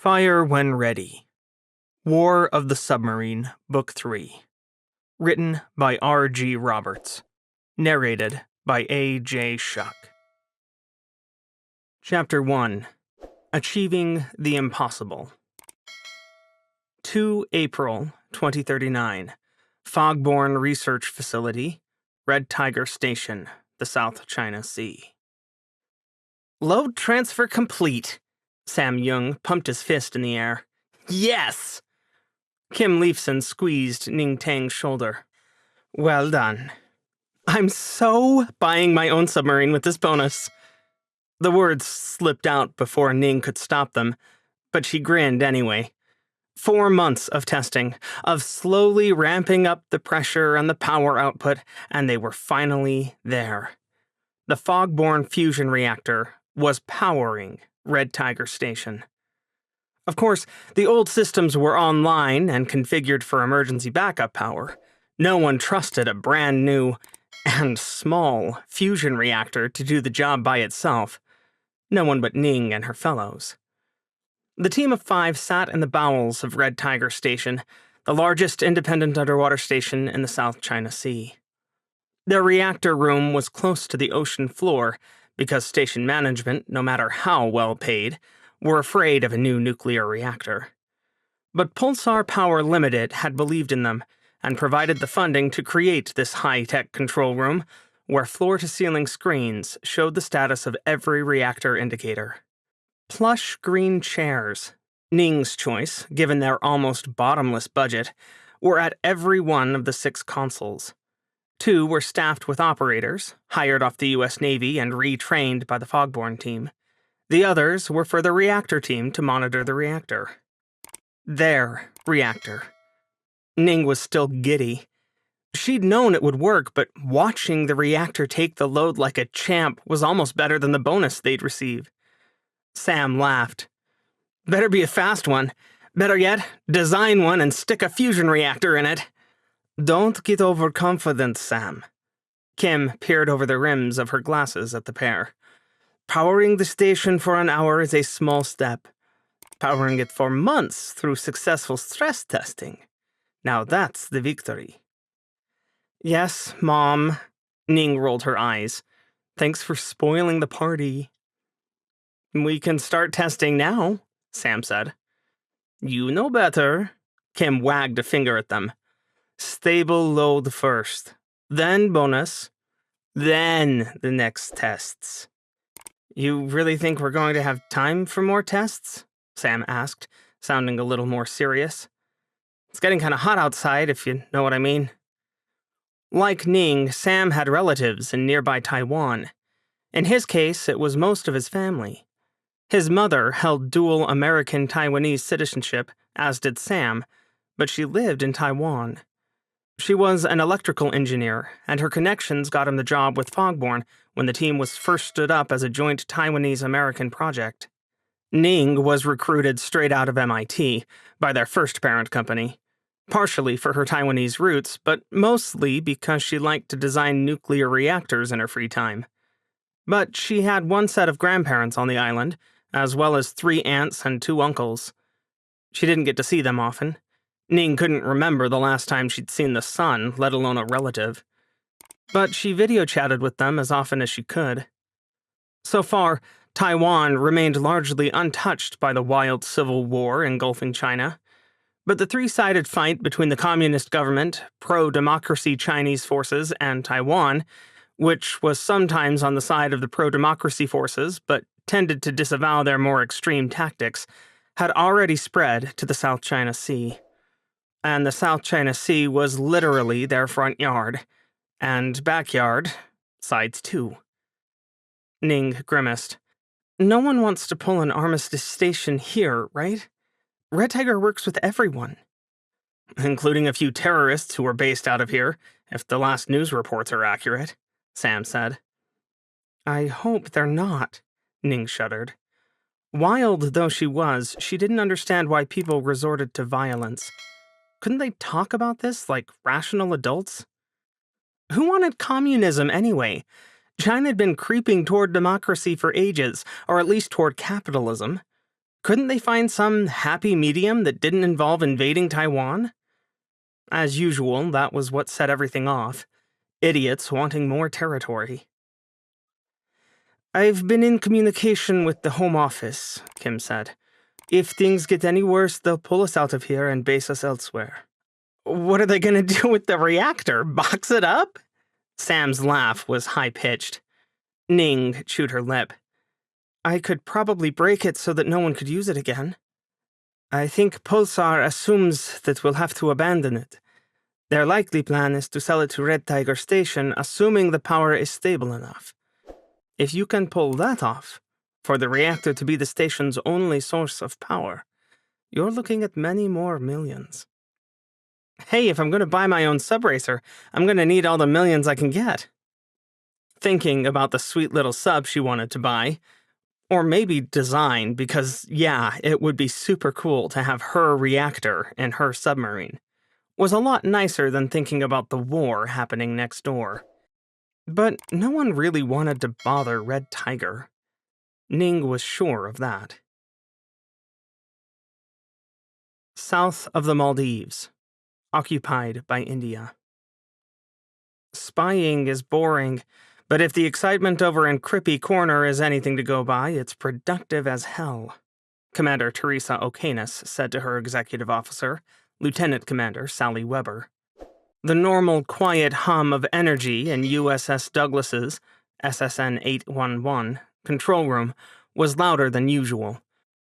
Fire When Ready. War of the Submarine, Book 3. Written by R.G. Roberts. Narrated by A.J. Shuck. Chapter 1. Achieving the Impossible. 2 April 2039. Fogborn Research Facility, Red Tiger Station, the South China Sea. Load transfer complete. Sam Young pumped his fist in the air. Yes! Kim Leifson squeezed Ning Tang's shoulder. Well done. I'm so buying my own submarine with this bonus. The words slipped out before Ning could stop them, but she grinned anyway. 4 months of testing, of slowly ramping up the pressure and the power output, and they were finally there. The Fogborn fusion reactor was powering Red Tiger Station. Of course, the old systems were online and configured for emergency backup power. No one trusted a brand new and small fusion reactor to do the job by itself. No one but Ning and her fellows. The team of 5 sat in the bowels of Red Tiger Station, the largest independent underwater station in the South China Sea. Their reactor room was close to the ocean floor because station management, no matter how well paid, were afraid of a new nuclear reactor. But Pulsar Power Limited had believed in them and provided the funding to create this high-tech control room where floor-to-ceiling screens showed the status of every reactor indicator. Plush green chairs, Ning's choice, given their almost bottomless budget, were at every one of the 6 consoles. 2 were staffed with operators, hired off the U.S. Navy and retrained by the Fogborn team. The others were for the reactor team to monitor the reactor. Their reactor. Ning was still giddy. She'd known it would work, but watching the reactor take the load like a champ was almost better than the bonus they'd receive. Sam laughed. Better be a fast one. Better yet, design one and stick a fusion reactor in it. Don't get overconfident, Sam. Kim peered over the rims of her glasses at the pair. Powering the station for an hour is a small step. Powering it for months through successful stress testing. Now that's the victory. Yes, Mom. Ning rolled her eyes. Thanks for spoiling the party. We can start testing now, Sam said. You know better. Kim wagged a finger at them. Stable load first. Then bonus. Then the next tests. You really think we're going to have time for more tests? Sam asked, sounding a little more serious. It's getting kind of hot outside, if you know what I mean. Like Ning, Sam had relatives in nearby Taiwan. In his case, it was most of his family. His mother held dual American-Taiwanese citizenship, as did Sam, but she lived in Taiwan. She was an electrical engineer, and her connections got him the job with Fogborn when the team was first stood up as a joint Taiwanese-American project. Ning was recruited straight out of MIT by their first parent company, partially for her Taiwanese roots, but mostly because she liked to design nuclear reactors in her free time. But she had 1 set of grandparents on the island, as well as 3 aunts and 2 uncles. She didn't get to see them often. Ning couldn't remember the last time she'd seen the sun, let alone a relative. But she video chatted with them as often as she could. So far, Taiwan remained largely untouched by the wild civil war engulfing China. But the 3-sided fight between the communist government, pro-democracy Chinese forces, and Taiwan, which was sometimes on the side of the pro-democracy forces but tended to disavow their more extreme tactics, had already spread to the South China Sea. And the South China Sea was literally their front yard, and backyard, sides too. Ning grimaced. No one wants to pull an armistice station here, right? Red Tiger works with everyone. Including a few terrorists who were based out of here, if the last news reports are accurate, Sam said. I hope they're not, Ning shuddered. Wild though she was, she didn't understand why people resorted to violence. Couldn't they talk about this like rational adults? Who wanted communism anyway? China had been creeping toward democracy for ages, or at least toward capitalism. Couldn't they find some happy medium that didn't involve invading Taiwan? As usual, that was what set everything off. Idiots wanting more territory. "I've been in communication with the Home Office," Kim said. "If things get any worse, they'll pull us out of here and base us elsewhere." "What are they going to do with the reactor? Box it up?" Sam's laugh was high-pitched. Ning chewed her lip. "I could probably break it so that no one could use it again. I think Pulsar assumes that we'll have to abandon it. Their likely plan is to sell it to Red Tiger Station, assuming the power is stable enough. If you can pull that off, for the reactor to be the station's only source of power, you're looking at many more millions." Hey, if I'm going to buy my own subracer, I'm going to need all the millions I can get. Thinking about the sweet little sub she wanted to buy, or maybe design, because yeah, it would be super cool to have her reactor in her submarine, was a lot nicer than thinking about the war happening next door. But no one really wanted to bother Red Tiger. Ning was sure of that. South of the Maldives, occupied by India. Spying is boring, but if the excitement over in Crippy Corner is anything to go by, it's productive as hell, Commander Teresa O'Canis said to her executive officer, Lieutenant Commander Sally Weber. The normal quiet hum of energy in USS Douglas's SSN 811 control room was louder than usual,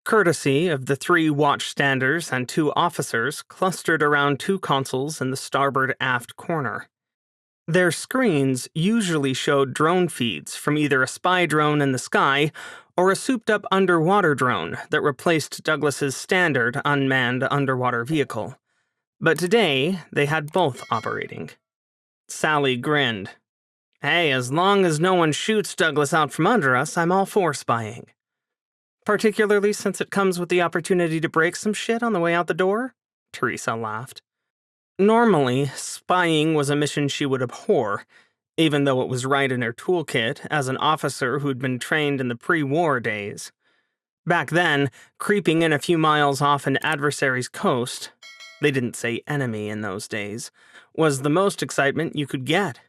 courtesy of the 3 watchstanders and 2 officers clustered around 2 consoles in the starboard aft corner. Their screens usually showed drone feeds from either a spy drone in the sky or a souped-up underwater drone that replaced Douglas's standard unmanned underwater vehicle. But today, they had both operating. Sally grinned. "Hey, as long as no one shoots Douglas out from under us, I'm all for spying. Particularly since it comes with the opportunity to break some shit on the way out the door?" Teresa laughed. Normally, spying was a mission she would abhor, even though it was right in her toolkit as an officer who'd been trained in the pre-war days. Back then, creeping in a few miles off an adversary's coast, they didn't say enemy in those days, was the most excitement you could get.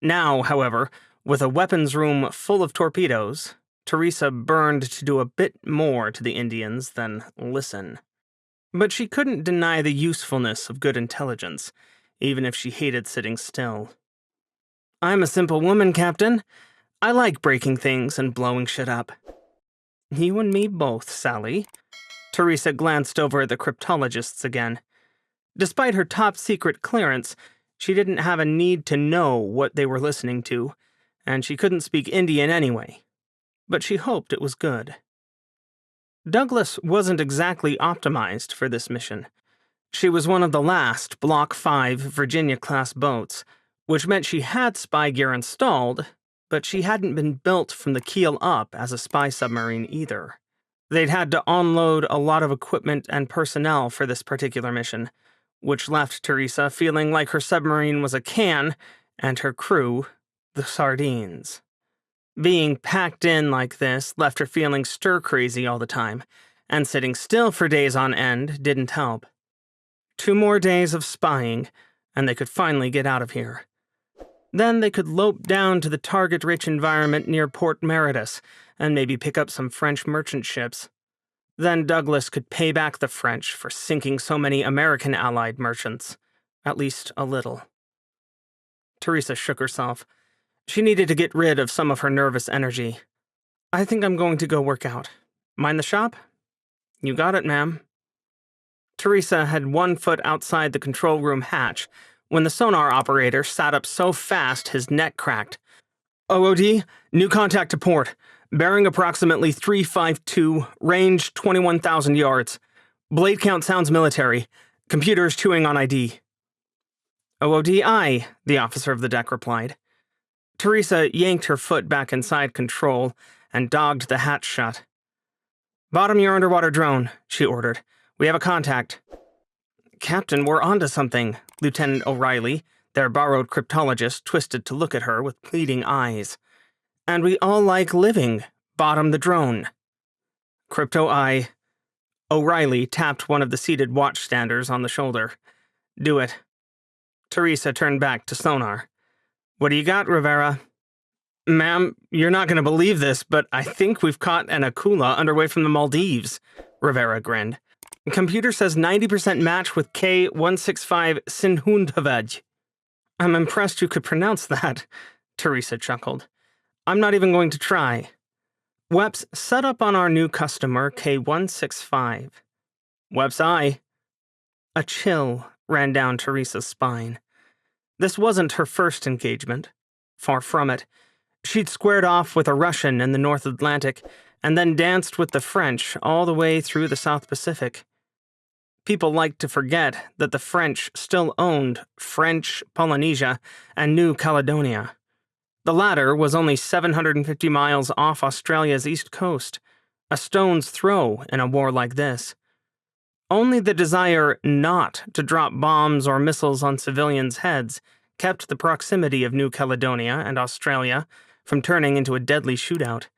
Now, however, with a weapons room full of torpedoes, Teresa burned to do a bit more to the Indians than listen. But she couldn't deny the usefulness of good intelligence, even if she hated sitting still. "I'm a simple woman, Captain. I like breaking things and blowing shit up." "You and me both, Sally." Teresa glanced over at the cryptologists again. Despite her top-secret clearance, she didn't have a need to know what they were listening to, and she couldn't speak Indian anyway. But she hoped it was good. Douglas wasn't exactly optimized for this mission. She was one of the last Block 5 Virginia-class boats, which meant she had spy gear installed, but she hadn't been built from the keel up as a spy submarine either. They'd had to unload a lot of equipment and personnel for this particular mission, which left Teresa feeling like her submarine was a can, and her crew, the sardines. Being packed in like this left her feeling stir-crazy all the time, and sitting still for days on end didn't help. 2 more days of spying, and they could finally get out of here. Then they could lope down to the target-rich environment near Port Meritus, and maybe pick up some French merchant ships. Then Douglas could pay back the French for sinking so many American allied merchants. At least a little. Teresa shook herself. She needed to get rid of some of her nervous energy. "I think I'm going to go work out. Mind the shop?" "You got it, ma'am." Teresa had 1 foot outside the control room hatch when the sonar operator sat up so fast his neck cracked. "OOD, new contact to port. Bearing approximately 352, range 21,000 yards. Blade count sounds military. Computer's chewing on ID." "OOD, aye," the officer of the deck replied. Teresa yanked her foot back inside control and dogged the hatch shut. "Bottom your underwater drone," she ordered. "We have a contact." "Captain, we're onto something," Lieutenant O'Reilly, their borrowed cryptologist, twisted to look at her with pleading eyes. "And we all like living. Bottom the drone." Crypto Eye. O'Reilly tapped one of the seated watchstanders on the shoulder. Do it. Teresa turned back to sonar. What do you got, Rivera? Ma'am, you're not going to believe this, but I think we've caught an Akula underway from the Maldives, Rivera grinned. Computer says 90% match with K165 Sinhundhavaj. I'm impressed you could pronounce that, Teresa chuckled. I'm not even going to try. Weps, set up on our new customer, K165. Weps, aye. A chill ran down Teresa's spine. This wasn't her first engagement. Far from it. She'd squared off with a Russian in the North Atlantic, and then danced with the French all the way through the South Pacific. People liked to forget that the French still owned French Polynesia and New Caledonia. The latter was only 750 miles off Australia's east coast, a stone's throw in a war like this. Only the desire not to drop bombs or missiles on civilians' heads kept the proximity of New Caledonia and Australia from turning into a deadly shootout.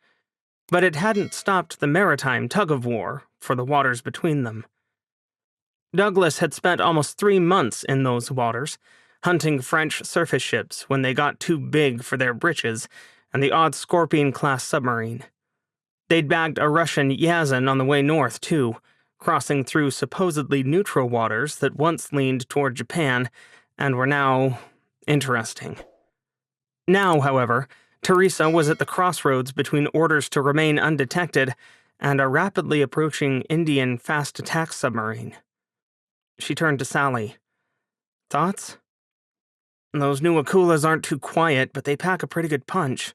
But it hadn't stopped the maritime tug-of-war for the waters between them. Douglas had spent almost 3 months in those waters, hunting French surface ships when they got too big for their britches, and the odd Scorpion-class submarine. They'd bagged a Russian Yazan on the way north, too, crossing through supposedly neutral waters that once leaned toward Japan and were now interesting. Now, however, Teresa was at the crossroads between orders to remain undetected and a rapidly approaching Indian fast attack submarine. She turned to Sally. Thoughts? Those new Akulas aren't too quiet, but they pack a pretty good punch.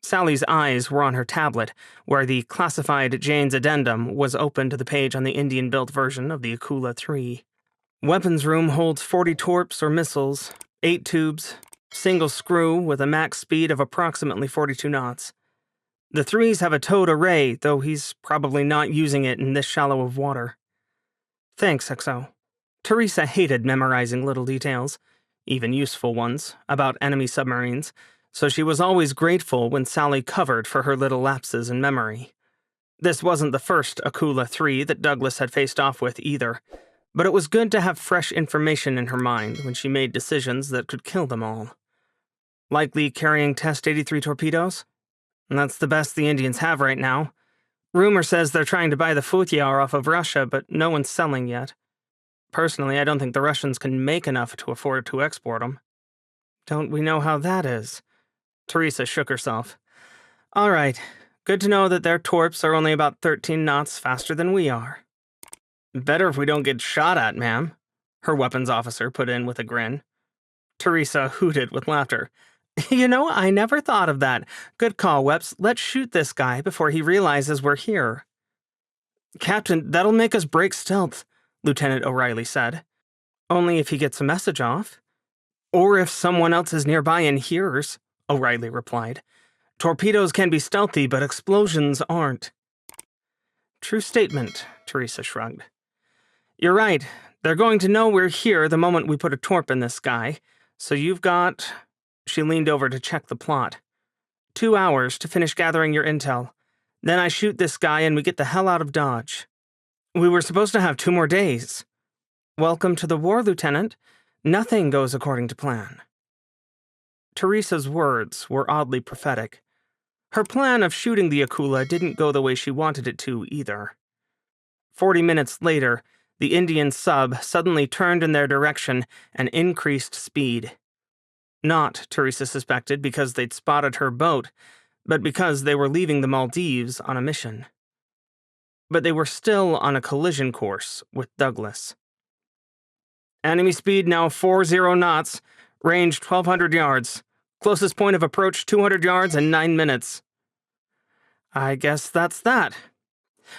Sally's eyes were on her tablet, where the classified Jane's addendum was open to the page on the Indian-built version of the Akula 3. Weapons room holds 40 torps or missiles, 8 tubes, single screw with a max speed of approximately 42 knots. The 3s have a towed array, though he's probably not using it in this shallow of water. Thanks, XO. Teresa hated memorizing little details, even useful ones, about enemy submarines, so she was always grateful when Sally covered for her little lapses in memory. This wasn't the first Akula 3 that Douglas had faced off with either, but it was good to have fresh information in her mind when she made decisions that could kill them all. Likely carrying Test 83 torpedoes? That's the best the Indians have right now. Rumor says they're trying to buy the Futiyar off of Russia, but no one's selling yet. Personally, I don't think the Russians can make enough to afford to export them. Don't we know how that is? Teresa shook herself. All right, good to know that their torps are only about 13 knots faster than we are. Better if we don't get shot at, ma'am, her weapons officer put in with a grin. Teresa hooted with laughter. You know, I never thought of that. Good call, Weps. Let's shoot this guy before he realizes we're here. Captain, that'll make us break stealth, Lieutenant O'Reilly said. Only if he gets a message off. Or if someone else is nearby and hears, O'Reilly replied. Torpedoes can be stealthy, but explosions aren't. True statement, Teresa shrugged. You're right. They're going to know we're here the moment we put a torp in this guy, so you've got... She leaned over to check the plot. 2 hours to finish gathering your intel. Then I shoot this guy and we get the hell out of Dodge. We were supposed to have 2 more days. Welcome to the war, Lieutenant. Nothing goes according to plan. Teresa's words were oddly prophetic. Her plan of shooting the Akula didn't go the way she wanted it to, either. 40 minutes later, the Indian sub suddenly turned in their direction and increased speed. Not, Teresa suspected, because they'd spotted her boat, but because they were leaving the Maldives on a mission. But they were still on a collision course with Douglas. Enemy speed now 40 knots, range 1,200 yards. Closest point of approach 200 yards in 9 minutes. I guess that's that.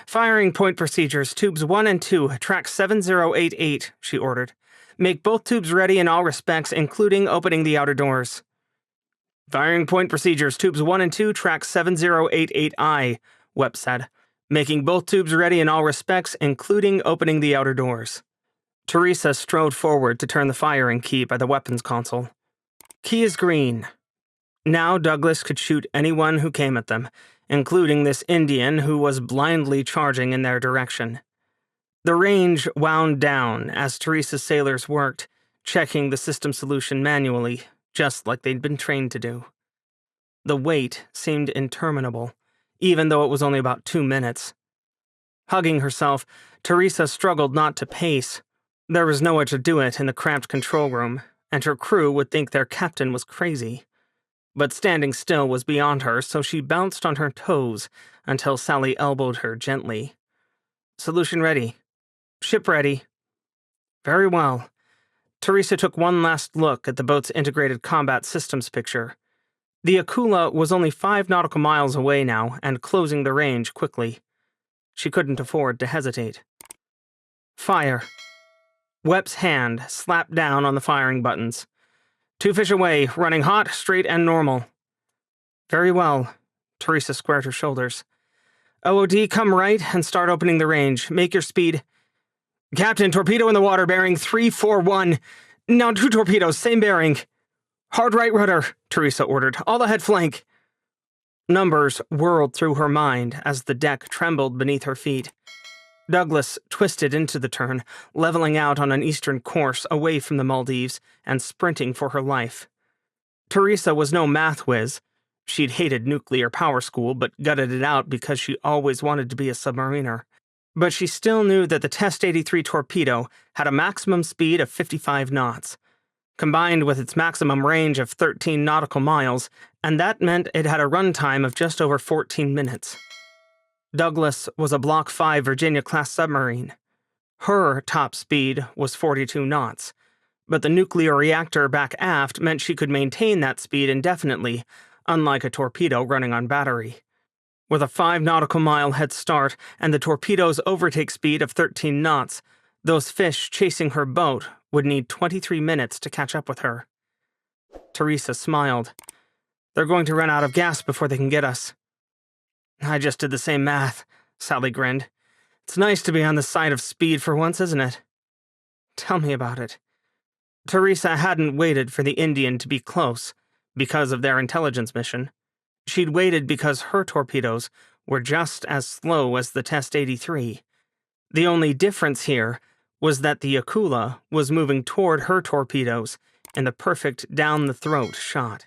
Firing point procedures, tubes 1 and 2, track 7088, she ordered. Make both tubes ready in all respects, including opening the outer doors. Firing point procedures, tubes 1 and 2, track 7088I, Webb said. Making both tubes ready in all respects, including opening the outer doors. Teresa strode forward to turn the firing key by the weapons console. Key is green. Now Douglas could shoot anyone who came at them, including this Indian who was blindly charging in their direction. The range wound down as Teresa's sailors worked, checking the system solution manually, just like they'd been trained to do. The wait seemed interminable, even though it was only about 2 minutes. Hugging herself, Teresa struggled not to pace. There was nowhere to do it in the cramped control room, and her crew would think their captain was crazy. But standing still was beyond her, so she bounced on her toes until Sally elbowed her gently. Solution ready. Ship ready. Very well. Teresa took one last look at the boat's integrated combat systems picture. The Akula was only 5 nautical miles away now and closing the range quickly. She couldn't afford to hesitate. Fire. Wep's hand slapped down on the firing buttons. 2 fish away, running hot, straight, and normal. Very well. Teresa squared her shoulders. OOD, come right and start opening the range. Make your speed. Captain, torpedo in the water, bearing 341. Now 2 torpedoes, same bearing. Hard right rudder, Teresa ordered. All ahead flank. Numbers whirled through her mind as the deck trembled beneath her feet. Douglas twisted into the turn, leveling out on an eastern course away from the Maldives and sprinting for her life. Teresa was no math whiz. She'd hated nuclear power school but gutted it out because she always wanted to be a submariner. But she still knew that the Test 83 torpedo had a maximum speed of 55 knots, combined with its maximum range of 13 nautical miles, and that meant it had a runtime of just over 14 minutes. Douglas was a Block 5 Virginia-class submarine. Her top speed was 42 knots, but the nuclear reactor back aft meant she could maintain that speed indefinitely, unlike a torpedo running on battery. With a 5 nautical mile head start and the torpedo's overtake speed of 13 knots, those fish chasing her boat would need 23 minutes to catch up with her. Teresa smiled. They're going to run out of gas before they can get us. I just did the same math, Sally grinned. It's nice to be on the side of speed for once, isn't it? Tell me about it. Teresa hadn't waited for the Indian to be close because of their intelligence mission. She'd waited because her torpedoes were just as slow as the Test 83. The only difference here was that the Akula was moving toward her torpedoes in the perfect down-the-throat shot.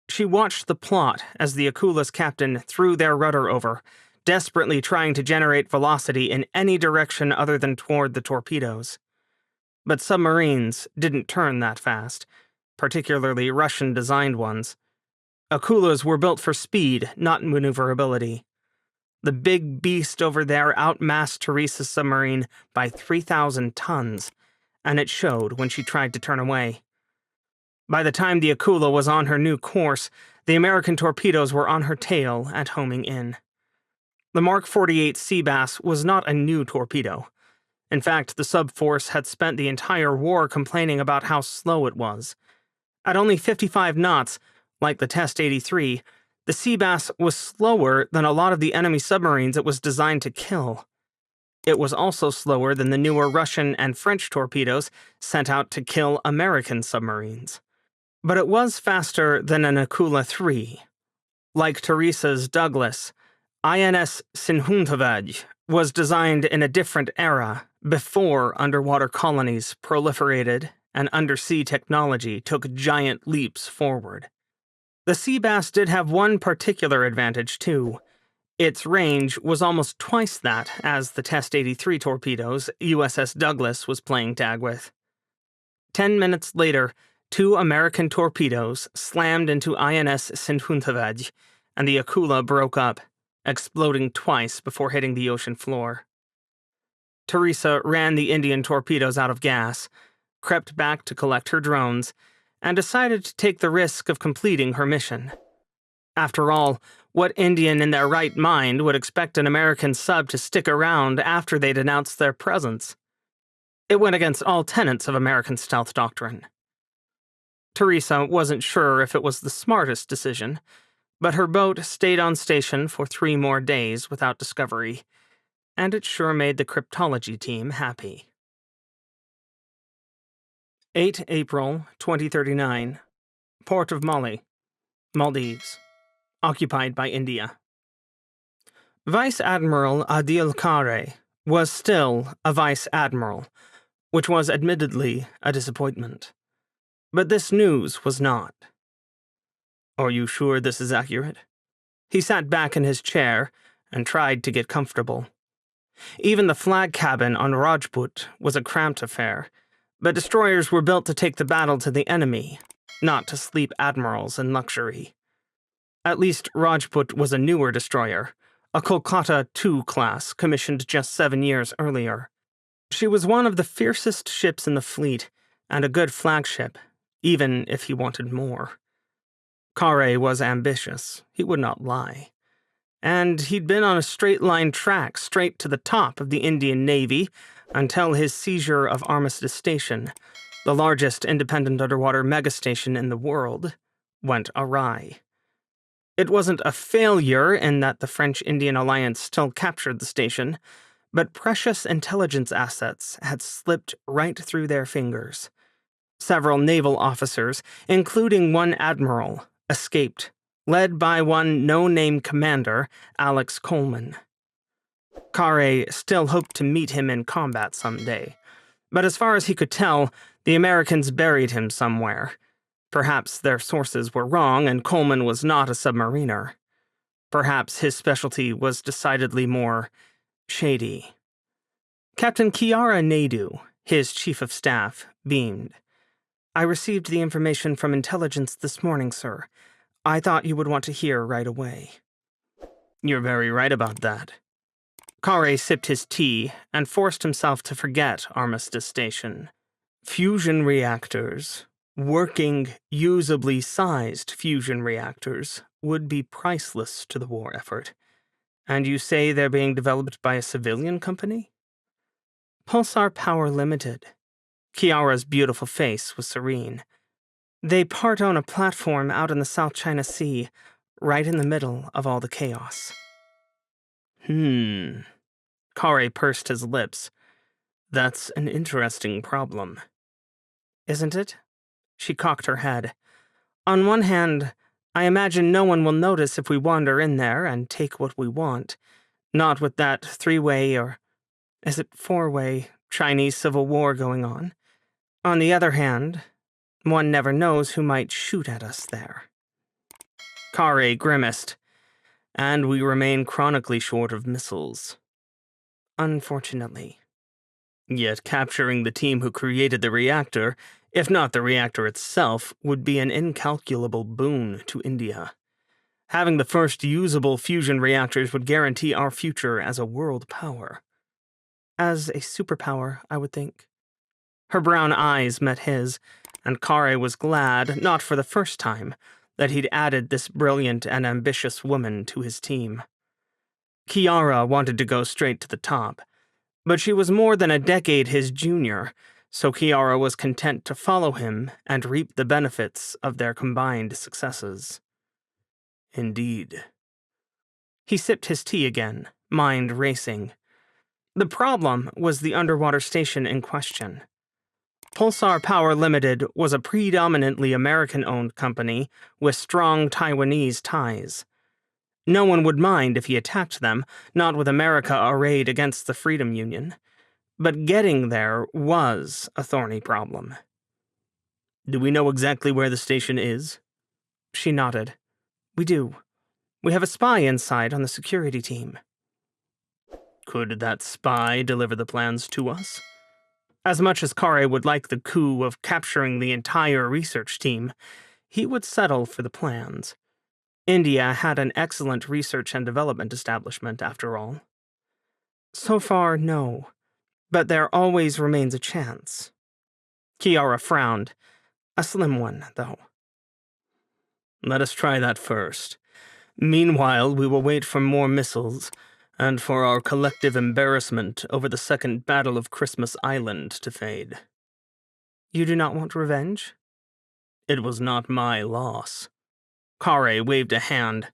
She watched the plot as the Akula's captain threw their rudder over, desperately trying to generate velocity in any direction other than toward the torpedoes. But submarines didn't turn that fast, particularly Russian-designed ones. Akulas were built for speed, not maneuverability. The big beast over there outmassed Teresa's submarine by 3,000 tons, and it showed when she tried to turn away. By the time the Akula was on her new course, the American torpedoes were on her tail and homing in. The Mark 48 Seabass was not a new torpedo. In fact, the subforce had spent the entire war complaining about how slow it was. At only 55 knots, like the Test 83, the Seabass was slower than a lot of the enemy submarines it was designed to kill. It was also slower than the newer Russian and French torpedoes sent out to kill American submarines. But it was faster than an Akula III. Like Teresa's Douglas, INS Sinhuntavaj was designed in a different era, before underwater colonies proliferated and undersea technology took giant leaps forward. The Seabass did have one particular advantage, too. Its range was almost twice that as the Test 83 torpedoes USS Douglas was playing tag with. 10 minutes later, 2 American torpedoes slammed into INS Sinhuntavaj, and the Akula broke up, exploding twice before hitting the ocean floor. Teresa ran the Indian torpedoes out of gas, crept back to collect her drones, and decided to take the risk of completing her mission. After all, what Indian in their right mind would expect an American sub to stick around after they'd announced their presence? It went against all tenets of American stealth doctrine. Teresa wasn't sure if it was the smartest decision, but her boat stayed on station for 3 more days without discovery, and it sure made the cryptology team happy. 8 April 2039. Port of Malé, Maldives. Occupied by India. Vice Admiral Adil Kare was still a vice admiral, which was admittedly a disappointment. But this news was not. Are you sure this is accurate? He sat back in his chair and tried to get comfortable. Even the flag cabin on Rajput was a cramped affair, but destroyers were built to take the battle to the enemy, not to sleep admirals in luxury. At least Rajput was a newer destroyer, a Kolkata II class commissioned just 7 years earlier. She was one of the fiercest ships in the fleet, and a good flagship, even if he wanted more. Kare was ambitious, he would not lie. And he'd been on a straight-line track straight to the top of the Indian Navy until his seizure of Armistice Station, the largest independent underwater megastation in the world, went awry. It wasn't a failure in that the French-Indian alliance still captured the station, but precious intelligence assets had slipped right through their fingers. Several naval officers, including one admiral, escaped, led by one no-name commander, Alex Coleman. Kare still hoped to meet him in combat someday, but as far as he could tell, the Americans buried him somewhere. Perhaps their sources were wrong and Coleman was not a submariner. Perhaps his specialty was decidedly more shady. Captain Kiara Naidu, his chief of staff, beamed. I received the information from intelligence this morning, sir. I thought you would want to hear right away. You're very right about that. Kare sipped his tea and forced himself to forget Armistice Station. Fusion reactors, working, usably sized fusion reactors, would be priceless to the war effort. And you say they're being developed by a civilian company? Pulsar Power Limited. Kiara's beautiful face was serene. They part own a platform out in the South China Sea, right in the middle of all the chaos. Kare pursed his lips. That's an interesting problem. Isn't it? She cocked her head. On one hand, I imagine no one will notice if we wander in there and take what we want, not with that three-way or, is it four-way, Chinese Civil War going on. On the other hand, one never knows who might shoot at us there. Kare grimaced. And we remain chronically short of missiles. Unfortunately. Yet capturing the team who created the reactor, if not the reactor itself, would be an incalculable boon to India. Having the first usable fusion reactors would guarantee our future as a world power. As a superpower, I would think. Her brown eyes met his, and Kare was glad, not for the first time, that he'd added this brilliant and ambitious woman to his team. Kiara wanted to go straight to the top, but she was more than a decade his junior, so Kiara was content to follow him and reap the benefits of their combined successes. Indeed. He sipped his tea again, mind racing. The problem was the underwater station in question. Pulsar Power Limited was a predominantly American-owned company with strong Taiwanese ties. No one would mind if he attacked them, not with America arrayed against the Freedom Union. But getting there was a thorny problem. Do we know exactly where the station is? She nodded. We do. We have a spy inside on the security team. Could that spy deliver the plans to us? As much as Kare would like the coup of capturing the entire research team, he would settle for the plans. India had an excellent research and development establishment, after all. So far, no. But there always remains a chance. Kiara frowned. A slim one, though. Let us try that first. Meanwhile, we will wait for more missiles, and for our collective embarrassment over the Second Battle of Christmas Island to fade. You do not want revenge? It was not my loss. Kare waved a hand.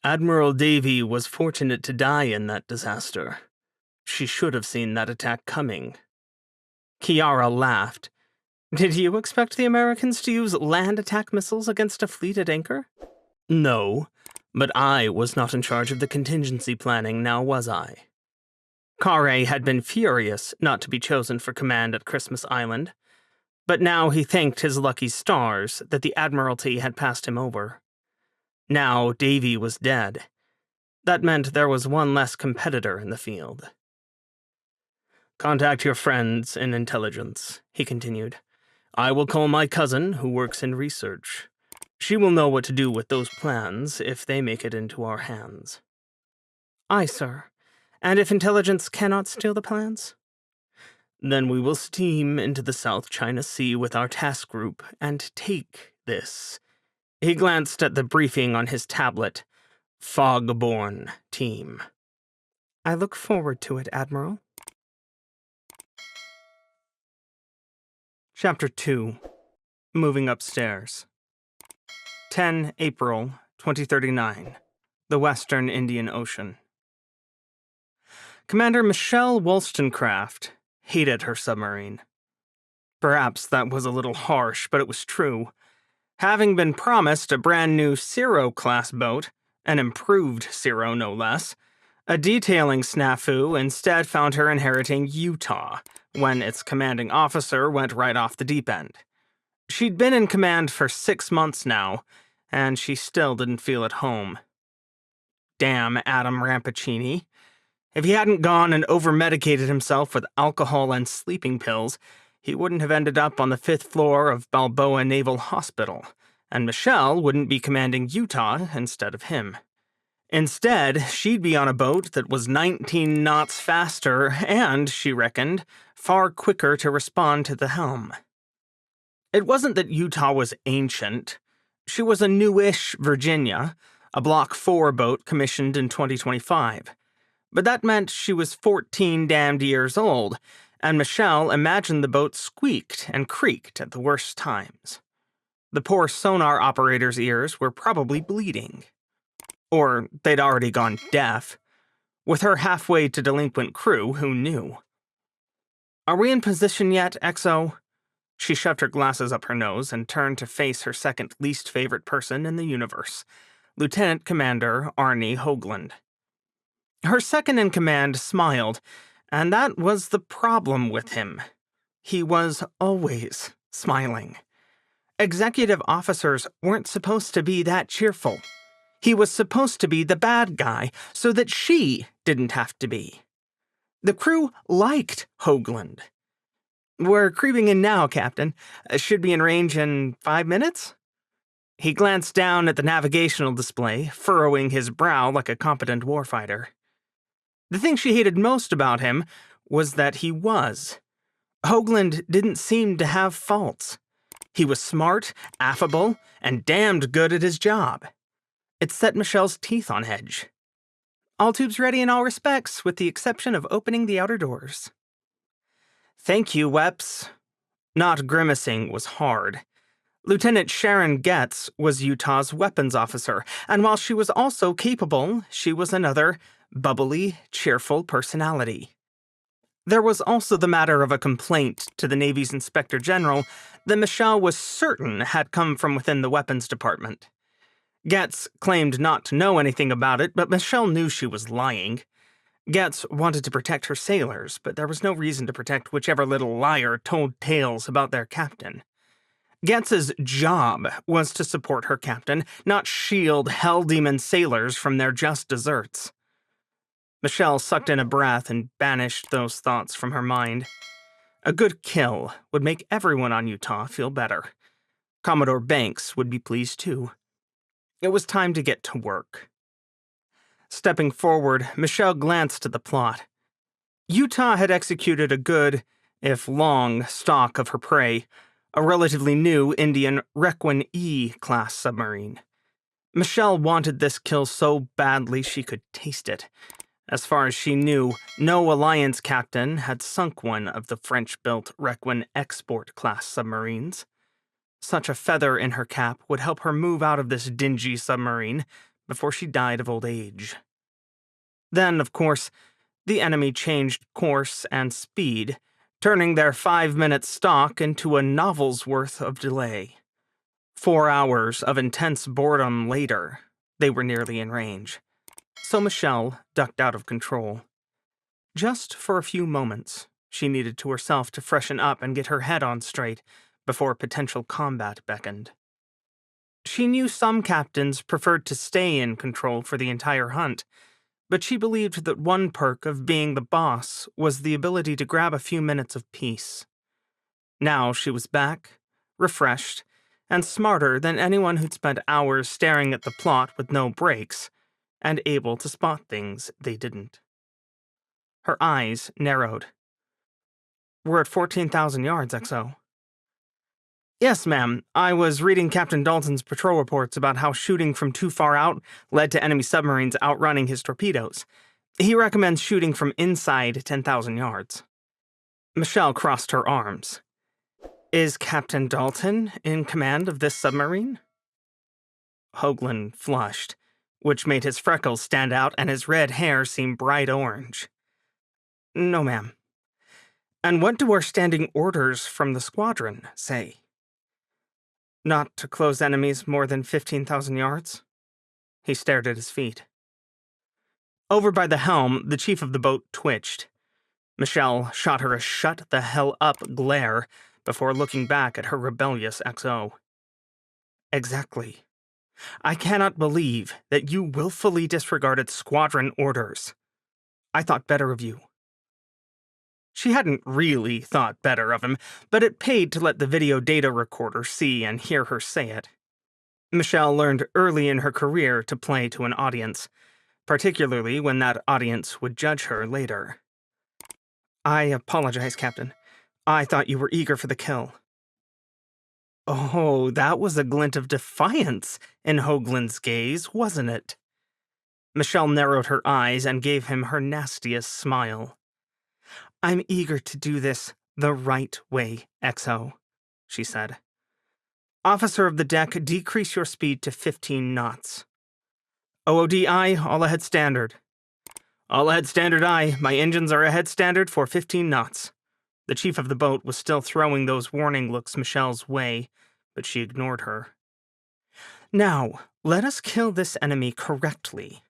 Admiral Davy was fortunate to die in that disaster. She should have seen that attack coming. Kiara laughed. Did you expect the Americans to use land attack missiles against a fleet at anchor? No, But I was not in charge of the contingency planning, now was I? Kare had been furious not to be chosen for command at Christmas Island, but now he thanked his lucky stars that the Admiralty had passed him over. Now Davy was dead. That meant there was one less competitor in the field. "Contact your friends in intelligence," he continued. "I will call my cousin, who works in research. She will know what to do with those plans if they make it into our hands." "Aye, sir. And if intelligence cannot steal the plans?" "Then we will steam into the South China Sea with our task group and take this." He glanced at the briefing on his tablet. "Fog-born team." "I look forward to it, Admiral." Chapter 2. Moving Upstairs. 10 April 2039. The Western Indian Ocean. Commander Michelle Wollstonecraft hated her submarine. Perhaps that was a little harsh, but it was true. Having been promised a brand new Ciro-class boat, an improved Ciro no less, a detailing snafu instead found her inheriting Utah, when its commanding officer went right off the deep end. She'd been in command for 6 months now, and she still didn't feel at home. Damn Adam Rampacini. If he hadn't gone and over-medicated himself with alcohol and sleeping pills, he wouldn't have ended up on the 5th floor of Balboa Naval Hospital, and Michelle wouldn't be commanding Utah instead of him. Instead, she'd be on a boat that was 19 knots faster and, she reckoned, far quicker to respond to the helm. It wasn't that Utah was ancient. She was a newish Virginia, a Block 4 boat commissioned in 2025. But that meant she was 14 damned years old, and Michelle imagined the boat squeaked and creaked at the worst times. The poor sonar operator's ears were probably bleeding. Or they'd already gone deaf. With her halfway to delinquent crew, who knew? "Are we in position yet, XO?" She shoved her glasses up her nose and turned to face her second least favorite person in the universe, Lieutenant Commander Arnie Hoagland. Her second-in-command smiled, and that was the problem with him. He was always smiling. Executive officers weren't supposed to be that cheerful. He was supposed to be the bad guy, so that she didn't have to be. The crew liked Hoagland. "We're creeping in now, Captain. Should be in range in 5 minutes?" He glanced down at the navigational display, furrowing his brow like a competent warfighter. The thing she hated most about him was that he was. Hoagland didn't seem to have faults. He was smart, affable, and damned good at his job. It set Michelle's teeth on edge. "All tubes ready in all respects, with the exception of opening the outer doors." "Thank you, Weps." Not grimacing was hard. Lieutenant Sharon Getz was Utah's weapons officer, and while she was also capable, she was another bubbly, cheerful personality. There was also the matter of a complaint to the Navy's Inspector General that Michelle was certain had come from within the weapons department. Getz claimed not to know anything about it, but Michelle knew she was lying. Getz wanted to protect her sailors, but there was no reason to protect whichever little liar told tales about their captain. Getz's job was to support her captain, not shield hell demon sailors from their just deserts. Michelle sucked in a breath and banished those thoughts from her mind. A good kill would make everyone on Utah feel better. Commodore Banks would be pleased too. It was time to get to work. Stepping forward, Michelle glanced at the plot. Utah had executed a good, if long, stalk of her prey, a relatively new Indian Requin E-class submarine. Michelle wanted this kill so badly she could taste it. As far as she knew, no Alliance captain had sunk one of the French-built Requin Export-class submarines. Such a feather in her cap would help her move out of this dingy submarine before she died of old age. Then, of course, the enemy changed course and speed, turning their 5-minute stalk into a novel's worth of delay. 4 hours of intense boredom later, They were nearly in range, so Michelle ducked out of control. Just for a few moments, she needed to herself to freshen up and get her head on straight before potential combat beckoned. She knew some captains preferred to stay in control for the entire hunt, but she believed that one perk of being the boss was the ability to grab a few minutes of peace. Now she was back, refreshed, and smarter than anyone who'd spent hours staring at the plot with no breaks, and able to spot things they didn't. Her eyes narrowed. "We're at 14,000 yards, XO. "Yes, ma'am. I was reading Captain Dalton's patrol reports about how shooting from too far out led to enemy submarines outrunning his torpedoes. He recommends shooting from inside 10,000 yards. Michelle crossed her arms. "Is Captain Dalton in command of this submarine?" Hoagland flushed, which made his freckles stand out and his red hair seem bright orange. "No, ma'am." "And what do our standing orders from the squadron say?" "Not to close enemies more than 15,000 yards?" He stared at his feet. Over by the helm, the chief of the boat twitched. Michelle shot her a shut the hell up glare before looking back at her rebellious XO. "Exactly. I cannot believe that you willfully disregarded squadron orders. I thought better of you." She hadn't really thought better of him, but it paid to let the video data recorder see and hear her say it. Michelle learned early in her career to play to an audience, particularly when that audience would judge her later. "I apologize, Captain. I thought you were eager for the kill." Oh, that was a glint of defiance in Hoagland's gaze, wasn't it? Michelle narrowed her eyes and gave him her nastiest smile. "I'm eager to do this the right way, XO," she said. "Officer of the deck, decrease your speed to 15 knots. OOD-I, all ahead standard." "All ahead standard aye. My engines are ahead standard for 15 knots. The chief of the boat was still throwing those warning looks Michelle's way, but she ignored her. "Now, let us kill this enemy correctly.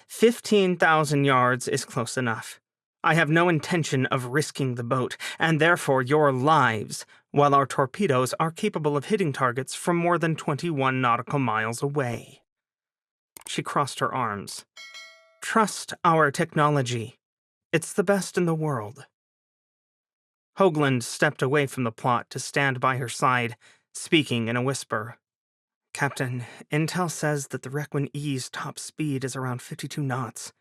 15,000 yards is close enough. I have no intention of risking the boat, and therefore your lives, while our torpedoes are capable of hitting targets from more than 21 nautical miles away." She crossed her arms. "Trust our technology. It's the best in the world." Hoagland stepped away from the plot to stand by her side, speaking in a whisper. "Captain, intel says that the Requin E's top speed is around 52 knots.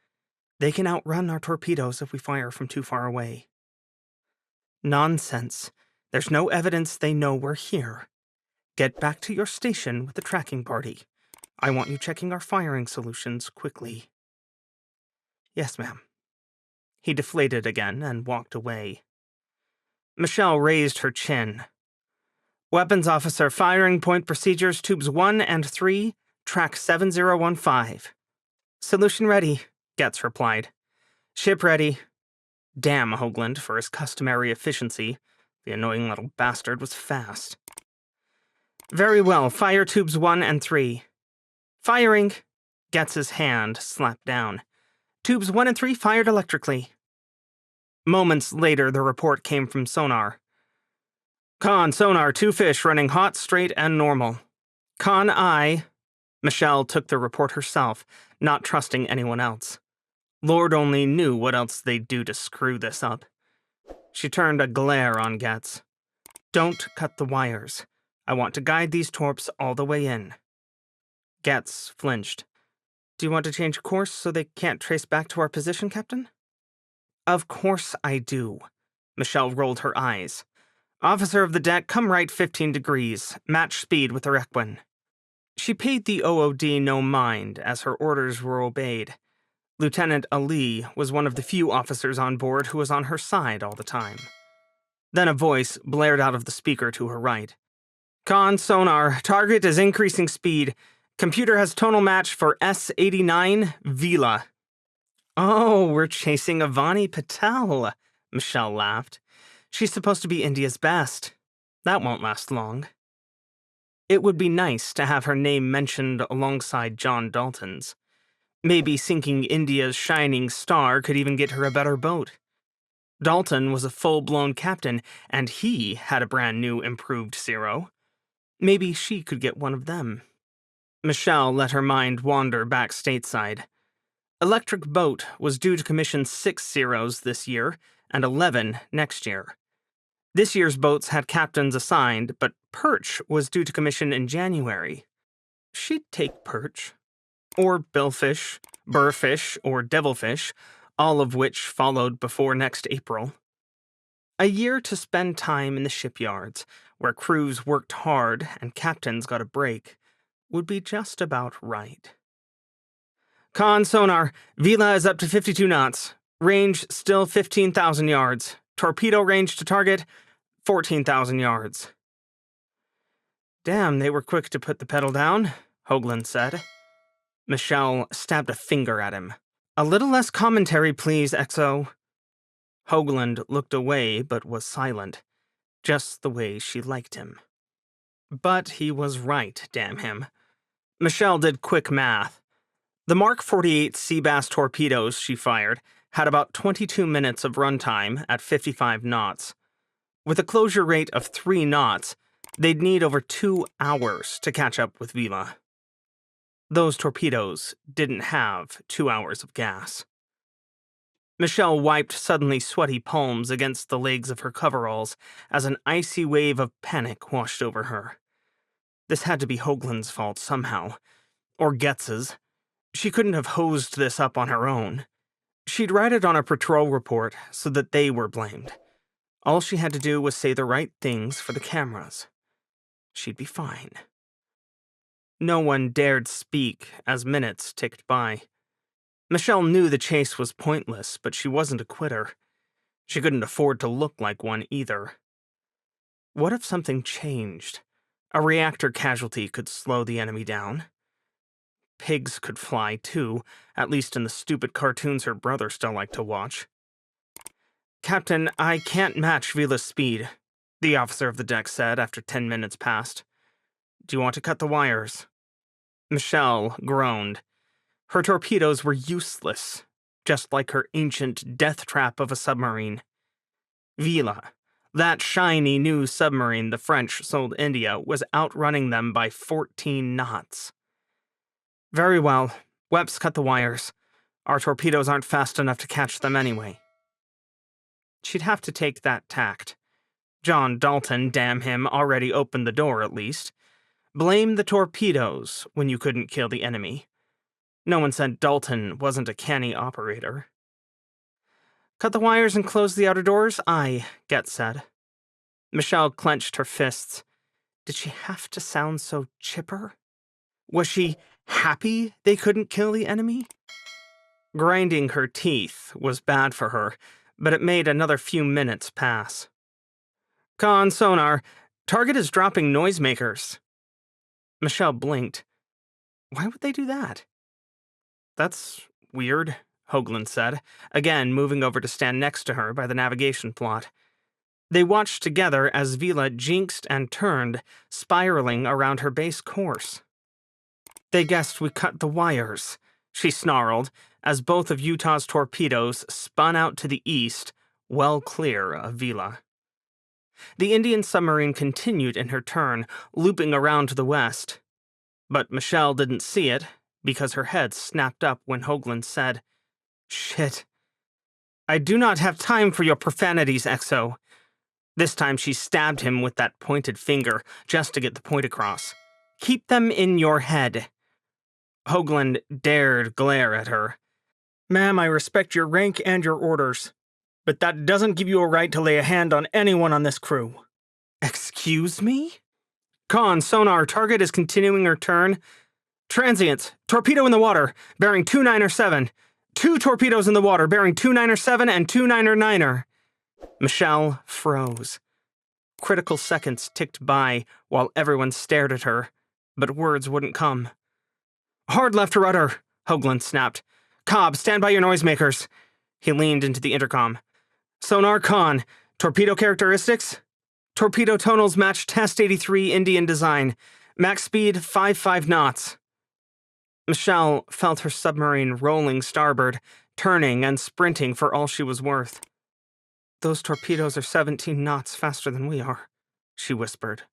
They can outrun our torpedoes if we fire from too far away." "Nonsense. There's no evidence they know we're here. Get back to your station with the tracking party. I want you checking our firing solutions quickly." "Yes, ma'am." He deflated again and walked away. Michelle raised her chin. "Weapons officer, firing point procedures, tubes 1 and 3, track 7015. "Solution ready," Getz replied. "Ship ready." Damn Hoagland for his customary efficiency. The annoying little bastard was fast. "Very well, fire tubes 1 and 3. "Firing." Getz's hand slapped down. "Tubes 1 and 3 fired electrically." Moments later, the report came from sonar. "Con, sonar, 2 fish running hot, straight, and normal." "Con, I." Michelle took the report herself, not trusting anyone else. Lord only knew what else they'd do to screw this up. She turned a glare on Getz. "Don't cut the wires. I want to guide these torps all the way in." Getz flinched. "Do you want to change course so they can't trace back to our position, Captain?" "Of course I do." Michelle rolled her eyes. "Officer of the deck, come right 15 degrees. Match speed with the Requin." She paid the OOD no mind as her orders were obeyed. Lieutenant Ali was one of the few officers on board who was on her side all the time. Then a voice blared out of the speaker to her right. "Con, sonar, target is increasing speed. Computer has tonal match for S89 Vila." "Oh, we're chasing Avani Patel," Michelle laughed. "She's supposed to be India's best. That won't last long." It would be nice to have her name mentioned alongside John Dalton's. Maybe sinking India's shining star could even get her a better boat. Dalton was a full-blown captain, and he had a brand new improved Zero. Maybe she could get one of them. Michelle let her mind wander back stateside. Electric Boat was due to commission 6 Zeros this year, and 11 next year. This year's boats had captains assigned, but Perch was due to commission in January. She'd take Perch. Or Billfish, Burrfish, or Devilfish, all of which followed before next April. A year to spend time in the shipyards, where crews worked hard and captains got a break, would be just about right. Con sonar, Vila is up to 52 knots. Range still 15,000 yards. Torpedo range to target, 14,000 yards. Damn, they were quick to put the pedal down, Hoagland said. Michelle stabbed a finger at him. A little less commentary, please, XO. Hoagland looked away but was silent, just the way she liked him. But he was right, damn him. Michelle did quick math. The Mark 48 Seabass torpedoes she fired had about 22 minutes of runtime at 55 knots. With a closure rate of 3 knots, they'd need over 2 hours to catch up with Vila. Those torpedoes didn't have 2 hours of gas. Michelle wiped suddenly sweaty palms against the legs of her coveralls as an icy wave of panic washed over her. This had to be Hoagland's fault somehow. Or Getz's. She couldn't have hosed this up on her own. She'd write it on a patrol report so that they were blamed. All she had to do was say the right things for the cameras. She'd be fine. No one dared speak as minutes ticked by. Michelle knew the chase was pointless, but she wasn't a quitter. She couldn't afford to look like one either. What if something changed? A reactor casualty could slow the enemy down. Pigs could fly, too, at least in the stupid cartoons her brother still liked to watch. Captain, I can't match Vila's speed, the officer of the deck said after 10 minutes passed. Do you want to cut the wires? Michelle groaned. Her torpedoes were useless, just like her ancient death trap of a submarine. Vila, that shiny new submarine the French sold India, was outrunning them by 14 knots. Very well. Weps cut the wires. Our torpedoes aren't fast enough to catch them anyway. She'd have to take that tact. John Dalton, damn him, already opened the door at least. Blame the torpedoes when you couldn't kill the enemy. No one said Dalton wasn't a canny operator. Cut the wires and close the outer doors? Aye, Getz said. Michelle clenched her fists. Did she have to sound so chipper? Was she happy they couldn't kill the enemy? Grinding her teeth was bad for her, but it made another few minutes pass. Con sonar, target is dropping noisemakers. Michelle blinked. Why would they do that? That's weird, Hoagland said, again moving over to stand next to her by the navigation plot. They watched together as Vila jinxed and turned, spiraling around her base course. They guessed we cut the wires, she snarled, as both of Utah's torpedoes spun out to the east, well clear of Vila. The Indian submarine continued in her turn, looping around to the west. But Michelle didn't see it, because her head snapped up when Hoagland said, Shit. I do not have time for your profanities, XO. This time she stabbed him with that pointed finger, just to get the point across. Keep them in your head. Hoagland dared glare at her. Ma'am, I respect your rank and your orders, but that doesn't give you a right to lay a hand on anyone on this crew. Excuse me? Con, sonar, target is continuing her turn. Transients, torpedo in the water, bearing 2907. 2 torpedoes in the water, bearing 2907 and 2909er. Michelle froze. Critical seconds ticked by while everyone stared at her, but words wouldn't come. Hard left rudder, Hoagland snapped. Cobb, stand by your noisemakers. He leaned into the intercom. Sonar Con, torpedo characteristics? Torpedo tonals match Test 83 Indian design. Max speed 55 knots. Michelle felt her submarine rolling starboard, turning and sprinting for all she was worth. "Those torpedoes are 17 knots faster than we are," she whispered.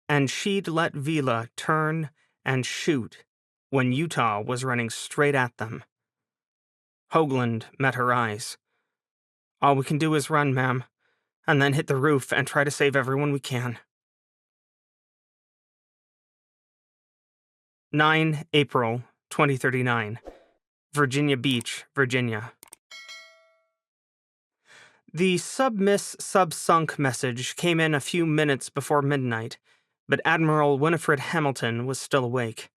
And she'd let Vila turn and shoot when Utah was running straight at them. Hoagland met her eyes. "All we can do is run, ma'am, and then hit the roof and try to save everyone we can." 9 April 2039, Virginia Beach, Virginia. The submiss sub-sunk message came in a few minutes before midnight, but Admiral Winifred Hamilton was still awake.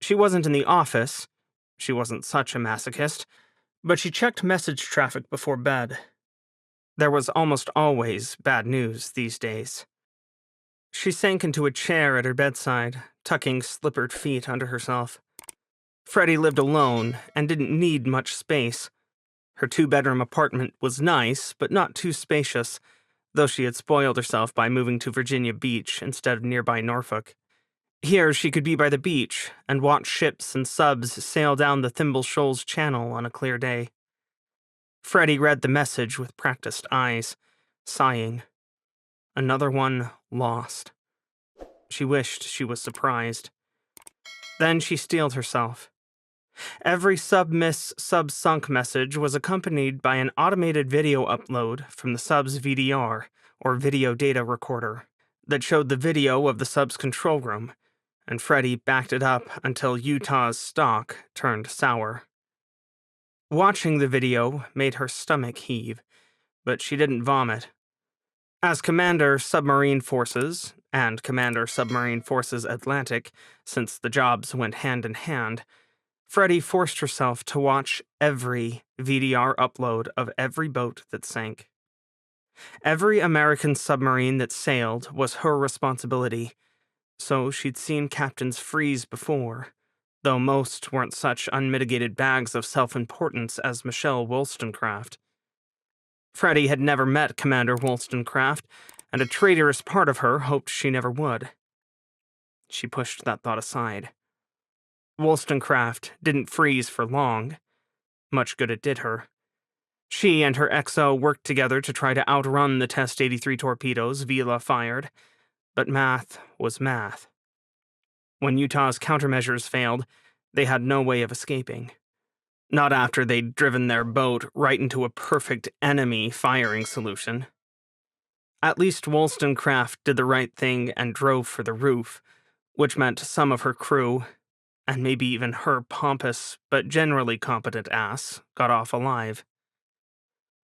She wasn't in the office. She wasn't such a masochist, but she checked message traffic before bed. There was almost always bad news these days. She sank into a chair at her bedside, tucking slippered feet under herself. Freddie lived alone and didn't need much space. Her 2-bedroom apartment was nice, but not too spacious, though she had spoiled herself by moving to Virginia Beach instead of nearby Norfolk. Here she could be by the beach and watch ships and subs sail down the Thimble Shoals Channel on a clear day. Freddie read the message with practiced eyes, sighing. Another one lost. She wished she was surprised. Then she steeled herself. Every submiss sub-sunk message was accompanied by an automated video upload from the sub's VDR, or video data recorder, that showed the video of the sub's control room, and Freddie backed it up until Utah's stock turned sour. Watching the video made her stomach heave, but she didn't vomit. As Commander Submarine Forces, and Commander Submarine Forces Atlantic, since the jobs went hand in hand, Freddie forced herself to watch every VDR upload of every boat that sank. Every American submarine that sailed was her responsibility, so she'd seen captains freeze before, though most weren't such unmitigated bags of self-importance as Michelle Wollstonecraft. Freddie had never met Commander Wollstonecraft, and a traitorous part of her hoped she never would. She pushed that thought aside. Wollstonecraft didn't freeze for long. Much good it did her. She and her XO worked together to try to outrun the Test 83 torpedoes Vila fired, but math was math. When Utah's countermeasures failed, they had no way of escaping. Not after they'd driven their boat right into a perfect enemy firing solution. At least Wollstonecraft did the right thing and drove for the roof, which meant some of her crew, and maybe even her pompous but generally competent ass, got off alive.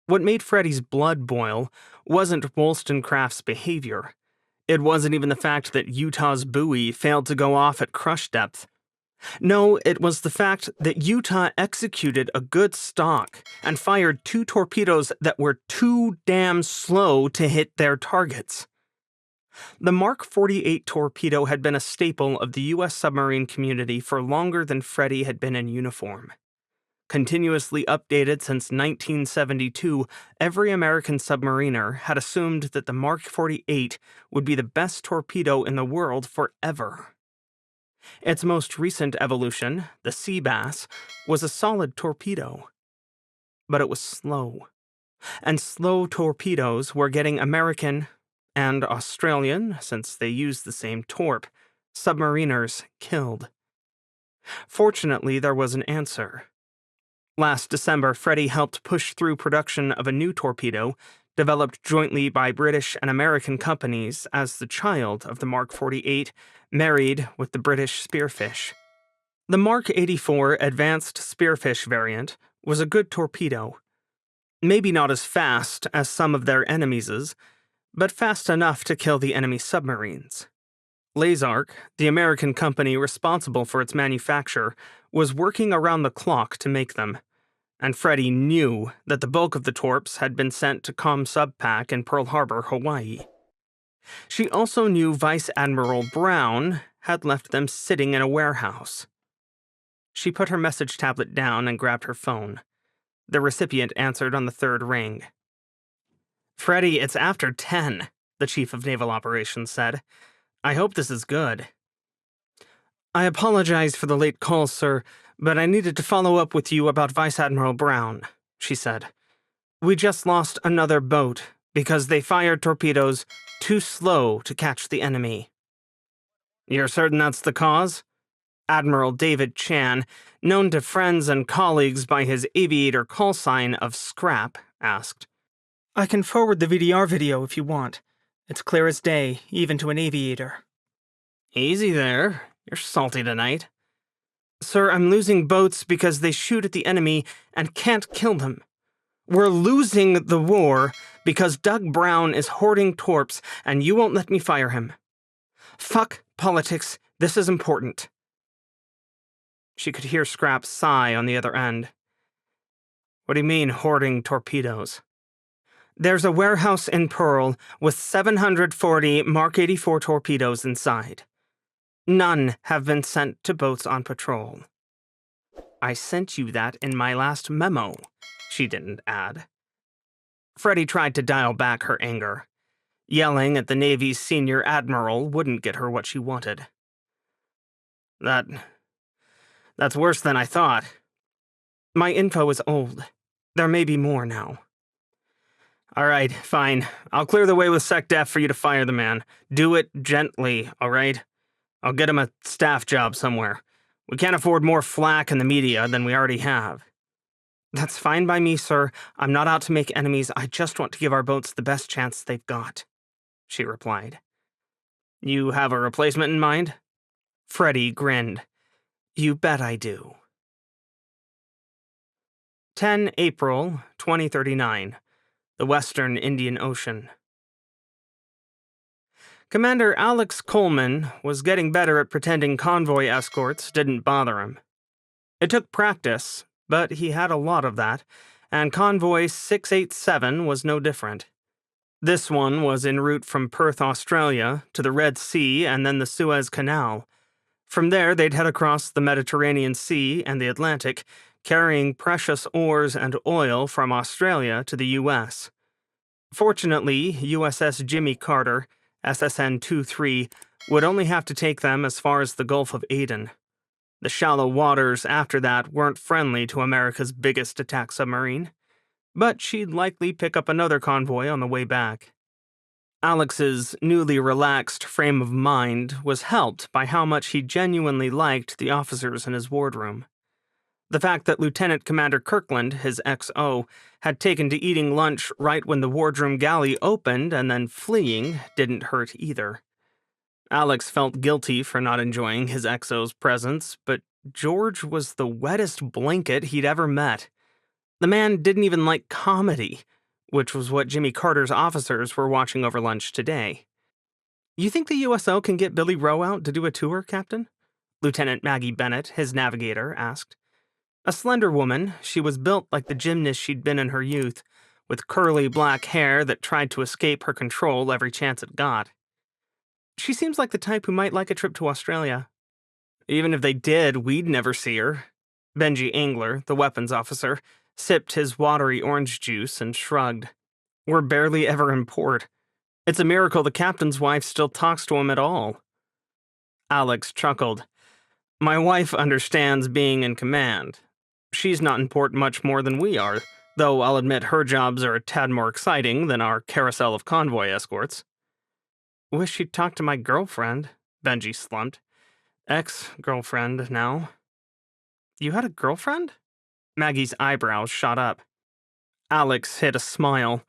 What made Freddie's blood boil wasn't Wollstonecraft's behavior. It wasn't even the fact that Utah's buoy failed to go off at crush depth. No, it was the fact that Utah executed a good stock and fired 2 torpedoes that were too damn slow to hit their targets. The Mark 48 torpedo had been a staple of the U.S. submarine community for longer than Freddie had been in uniform. Continuously updated since 1972, every American submariner had assumed that the Mark 48 would be the best torpedo in the world forever. Its most recent evolution, the Sea Bass, was a solid torpedo. But it was slow. And slow torpedoes were getting American, and Australian, since they used the same torp, submariners killed. Fortunately, there was an answer. Last December, Freddie helped push through production of a new torpedo, developed jointly by British and American companies as the child of the Mark 48, married with the British Spearfish. The Mark 84 Advanced Spearfish variant was a good torpedo. Maybe not as fast as some of their enemies', but fast enough to kill the enemy submarines. Lazark, the American company responsible for its manufacture, was working around the clock to make them, and Freddie knew that the bulk of the torps had been sent to ComSubPac in Pearl Harbor, Hawaii. She also knew Vice Admiral Brown had left them sitting in a warehouse. She put her message tablet down and grabbed her phone. The recipient answered on the 3rd ring. "Freddie, it's after 10, the Chief of Naval Operations said. I hope this is good. I apologize for the late call, sir, but I needed to follow up with you about Vice Admiral Brown, she said. We just lost another boat because they fired torpedoes too slow to catch the enemy. You're certain that's the cause? Admiral David Chan, known to friends and colleagues by his aviator call sign of Scrap, asked. I can forward the VDR video if you want. It's clear as day, even to an aviator. Easy there. You're salty tonight. Sir, I'm losing boats because they shoot at the enemy and can't kill them. We're losing the war because Doug Brown is hoarding torps and you won't let me fire him. Fuck politics. This is important. She could hear Scrap's sigh on the other end. What do you mean, hoarding torpedoes? There's a warehouse in Pearl with 740 Mark 84 torpedoes inside. None have been sent to boats on patrol. I sent you that in my last memo, she didn't add. Freddie tried to dial back her anger. Yelling at the Navy's senior admiral wouldn't get her what she wanted. That's worse than I thought. My info is old. There may be more now. All right, fine. I'll clear the way with SecDef for you to fire the man. Do it gently, all right? I'll get him a staff job somewhere. We can't afford more flack in the media than we already have. That's fine by me, sir. I'm not out to make enemies. I just want to give our boats the best chance they've got, she replied. You have a replacement in mind? Freddie grinned. You bet I do. 10 April 2039. The Western Indian Ocean. Commander Alex Coleman was getting better at pretending convoy escorts didn't bother him. It took practice, but he had a lot of that, and Convoy 687 was no different. This one was en route from Perth, Australia, to the Red Sea and then the Suez Canal. From there, they'd head across the Mediterranean Sea and the Atlantic, carrying precious ores and oil from Australia to the U.S. Fortunately, USS Jimmy Carter, SSN-23, would only have to take them as far as the Gulf of Aden. The shallow waters after that weren't friendly to America's biggest attack submarine, but she'd likely pick up another convoy on the way back. Alex's newly relaxed frame of mind was helped by how much he genuinely liked the officers in his wardroom. The fact that Lieutenant Commander Kirkland, his XO, had taken to eating lunch right when the wardroom galley opened and then fleeing didn't hurt either. Alex felt guilty for not enjoying his XO's presence, but George was the wettest blanket he'd ever met. The man didn't even like comedy, which was what Jimmy Carter's officers were watching over lunch today. You think the USO can get Billy Rowe out to do a tour, Captain? Lieutenant Maggie Bennett, his navigator, asked. A slender woman, she was built like the gymnast she'd been in her youth, with curly black hair that tried to escape her control every chance it got. She seems like the type who might like a trip to Australia. Even if they did, we'd never see her. Benji Angler, the weapons officer, sipped his watery orange juice and shrugged. We're barely ever in port. It's a miracle the captain's wife still talks to him at all. Alex chuckled. My wife understands being in command. She's not in port much more than we are, though I'll admit her jobs are a tad more exciting than our carousel of convoy escorts. Wish she'd talk to my girlfriend, Benji slumped. Ex-girlfriend now. You had a girlfriend? Maggie's eyebrows shot up. Alex hid a smile.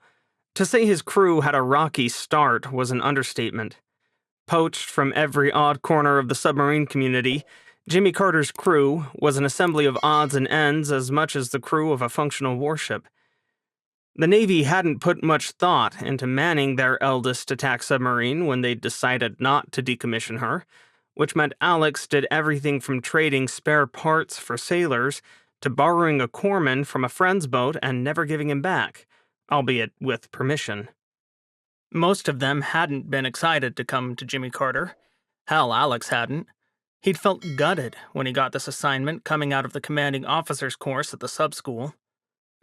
To say his crew had a rocky start was an understatement. Poached from every odd corner of the submarine community, Jimmy Carter's crew was an assembly of odds and ends as much as the crew of a functional warship. The Navy hadn't put much thought into manning their eldest attack submarine when they'd decided not to decommission her, which meant Alex did everything from trading spare parts for sailors to borrowing a corpsman from a friend's boat and never giving him back, albeit with permission. Most of them hadn't been excited to come to Jimmy Carter. Hell, Alex hadn't. He'd felt gutted when he got this assignment coming out of the commanding officer's course at the sub-school.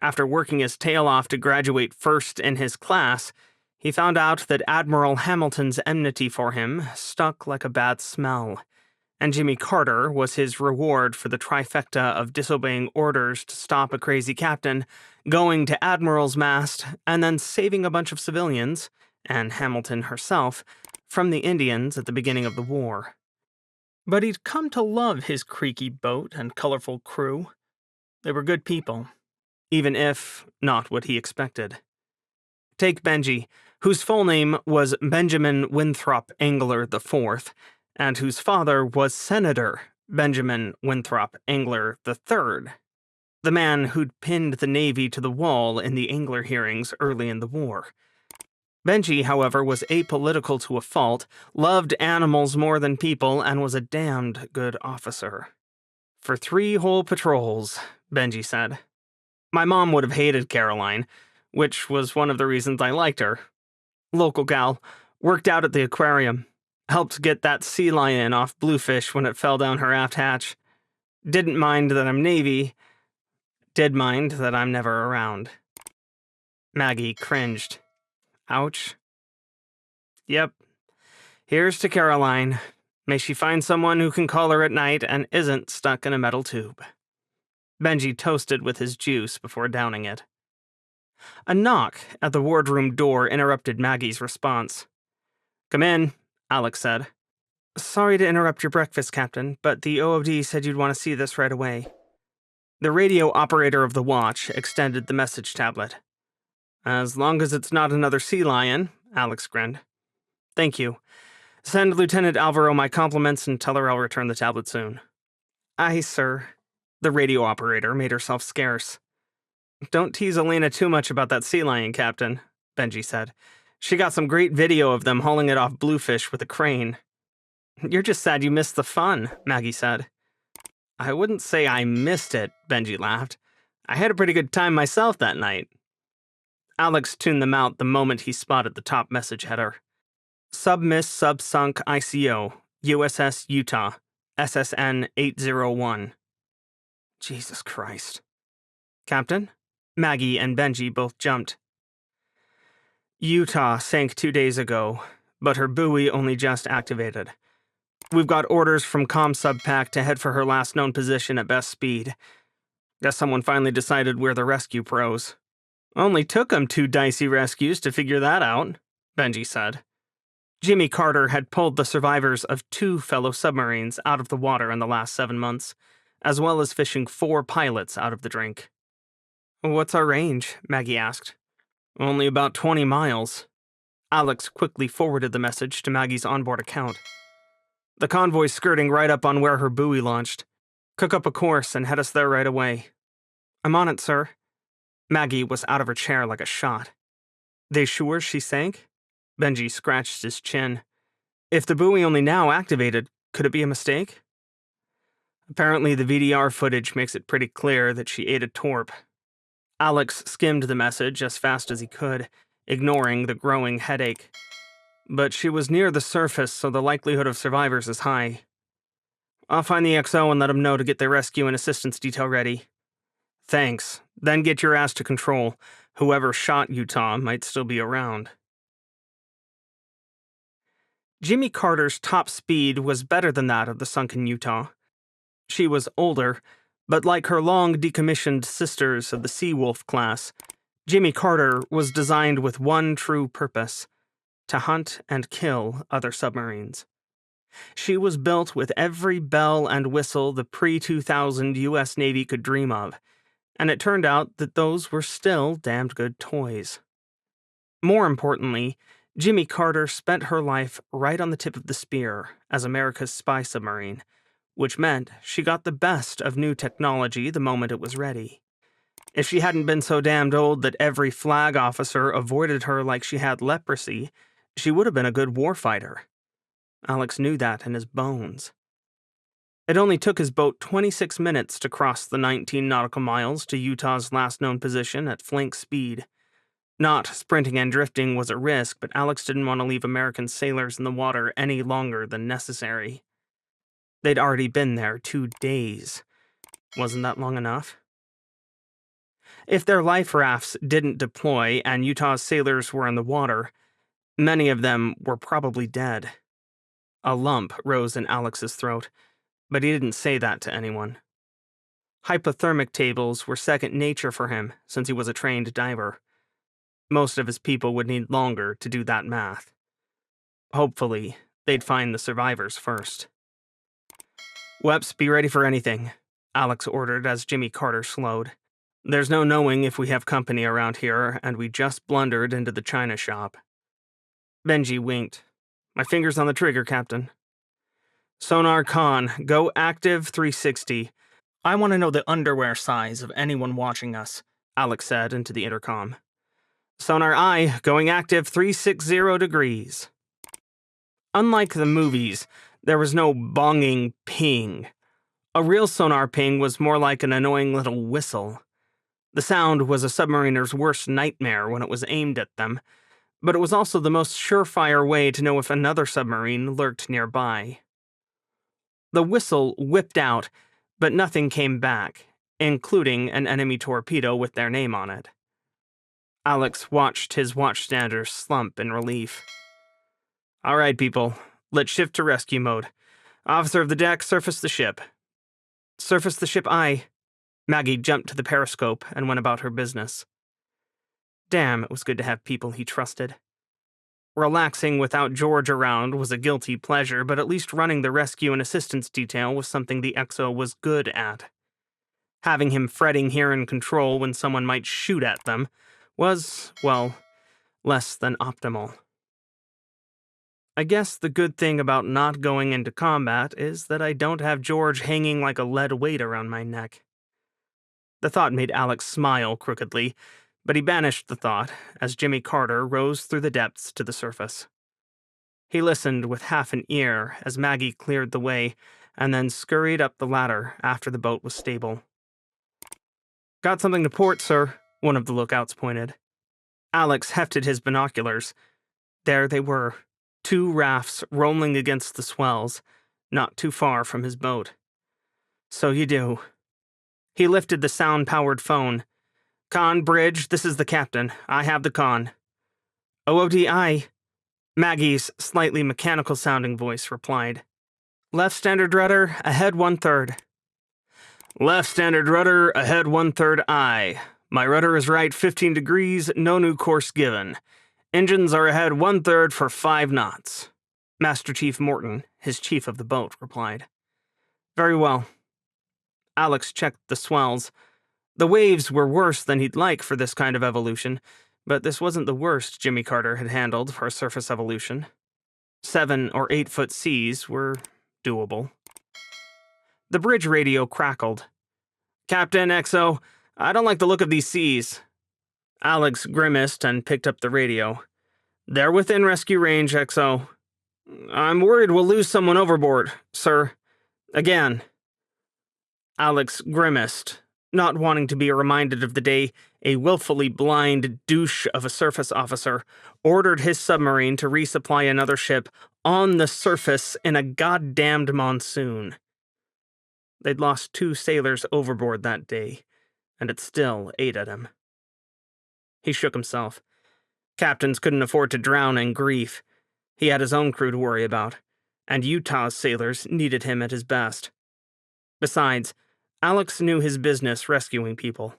After working his tail off to graduate first in his class, He found out that Admiral Hamilton's enmity for him stuck like a bad smell, and Jimmy Carter was his reward for the trifecta of disobeying orders to stop a crazy captain, going to Admiral's mast, and then saving a bunch of civilians, and Hamilton herself, from the Indians at the beginning of the war. But he'd come to love his creaky boat and colorful crew. They were good people, even if not what he expected. Take Benji, whose full name was Benjamin Winthrop Angler IV, and whose father was Senator Benjamin Winthrop Angler III, the man who'd pinned the Navy to the wall in the Angler hearings early in the war. Benji, however, was apolitical to a fault, loved animals more than people, and was a damned good officer. For 3 whole patrols, Benji said. My mom would have hated Caroline, which was one of the reasons I liked her. Local gal, worked out at the aquarium, helped get that sea lion off Bluefish when it fell down her aft hatch. Didn't mind that I'm Navy, did mind that I'm never around. Maggie cringed. Ouch. Yep. Here's to Caroline. May she find someone who can call her at night and isn't stuck in a metal tube. Benji toasted with his juice before downing it. A knock at the wardroom door interrupted Maggie's response. Come in, Alex said. Sorry to interrupt your breakfast, Captain, but the OOD said you'd want to see this right away. The radio operator of the watch extended the message tablet. As long as it's not another sea lion, Alex grinned. Thank you. Send Lieutenant Alvaro my compliments and tell her I'll return the tablet soon. Aye, sir. The radio operator made herself scarce. Don't tease Elena too much about that sea lion, Captain, Benji said. She got some great video of them hauling it off Bluefish with a crane. You're just sad you missed the fun, Maggie said. I wouldn't say I missed it, Benji laughed. I had a pretty good time myself that night. Alex tuned them out the moment he spotted the top message header. Submiss Subsunk ICO, USS Utah, SSN 801. Jesus Christ. Captain? Maggie and Benji both jumped. Utah sank 2 days ago, but her buoy only just activated. We've got orders from ComSubPac to head for her last known position at best speed. Guess someone finally decided we're the rescue pros. Only took 'em 2 dicey rescues to figure that out, Benji said. Jimmy Carter had pulled the survivors of 2 fellow submarines out of the water in the last 7 months, as well as fishing 4 pilots out of the drink. What's our range? Maggie asked. Only about 20 miles. Alex quickly forwarded the message to Maggie's onboard account. The convoy's skirting right up on where her buoy launched. Cook up a course and head us there right away. I'm on it, sir. Maggie was out of her chair like a shot. They sure she sank? Benji scratched his chin. If the buoy only now activated, could it be a mistake? Apparently the VDR footage makes it pretty clear that she ate a torp. Alex skimmed the message as fast as he could, ignoring the growing headache. But she was near the surface, so the likelihood of survivors is high. I'll find the XO and let them know to get their rescue and assistance detail ready. Thanks. Then get your ass to control. Whoever shot Utah might still be around. Jimmy Carter's top speed was better than that of the sunken Utah. She was older, but like her long decommissioned sisters of the Seawolf class, Jimmy Carter was designed with one true purpose: to hunt and kill other submarines. She was built with every bell and whistle the pre-2000 U.S. Navy could dream of, and it turned out that those were still damned good toys. More importantly, Jimmy Carter spent her life right on the tip of the spear as America's spy submarine, which meant she got the best of new technology the moment it was ready. If she hadn't been so damned old that every flag officer avoided her like she had leprosy, she would have been a good warfighter. Alex knew that in his bones. It only took his boat 26 minutes to cross the 19 nautical miles to Utah's last known position at flank speed. Not sprinting and drifting was a risk, but Alex didn't want to leave American sailors in the water any longer than necessary. They'd already been there 2 days. Wasn't that long enough? If their life rafts didn't deploy and Utah's sailors were in the water, Many of them were probably dead. A lump rose in Alex's throat, but he didn't say that to anyone. Hypothermic tables were second nature for him since he was a trained diver. Most of his people would need longer to do that math. Hopefully, they'd find the survivors first. "Weps, be ready for anything," Alex ordered as Jimmy Carter slowed. "There's no knowing if we have company around here, and we just blundered into the china shop." Benji winked. "My finger's on the trigger, Captain." "Sonar Con, go active 360. I want to know the underwear size of anyone watching us," Alex said into the intercom. "Sonar I, going active 360 degrees." Unlike the movies, there was no bonging ping. A real sonar ping was more like an annoying little whistle. The sound was a submariner's worst nightmare when it was aimed at them, but it was also the most surefire way to know if another submarine lurked nearby. The whistle whipped out, but nothing came back, including an enemy torpedo with their name on it. Alex watched his watchstander slump in relief. "All right, people, let's shift to rescue mode. Officer of the deck, surface the ship." "Surface the ship, aye." Maggie jumped to the periscope and went about her business. Damn, it was good to have people he trusted. Relaxing without George around was a guilty pleasure, but at least running the rescue and assistance detail was something the XO was good at. Having him fretting here in control when someone might shoot at them was, well, less than optimal. I guess the good thing about not going into combat is that I don't have George hanging like a lead weight around my neck. The thought made Alex smile crookedly, but he banished the thought as Jimmy Carter rose through the depths to the surface. He listened with half an ear as Maggie cleared the way and then scurried up the ladder after the boat was stable. "Got something to port, sir," one of the lookouts pointed. Alex hefted his binoculars. There they were, 2 rafts rolling against the swells, not too far from his boat. "So you do." He lifted the sound-powered phone. "Con, bridge, this is the captain. I have the con." "OOD-I," Maggie's slightly mechanical-sounding voice replied. "Left standard rudder, ahead 1/3. "Left standard rudder, ahead 1/3 I. My rudder is right 15 degrees, no new course given. Engines are ahead 1/3 for 5 knots. Master Chief Morton, his chief of the boat, replied. "Very well." Alex checked the swells. The waves were worse than he'd like for this kind of evolution, but this wasn't the worst Jimmy Carter had handled for a surface evolution. 7 or 8 foot seas were doable. The bridge radio crackled. "Captain XO, I don't like the look of these seas." Alex grimaced and picked up the radio. "They're within rescue range, XO. I'm worried we'll lose someone overboard, sir. Again." Alex grimaced, not wanting to be reminded of the day a willfully blind douche of a surface officer ordered his submarine to resupply another ship on the surface in a goddamned monsoon. They'd lost 2 sailors overboard that day, and it still ate at him. He shook himself. Captains couldn't afford to drown in grief. He had his own crew to worry about, and Utah's sailors needed him at his best. Besides, Alex knew his business rescuing people.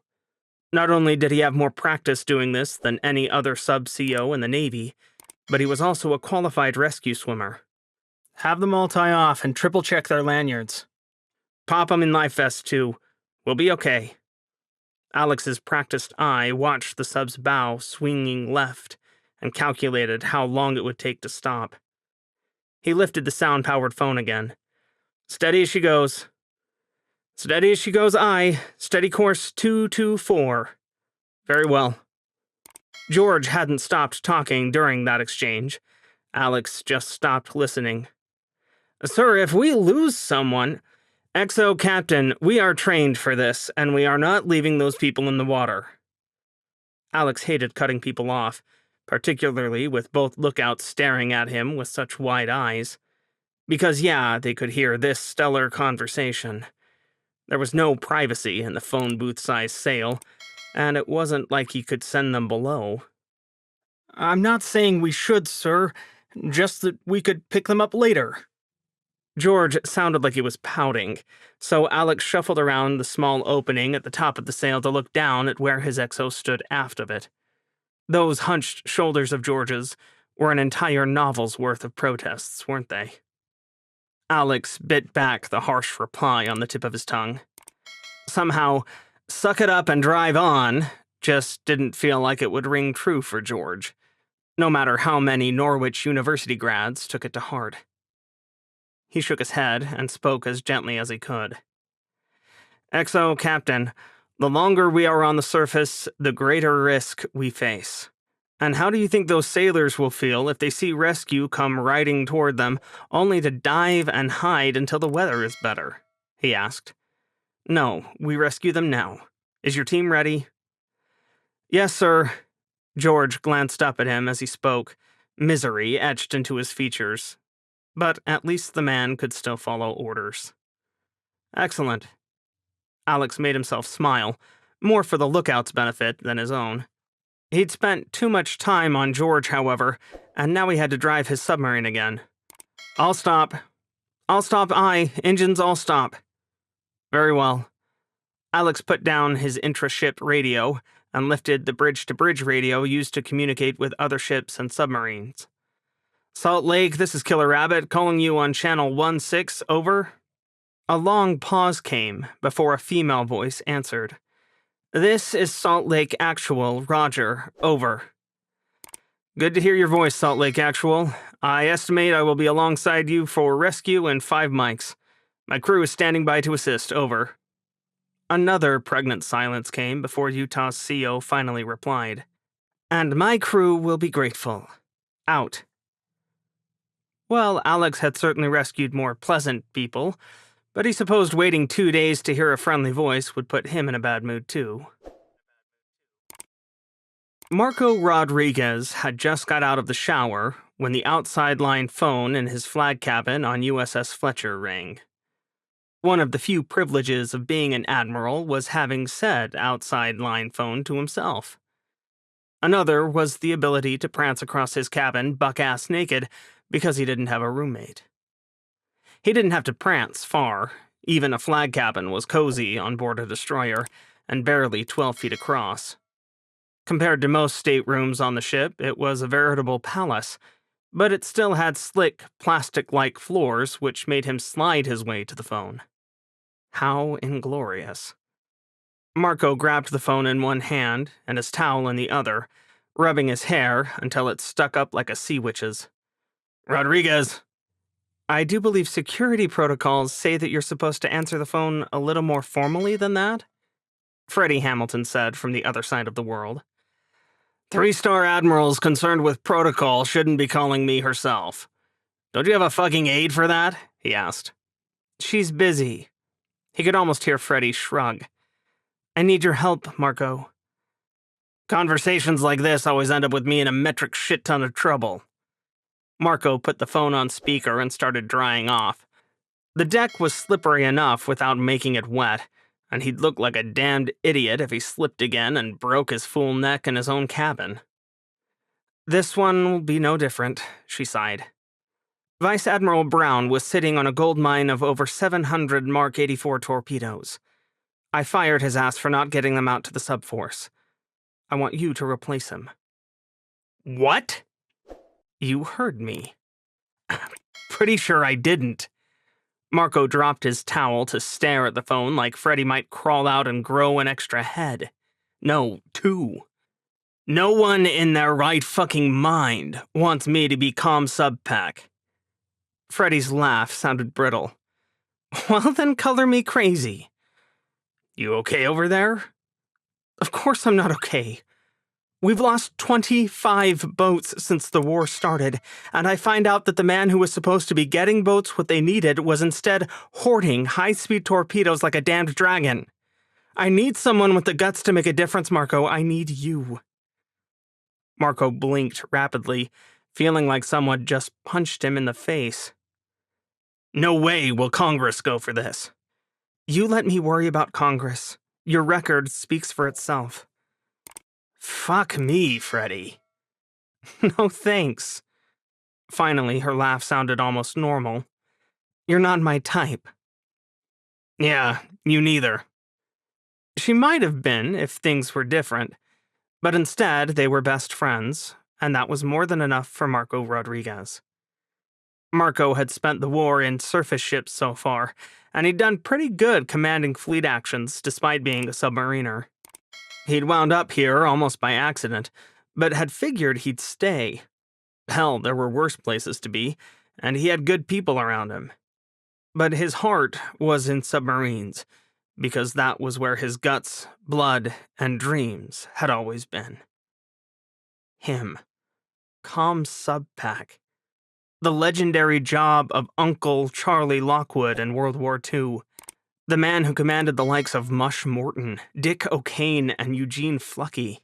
Not only did he have more practice doing this than any other sub-CO in the Navy, but he was also a qualified rescue swimmer. "Have them all tie off and triple-check their lanyards. Pop them in life vests, too. We'll be okay." Alex's practiced eye watched the sub's bow swinging left and calculated how long it would take to stop. He lifted the sound-powered phone again. "Steady as she goes." "Steady as she goes, aye. Steady course 224. "Very well." George hadn't stopped talking during that exchange. Alex just stopped listening. "Sir, if we lose someone..." "XO Captain, we are trained for this, and we are not leaving those people in the water." Alex hated cutting people off, particularly with both lookouts staring at him with such wide eyes. Because, yeah, they could hear this stellar conversation. There was no privacy in the phone booth-sized sail, and it wasn't like he could send them below. I'm not saying we should, sir. Just that we could pick them up later. George sounded like he was pouting, so Alex shuffled around the small opening at the top of the sail to look down at where his XO stood aft of it. Those hunched shoulders of George's were an entire novel's worth of protests, weren't they? Alex bit back the harsh reply on the tip of his tongue. Somehow, suck it up and drive on just didn't feel like it would ring true for George, no matter how many Norwich University grads took it to heart. He shook his head and spoke as gently as he could. XO, Captain, the longer we are on the surface, the greater risk we face. And how do you think those sailors will feel if they see rescue come riding toward them, only to dive and hide until the weather is better? He asked. No, we rescue them now. Is your team ready? Yes, sir. George glanced up at him as he spoke, misery etched into his features. But at least the man could still follow orders. Excellent. Alex made himself smile, more for the lookout's benefit than his own. He'd spent too much time on George, however, and now he had to drive his submarine again. I'll stop. Aye. Engines all stop. Very well. Alex put down his intra-ship radio and lifted the bridge-to-bridge radio used to communicate with other ships and submarines. Salt Lake, this is Killer Rabbit, calling you on channel 16, over. A long pause came before a female voice answered. This is Salt Lake Actual, Roger, over. Good to hear your voice, Salt Lake Actual. I estimate I will be alongside you for rescue in 5 mics. My crew is standing by to assist, over. Another pregnant silence came before Utah's CO finally replied. And my crew will be grateful. Out. Well, Alex had certainly rescued more pleasant people, but he supposed waiting 2 days to hear a friendly voice would put him in a bad mood too. Marco Rodriguez had just got out of the shower when the outside line phone in his flag cabin on USS Fletcher rang. One of the few privileges of being an admiral was having said outside line phone to himself. Another was the ability to prance across his cabin buck-ass naked because he didn't have a roommate. He didn't have to prance far. Even a flag cabin was cozy on board a destroyer and barely 12 feet across. Compared to most staterooms on the ship, it was a veritable palace, but it still had slick, plastic-like floors which made him slide his way to the phone. How inglorious. Marco grabbed the phone in one hand and his towel in the other, rubbing his hair until it stuck up like a sea witch's. Rodriguez! I do believe security protocols say that you're supposed to answer the phone a little more formally than that, Freddie Hamilton said from the other side of the world. 3-star admirals concerned with protocol shouldn't be calling me herself. Don't you have a fucking aide for that? He asked. She's busy. He could almost hear Freddie shrug. I need your help, Marco. Conversations like this always end up with me in a metric shit ton of trouble. Marco put the phone on speaker and started drying off. The deck was slippery enough without making it wet, and he'd look like a damned idiot if he slipped again and broke his fool neck in his own cabin. This one will be no different, she sighed. Vice Admiral Brown was sitting on a gold mine of over 700 Mark 84 torpedoes. I fired his ass for not getting them out to the subforce. I want you to replace him. What? You heard me. Pretty sure I didn't. Marco dropped his towel to stare at the phone like Freddie might crawl out and grow an extra head. No, 2. No one in their right fucking mind wants me to be comm sub-pack. Freddie's laugh sounded brittle. Well then color me crazy. You okay over there? Of course I'm not okay. We've lost 25 boats since the war started, and I find out that the man who was supposed to be getting boats what they needed was instead hoarding high-speed torpedoes like a damned dragon. I need someone with the guts to make a difference, Marco. I need you. Marco blinked rapidly, feeling like someone just punched him in the face. No way will Congress go for this. You let me worry about Congress. Your record speaks for itself. Fuck me, Freddie. No thanks. Finally, her laugh sounded almost normal. You're not my type. Yeah, you neither. She might have been if things were different, but instead they were best friends, and that was more than enough for Marco Rodriguez. Marco had spent the war in surface ships so far, and he'd done pretty good commanding fleet actions despite being a submariner. He'd wound up here almost by accident, but had figured he'd stay. Hell, there were worse places to be, and he had good people around him. But his heart was in submarines, because that was where his guts, blood, and dreams had always been. Him. Com Sub Pack. The legendary job of Uncle Charlie Lockwood in World War II. The man who commanded the likes of Mush Morton, Dick O'Kane, and Eugene Flucky.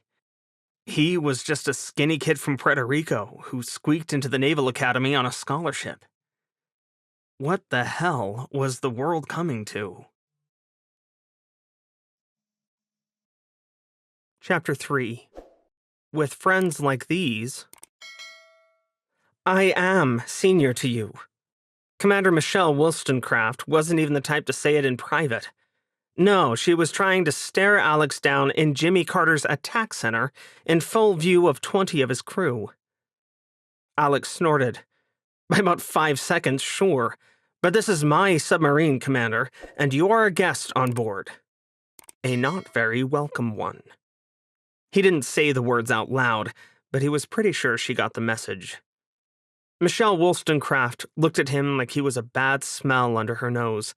He was just a skinny kid from Puerto Rico who squeaked into the Naval Academy on a scholarship. What the hell was the world coming to? Chapter 3. With friends like these... I am senior to you. Commander Michelle Wollstonecraft wasn't even the type to say it in private. No, she was trying to stare Alex down in Jimmy Carter's attack center in full view of 20 of his crew. Alex snorted. By about 5 seconds, sure, but this is my submarine, Commander, and you are a guest on board. A not very welcome one. He didn't say the words out loud, but he was pretty sure she got the message. Michelle Wollstonecraft looked at him like he was a bad smell under her nose,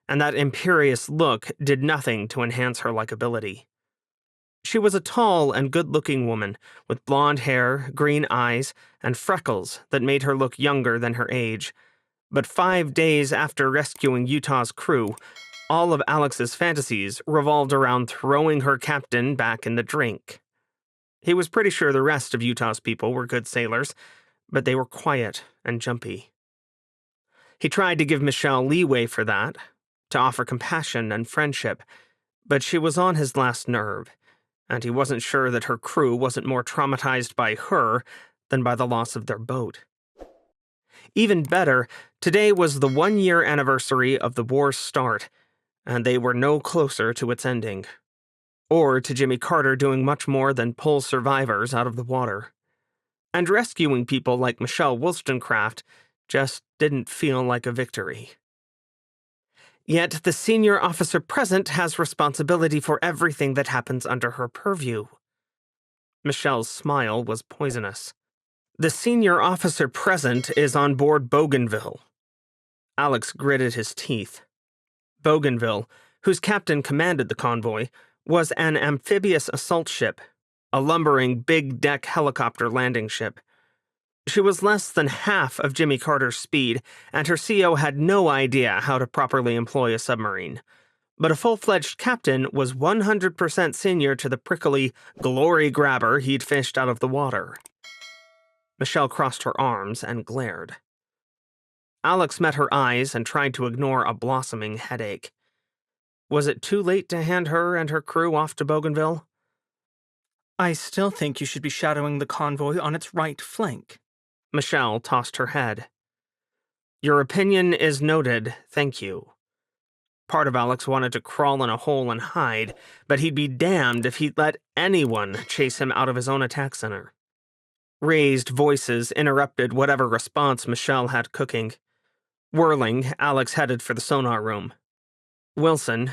and that imperious look did nothing to enhance her likability. She was a tall and good-looking woman with blonde hair, green eyes, and freckles that made her look younger than her age. But 5 days after rescuing Utah's crew, all of Alex's fantasies revolved around throwing her captain back in the drink. He was pretty sure the rest of Utah's people were good sailors, but they were quiet and jumpy. He tried to give Michelle leeway for that, to offer compassion and friendship, but she was on his last nerve, and he wasn't sure that her crew wasn't more traumatized by her than by the loss of their boat. Even better, today was the 1-year anniversary of the war's start, and they were no closer to its ending, or to Jimmy Carter doing much more than pull survivors out of the water. And rescuing people like Michelle Wollstonecraft just didn't feel like a victory. Yet the senior officer present has responsibility for everything that happens under her purview. Michelle's smile was poisonous. The senior officer present is on board Bougainville. Alex gritted his teeth. Bougainville, whose captain commanded the convoy, was an amphibious assault ship, a lumbering big-deck helicopter landing ship. She was less than half of Jimmy Carter's speed, and her CO had no idea how to properly employ a submarine. But a full-fledged captain was 100% senior to the prickly glory grabber he'd fished out of the water. Michelle crossed her arms and glared. Alex met her eyes and tried to ignore a blossoming headache. Was it too late to hand her and her crew off to Bougainville? I still think you should be shadowing the convoy on its right flank. Michelle tossed her head. Your opinion is noted, thank you. Part of Alex wanted to crawl in a hole and hide, but he'd be damned if he'd let anyone chase him out of his own attack center. Raised voices interrupted whatever response Michelle had cooking. Whirling, Alex headed for the sonar room. Wilson,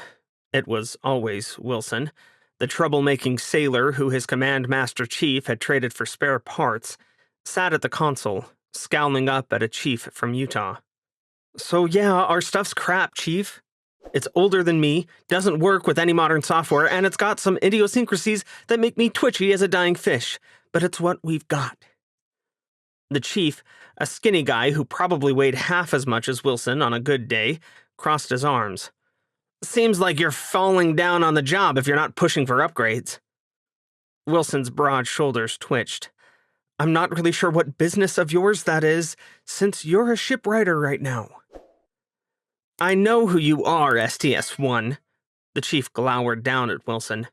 it was always Wilson, the troublemaking sailor who his command master chief had traded for spare parts, sat at the console, scowling up at a chief from Utah. So yeah, our stuff's crap, Chief. It's older than me, doesn't work with any modern software, and it's got some idiosyncrasies that make me twitchy as a dying fish, but it's what we've got. The chief, a skinny guy who probably weighed half as much as Wilson on a good day, crossed his arms. Seems like you're falling down on the job if you're not pushing for upgrades. Wilson's broad shoulders twitched. I'm not really sure what business of yours that is, since you're a shipwrighter right now. I know who you are, STS-1. The chief glowered down at Wilson.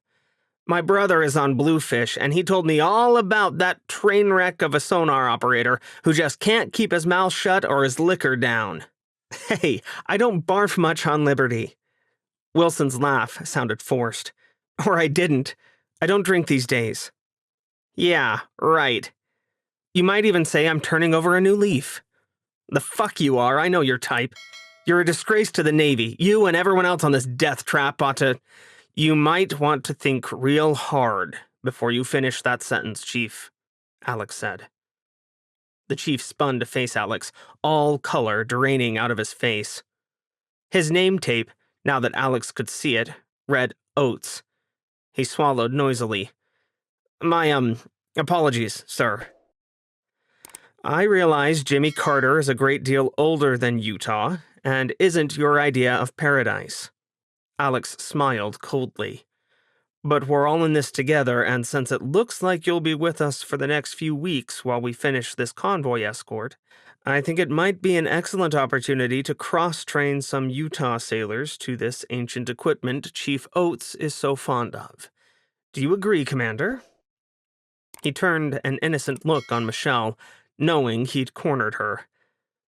My brother is on Bluefish, and he told me all about that train wreck of a sonar operator who just can't keep his mouth shut or his liquor down. Hey, I don't barf much on Liberty. Wilson's laugh sounded forced. Or I didn't. I don't drink these days. Yeah, right. You might even say I'm turning over a new leaf. The fuck you are, I know your type. You're a disgrace to the Navy. You and everyone else on this death trap ought to... You might want to think real hard before you finish that sentence, Chief, Alex said. The chief spun to face Alex, all color draining out of his face. His name tape, now that Alex could see it, read Oates. He swallowed noisily. My, apologies, sir. I realize Jimmy Carter is a great deal older than Utah, and isn't your idea of paradise. Alex smiled coldly. But we're all in this together, and since it looks like you'll be with us for the next few weeks while we finish this convoy escort, I think it might be an excellent opportunity to cross-train some Utah sailors to this ancient equipment Chief Oates is so fond of. Do you agree, Commander? He turned an innocent look on Michelle, knowing he'd cornered her.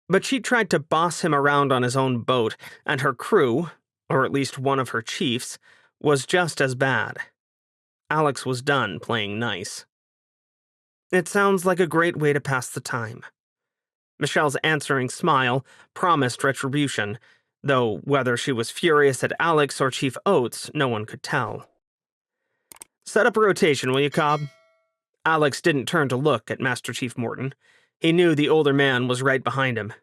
But she tried to boss him around on his own boat, and her crew, or at least one of her chiefs, was just as bad. Alex was done playing nice. It sounds like a great way to pass the time. Michelle's answering smile promised retribution, though whether she was furious at Alex or Chief Oates, no one could tell. Set up a rotation, will you, Cobb? Alex didn't turn to look at Master Chief Morton. He knew the older man was right behind him.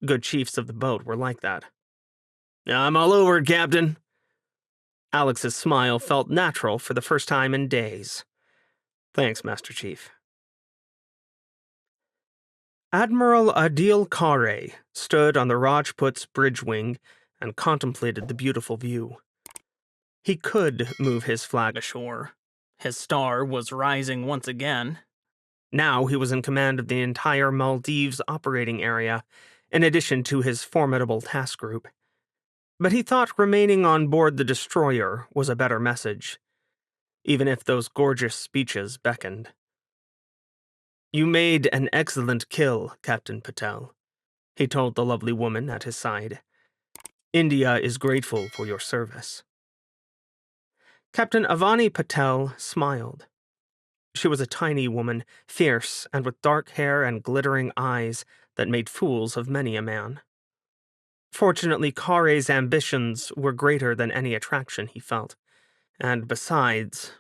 Good chiefs of the boat were like that. I'm all over it, Captain. Alex's smile felt natural for the first time in days. Thanks, Master Chief. Admiral Adil Kare stood on the Rajput's bridge wing and contemplated the beautiful view. He could move his flag ashore. His star was rising once again. Now he was in command of the entire Maldives operating area, in addition to his formidable task group. But he thought remaining on board the destroyer was a better message, even if those gorgeous speeches beckoned. You made an excellent kill, Captain Patel, he told the lovely woman at his side. India is grateful for your service. Captain Avani Patel smiled. She was a tiny woman, fierce and with dark hair and glittering eyes that made fools of many a man. Fortunately, Kare's ambitions were greater than any attraction he felt, and besides,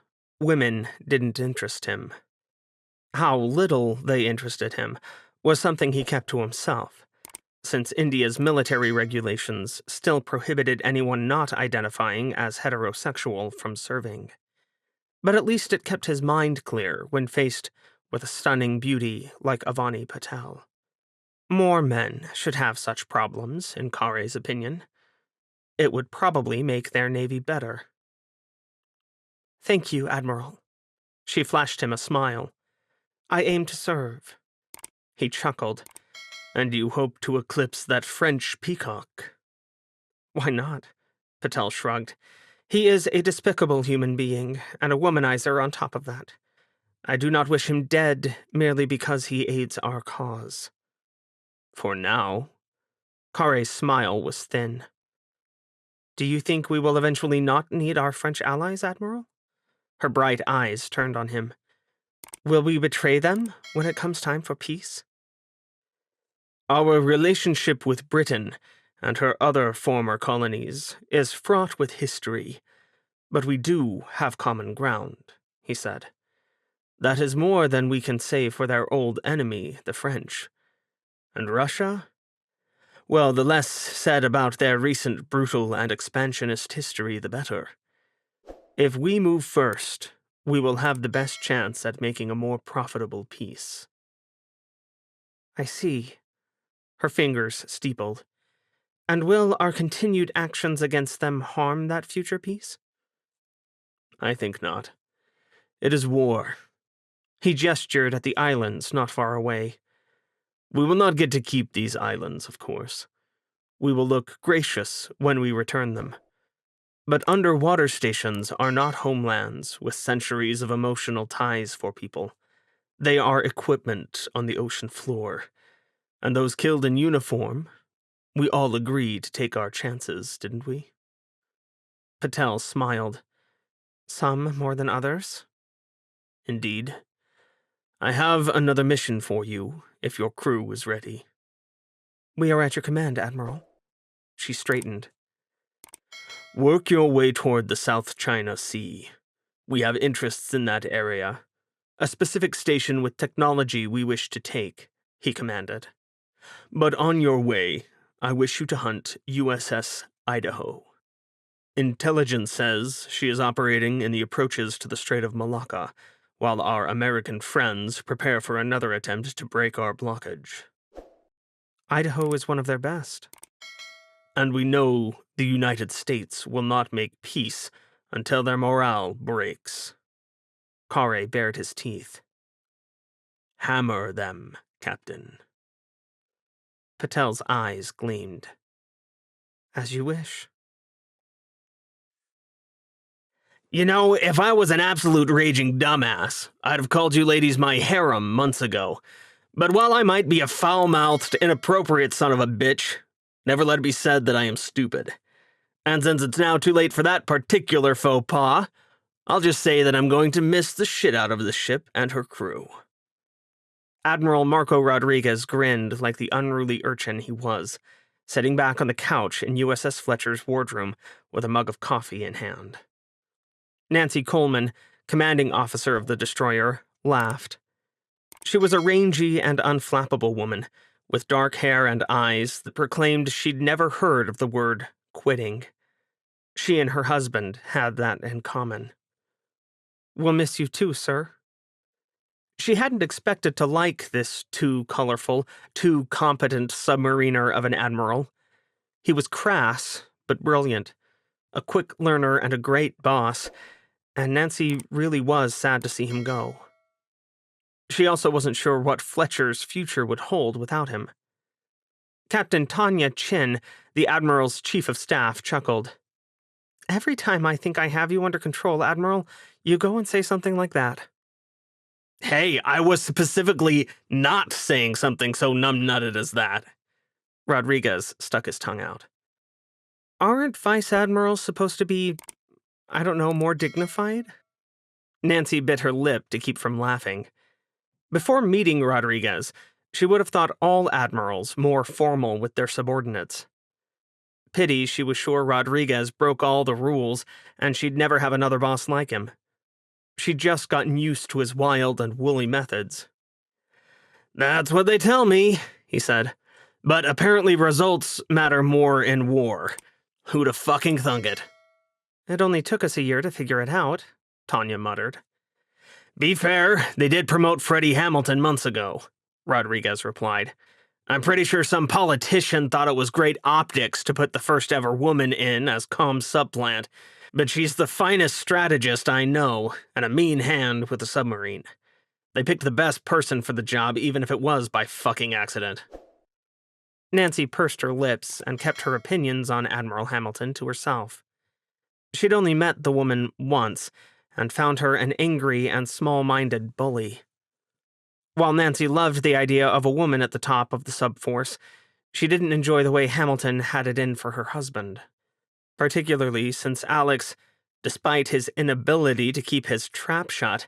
women didn't interest him. How little they interested him was something he kept to himself, since India's military regulations still prohibited anyone not identifying as heterosexual from serving. But at least it kept his mind clear when faced with a stunning beauty like Avani Patel. More men should have such problems, in Kare's opinion. It would probably make their navy better. Thank you, Admiral. She flashed him a smile. I aim to serve. He chuckled. And you hope to eclipse that French peacock? Why not? Patel shrugged. He is a despicable human being, and a womanizer on top of that. I do not wish him dead merely because he aids our cause. For now. Kare's smile was thin. Do you think we will eventually not need our French allies, Admiral? Her bright eyes turned on him. Will we betray them when it comes time for peace? Our relationship with Britain and her other former colonies is fraught with history, but we do have common ground, he said. That is more than we can say for their old enemy, the French. And Russia? Well, the less said about their recent brutal and expansionist history, the better. If we move first, we will have the best chance at making a more profitable peace. I see. Her fingers steepled. And will our continued actions against them harm that future peace? I think not. It is war. He gestured at the islands not far away. We will not get to keep these islands, of course. We will look gracious when we return them. But underwater stations are not homelands with centuries of emotional ties for people. They are equipment on the ocean floor. And those killed in uniform, we all agreed to take our chances, didn't we? Patel smiled. Some more than others? Indeed. I have another mission for you, if your crew is ready. We are at your command, Admiral. She straightened. Work your way toward the South China Sea. We have interests in that area. A specific station with technology we wish to take, he commanded. But on your way, I wish you to hunt USS Idaho. Intelligence says she is operating in the approaches to the Strait of Malacca, while our American friends prepare for another attempt to break our blockage. Idaho is one of their best. And we know the United States will not make peace until their morale breaks. Kare bared his teeth. Hammer them, Captain. Patel's eyes gleamed. As you wish. You know, if I was an absolute raging dumbass, I'd have called you ladies my harem months ago. But while I might be a foul-mouthed, inappropriate son of a bitch, never let it be said that I am stupid. And since it's now too late for that particular faux pas, I'll just say that I'm going to miss the shit out of this ship and her crew. Admiral Marco Rodriguez grinned like the unruly urchin he was, sitting back on the couch in USS Fletcher's wardroom with a mug of coffee in hand. Nancy Coleman, commanding officer of the destroyer, laughed. She was a rangy and unflappable woman, with dark hair and eyes that proclaimed she'd never heard of the word quitting. She and her husband had that in common. We'll miss you too, sir. She hadn't expected to like this too colorful, too competent submariner of an admiral. He was crass, but brilliant, a quick learner and a great boss, and Nancy really was sad to see him go. She also wasn't sure what Fletcher's future would hold without him. Captain Tanya Chin, the Admiral's chief of staff, chuckled. Every time I think I have you under control, Admiral, you go and say something like that. Hey, I was specifically not saying something so numbnutted as that. Rodriguez stuck his tongue out. Aren't vice admirals supposed to be, I don't know, more dignified? Nancy bit her lip to keep from laughing. Before meeting Rodriguez, she would have thought all admirals more formal with their subordinates. Pity she was sure Rodriguez broke all the rules, and she'd never have another boss like him. She'd just gotten used to his wild and woolly methods. That's what they tell me, he said. But apparently results matter more in war. Who'da fucking thunk it? It only took us a year to figure it out, Tanya muttered. Be fair, they did promote Freddie Hamilton months ago, Rodriguez replied. I'm pretty sure some politician thought it was great optics to put the first ever woman in as comms subplant, but she's the finest strategist I know, and a mean hand with a submarine. They picked the best person for the job, even if it was by fucking accident. Nancy pursed her lips and kept her opinions on Admiral Hamilton to herself. She'd only met the woman once, and found her an angry and small-minded bully. While Nancy loved the idea of a woman at the top of the subforce, she didn't enjoy the way Hamilton had it in for her husband. Particularly since Alex, despite his inability to keep his trap shut,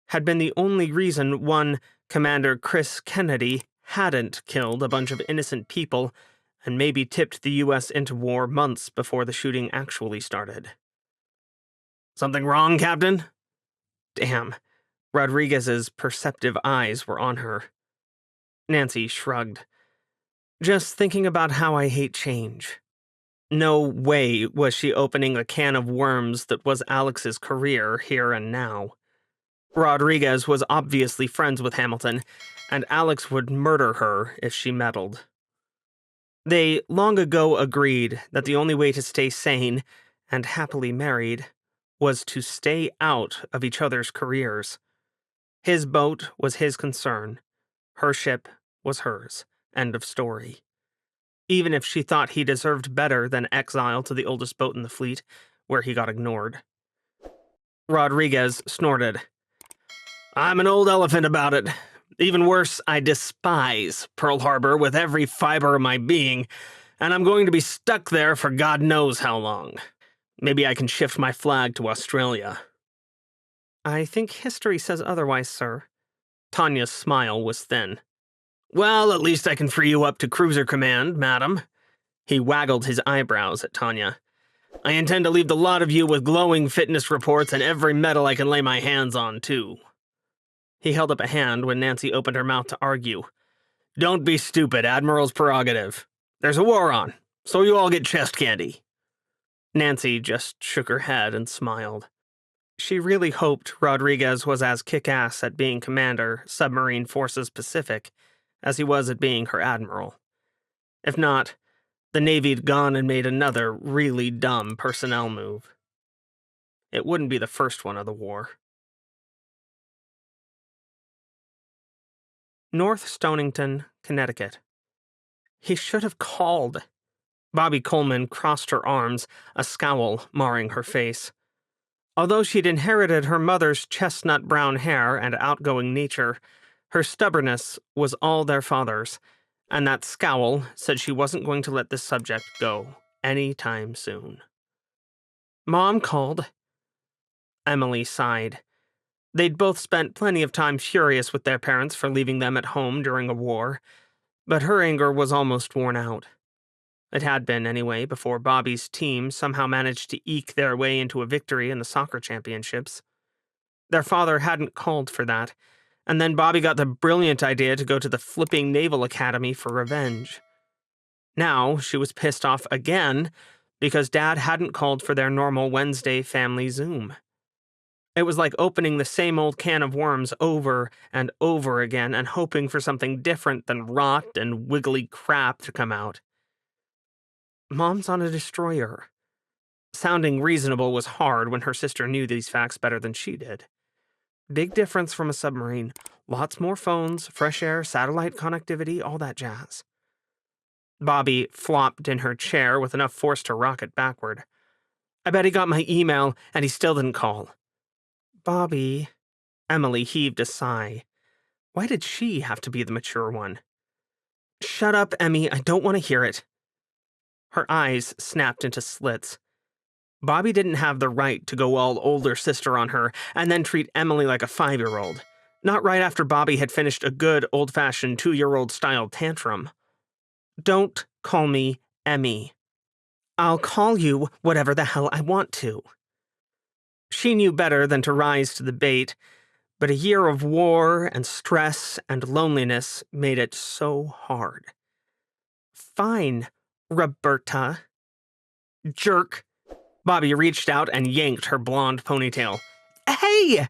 had been the only reason one Commander Chris Kennedy hadn't killed a bunch of innocent people and maybe tipped the U.S. into war months before the shooting actually started. Something wrong, Captain? Damn. Rodriguez's perceptive eyes were on her. Nancy shrugged. Just thinking about how I hate change. No way was she opening a can of worms that was Alex's career here and now. Rodriguez was obviously friends with Hamilton, and Alex would murder her if she meddled. They long ago agreed that the only way to stay sane and happily married was to stay out of each other's careers. His boat was his concern. Her ship was hers. End of story. Even if she thought he deserved better than exile to the oldest boat in the fleet, where he got ignored. Rodriguez snorted. I'm an old elephant about it. Even worse, I despise Pearl Harbor with every fiber of my being, and I'm going to be stuck there for God knows how long. Maybe I can shift my flag to Australia. I think history says otherwise, sir. Tanya's smile was thin. Well, at least I can free you up to cruiser command, madam. He waggled his eyebrows at Tanya. I intend to leave the lot of you with glowing fitness reports and every medal I can lay my hands on, too. He held up a hand when Nancy opened her mouth to argue. Don't be stupid, Admiral's prerogative. There's a war on, so you all get chest candy. Nancy just shook her head and smiled. She really hoped Rodriguez was as kick-ass at being commander, Submarine Forces Pacific, as he was at being her admiral. If not, the Navy'd gone and made another really dumb personnel move. It wouldn't be the first one of the war. North Stonington, Connecticut. He should have called. Bobby Coleman crossed her arms, a scowl marring her face. Although she'd inherited her mother's chestnut brown hair and outgoing nature, her stubbornness was all their father's, and that scowl said she wasn't going to let this subject go any time soon. Mom called. Emily sighed. They'd both spent plenty of time furious with their parents for leaving them at home during a war, but her anger was almost worn out. It had been, anyway, before Bobby's team somehow managed to eke their way into a victory in the soccer championships. Their father hadn't called for that, and then Bobby got the brilliant idea to go to the flipping Naval Academy for revenge. Now she was pissed off again because Dad hadn't called for their normal Wednesday family Zoom. It was like opening the same old can of worms over and over again and hoping for something different than rot and wiggly crap to come out. Mom's on a destroyer. Sounding reasonable was hard when her sister knew these facts better than she did. Big difference from a submarine. Lots more phones, fresh air, satellite connectivity, all that jazz. Bobby flopped in her chair with enough force to rock it backward. I bet he got my email, and he still didn't call. Bobby. Emily heaved a sigh. Why did she have to be the mature one? Shut up, Emmy. I don't want to hear it. Her eyes snapped into slits. Bobby didn't have the right to go all older sister on her and then treat Emily like a 5-year-old. Not right after Bobby had finished a good old-fashioned 2-year-old style tantrum. Don't call me Emmy. I'll call you whatever the hell I want to. She knew better than to rise to the bait, but a year of war and stress and loneliness made it so hard. Fine, Roberta. Jerk. Bobby reached out and yanked her blonde ponytail. Hey!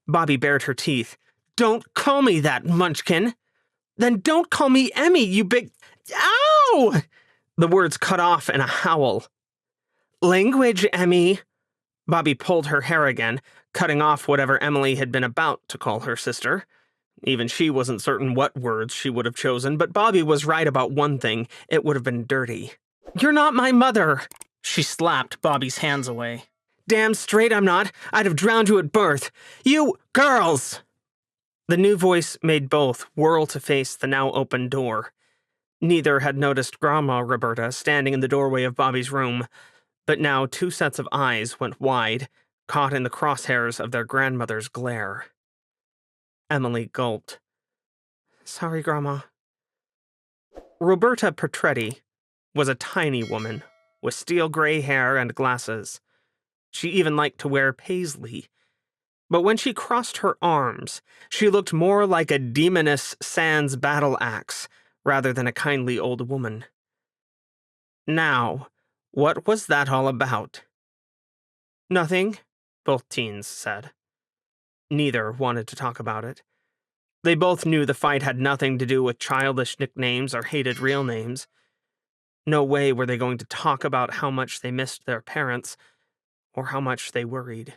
Bobby bared her teeth. Don't call me that, Munchkin. Then don't call me Emmy, you big... Ow! The words cut off in a howl. Language, Emmy. Bobby pulled her hair again, cutting off whatever Emily had been about to call her sister. Even she wasn't certain what words she would have chosen, but Bobby was right about one thing. It would have been dirty. You're not my mother! She slapped Bobby's hands away. Damn straight I'm not. I'd have drowned you at birth. You girls! The new voice made both whirl to face the now open door. Neither had noticed Grandma Roberta standing in the doorway of Bobby's room, but now 2 sets of eyes went wide, caught in the crosshairs of their grandmother's glare. Emily gulped. Sorry, Grandma. Roberta Petretti was a tiny woman with steel gray hair and glasses. She even liked to wear paisley. But when she crossed her arms, she looked more like a demoness sans battle axe rather than a kindly old woman. Now, what was that all about? Nothing, both teens said. Neither wanted to talk about it. They both knew the fight had nothing to do with childish nicknames or hated real names. No way were they going to talk about how much they missed their parents, or how much they worried.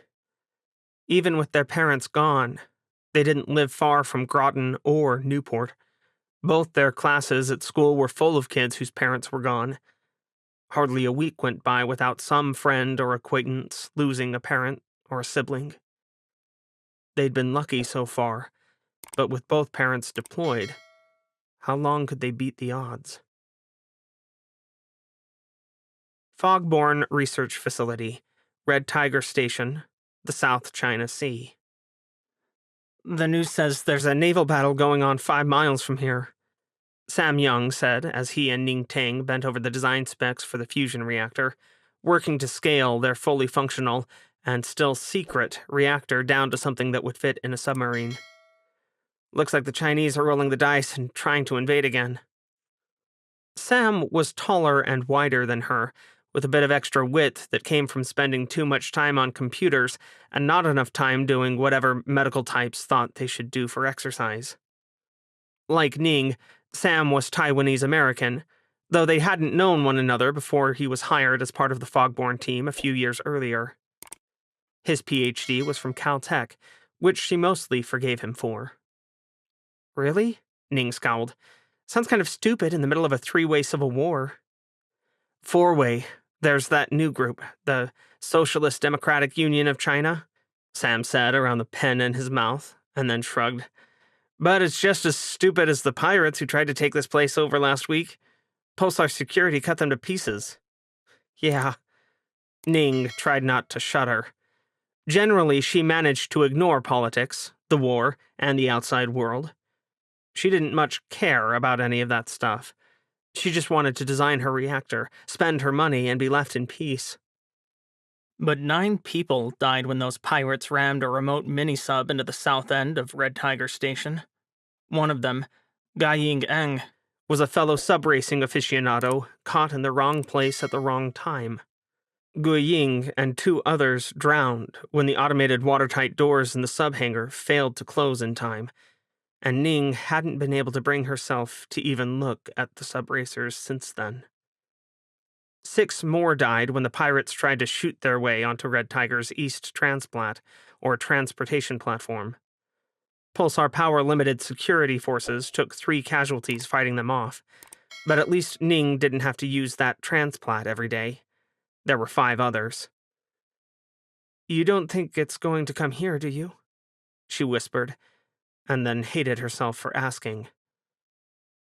Even with their parents gone, they didn't live far from Groton or Newport. Both their classes at school were full of kids whose parents were gone. Hardly a week went by without some friend or acquaintance losing a parent or a sibling. They'd been lucky so far, but with both parents deployed, how long could they beat the odds? Fogborn Research Facility, Red Tiger Station, the South China Sea. The news says there's a naval battle going on 5 miles from here, Sam Young said as he and Ning Tang bent over the design specs for the fusion reactor, working to scale their fully functional and still secret reactor down to something that would fit in a submarine. Looks like the Chinese are rolling the dice and trying to invade again. Sam was taller and wider than her, with a bit of extra width that came from spending too much time on computers and not enough time doing whatever medical types thought they should do for exercise. Like Ning, Sam was Taiwanese American, though they hadn't known one another before he was hired as part of the Fogborn team a few years earlier. His PhD was from Caltech, which she mostly forgave him for. Really? Ning scowled. Sounds kind of stupid in the middle of a 3-way civil war. 4-way. There's that new group, the Socialist Democratic Union of China, Sam said around the pen in his mouth, and then shrugged. But it's just as stupid as the pirates who tried to take this place over last week. Pulsar Security cut them to pieces. Yeah. Ning tried not to shudder. Generally, she managed to ignore politics, the war, and the outside world. She didn't much care about any of that stuff. She just wanted to design her reactor, spend her money, and be left in peace. But 9 people died when those pirates rammed a remote mini-sub into the south end of Red Tiger Station. One of them, Guiying Eng, was a fellow sub-racing aficionado caught in the wrong place at the wrong time. Guiying and 2 others drowned when the automated watertight doors in the sub-hangar failed to close in time, and Ning hadn't been able to bring herself to even look at the sub-racers since then. 6 more died when the pirates tried to shoot their way onto Red Tiger's East Transplat, or transportation platform. Pulsar Power Limited security forces took 3 casualties fighting them off, but at least Ning didn't have to use that transplat every day. There were 5 others. You don't think it's going to come here, do you? She whispered, and then hated herself for asking.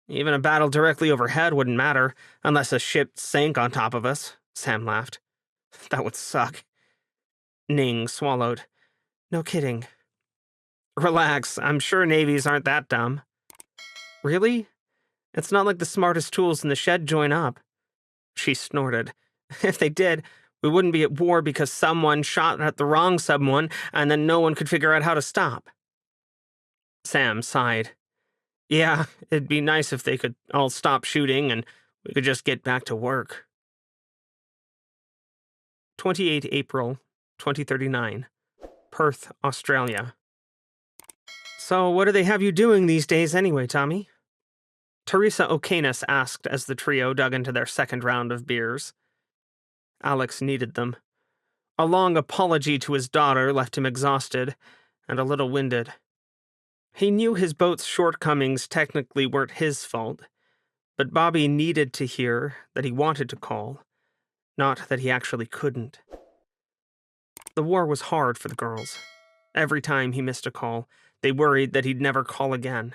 Even a battle directly overhead wouldn't matter, unless a ship sank on top of us, Sam laughed. That would suck. Ning swallowed. No kidding. Relax, I'm sure navies aren't that dumb. Really? It's not like the smartest tools in the shed join up. She snorted. If they did, we wouldn't be at war because someone shot at the wrong someone and then no one could figure out how to stop. Sam sighed. Yeah, it'd be nice if they could all stop shooting and we could just get back to work. 28 April, 2039. Perth, Australia. So what do they have you doing these days anyway, Tommy? Teresa O'Canus asked as the trio dug into their second round of beers. Alex needed them. A long apology to his daughter left him exhausted and a little winded. He knew his boat's shortcomings technically weren't his fault, but Bobby needed to hear that he wanted to call, not that he actually couldn't. The war was hard for the girls. Every time he missed a call, they worried that he'd never call again.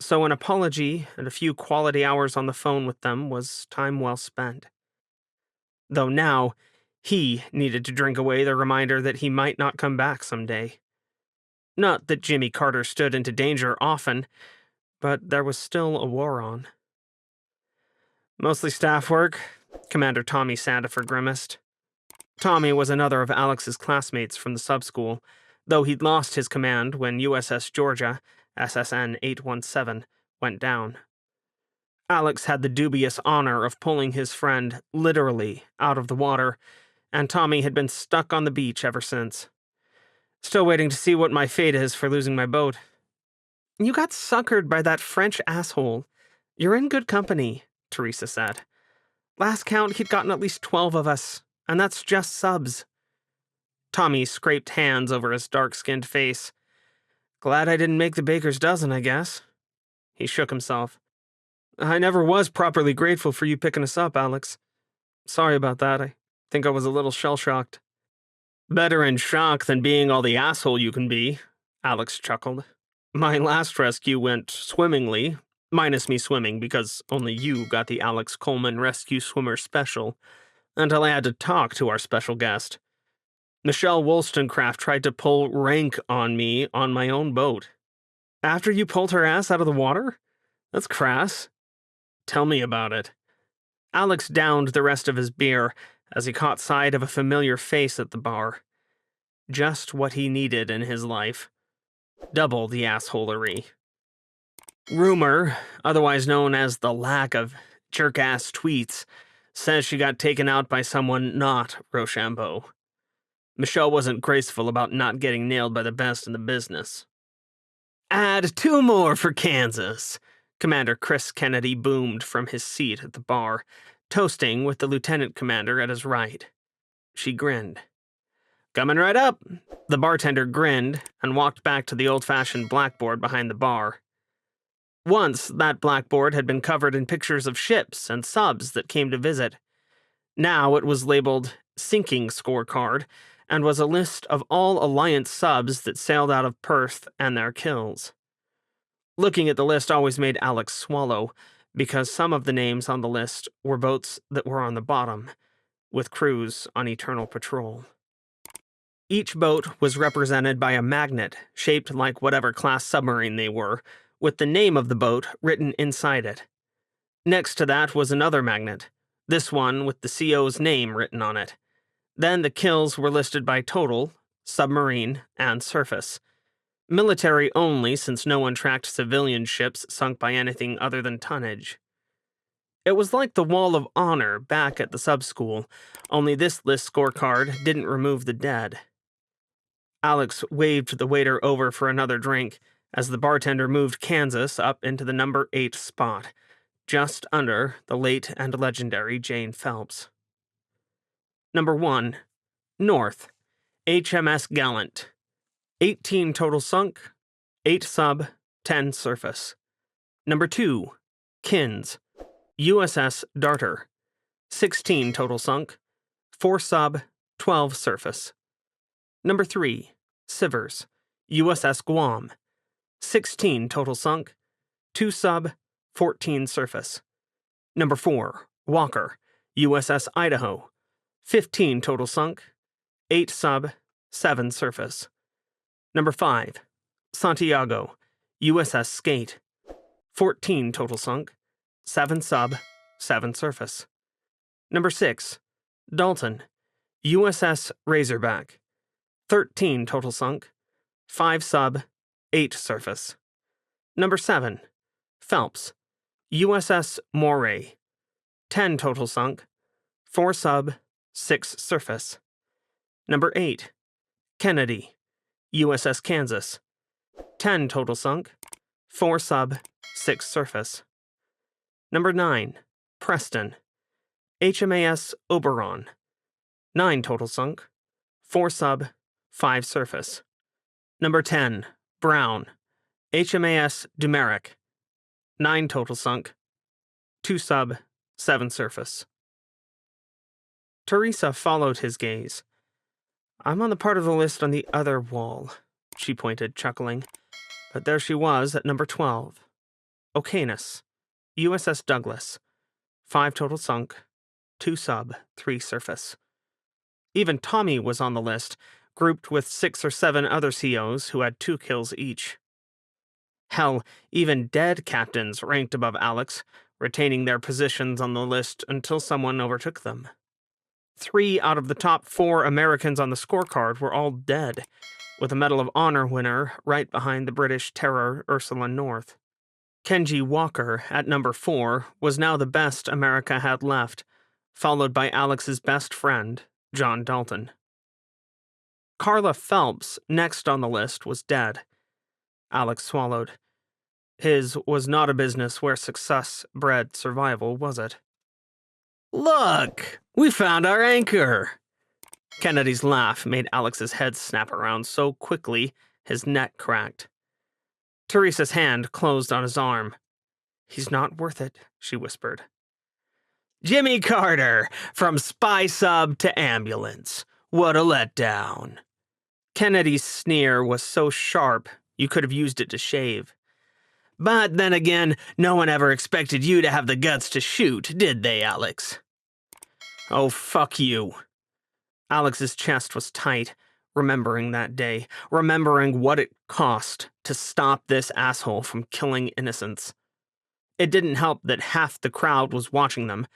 So an apology and a few quality hours on the phone with them was time well spent. Though now, he needed to drink away the reminder that he might not come back someday. Not that Jimmy Carter stood into danger often, but there was still a war on. Mostly staff work, Commander Tommy Sandifer grimaced. Tommy was another of Alex's classmates from the sub-school, though he'd lost his command when USS Georgia, SSN 817, went down. Alex had the dubious honor of pulling his friend literally out of the water, and Tommy had been stuck on the beach ever since. Still waiting to see what my fate is for losing my boat. You got suckered by that French asshole. You're in good company, Teresa said. Last count, he'd gotten at least 12 of us, and that's just subs. Tommy scraped hands over his dark-skinned face. Glad I didn't make the baker's dozen, I guess. He shook himself. I never was properly grateful for you picking us up, Alex. Sorry about that. I think I was a little shell-shocked. Better in shock than being all the asshole you can be, Alex chuckled. My last rescue went swimmingly, minus me swimming because only you got the Alex Coleman Rescue Swimmer Special, until I had to talk to our special guest. Michelle Wollstonecraft tried to pull rank on me on my own boat. After you pulled her ass out of the water? That's crass. Tell me about it. Alex downed the rest of his beer as he caught sight of a familiar face at the bar. Just what he needed in his life. Double the assholery. Rumor, otherwise known as the lack of jerk-ass tweets, says she got taken out by someone not Rochambeau. Michelle wasn't graceful about not getting nailed by the best in the business. Add 2 more for Kansas, Commander Chris Kennedy boomed from his seat at the bar, toasting with the lieutenant commander at his right. She grinned. Coming right up. The bartender grinned and walked back to the old-fashioned blackboard behind the bar. Once, that blackboard had been covered in pictures of ships and subs that came to visit. Now it was labeled Sinking Scorecard and was a list of all Alliance subs that sailed out of Perth and their kills. Looking at the list always made Alex swallow, because some of the names on the list were boats that were on the bottom, with crews on eternal patrol. Each boat was represented by a magnet shaped like whatever class submarine they were, with the name of the boat written inside it. Next to that was another magnet, this one with the CO's name written on it. Then the kills were listed by total, submarine, and surface. Military only, since no one tracked civilian ships sunk by anything other than tonnage. It was like the Wall of Honor back at the sub-school, only this list scorecard didn't remove the dead. Alex waved the waiter over for another drink as the bartender moved Kansas up into the number 8 spot, just under the late and legendary Jane Phelps. Number 1. North, HMS Gallant. 18 total sunk, 8 sub, 10 surface. Number 2. Kins, USS Darter. 16 total sunk, 4 sub, 12 surface. Number 3. Sivers, USS Guam. 16 total sunk, 2 sub, 14 surface. Number 4. Walker, USS Idaho. 15 total sunk, 8 sub, 7 surface. Number 5. Santiago, USS Skate. 14 total sunk, 7 sub, 7 surface. Number 6. Dalton, USS Razorback. 13 total sunk, 5 sub, 8 surface. Number 7. Phelps, USS Moray. 10 total sunk, 4 sub, 6 surface. Number 8. Kennedy, USS Kansas. 10 total sunk, 4 sub, 6 surface. Number 9. Preston, HMAS Oberon. 9 total sunk, 4 sub, 5 surface. Number 10. Brown, HMAS Dumeric. 9 total sunk, 2 sub, 7 surface. Teresa followed his gaze. I'm on the part of the list on the other wall, she pointed, chuckling. But there she was at number 12. Okeanos, USS Douglas. 5 total sunk, 2 sub, 3 surface. Even Tommy was on the list, grouped with 6 or 7 other COs who had 2 kills each. Hell, even dead captains ranked above Alex, retaining their positions on the list until someone overtook them. 3 out of the top 4 Americans on the scorecard were all dead, with a Medal of Honor winner right behind the British terror Ursula North. Kenji Walker, at number 4, was now the best America had left, followed by Alex's best friend, John Dalton. Carla Phelps, next on the list, was dead. Alex swallowed. His was not a business where success bred survival, was it? Look! We found our anchor! Kennedy's laugh made Alex's head snap around so quickly his neck cracked. Teresa's hand closed on his arm. He's not worth it, she whispered. Jimmy Carter, from spy sub to ambulance. What a letdown. Kennedy's sneer was so sharp, you could have used it to shave. But then again, no one ever expected you to have the guts to shoot, did they, Alex? Oh, fuck you. Alex's chest was tight, remembering that day, remembering what it cost to stop this asshole from killing innocents. It didn't help that half the crowd was watching them,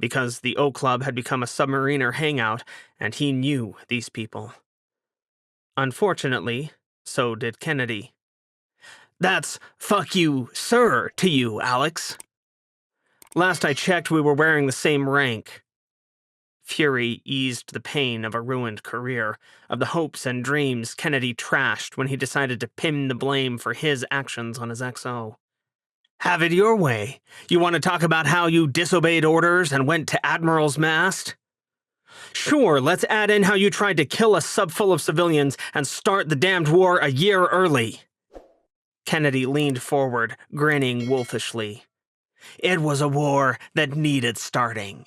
because the O Club had become a submariner hangout, and he knew these people. Unfortunately, so did Kennedy. That's fuck you, sir, to you, Alex. Last I checked, we were wearing the same rank. Fury eased the pain of a ruined career, of the hopes and dreams Kennedy trashed when he decided to pin the blame for his actions on his XO. Have it your way. You want to talk about how you disobeyed orders and went to Admiral's mast? Sure, let's add in how you tried to kill a sub full of civilians and start the damned war a year early. Kennedy leaned forward, grinning wolfishly. It was a war that needed starting.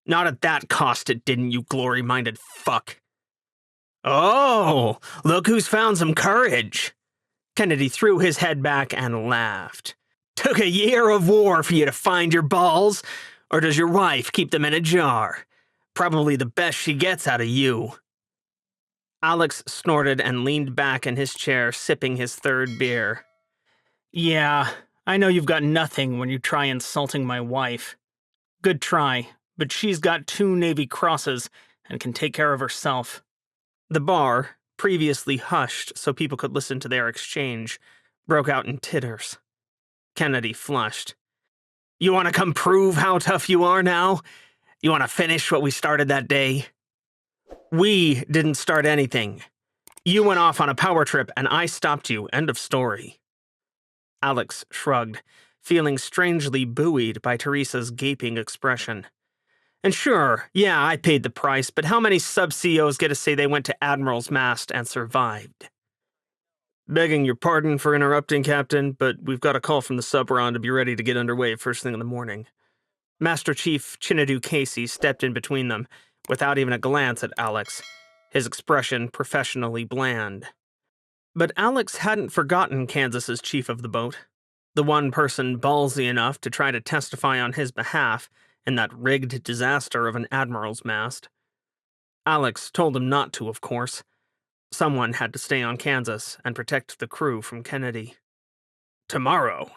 Not at that cost it didn't, you glory-minded fuck. Oh, look who's found some courage. Kennedy threw his head back and laughed. Took a year of war for you to find your balls? Or does your wife keep them in a jar? Probably the best she gets out of you. Alex snorted and leaned back in his chair, sipping his third beer. Yeah, I know you've got nothing when you try insulting my wife. Good try, but she's got 2 Navy Crosses and can take care of herself. The bar, previously hushed so people could listen to their exchange, broke out in titters. Kennedy flushed. You want to come prove how tough you are now? You want to finish what we started that day? We didn't start anything. You went off on a power trip and I stopped you. End of story. Alex shrugged, feeling strangely buoyed by Teresa's gaping expression. And sure, yeah, I paid the price, but how many sub-CEOs get to say they went to Admiral's mast and survived? Begging your pardon for interrupting, Captain, but we've got a call from the Subron to be ready to get underway first thing in the morning. Master Chief Chinedu Casey stepped in between them, without even a glance at Alex, his expression professionally bland. But Alex hadn't forgotten Kansas's chief of the boat, the one person ballsy enough to try to testify on his behalf in that rigged disaster of an admiral's mast. Alex told him not to, of course. Someone had to stay on Kansas and protect the crew from Kennedy. Tomorrow?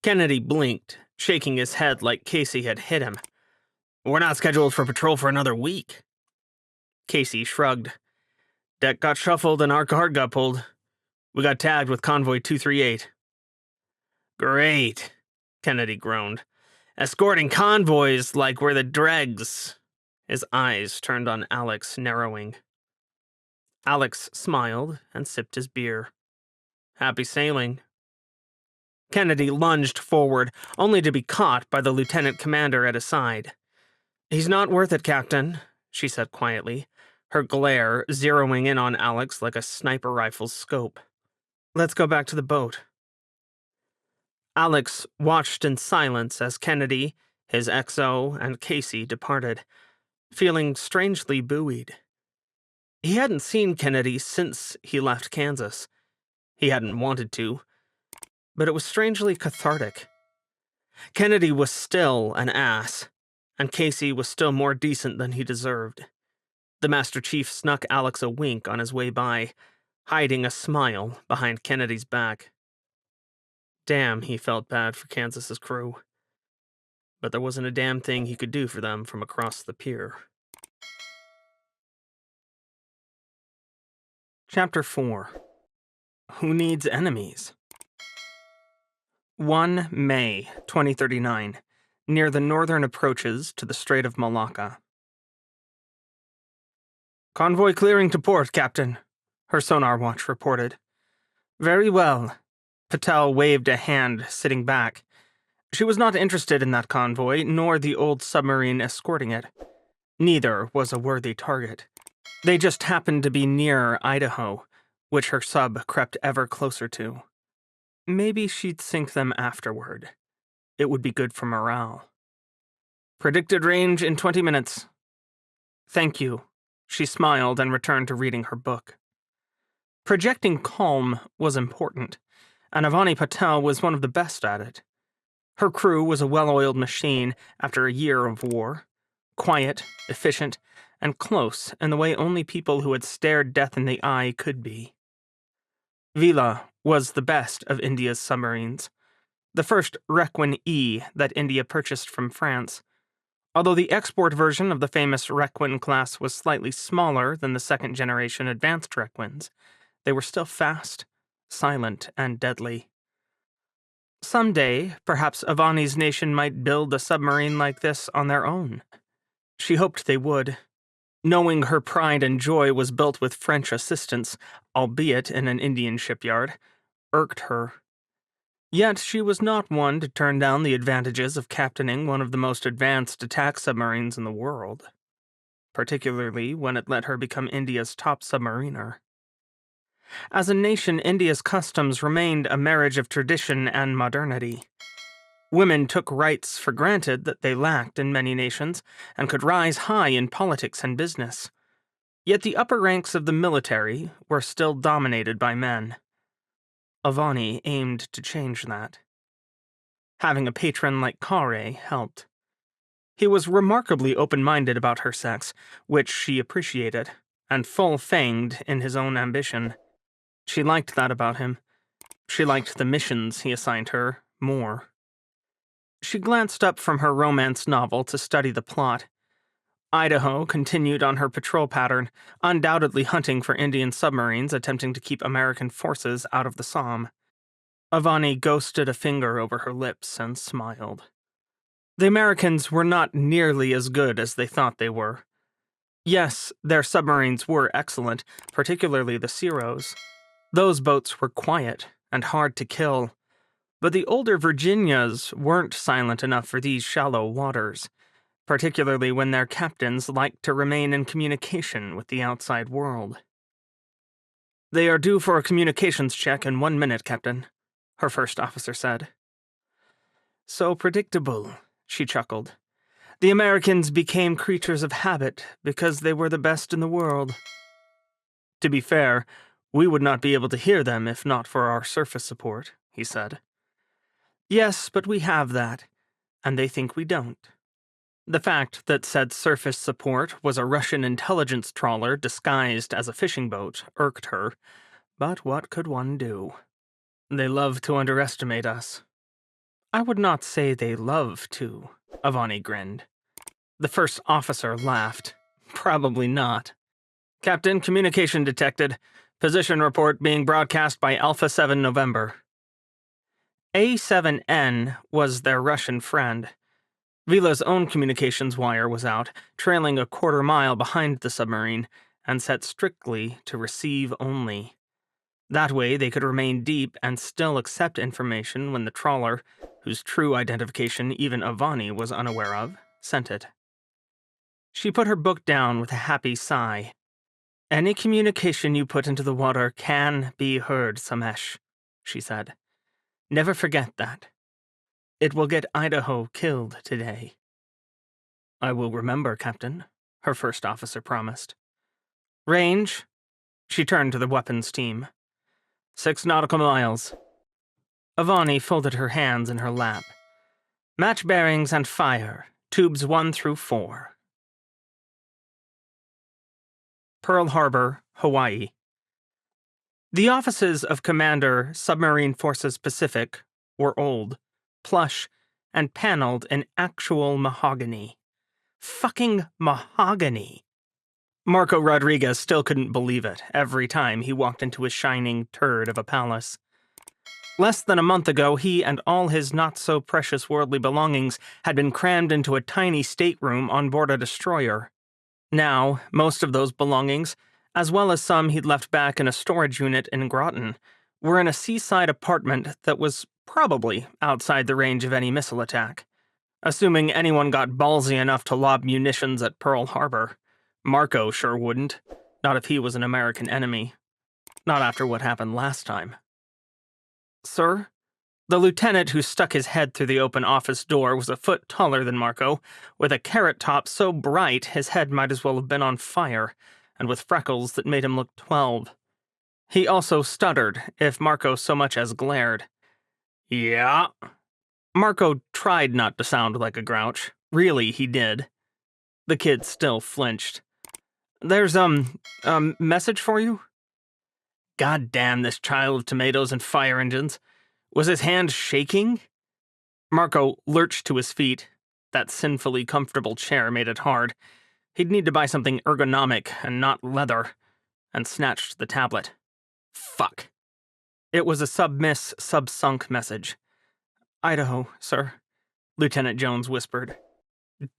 Kennedy blinked, shaking his head like Casey had hit him. We're not scheduled for patrol for another week. Casey shrugged. Deck got shuffled and our guard got pulled. We got tagged with Convoy 238. Great, Kennedy groaned. Escorting convoys like we're the dregs. His eyes turned on Alex, narrowing. Alex smiled and sipped his beer. Happy sailing. Kennedy lunged forward, only to be caught by the lieutenant commander at his side. He's not worth it, Captain, she said quietly, her glare zeroing in on Alex like a sniper rifle's scope. Let's go back to the boat. Alex watched in silence as Kennedy, his XO, and Casey departed, feeling strangely buoyed. He hadn't seen Kennedy since he left Kansas. He hadn't wanted to, but it was strangely cathartic. Kennedy was still an ass, and Casey was still more decent than he deserved. The Master Chief snuck Alex a wink on his way by, hiding a smile behind Kennedy's back. Damn, he felt bad for Kansas's crew. But there wasn't a damn thing he could do for them from across the pier. Chapter 4. Who Needs Enemies? 1 May 2039, near the northern approaches to the Strait of Malacca. Convoy clearing to port, Captain, her sonar watch reported. Very well. Patel waved a hand, sitting back. She was not interested in that convoy, nor the old submarine escorting it. Neither was a worthy target. They just happened to be near Idaho, which her sub crept ever closer to. Maybe she'd sink them afterward. It would be good for morale. Predicted range in 20 minutes. Thank you. She smiled and returned to reading her book. Projecting calm was important, and Avani Patel was one of the best at it. Her crew was a well-oiled machine after a year of war. Quiet, efficient, and close in the way only people who had stared death in the eye could be. Vila was the best of India's submarines, the first Requin E that India purchased from France. Although the export version of the famous Requin class was slightly smaller than the second-generation advanced Requins, they were still fast, silent, and deadly. Someday, perhaps Avani's nation might build a submarine like this on their own. She hoped they would. Knowing her pride and joy was built with French assistance, albeit in an Indian shipyard, irked her. Yet she was not one to turn down the advantages of captaining one of the most advanced attack submarines in the world, particularly when it let her become India's top submariner. As a nation, India's customs remained a marriage of tradition and modernity. Women took rights for granted that they lacked in many nations and could rise high in politics and business. Yet the upper ranks of the military were still dominated by men. Avani aimed to change that. Having a patron like Kare helped. He was remarkably open-minded about her sex, which she appreciated, and full-fanged in his own ambition. She liked that about him. She liked the missions he assigned her more. She glanced up from her romance novel to study the plot. Idaho continued on her patrol pattern, undoubtedly hunting for Indian submarines attempting to keep American forces out of the Somme. Avani ghosted a finger over her lips and smiled. The Americans were not nearly as good as they thought they were. Yes, their submarines were excellent, particularly the Ciros. Those boats were quiet and hard to kill. But the older Virginias weren't silent enough for these shallow waters, particularly when their captains liked to remain in communication with the outside world. "They are due for a communications check in 1 minute, Captain," her first officer said. "So predictable," she chuckled. "The Americans became creatures of habit because they were the best in the world. To be fair, we would not be able to hear them if not for our surface support," he said. "Yes, but we have that, and they think we don't." The fact that said surface support was a Russian intelligence trawler disguised as a fishing boat irked her, but what could one do? "They love to underestimate us." "I would not say they love to," Avani grinned. The first officer laughed. "Probably not. Captain, communication detected. Position report being broadcast by Alpha 7 November." A7N was their Russian friend. Vila's own communications wire was out, trailing a quarter-mile behind the submarine, and set strictly to receive only. That way they could remain deep and still accept information when the trawler, whose true identification even Avani was unaware of, sent it. She put her book down with a happy sigh. "Any communication you put into the water can be heard, Samesh," she said. "Never forget that. It will get Idaho killed today." "I will remember, Captain," her first officer promised. "Range?" She turned to the weapons team. 6 nautical miles. Avani folded her hands in her lap. "Match bearings and fire. Tubes 1 through 4. Pearl Harbor, Hawaii. The offices of Commander Submarine Forces Pacific were old, plush, and paneled in actual mahogany. Fucking mahogany! Marco Rodriguez still couldn't believe it every time he walked into a shining turd of a palace. Less than a month ago, he and all his not-so-precious worldly belongings had been crammed into a tiny stateroom on board a destroyer. Now, most of those belongings, as well as some he'd left back in a storage unit in Groton, were in a seaside apartment that was probably outside the range of any missile attack. Assuming anyone got ballsy enough to lob munitions at Pearl Harbor. Marco sure wouldn't. Not if he was an American enemy. Not after what happened last time. "Sir?" The lieutenant who stuck his head through the open office door was a foot taller than Marco, with a carrot top so bright his head might as well have been on fire, and with freckles that made him look 12. He also stuttered, if Marco so much as glared. Yeah. Marco tried not to sound like a grouch. Really, he did. The kid still flinched. There's, a message for you? God damn this child of tomatoes and fire engines. Was his hand shaking? Marco lurched to his feet. That sinfully comfortable chair made it hard. He'd need to buy something ergonomic and not leather, and snatched the tablet. Fuck. It was a subsunk message. Idaho, sir, Lieutenant Jones whispered.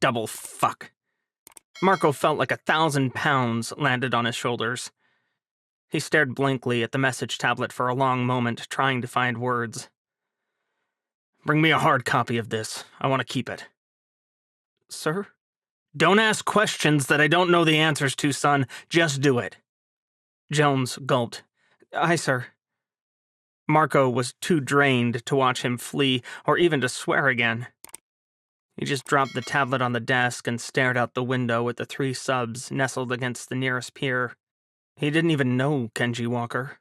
Double fuck. Marco felt like 1,000 pounds landed on his shoulders. He stared blankly at the message tablet for a long moment, trying to find words. Bring me a hard copy of this. I want to keep it. Sir? Don't ask questions that I don't know the answers to, son. Just do it. Jones gulped. Aye, sir. Marco was too drained to watch him flee, or even to swear again. He just dropped the tablet on the desk and stared out the window at the 3 subs nestled against the nearest pier. He didn't even know Kenji Walker.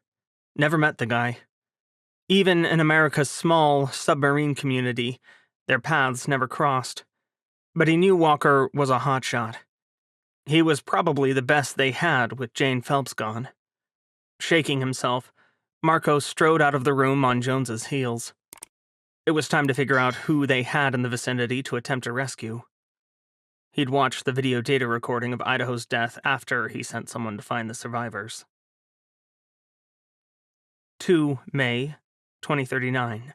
Never met the guy. Even in America's small submarine community, their paths never crossed. But he knew Walker was a hotshot. He was probably the best they had with Jane Phelps gone. Shaking himself, Marco strode out of the room on Jones's heels. It was time to figure out who they had in the vicinity to attempt a rescue. He'd watched the video data recording of Idaho's death after he sent someone to find the survivors. 2 May 2039.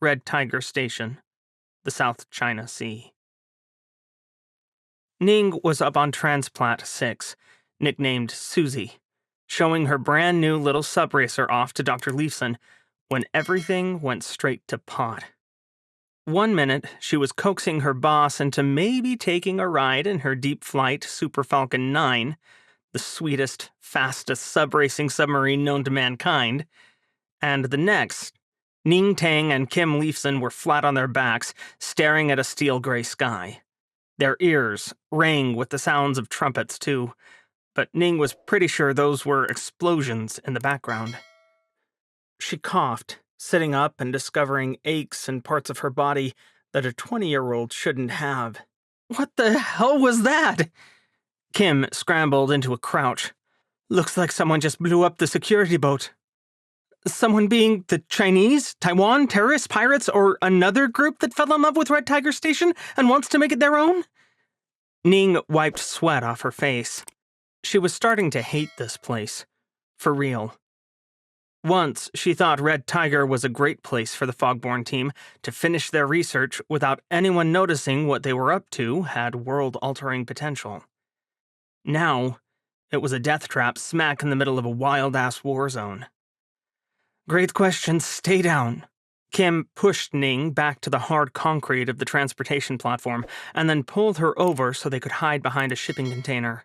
Red Tiger Station, the South China Sea. Ning was up on Transplat 6, nicknamed Susie, showing her brand new little subracer off to Dr. Leifson when everything went straight to pot. One minute, she was coaxing her boss into maybe taking a ride in her deep flight Super Falcon 9, the sweetest, fastest sub-racing submarine known to mankind, and the next, Ning Tang and Kim Leifson were flat on their backs, staring at a steel-gray sky. Their ears rang with the sounds of trumpets, too, but Ning was pretty sure those were explosions in the background. She coughed, sitting up and discovering aches in parts of her body that a 20-year-old shouldn't have. What the hell was that? Kim scrambled into a crouch. Looks like someone just blew up the security boat. Someone being the Chinese, Taiwan, terrorists, pirates, or another group that fell in love with Red Tiger Station and wants to make it their own? Ning wiped sweat off her face. She was starting to hate this place. For real. Once, she thought Red Tiger was a great place for the Fogborn team to finish their research without anyone noticing what they were up to had world-altering potential. Now, it was a death trap smack in the middle of a wild-ass war zone. Great question, stay down. Kim pushed Ning back to the hard concrete of the transportation platform and then pulled her over so they could hide behind a shipping container.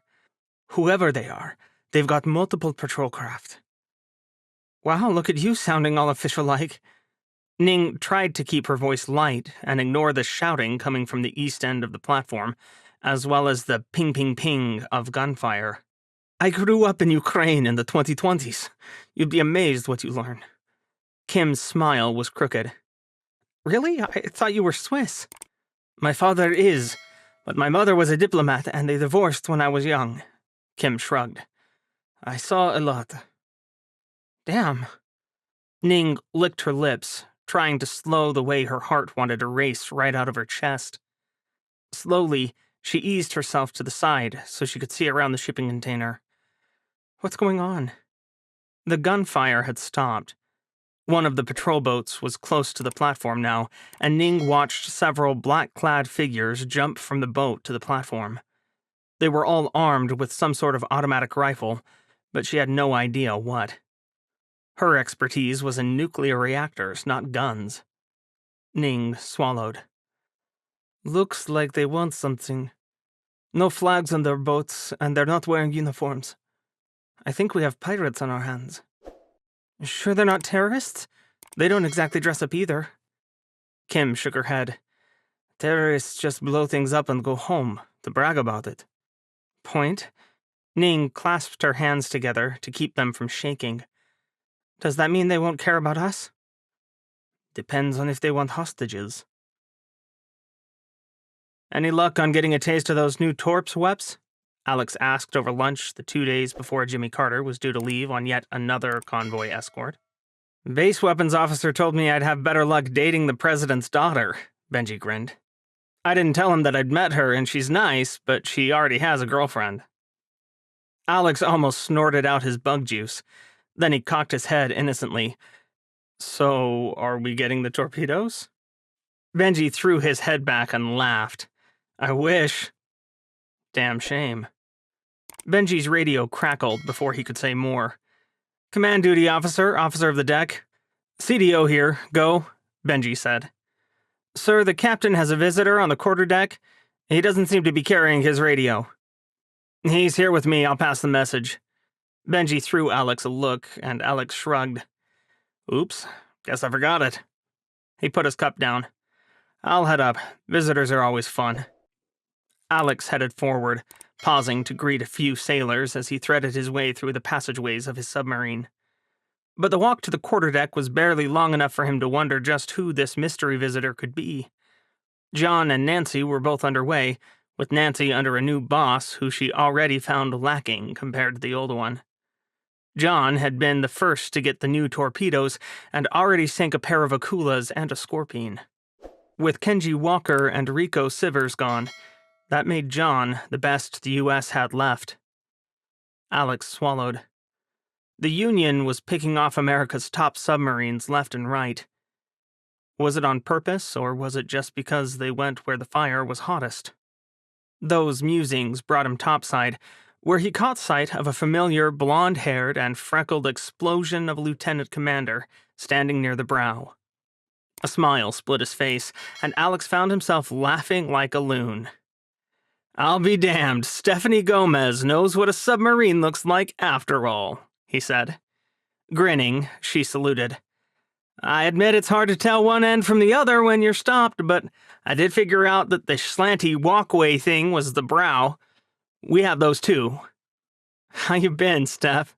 Whoever they are, they've got multiple patrol craft. Wow, look at you sounding all official-like. Ning tried to keep her voice light and ignore the shouting coming from the east end of the platform, as well as the ping-ping-ping of gunfire. I grew up in Ukraine in the 2020s. You'd be amazed what you learn. Kim's smile was crooked. Really? I thought you were Swiss. My father is, but my mother was a diplomat and they divorced when I was young. Kim shrugged. I saw a lot. Damn. Ning licked her lips, trying to slow the way her heart wanted to race right out of her chest. Slowly, she eased herself to the side so she could see around the shipping container. What's going on? The gunfire had stopped. One of the patrol boats was close to the platform now, and Ning watched several black-clad figures jump from the boat to the platform. They were all armed with some sort of automatic rifle, but she had no idea what. Her expertise was in nuclear reactors, not guns. Ning swallowed. Looks like they want something. No flags on their boats, and they're not wearing uniforms. I think we have pirates on our hands. Sure they're not terrorists? They don't exactly dress up either. Kim shook her head. Terrorists just blow things up and go home to brag about it. Point? Ning clasped her hands together to keep them from shaking. Does that mean they won't care about us? Depends on if they want hostages. Any luck on getting a taste of those new Torps weps? Alex asked over lunch the 2 days before Jimmy Carter was due to leave on yet another convoy escort. Base weapons officer told me I'd have better luck dating the president's daughter, Benji grinned. I didn't tell him that I'd met her and she's nice, but she already has a girlfriend. Alex almost snorted out his bug juice. Then he cocked his head innocently. So, are we getting the torpedoes? Benji threw his head back and laughed. I wish. Damn shame. Benji's radio crackled before he could say more. Command duty officer, officer of the deck. CDO here, go, Benji said. Sir, the captain has a visitor on the quarterdeck. He doesn't seem to be carrying his radio. He's here with me, I'll pass the message. Benji threw Alex a look, and Alex shrugged. Oops, guess I forgot it. He put his cup down. I'll head up. Visitors are always fun. Alex headed forward, pausing to greet a few sailors as he threaded his way through the passageways of his submarine. But the walk to the quarterdeck was barely long enough for him to wonder just who this mystery visitor could be. John and Nancy were both underway, with Nancy under a new boss who she already found lacking compared to the old one. John had been the first to get the new torpedoes and already sank a pair of Akulas and a Scorpion. With Kenji Walker and Rico Sivers gone, that made John the best the U.S. had left. Alex swallowed. The Union was picking off America's top submarines left and right. Was it on purpose, or was it just because they went where the fire was hottest? Those musings brought him topside, where he caught sight of a familiar blonde-haired and freckled explosion of a lieutenant commander standing near the brow. A smile split his face, and Alex found himself laughing like a loon. I'll be damned, Stephanie Gomez knows what a submarine looks like after all, he said. Grinning, she saluted. I admit it's hard to tell one end from the other when you're stopped, but I did figure out that the slanty walkway thing was the brow. We have those too. How you been, Steph?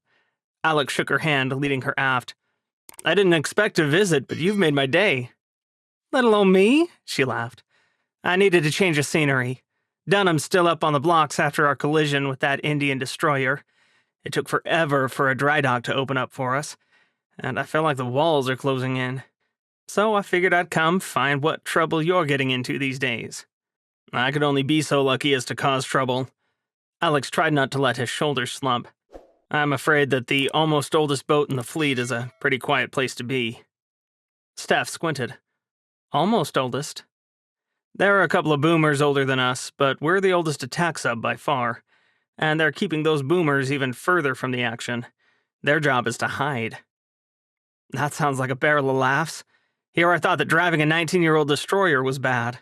Alex shook her hand, leading her aft. I didn't expect a visit, but you've made my day. Let alone me, she laughed. I needed a change of scenery. Dunham's still up on the blocks after our collision with that Indian destroyer. It took forever for a dry dock to open up for us, and I feel like the walls are closing in. So I figured I'd come find what trouble you're getting into these days. I could only be so lucky as to cause trouble. Alex tried not to let his shoulders slump. I'm afraid that the almost oldest boat in the fleet is a pretty quiet place to be. Steph squinted. Almost oldest? There are a couple of boomers older than us, but we're the oldest attack sub by far. And they're keeping those boomers even further from the action. Their job is to hide. That sounds like a barrel of laughs. Here I thought that driving a 19-year-old destroyer was bad.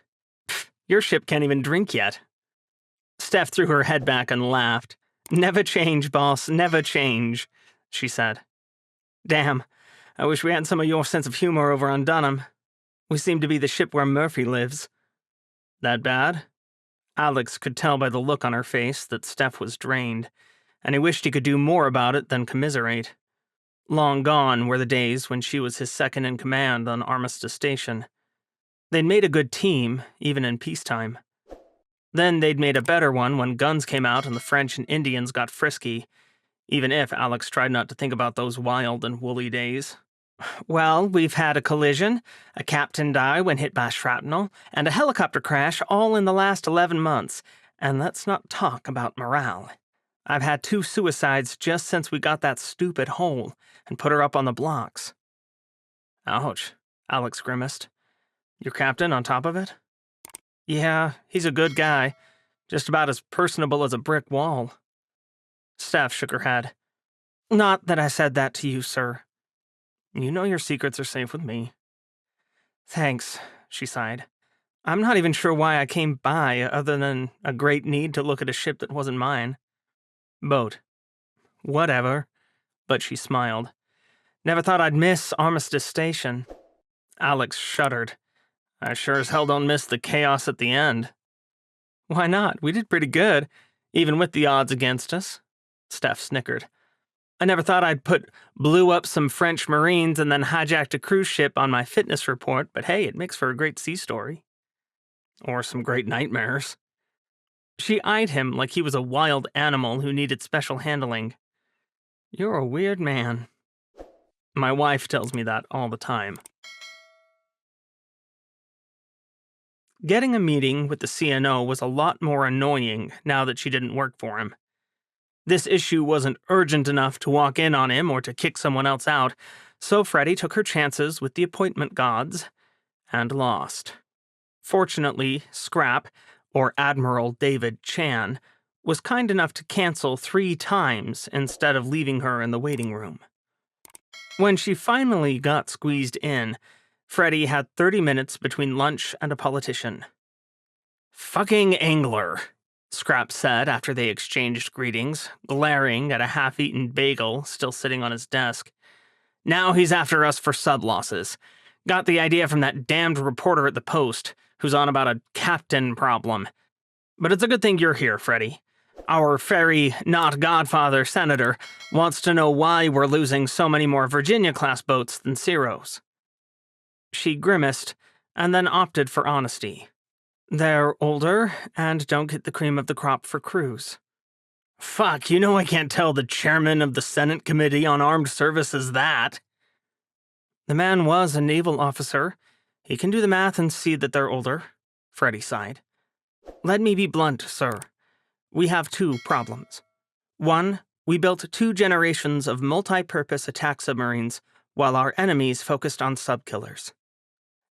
Pfft, your ship can't even drink yet. Steph threw her head back and laughed. Never change, boss, never change, she said. Damn, I wish we had some of your sense of humor over on Dunham. We seem to be the ship where Murphy lives. That bad? Alex could tell by the look on her face that Steph was drained, and he wished he could do more about it than commiserate. Long gone were the days when she was his second in command on Armistice Station. They'd made a good team, even in peacetime. Then they'd made a better one when guns came out and the French and Indians got frisky, even if Alex tried not to think about those wild and woolly days. Well, we've had a collision, a captain die when hit by shrapnel, and a helicopter crash all in the last 11 months, and let's not talk about morale. I've had 2 suicides just since we got that stupid hole and put her up on the blocks. Ouch, Alex grimaced. Your captain on top of it? Yeah, he's a good guy, just about as personable as a brick wall. Steph shook her head. Not that I said that to you, sir. You know your secrets are safe with me. Thanks, she sighed. I'm not even sure why I came by, other than a great need to look at a ship that wasn't mine. Boat. Whatever. But she smiled. Never thought I'd miss Armistice Station. Alex shuddered. I sure as hell don't miss the chaos at the end. Why not? We did pretty good, even with the odds against us. Steph snickered. I never thought I'd blew up some French Marines and then hijacked a cruise ship on my fitness report, but hey, it makes for a great sea story. Or some great nightmares. She eyed him like he was a wild animal who needed special handling. You're a weird man. My wife tells me that all the time. Getting a meeting with the CNO was a lot more annoying now that she didn't work for him. This issue wasn't urgent enough to walk in on him or to kick someone else out, so Freddie took her chances with the appointment gods and lost. Fortunately, Scrap, or Admiral David Chan, was kind enough to cancel 3 times instead of leaving her in the waiting room. When she finally got squeezed in, Freddie had 30 minutes between lunch and a politician. "Fucking angler," Scrap said after they exchanged greetings, glaring at a half-eaten bagel still sitting on his desk. "Now he's after us for sub-losses. Got the idea from that damned reporter at the Post, who's on about a captain problem. But it's a good thing you're here, Freddie. Our fairy, not Godfather senator wants to know why we're losing so many more Virginia-class boats than Ceros." She grimaced, and then opted for honesty. "They're older, and don't get the cream of the crop for crews." "Fuck, you know I can't tell the chairman of the Senate Committee on Armed Services that." "The man was a naval officer. He can do the math and see that they're older," Freddie sighed. "Let me be blunt, sir. We have 2 problems. 1, we built 2 generations of multi-purpose attack submarines while our enemies focused on sub-killers.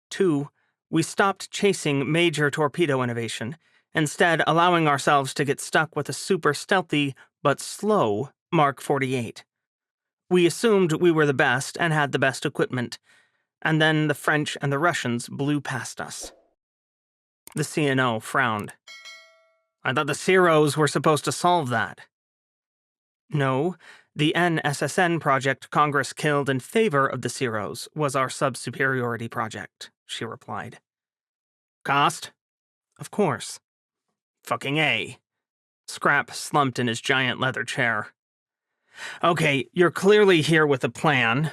2, we stopped chasing major torpedo innovation, instead allowing ourselves to get stuck with a super stealthy but slow Mark 48. We assumed we were the best and had the best equipment, and then the French and the Russians blew past us." The CNO frowned. "I thought the Ceros were supposed to solve that." "No, the NSSN project Congress killed in favor of the Ceros was our sub-superiority project," she replied. "Cost?" "Of course." "Fucking A." Scrap slumped in his giant leather chair. "Okay, you're clearly here with a plan.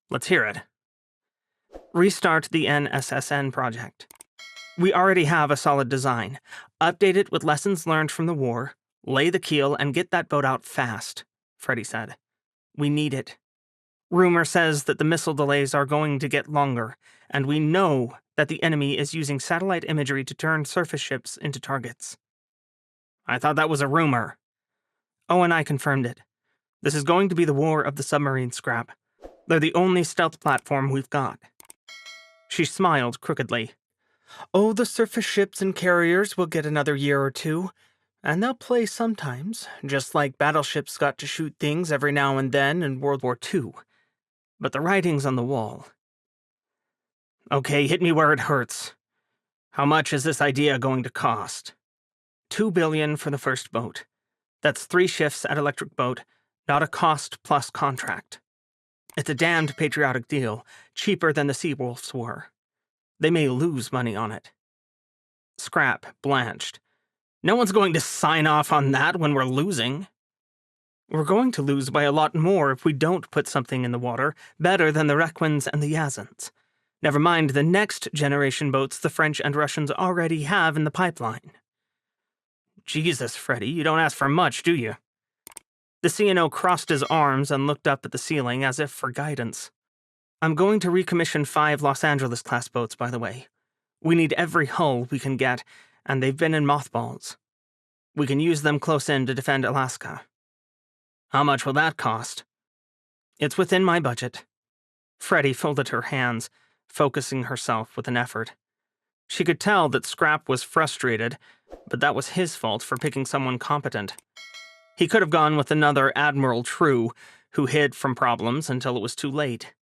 Let's hear it." "Restart the NSSN project. We already have a solid design. Update it with lessons learned from the war, lay the keel, and get that boat out fast," Freddie said. "We need it. Rumor says that the missile delays are going to get longer, and we know that the enemy is using satellite imagery to turn surface ships into targets." "I thought that was a rumor." "Oh, and I confirmed it. This is going to be the war of the submarine, Scrap. They're the only stealth platform we've got." She smiled crookedly. "Oh, the surface ships and carriers will get another year or 2, and they'll play sometimes, just like battleships got to shoot things every now and then in World War II. But the writing's on the wall." "Okay, hit me where it hurts. How much is this idea going to cost?" $2 billion for the first boat. That's 3 shifts at Electric Boat, not a cost-plus contract. It's a damned patriotic deal, cheaper than the Seawolves were. They may lose money on it." Scrap blanched. "No one's going to sign off on that when we're losing." "We're going to lose by a lot more if we don't put something in the water better than the Requins and the Yazans. Never mind the next generation boats the French and Russians already have in the pipeline." "Jesus, Freddie, you don't ask for much, do you?" The CNO crossed his arms and looked up at the ceiling as if for guidance. "I'm going to recommission 5 Los Angeles-class boats, by the way. We need every hull we can get, and they've been in mothballs. We can use them close in to defend Alaska." "How much will that cost?" "It's within my budget." Freddie folded her hands, focusing herself with an effort. She could tell that Scrap was frustrated, but that was his fault for picking someone competent. He could have gone with another Admiral True, who hid from problems until it was too late.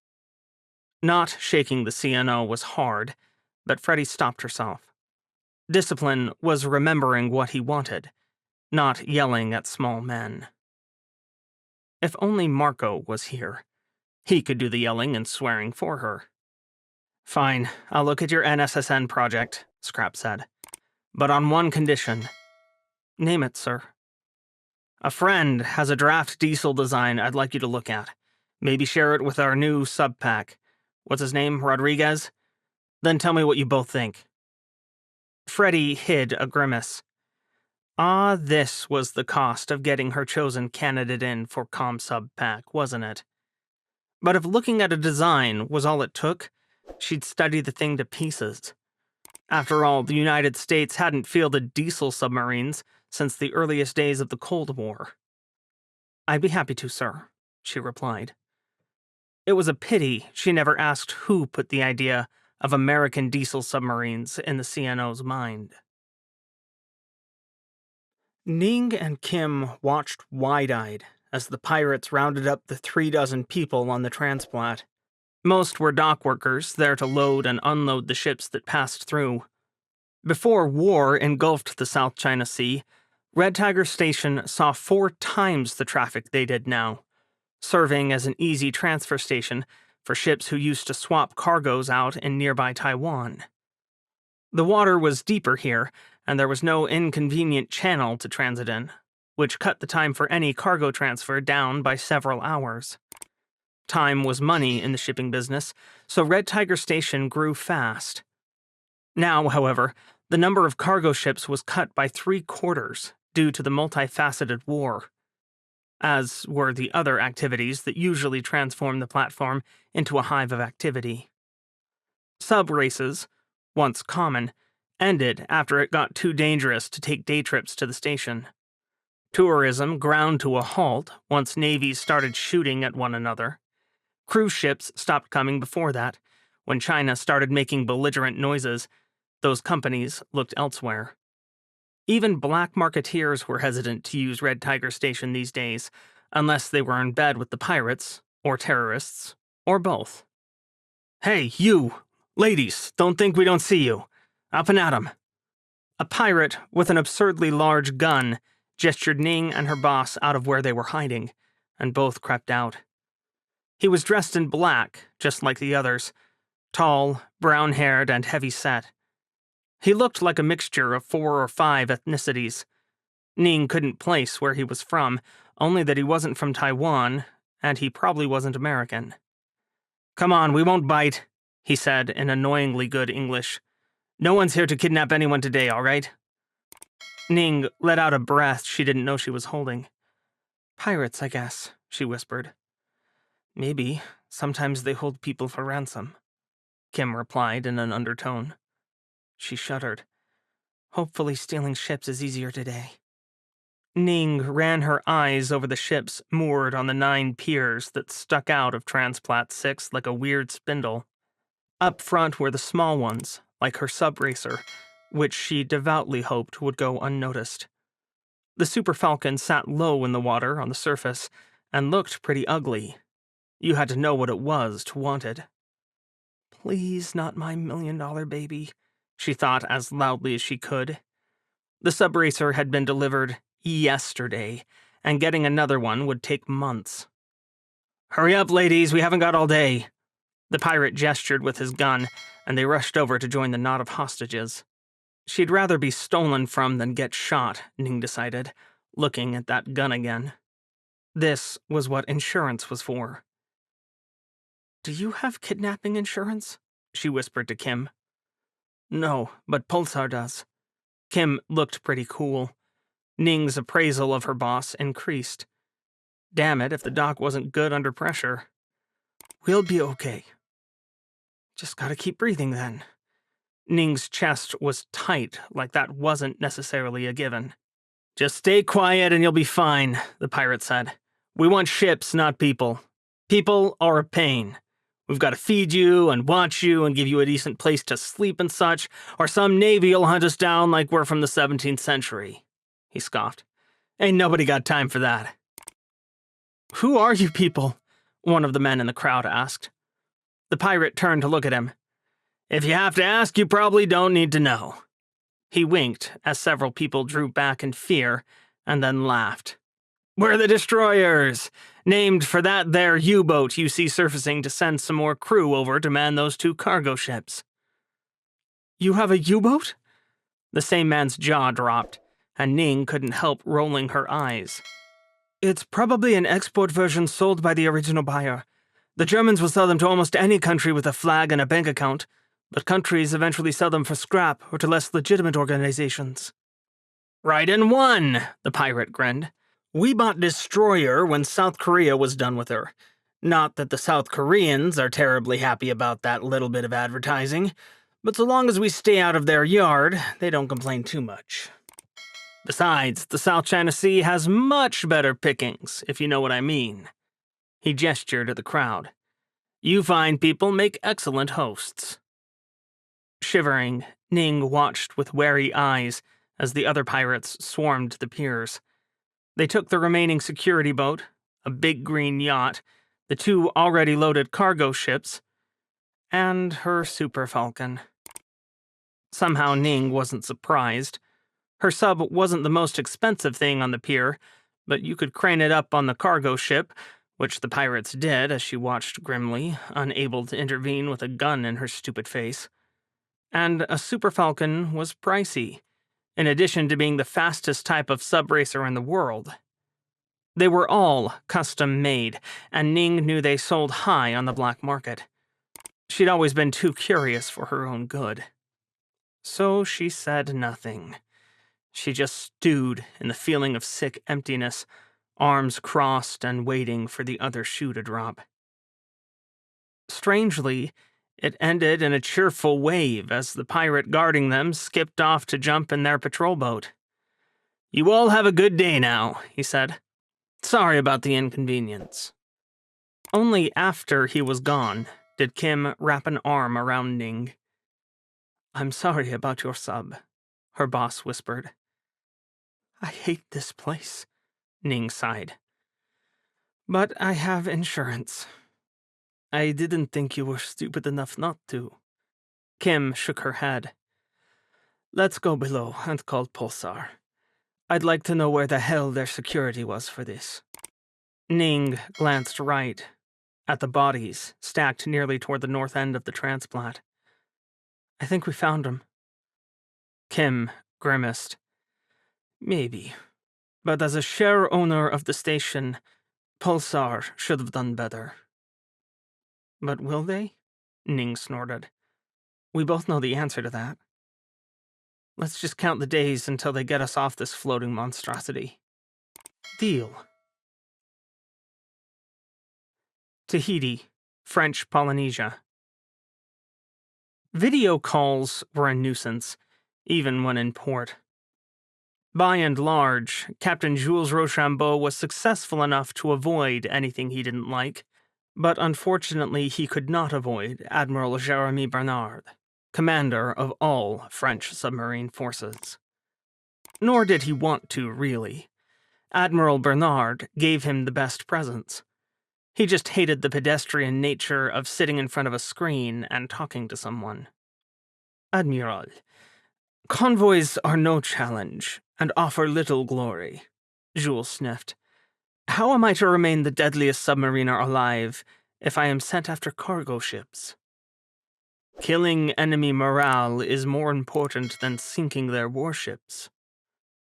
Not shaking the CNO was hard, but Freddie stopped herself. Discipline was remembering what he wanted, not yelling at small men. If only Marco was here. He could do the yelling and swearing for her. "Fine, I'll look at your NSSN project," Scrap said. "But on one condition." "Name it, sir." "A friend has a draft diesel design I'd like you to look at. Maybe share it with our new sub-pack. What's his name, Rodriguez? Then tell me what you both think." Freddie hid a grimace. This was the cost of getting her chosen candidate in for ComSub-Pack, wasn't it? But if looking at a design was all it took, she'd study the thing to pieces. After all, the United States hadn't fielded diesel submarines since the earliest days of the Cold War. "I'd be happy to, sir," she replied. It was a pity she never asked who put the idea of American diesel submarines in the CNO's mind. Ning and Kim watched wide-eyed as the pirates rounded up the 36 people on the transplant. Most were dock workers there to load and unload the ships that passed through. Before war engulfed the South China Sea, Red Tiger Station saw 4 times the traffic they did now, serving as an easy transfer station for ships who used to swap cargoes out in nearby Taiwan. The water was deeper here, and there was no inconvenient channel to transit in, which cut the time for any cargo transfer down by several hours. Time was money in the shipping business, so Red Tiger Station grew fast. Now, however, the number of cargo ships was cut by 3/4 due to the multifaceted war, as were the other activities that usually transform the platform into a hive of activity. Sub-races, once common, ended after it got too dangerous to take day trips to the station. Tourism ground to a halt once navies started shooting at one another. Cruise ships stopped coming before that. When China started making belligerent noises, those companies looked elsewhere. Even black marketeers were hesitant to use Red Tiger Station these days, unless they were in bed with the pirates, or terrorists, or both. "Hey, you! Ladies, don't think we don't see you! Up and at 'em!" A pirate with an absurdly large gun gestured Ning and her boss out of where they were hiding, and both crept out. He was dressed in black, just like the others, tall, brown-haired, and heavy-set. He looked like a mixture of 4 or 5 ethnicities. Ning couldn't place where he was from, only that he wasn't from Taiwan, and he probably wasn't American. "Come on, we won't bite," he said in annoyingly good English. "No one's here to kidnap anyone today, all right?" Ning let out a breath she didn't know she was holding. "Pirates, I guess," she whispered. "Maybe. Sometimes they hold people for ransom," Kim replied in an undertone. She shuddered. "Hopefully stealing ships is easier today." Ning ran her eyes over the ships moored on the 9 piers that stuck out of Transplat 6 like a weird spindle. Up front were the small ones, like her sub-racer, which she devoutly hoped would go unnoticed. The Super Falcon sat low in the water on the surface and looked pretty ugly. You had to know what it was to want it. "Please not my $1 million baby," she thought as loudly as she could. The sub-racer had been delivered yesterday, and getting another one would take months. "Hurry up, ladies, we haven't got all day." The pirate gestured with his gun, and they rushed over to join the knot of hostages. She'd rather be stolen from than get shot, Ning decided, looking at that gun again. This was what insurance was for. "Do you have kidnapping insurance?" she whispered to Kim. "No, but Pulsar does." Kim looked pretty cool. Ning's appraisal of her boss increased. Damn it, if the doc wasn't good under pressure. "We'll be okay." "Just gotta keep breathing, then." Ning's chest was tight, like that wasn't necessarily a given. "Just stay quiet and you'll be fine," the pirate said. "We want ships, not people. People are a pain. We've got to feed you and watch you and give you a decent place to sleep and such, or some navy will hunt us down like we're from the 17th century. He scoffed. "Ain't nobody got time for that." "Who are you people?" one of the men in the crowd asked. The pirate turned to look at him. "If you have to ask, you probably don't need to know." He winked as several people drew back in fear and then laughed. We're the destroyers, named for that there U-boat you see surfacing to send some more crew over to man those 2 cargo ships." "You have a U-boat?" The same man's jaw dropped, and Ning couldn't help rolling her eyes. "It's probably an export version sold by the original buyer. The Germans will sell them to almost any country with a flag and a bank account, but countries eventually sell them for scrap or to less legitimate organizations." "Right in one," the pirate grinned. "We bought Destroyer when South Korea was done with her. Not that the South Koreans are terribly happy about that little bit of advertising, but so long as we stay out of their yard, they don't complain too much. Besides, the South China Sea has much better pickings, if you know what I mean." He gestured at the crowd. "You fine people make excellent hosts." Shivering, Ning watched with wary eyes as the other pirates swarmed the piers. They took the remaining security boat, a big green yacht, the 2 already loaded cargo ships, and her Super Falcon. Somehow Ning wasn't surprised. Her sub wasn't the most expensive thing on the pier, but you could crane it up on the cargo ship, which the pirates did as she watched grimly, unable to intervene with a gun in her stupid face. And a Super Falcon was pricey, in addition to being the fastest type of subracer in the world. They were all custom-made, and Ning knew they sold high on the black market. She'd always been too curious for her own good. So she said nothing. She just stewed in the feeling of sick emptiness, arms crossed and waiting for the other shoe to drop. Strangely, it ended in a cheerful wave as the pirate guarding them skipped off to jump in their patrol boat. "You all have a good day now," he said. "Sorry about the inconvenience." Only after he was gone did Kim wrap an arm around Ning. "I'm sorry about your sub," her boss whispered. "I hate this place," Ning sighed. "But I have insurance. I didn't think you were stupid enough not to." Kim shook her head. "Let's go below and call Pulsar. I'd like to know where the hell their security was for this." Ning glanced right at the bodies stacked nearly toward the north end of the transplant. "I think we found them." Kim grimaced. "Maybe. But as a share owner of the station, Pulsar should have done better." "But will they?" Ning snorted. "We both know the answer to that. Let's just count the days until they get us off this floating monstrosity." "Deal." Tahiti, French Polynesia. Video calls were a nuisance, even when in port. By and large, Captain Jules Rochambeau was successful enough to avoid anything he didn't like, but unfortunately he could not avoid Admiral Jeremy Bernard, commander of all French submarine forces. Nor did he want to, really. Admiral Bernard gave him the best presents. He just hated the pedestrian nature of sitting in front of a screen and talking to someone. "Admiral, convoys are no challenge and offer little glory," Jules sniffed. "How am I to remain the deadliest submariner alive if I am sent after cargo ships?" "Killing enemy morale is more important than sinking their warships."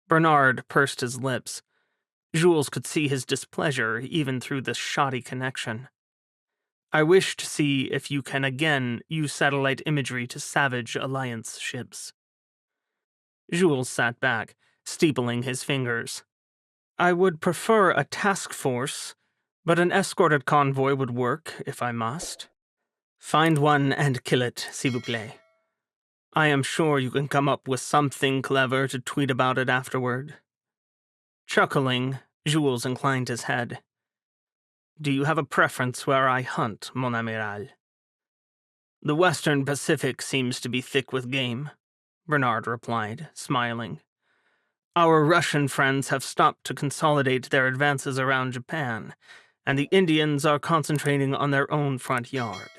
Bernard pursed his lips. Jules could see his displeasure even through this shoddy connection. "I wish to see if you can again use satellite imagery to savage Alliance ships." Jules sat back, steepling his fingers. "I would prefer a task force, but an escorted convoy would work if I must." "Find one and kill it, s'il vous plaît. I am sure you can come up with something clever to tweet about it afterward." Chuckling, Jules inclined his head. "Do you have a preference where I hunt, mon amiral?" "The Western Pacific seems to be thick with game," Bernard replied, smiling. "Our Russian friends have stopped to consolidate their advances around Japan, and the Indians are concentrating on their own front yard.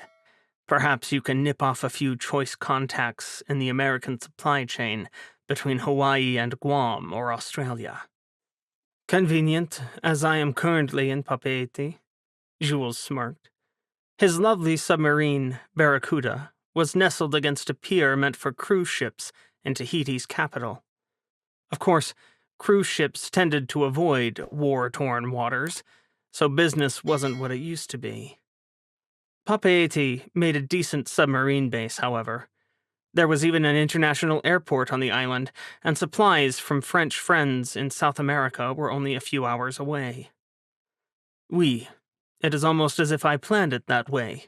Perhaps you can nip off a few choice contacts in the American supply chain between Hawaii and Guam or Australia." Convenient, as I am currently in Papeete, Jules smirked. His lovely submarine, Barracuda, was nestled against a pier meant for cruise ships in Tahiti's capital. Of course, cruise ships tended to avoid war-torn waters, so business wasn't what it used to be. Papeete made a decent submarine base, however. There was even an international airport on the island, and supplies from French friends in South America were only a few hours away. It is almost as if I planned it that way.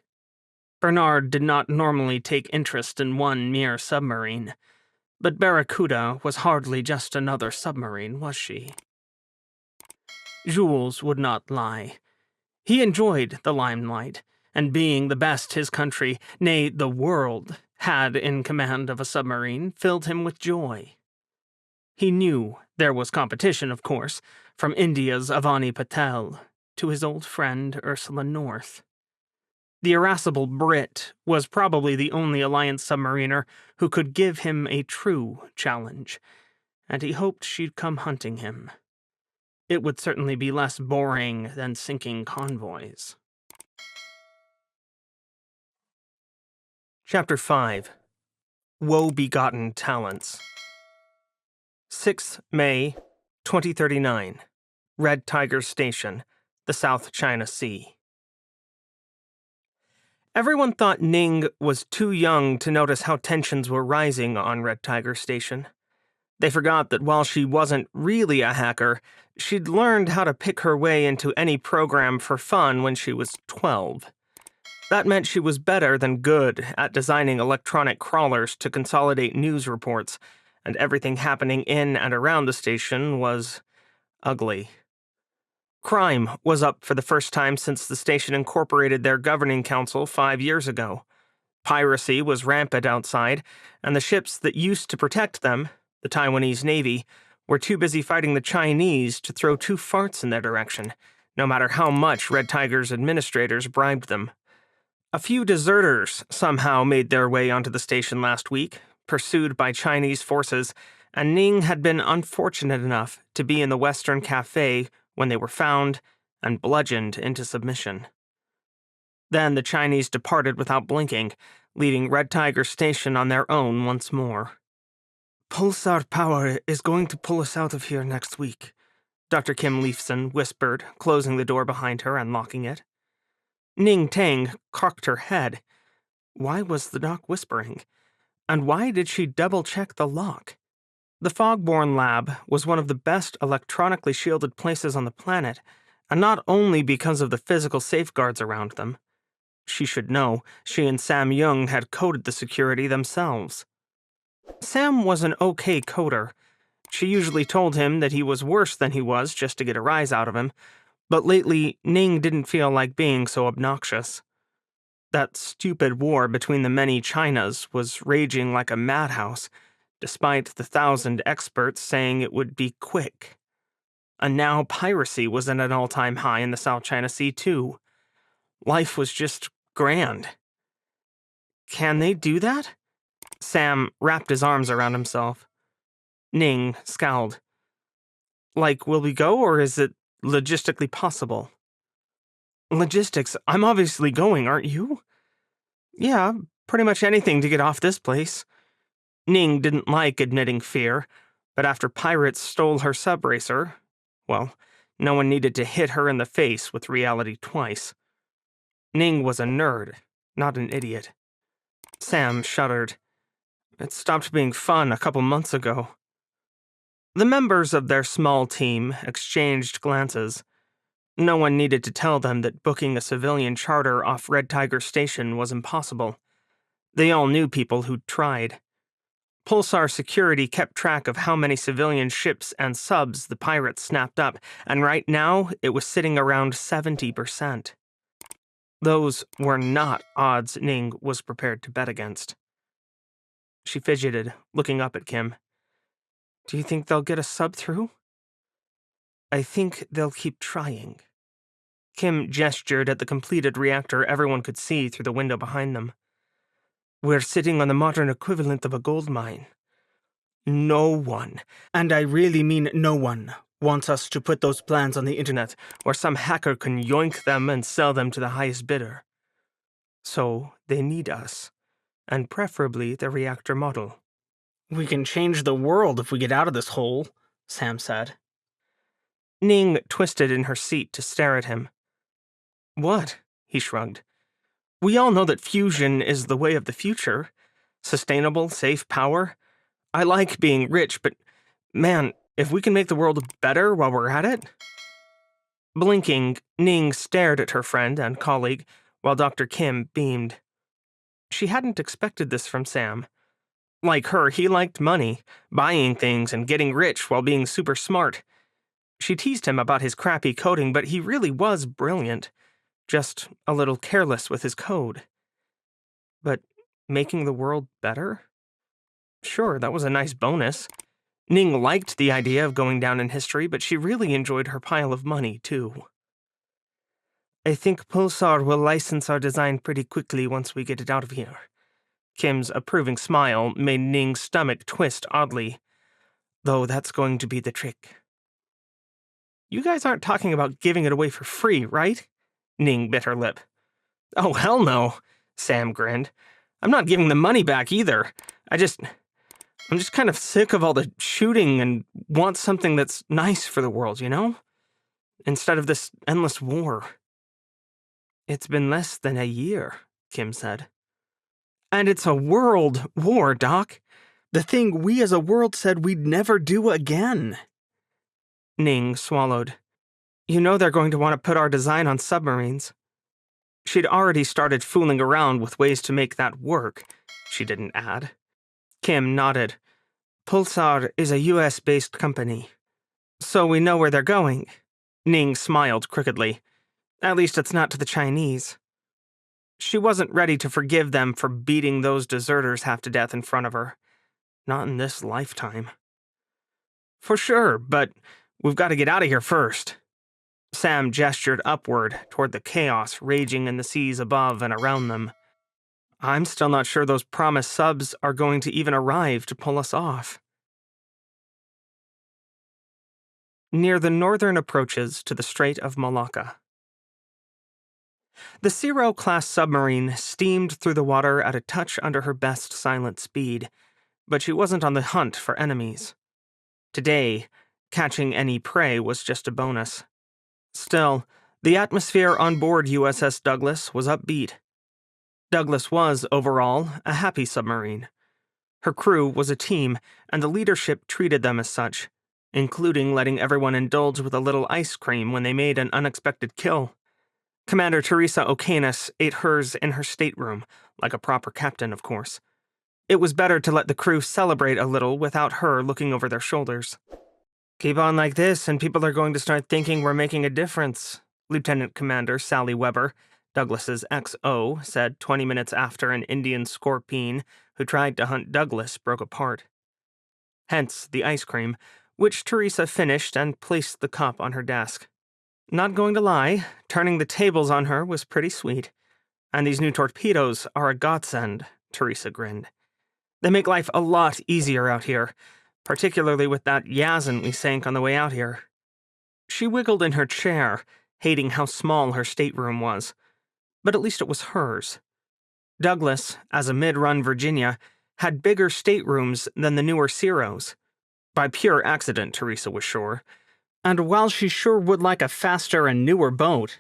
Bernard did not normally take interest in one mere submarine, but Barracuda was hardly just another submarine, was she? Jules would not lie. He enjoyed the limelight, and being the best his country, nay, the world, had in command of a submarine filled him with joy. He knew there was competition, of course, from India's Avani Patel to his old friend Ursula North. The irascible Brit was probably the only Alliance submariner who could give him a true challenge, and he hoped she'd come hunting him. It would certainly be less boring than sinking convoys. Chapter 5. Woe-Begotten Talents. 6th May, 2039. Red Tiger Station, the South China Sea. Everyone thought Ning was too young to notice how tensions were rising on Red Tiger Station. They forgot that while she wasn't really a hacker, she'd learned how to pick her way into any program for fun when she was 12. That meant she was better than good at designing electronic crawlers to consolidate news reports, and everything happening in and around the station was ugly. Crime was up for the first time since the station incorporated their governing council 5 years ago. Piracy was rampant outside, and the ships that used to protect them, the Taiwanese Navy, were too busy fighting the Chinese to throw 2 farts in their direction, no matter how much Red Tiger's administrators bribed them. A few deserters somehow made their way onto the station last week, pursued by Chinese forces, and Ning had been unfortunate enough to be in the Western Cafe when they were found and bludgeoned into submission. Then the Chinese departed without blinking, leaving Red Tiger Station on their own once more. "Pulsar power is going to pull us out of here next week," Dr. Kim Leifson whispered, closing the door behind her and locking it. Ning Tang cocked her head. Why was the doc whispering? And why did she double-check the lock? The Fogborn lab was one of the best electronically shielded places on the planet, and not only because of the physical safeguards around them. She should know, she and Sam Young had coded the security themselves. Sam was an okay coder. She usually told him that he was worse than he was just to get a rise out of him, but lately Ning didn't feel like being so obnoxious. That stupid war between the many Chinas was raging like a madhouse, despite the 1,000 experts saying it would be quick. And now piracy was at an all-time high in the South China Sea, too. Life was just grand. Can they do that? Sam wrapped his arms around himself. Ning scowled. Like, will we go, or is it logistically possible? Logistics, I'm obviously going, aren't you? Yeah, pretty much anything to get off this place. Ning didn't like admitting fear, but after pirates stole her subracer, well, no one needed to hit her in the face with reality twice. Ning was a nerd, not an idiot. Sam shuddered. It stopped being fun a couple months ago. The members of their small team exchanged glances. No one needed to tell them that booking a civilian charter off Red Tiger Station was impossible. They all knew people who'd tried. Pulsar Security kept track of how many civilian ships and subs the pirates snapped up, and right now it was sitting around 70%. Those were not odds Ning was prepared to bet against. She fidgeted, looking up at Kim. Do you think they'll get a sub through? I think they'll keep trying. Kim gestured at the completed reactor everyone could see through the window behind them. We're sitting on the modern equivalent of a gold mine. No one, and I really mean no one, Wants us to put those plans on the internet, where some hacker can yoink them and sell them to the highest bidder. So they need us, and preferably the reactor model. We can change the world if we get out of this hole, Sam said. Ning twisted in her seat to stare at him. What? He shrugged. We all know that fusion is the way of the future. Sustainable, safe power. I like being rich, but man, if we can make the world better while we're at it? Blinking, Ning stared at her friend and colleague, while Dr. Kim beamed. She hadn't expected this from Sam. Like her, he liked money, buying things and getting rich while being super smart. She teased him about his crappy coding, but he really was brilliant, just a little careless with his code. But making the world better? Sure, that was a nice bonus. Ning liked the idea of going down in history, but she really enjoyed her pile of money, too. I think Pulsar will license our design pretty quickly once we get it out of here. Kim's approving smile made Ning's stomach twist oddly, though that's going to be the trick. You guys aren't talking about giving it away for free, right? Ning bit her lip. Oh, hell no, Sam grinned. I'm not giving the money back either. I'm just kind of sick of all the shooting and want something that's nice for the world, you know? Instead of this endless war. It's been less than a year, Kim said. And it's a world war, Doc. The thing we as a world said we'd never do again. Ning swallowed. You know they're going to want to put our design on submarines. She'd already started fooling around with ways to make that work, she didn't add. Kim nodded. Pulsar is a US-based company. So we know where they're going. Ning smiled crookedly. At least it's not to the Chinese. She wasn't ready to forgive them for beating those deserters half to death in front of her. Not in this lifetime. For sure, but we've got to get out of here first. Sam gestured upward toward the chaos raging in the seas above and around them. I'm still not sure those promised subs are going to even arrive to pull us off. Near the northern approaches to the Strait of Malacca. The Zero-class submarine steamed through the water at a touch under her best silent speed, but she wasn't on the hunt for enemies. Today, catching any prey was just a bonus. Still, the atmosphere on board USS Douglas was upbeat. Douglas was, overall, a happy submarine. Her crew was a team, and the leadership treated them as such, including letting everyone indulge with a little ice cream when they made an unexpected kill. Commander Teresa O'Canis ate hers in her stateroom, like a proper captain, of course. It was better to let the crew celebrate a little without her looking over their shoulders. Keep on like this, and people are going to start thinking we're making a difference, Lieutenant Commander Sally Weber, Douglas's XO, said 20 minutes after an Indian scorpion who tried to hunt Douglas broke apart. Hence the ice cream, which Teresa finished and placed the cup on her desk. Not going to lie, turning the tables on her was pretty sweet. And these new torpedoes are a godsend, Teresa grinned. They make life a lot easier out here, particularly with that Yazan we sank on the way out here. She wiggled in her chair, hating how small her stateroom was. But at least it was hers. Douglas, as a mid-run Virginia, had bigger staterooms than the newer Zeros. By pure accident, Teresa was sure. And while she sure would like a faster and newer boat,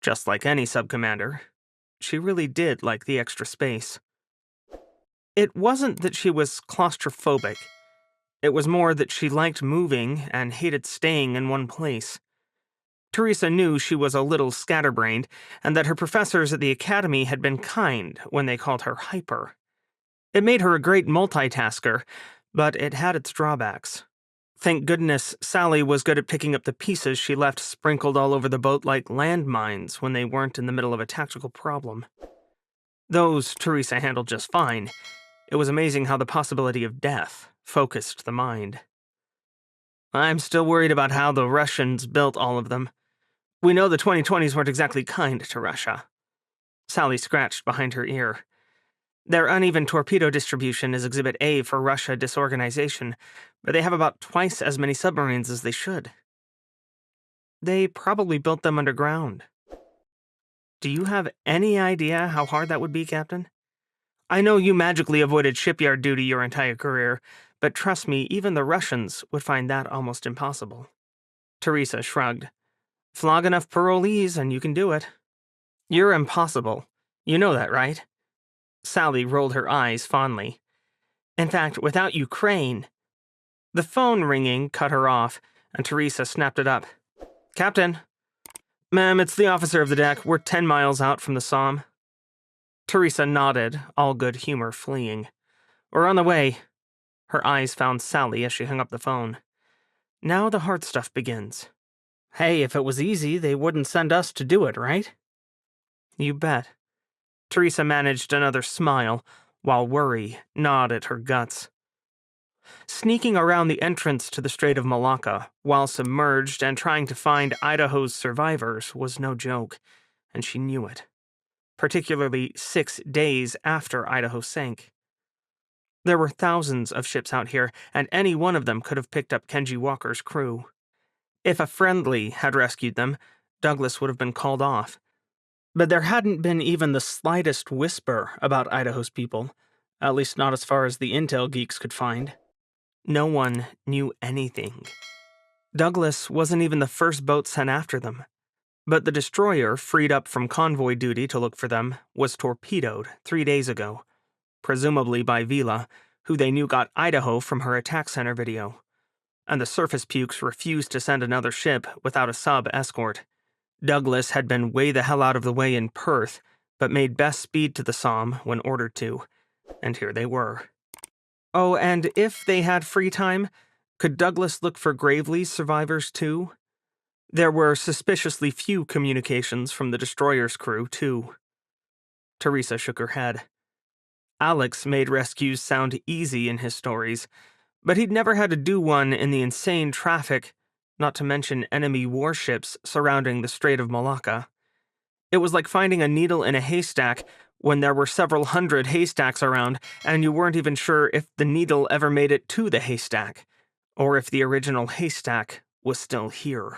just like any subcommander, she really did like the extra space. It wasn't that she was claustrophobic. It was more that she liked moving and hated staying in one place. Teresa knew she was a little scatterbrained, and that her professors at the academy had been kind when they called her hyper. It made her a great multitasker, but it had its drawbacks. Thank goodness Sally was good at picking up the pieces she left sprinkled all over the boat like landmines when they weren't in the middle of a tactical problem. Those Teresa handled just fine. It was amazing how the possibility of death focused the mind. I'm still worried about how the Russians built all of them. We know the 2020s weren't exactly kind to Russia. Sally scratched behind her ear. Their uneven torpedo distribution is Exhibit A for Russia disorganization, but they have about twice as many submarines as they should. They probably built them underground. Do you have any idea how hard that would be, Captain? I know you magically avoided shipyard duty your entire career, but trust me, even the Russians would find that almost impossible. Teresa shrugged. Flog enough parolees and you can do it. You're impossible. You know that, right? Sally rolled her eyes fondly. In fact, without Ukraine... The phone ringing cut her off, and Teresa snapped it up. Captain. Ma'am, it's the officer of the deck. We're 10 miles out from the Somme. Teresa nodded, all good humor fleeing. We're on the way. Her eyes found Sally as she hung up the phone. Now the hard stuff begins. Hey, if it was easy, they wouldn't send us to do it, right? You bet. Teresa managed another smile, while worry gnawed at her guts. Sneaking around the entrance to the Strait of Malacca, while submerged and trying to find Idaho's survivors, was no joke, and she knew it. Particularly 6 days after Idaho sank. There were thousands of ships out here, and any one of them could have picked up Kenji Walker's crew. If a friendly had rescued them, Douglas would have been called off. But there hadn't been even the slightest whisper about Idaho's people, at least not as far as the intel geeks could find. No one knew anything. Douglas wasn't even the first boat sent after them. But the destroyer, freed up from convoy duty to look for them, was torpedoed 3 days ago, presumably by Vila, who they knew got Idaho from her attack center video. And the surface pukes refused to send another ship without a sub escort. Douglas had been way the hell out of the way in Perth, but made best speed to the Somme when ordered to. And here they were. Oh, and if they had free time, could Douglas look for Gravely's survivors too? There were suspiciously few communications from the destroyer's crew, too. Teresa shook her head. Alex made rescues sound easy in his stories, but he'd never had to do one in the insane traffic, not to mention enemy warships surrounding the Strait of Malacca. It was like finding a needle in a haystack when there were several hundred haystacks around, and you weren't even sure if the needle ever made it to the haystack, or if the original haystack was still here.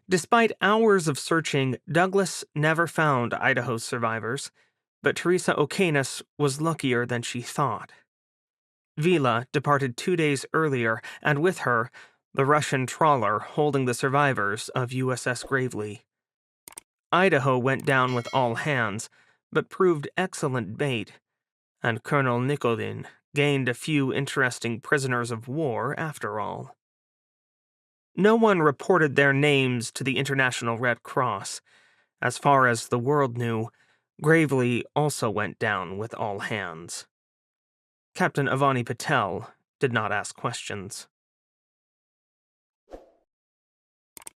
Despite hours of searching, Douglas never found Idaho's survivors, but Teresa O'Canus was luckier than she thought. Vila departed 2 days earlier, and with her, the Russian trawler holding the survivors of USS Gravely. Idaho went down with all hands, but proved excellent bait, and Colonel Nikodin gained a few interesting prisoners of war after all. No one reported their names to the International Red Cross. As far as the world knew, Gravely also went down with all hands. Captain Avani Patel did not ask questions.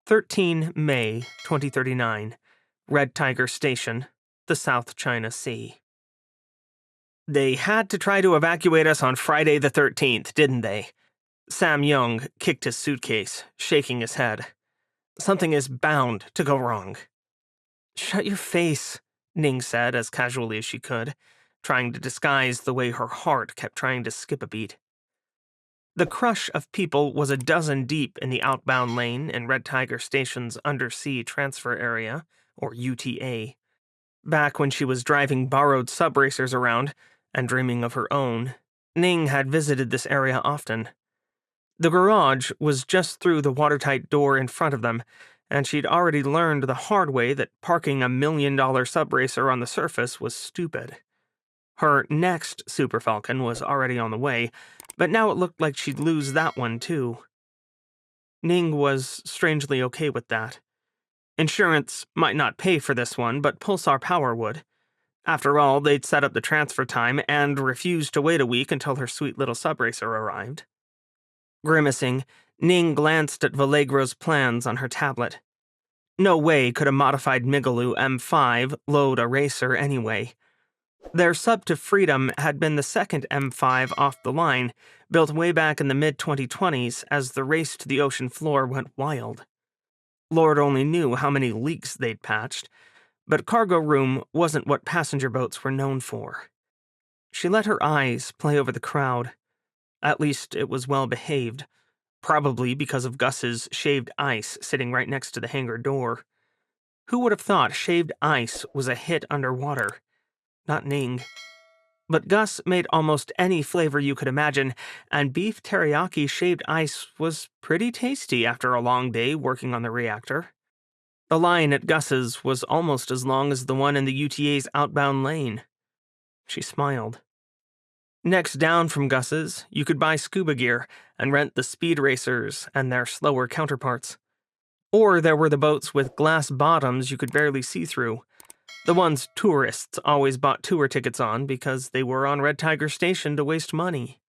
13 May 2039, Red Tiger Station, the South China Sea. They had to try to evacuate us on Friday the 13th, didn't they? Sam Young kicked his suitcase, shaking his head. Something is bound to go wrong. Shut your face, Ning said as casually as she could, trying to disguise the way her heart kept trying to skip a beat. The crush of people was a dozen deep in the outbound lane in Red Tiger Station's undersea transfer area, or UTA. Back when she was driving borrowed subracers around and dreaming of her own, Ning had visited this area often. The garage was just through the watertight door in front of them, and she'd already learned the hard way that parking $1 million subracer on the surface was stupid. Her next Super Falcon was already on the way, but now it looked like she'd lose that one too. Ning was strangely okay with that. Insurance might not pay for this one, but Pulsar Power would. After all, they'd set up the transfer time and refused to wait a week until her sweet little subracer arrived. Grimacing, Ning glanced at Vallegro's plans on her tablet. No way could a modified Migaloo M5 load a racer anyway. Their sub to Freedom had been the second M5 off the line, built way back in the mid-2020s as the race to the ocean floor went wild. Lord only knew how many leaks they'd patched, but cargo room wasn't what passenger boats were known for. She let her eyes play over the crowd. At least it was well behaved. probably because of Gus's shaved ice sitting right next to the hangar door. Who would have thought shaved ice was a hit underwater? Not Ning. But Gus made almost any flavor you could imagine, and beef teriyaki shaved ice was pretty tasty after a long day working on the reactor. The line at Gus's was almost as long as the one in the UTA's outbound lane. She smiled. Next down from Gus's, you could buy scuba gear and rent the speed racers and their slower counterparts. Or there were the boats with glass bottoms you could barely see through. The ones tourists always bought tour tickets on because they were on Red Tiger Station to waste money.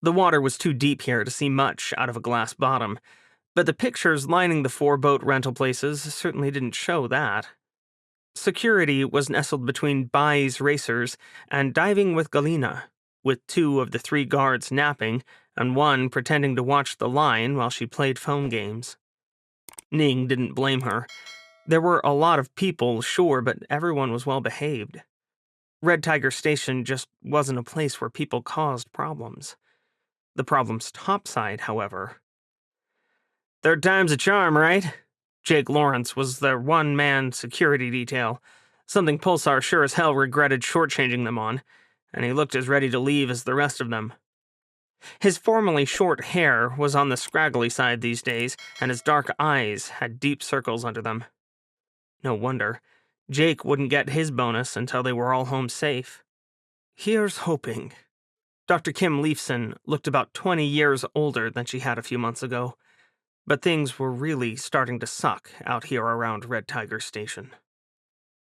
The water was too deep here to see much out of a glass bottom, but the pictures lining the 4 boat rental places certainly didn't show that. Security was nestled between Bai's racers and diving with Galena, with 2 of the 3 guards napping and 1 pretending to watch the line while she played phone games. Ning didn't blame her. There were a lot of people, sure, but everyone was well behaved. Red Tiger Station just wasn't a place where people caused problems. The problem's topside, however. "Third time's a charm, right?" Jake Lawrence was their one-man security detail, something Pulsar sure as hell regretted shortchanging them on, and he looked as ready to leave as the rest of them. His formerly short hair was on the scraggly side these days, and his dark eyes had deep circles under them. No wonder. Jake wouldn't get his bonus until they were all home safe. Here's hoping. Dr. Kim Leifson looked about 20 years older than she had a few months ago, but things were really starting to suck out here around Red Tiger Station.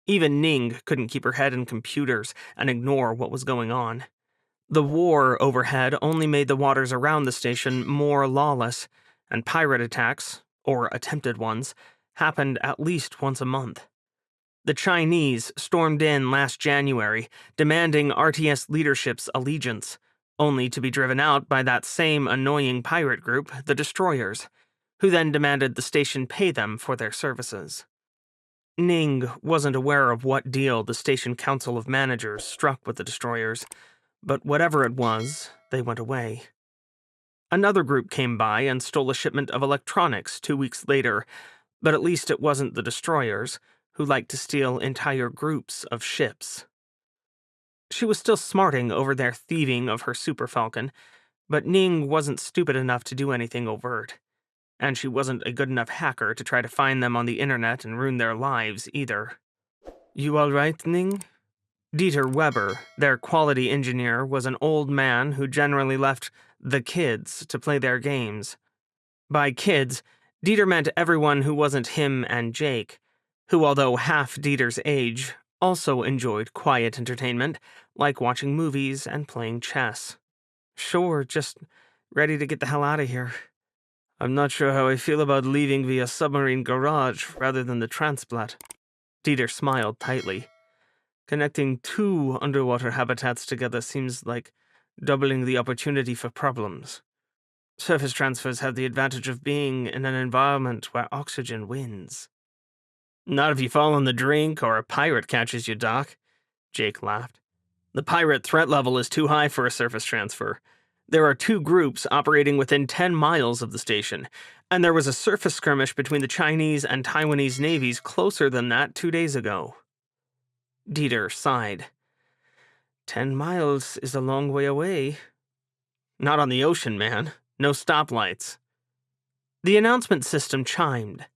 Even Ning couldn't keep her head in computers and ignore what was going on. The war overhead only made the waters around the station more lawless, and pirate attacks, or attempted ones, happened at least once a month. The Chinese stormed in last January, demanding RTS leadership's allegiance, only to be driven out by that same annoying pirate group, the Destroyers, who then demanded the station pay them for their services. Ning wasn't aware of what deal the Station Council of Managers struck with the Destroyers, but whatever it was, they went away. Another group came by and stole a shipment of electronics 2 weeks later, but at least it wasn't the Destroyers, who liked to steal entire groups of ships. She was still smarting over their thieving of her Super Falcon, but Ning wasn't stupid enough to do anything overt, and she wasn't a good enough hacker to try to find them on the internet and ruin their lives either. "You all right, Ning?" Dieter Weber, their quality engineer, was an old man who generally left the kids to play their games. By kids, Dieter meant everyone who wasn't him and Jake, who, although half Dieter's age, also enjoyed quiet entertainment, like watching movies and playing chess. "Sure, just ready to get the hell out of here. I'm not sure how I feel about leaving via submarine garage rather than the transplant." Dieter smiled tightly. "Connecting 2 underwater habitats together seems like doubling the opportunity for problems. Surface transfers have the advantage of being in an environment where oxygen wins." "Not if you fall in the drink or a pirate catches you, Doc," Jake laughed. "The pirate threat level is too high for a surface transfer. There are 2 groups operating within 10 miles of the station, and there was a surface skirmish between the Chinese and Taiwanese navies closer than that 2 days ago." Dieter sighed. 10 miles is a long way away. "Not on the ocean, man. No stoplights." The announcement system chimed.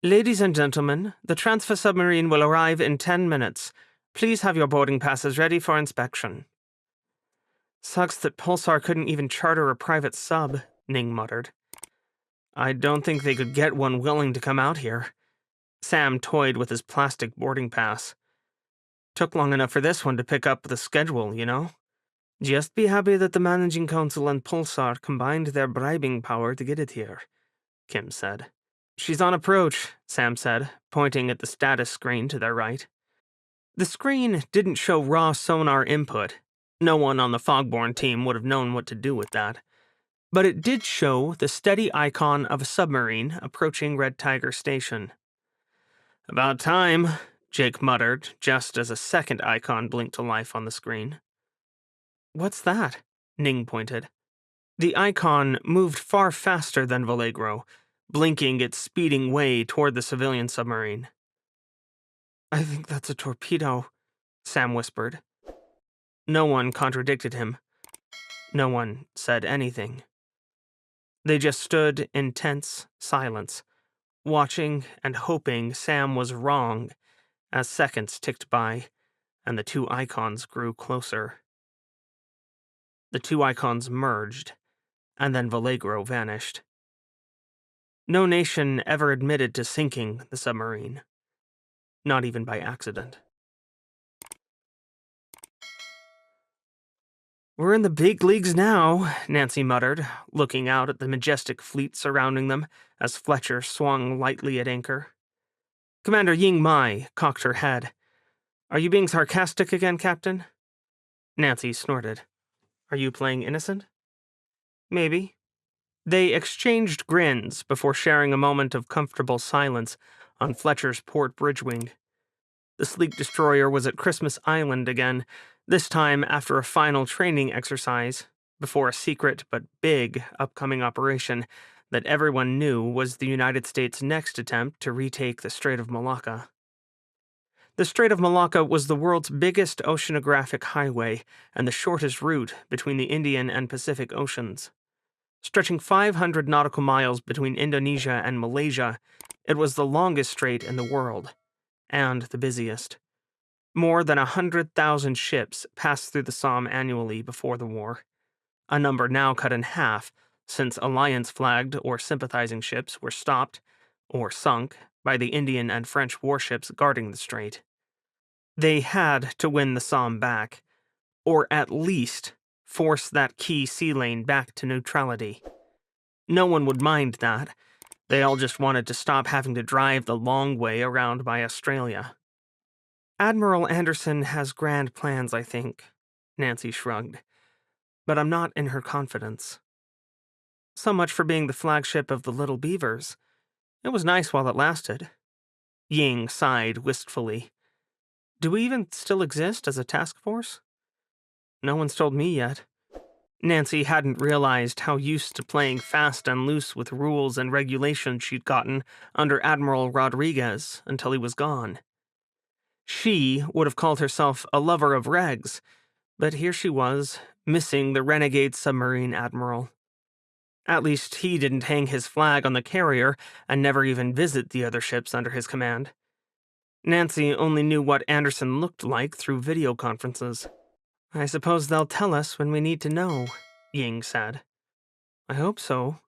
"Ladies and gentlemen, the transfer submarine will arrive in 10 minutes. Please have your boarding passes ready for inspection." "Sucks that Pulsar couldn't even charter a private sub," Ning muttered. "I don't think they could get one willing to come out here." Sam toyed with his plastic boarding pass. "Took long enough for this one to pick up the schedule, you know? Just be happy that the Managing Council and Pulsar combined their bribing power to get it here," Kim said. "She's on approach," Sam said, pointing at the status screen to their right. The screen didn't show raw sonar input. No one on the Fogborn team would have known what to do with that. But it did show the steady icon of a submarine approaching Red Tiger Station. "About time," Jake muttered, just as a second icon blinked to life on the screen. "What's that?" Ning pointed. The Icon moved far faster than Vallegro, blinking its speeding way toward the civilian submarine. "I think that's a torpedo," Sam whispered. No one contradicted him. No one said anything. They just stood in tense silence, watching and hoping Sam was wrong as seconds ticked by and the two icons grew closer. The two icons merged, and then Vallegro vanished. No nation ever admitted to sinking the submarine, not even by accident. "We're in the big leagues now," Nancy muttered, looking out at the majestic fleet surrounding them as Fletcher swung lightly at anchor. Commander Ying Mai cocked her head. "Are you being sarcastic again, Captain?" Nancy snorted. "Are you playing innocent?" "Maybe." They exchanged grins before sharing a moment of comfortable silence on Fletcher's port bridgewing. The sleek destroyer was at Christmas Island again, this time after a final training exercise, before a secret but big upcoming operation that everyone knew was the United States' next attempt to retake the Strait of Malacca. The Strait of Malacca was the world's biggest oceanographic highway and the shortest route between the Indian and Pacific Oceans. Stretching 500 nautical miles between Indonesia and Malaysia, it was the longest strait in the world, and the busiest. More than 100,000 ships passed through the Somme annually before the war, a number now cut in half since alliance-flagged or sympathizing ships were stopped, or sunk, by the Indian and French warships guarding the strait. They had to win the Somme back, or at least force that key sea lane back to neutrality. No one would mind that. They all just wanted to stop having to drive the long way around by Australia. "Admiral Anderson has grand plans, I think," Nancy shrugged. "But I'm not in her confidence." "So much for being the flagship of the Little Beavers. It was nice while it lasted." Ying sighed wistfully. "Do we even still exist as a task force?" "No one's told me yet." Nancy hadn't realized how used to playing fast and loose with rules and regulations she'd gotten under Admiral Rodriguez until he was gone. She would have called herself a lover of regs, but here she was, missing the renegade submarine admiral. At least he didn't hang his flag on the carrier and never even visit the other ships under his command. Nancy only knew what Anderson looked like through video conferences. "I suppose they'll tell us when we need to know," Ying said. "I hope so."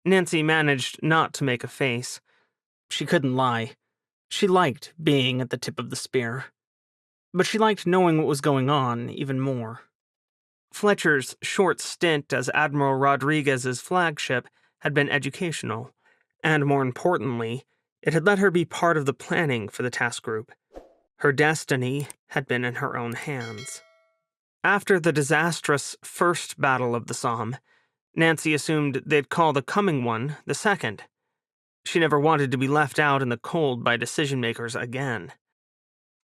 Nancy managed not to make a face. She couldn't lie. She liked being at the tip of the spear. But she liked knowing what was going on even more. Fletcher's short stint as Admiral Rodriguez's flagship had been educational, and more importantly, it had let her be part of the planning for the task group. Her destiny had been in her own hands. After the disastrous first battle of the Somme, Nancy assumed they'd call the coming one the second. She never wanted to be left out in the cold by decision-makers again.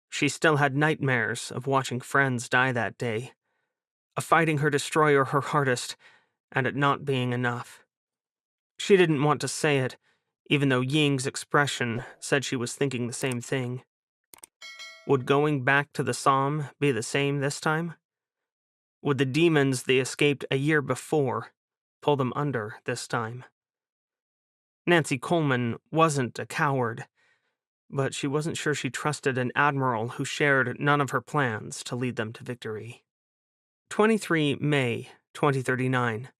She still had nightmares of watching friends die that day, of fighting her destroyer her hardest, and it not being enough. She didn't want to say it, even though Ying's expression said she was thinking the same thing. Would going back to the Somme be the same this time? Would the demons they escaped a year before pull them under this time? Nancy Coleman wasn't a coward, but she wasn't sure she trusted an admiral who shared none of her plans to lead them to victory. 23 May 2039.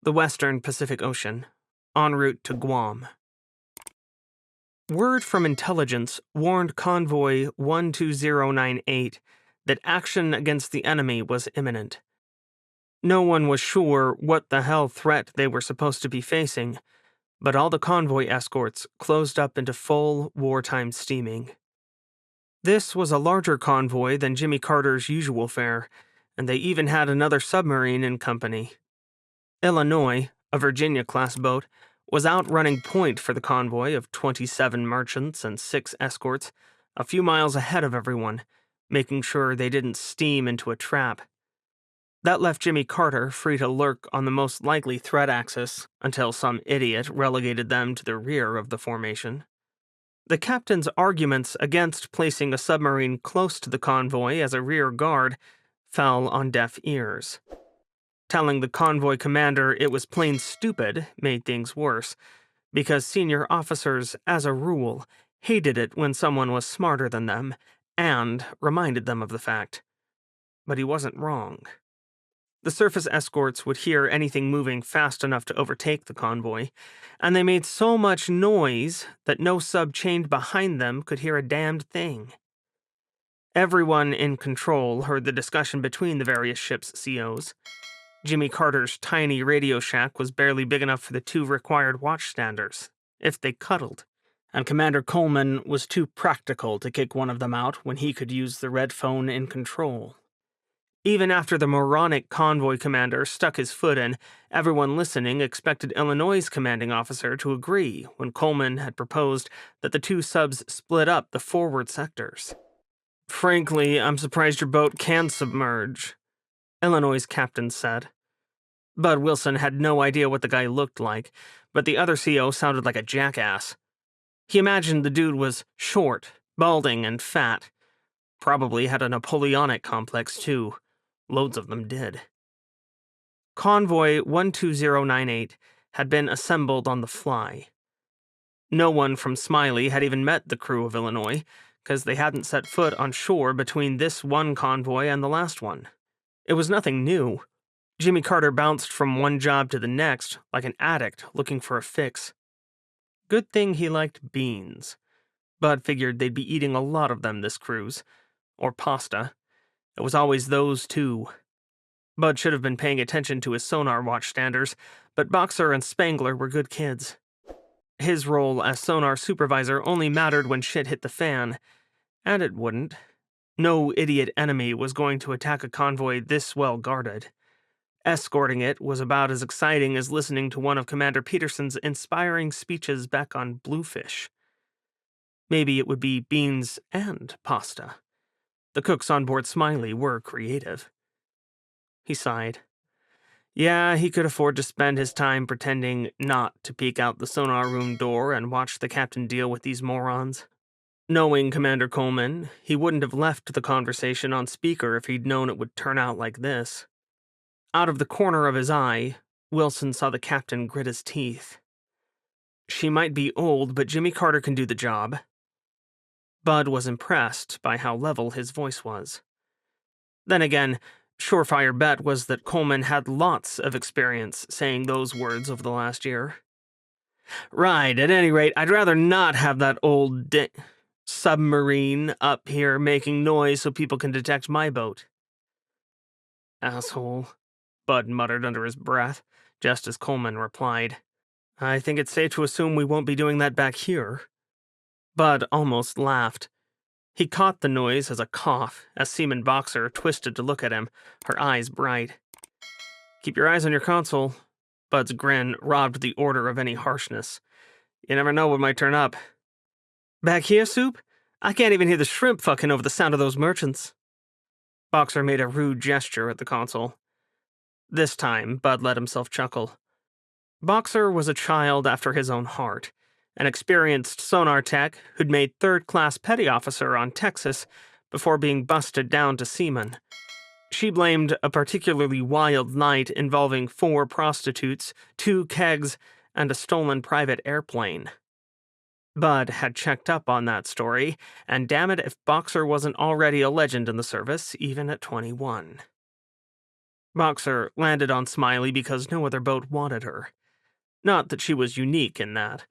The Western Pacific Ocean, en route to Guam. Word from intelligence warned Convoy 12098 that action against the enemy was imminent. No one was sure what the hell threat they were supposed to be facing, but all the convoy escorts closed up into full wartime steaming. This was a larger convoy than Jimmy Carter's usual fare, and they even had another submarine in company. Illinois, a Virginia-class boat, was out running point for the convoy of 27 merchants and 6 escorts, a few miles ahead of everyone, making sure they didn't steam into a trap. That left Jimmy Carter free to lurk on the most likely threat axis until some idiot relegated them to the rear of the formation. The captain's arguments against placing a submarine close to the convoy as a rear guard fell on deaf ears. Telling the convoy commander it was plain stupid made things worse, because senior officers, as a rule, hated it when someone was smarter than them and reminded them of the fact. But he wasn't wrong. The surface escorts would hear anything moving fast enough to overtake the convoy, and they made so much noise that no sub chained behind them could hear a damned thing. Everyone in control heard the discussion between the various ships' COs. Jimmy Carter's tiny radio shack was barely big enough for the 2 required watchstanders, if they cuddled, and Commander Coleman was too practical to kick one of them out when he could use the red phone in control. Even after the moronic convoy commander stuck his foot in, everyone listening expected Illinois' commanding officer to agree when Coleman had proposed that the 2 subs split up the forward sectors. "Frankly, I'm surprised your boat can submerge," Illinois' captain said. Bud Wilson had no idea what the guy looked like, but the other CO sounded like a jackass. He imagined the dude was short, balding, and fat. Probably had a Napoleonic complex, too. Loads of them did. Convoy 12098 had been assembled on the fly. No one from Smiley had even met the crew of Illinois, because they hadn't set foot on shore between this one convoy and the last one. It was nothing new. Jimmy Carter bounced from one job to the next, like an addict looking for a fix. Good thing he liked beans. Bud figured they'd be eating a lot of them this cruise. Or pasta. It was always those 2. Bud should have been paying attention to his sonar watchstanders, but Boxer and Spangler were good kids. His role as sonar supervisor only mattered when shit hit the fan, and it wouldn't. No idiot enemy was going to attack a convoy this well guarded. Escorting it was about as exciting as listening to one of Commander Peterson's inspiring speeches back on Bluefish. Maybe it would be beans and pasta. The cooks on board Smiley were creative. He sighed. Yeah, he could afford to spend his time pretending not to peek out the sonar room door and watch the captain deal with these morons. Knowing Commander Coleman, he wouldn't have left the conversation on speaker if he'd known it would turn out like this. Out of the corner of his eye, Wilson saw the captain grit his teeth. She might be old, but Jimmy Carter can do the job. Bud was impressed by how level his voice was. Then again, surefire bet was that Coleman had lots of experience saying those words over the last year. Right, at any rate, I'd rather not have that old submarine up here making noise so people can detect my boat. Asshole, Bud muttered under his breath, just as Coleman replied. I think it's safe to assume we won't be doing that back here. Bud almost laughed. He caught the noise as a cough as Seaman Boxer twisted to look at him, her eyes bright. Keep your eyes on your console. Bud's grin robbed the order of any harshness. You never know what might turn up. Back here, Soup? I can't even hear the shrimp fucking over the sound of those merchants. Boxer made a rude gesture at the console. This time, Bud let himself chuckle. Boxer was a child after his own heart, an experienced sonar tech who'd made third-class petty officer on Texas before being busted down to seaman. She blamed a particularly wild night involving 4 prostitutes, 2 kegs, and a stolen private airplane. Bud had checked up on that story, and damn it if Boxer wasn't already a legend in the service, even at 21. Boxer landed on Smiley because no other boat wanted her. Not that she was unique in that.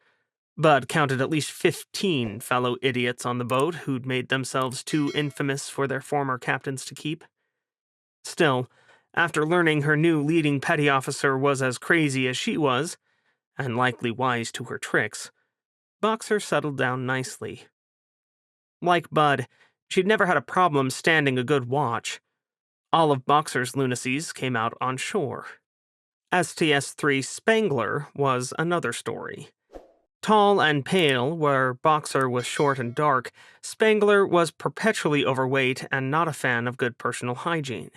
Bud counted at least 15 fellow idiots on the boat who'd made themselves too infamous for their former captains to keep. Still, after learning her new leading petty officer was as crazy as she was, and likely wise to her tricks, Boxer settled down nicely. Like Bud, she'd never had a problem standing a good watch. All of Boxer's lunacies came out on shore. STS-3 Spangler was another story. Tall and pale, where Boxer was short and dark, Spangler was perpetually overweight and not a fan of good personal hygiene.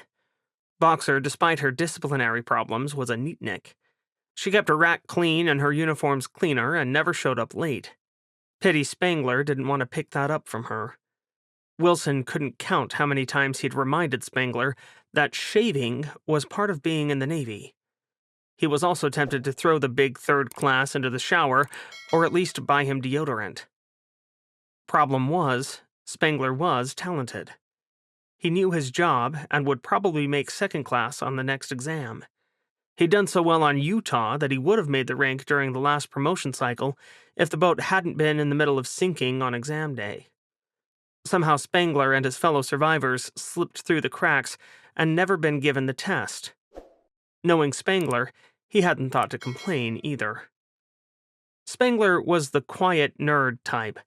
Boxer, despite her disciplinary problems, was a neatnik. She kept her rack clean and her uniforms cleaner and never showed up late. Pity Spangler didn't want to pick that up from her. Wilson couldn't count how many times he'd reminded Spangler that shaving was part of being in the Navy. He was also tempted to throw the big third class into the shower, or at least buy him deodorant. Problem was, Spangler was talented. He knew his job and would probably make second class on the next exam. He'd done so well on Utah that he would have made the rank during the last promotion cycle if the boat hadn't been in the middle of sinking on exam day. Somehow Spangler and his fellow survivors slipped through the cracks and never been given the test. Knowing Spangler, he hadn't thought to complain either. Spangler was the quiet nerd type,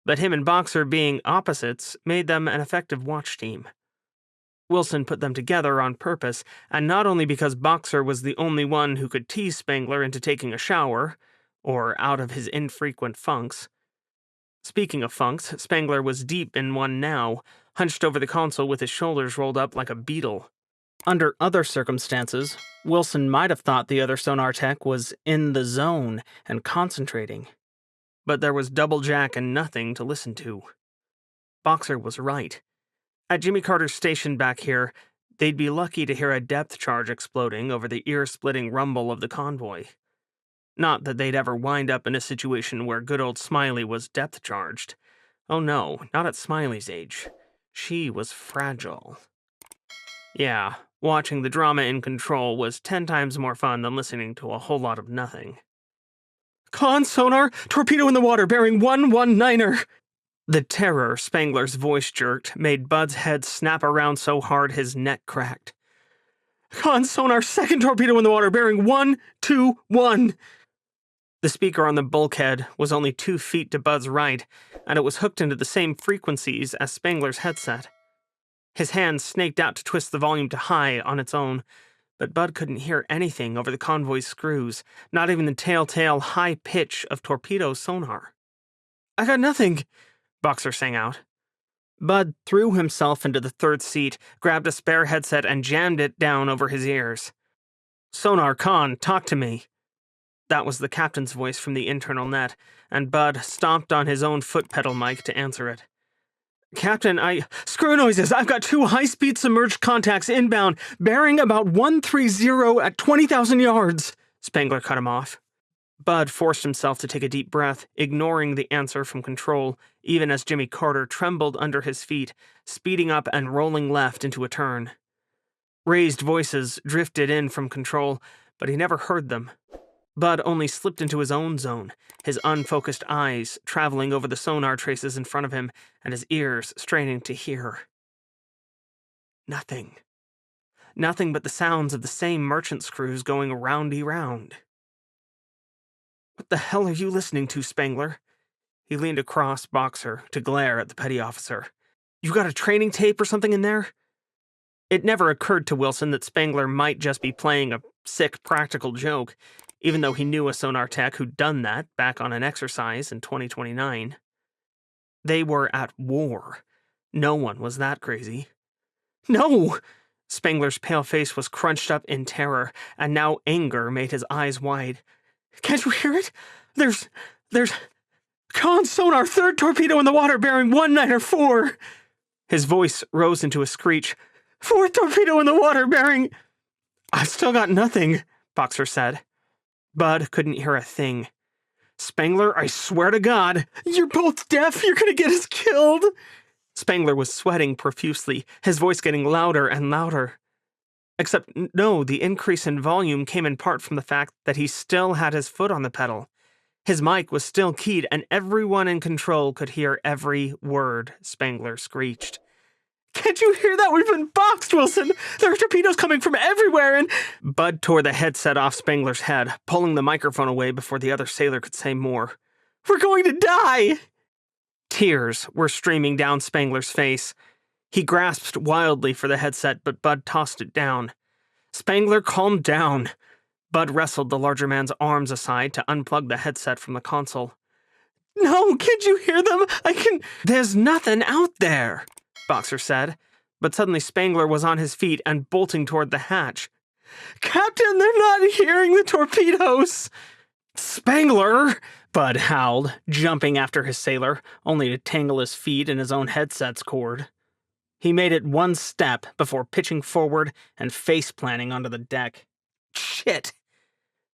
but him and Boxer being opposites made them an effective watch team. Wilson put them together on purpose, and not only because Boxer was the only one who could tease Spangler into taking a shower, or out of his infrequent funks. Speaking of funks, Spangler was deep in one now, hunched over the console with his shoulders rolled up like a beetle. Under other circumstances, Wilson might have thought the other sonar tech was in the zone and concentrating. But there was double jack and nothing to listen to. Boxer was right. At Jimmy Carter's station back here, they'd be lucky to hear a depth charge exploding over the ear-splitting rumble of the convoy. Not that they'd ever wind up in a situation where good old Smiley was depth-charged. Oh no, not at Smiley's age. She was fragile. Yeah, watching the drama in Control was 10 times more fun than listening to a whole lot of nothing. "Con sonar, torpedo in the water bearing 119er!" The terror Spangler's voice jerked made Bud's head snap around so hard his neck cracked. "Con sonar, second torpedo in the water bearing 121!" The speaker on the bulkhead was only 2 feet to Bud's right, and it was hooked into the same frequencies as Spangler's headset. His hand snaked out to twist the volume to high on its own, but Bud couldn't hear anything over the convoy's screws, not even the telltale high pitch of torpedo sonar. "I got nothing," Boxer sang out. Bud threw himself into the third seat, grabbed a spare headset, and jammed it down over his ears. "Sonar Con, talk to me." That was the captain's voice from the internal net, and Bud stomped on his own foot pedal mic to answer it. "Captain, screw noises! I've got 2 high-speed submerged contacts inbound, bearing about 130 at 20,000 yards!" Spangler cut him off. Bud forced himself to take a deep breath, ignoring the answer from Control, even as Jimmy Carter trembled under his feet, speeding up and rolling left into a turn. Raised voices drifted in from Control, but he never heard them. Bud only slipped into his own zone, his unfocused eyes traveling over the sonar traces in front of him and his ears straining to hear. Nothing. Nothing but the sounds of the same merchant screws going roundy-round. "What the hell are you listening to, Spangler?" He leaned across Boxer to glare at the petty officer. "You got a training tape or something in there?" It never occurred to Wilson that Spangler might just be playing a sick practical joke, even though he knew a sonar tech who'd done that back on an exercise in 2029. They were at war. No one was that crazy. "No!" Spangler's pale face was crunched up in terror, and now anger made his eyes wide. "Can't you hear it? There's... Con sonar, third torpedo in the water bearing 194!" His voice rose into a screech. "Fourth torpedo in the water bearing..." "I've still got nothing," Boxer said. Bud couldn't hear a thing. "Spangler, I swear to God..." "You're both deaf! You're gonna get us killed!" Spangler was sweating profusely, his voice getting louder and louder. Except, no, the increase in volume came in part from the fact that he still had his foot on the pedal. His mic was still keyed, and everyone in Control could hear every word Spangler screeched. "Can't you hear that? We've been boxed, Wilson! There are torpedoes coming from everywhere, and..." Bud tore the headset off Spangler's head, pulling the microphone away before the other sailor could say more. "We're going to die!" Tears were streaming down Spangler's face. He grasped wildly for the headset, but Bud tossed it down. "Spangler, calm down." Bud wrestled the larger man's arms aside to unplug the headset from the console. "No, can't you hear them? I can..." "There's nothing out there," Boxer said, But suddenly Spangler was on his feet and bolting toward the hatch. "Captain, they're not hearing the torpedoes!" "Spangler!" Bud howled, jumping after his sailor, only to tangle his feet in his own headset's cord. He made it one step before pitching forward and face-planting onto the deck. "Shit!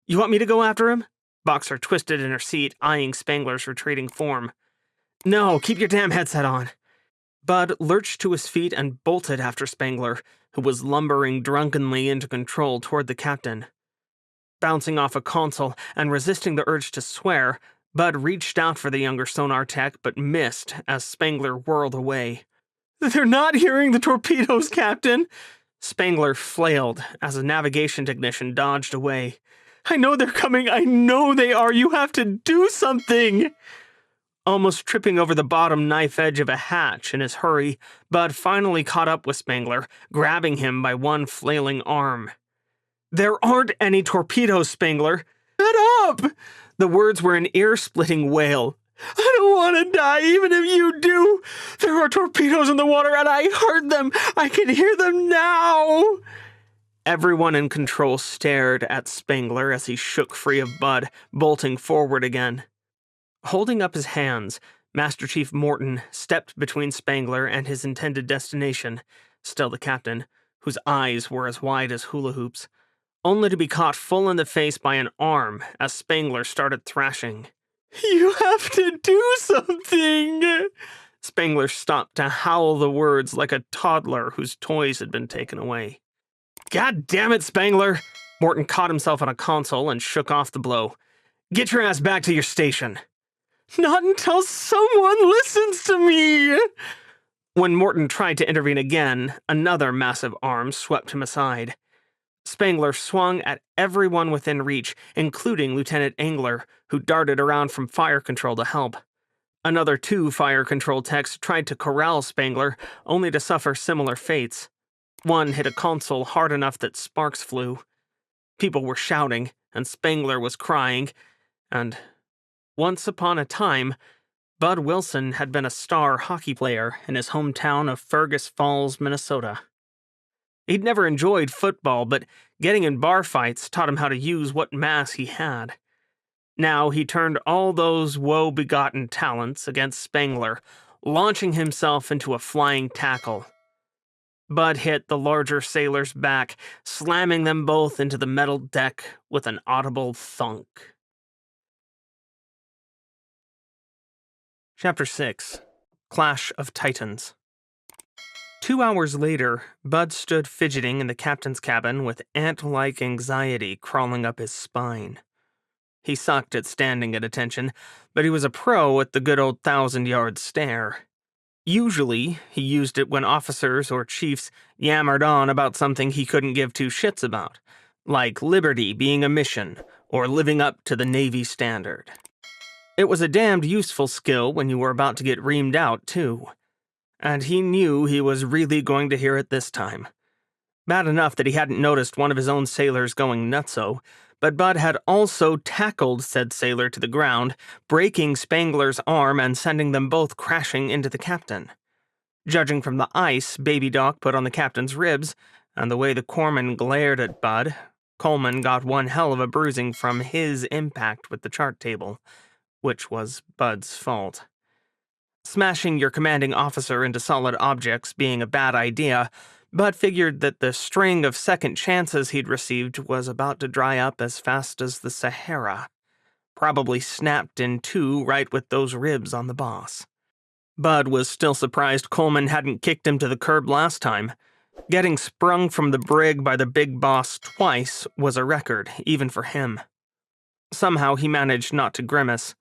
You want me to go after him?" Boxer twisted in her seat, eyeing Spangler's retreating form. "No, keep your damn headset on." Bud lurched to his feet and bolted after Spangler, who was lumbering drunkenly into control toward the captain. Bouncing off a console and resisting the urge to swear, Bud reached out for the younger sonar tech but missed as Spangler whirled away. "They're not hearing the torpedoes, Captain!" Spangler flailed as a navigation technician dodged away. "I know they're coming! I know they are! You have to do something!" Almost tripping over the bottom knife edge of a hatch in his hurry, Bud finally caught up with Spangler, grabbing him by one flailing arm. "There aren't any torpedoes, Spangler." "Shut up!" The words were an ear-splitting wail. "I don't want to die, even if you do. There are torpedoes in the water, and I heard them. I can hear them now." Everyone in control stared at Spangler as he shook free of Bud, bolting forward again. Holding up his hands, Master Chief Morton stepped between Spangler and his intended destination, still the captain, whose eyes were as wide as hula hoops, only to be caught full in the face by an arm as Spangler started thrashing. "You have to do something!" Spangler stopped to howl the words like a toddler whose toys had been taken away. "God damn it, Spangler!" Morton caught himself on a console and shook off the blow. "Get your ass back to your station." "Not until someone listens to me!" When Morton tried to intervene again, another massive arm swept him aside. Spangler swung at everyone within reach, including Lieutenant Engler, who darted around from fire control to help. Another 2 fire control techs tried to corral Spangler, only to suffer similar fates. One hit a console hard enough that sparks flew. People were shouting, and Spangler was crying, and once upon a time, Bud Wilson had been a star hockey player in his hometown of Fergus Falls, Minnesota. He'd never enjoyed football, but getting in bar fights taught him how to use what mass he had. Now he turned all those woe-begotten talents against Spangler, launching himself into a flying tackle. Bud hit the larger sailor's back, slamming them both into the metal deck with an audible thunk. Chapter 6. Clash of Titans. 2 hours later, Bud stood fidgeting in the captain's cabin with ant-like anxiety crawling up his spine. He sucked at standing at attention, but he was a pro at the good old 1,000-yard stare. Usually, he used it when officers or chiefs yammered on about something he couldn't give 2 shits about, like liberty being a mission or living up to the Navy standard. It was a damned useful skill when you were about to get reamed out, too. And he knew he was really going to hear it this time. Bad enough that he hadn't noticed one of his own sailors going nutso, but Bud had also tackled said sailor to the ground, breaking Spangler's arm and sending them both crashing into the captain. Judging from the ice Baby Doc put on the captain's ribs, and the way the corpsman glared at Bud, Coleman got one hell of a bruising from his impact with the chart table, which was Bud's fault. Smashing your commanding officer into solid objects being a bad idea, Bud figured that the string of second chances he'd received was about to dry up as fast as the Sahara. Probably snapped in 2 right with those ribs on the boss. Bud was still surprised Coleman hadn't kicked him to the curb last time. Getting sprung from the brig by the big boss twice was a record, even for him. Somehow he managed not to grimace.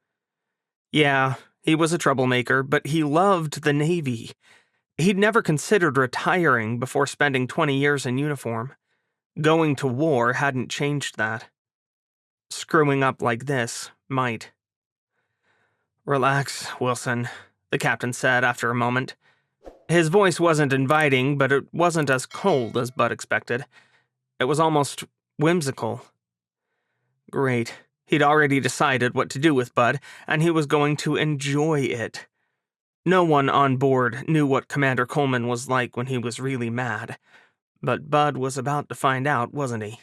Yeah, he was a troublemaker, but he loved the Navy. He'd never considered retiring before spending 20 years in uniform. Going to war hadn't changed that. Screwing up like this might. "Relax, Wilson," the captain said after a moment. His voice wasn't inviting, but it wasn't as cold as Bud expected. It was almost whimsical. Great. He'd already decided what to do with Bud, and he was going to enjoy it. No one on board knew what Commander Coleman was like when he was really mad, but Bud was about to find out, wasn't he?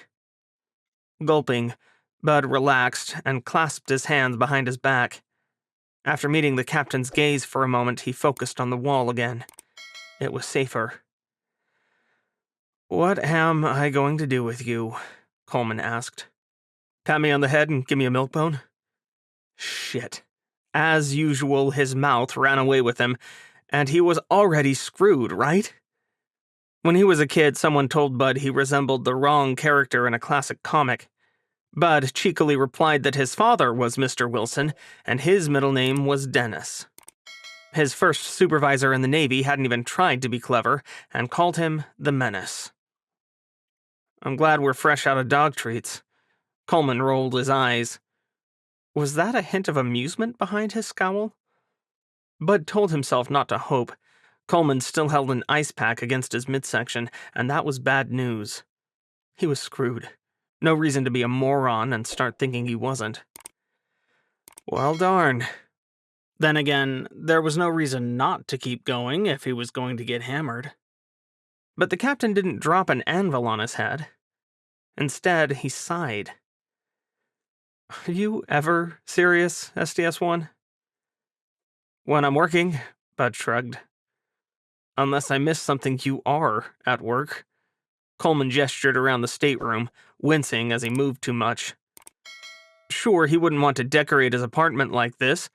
Gulping, Bud relaxed and clasped his hands behind his back. After meeting the captain's gaze for a moment, he focused on the wall again. It was safer. "What am I going to do with you?" Coleman asked. "Pat me on the head and give me a milk bone?" Shit. As usual, his mouth ran away with him, and he was already screwed, right? When he was a kid, someone told Bud he resembled the wrong character in a classic comic. Bud cheekily replied that his father was Mr. Wilson, and his middle name was Dennis. His first supervisor in the Navy hadn't even tried to be clever, and called him the Menace. "I'm glad we're fresh out of dog treats." Coleman rolled his eyes. Was that a hint of amusement behind his scowl? Bud told himself not to hope. Coleman still held an ice pack against his midsection, and that was bad news. He was screwed. No reason to be a moron and start thinking he wasn't. Well, darn. Then again, there was no reason not to keep going if he was going to get hammered. But the captain didn't drop an anvil on his head. Instead, he sighed. "Are you ever serious, STS-1? "When I'm working," Bud shrugged. "Unless I miss something, you are at work." Coleman gestured around the stateroom, wincing as he moved too much. Sure, he wouldn't want to decorate his apartment like this,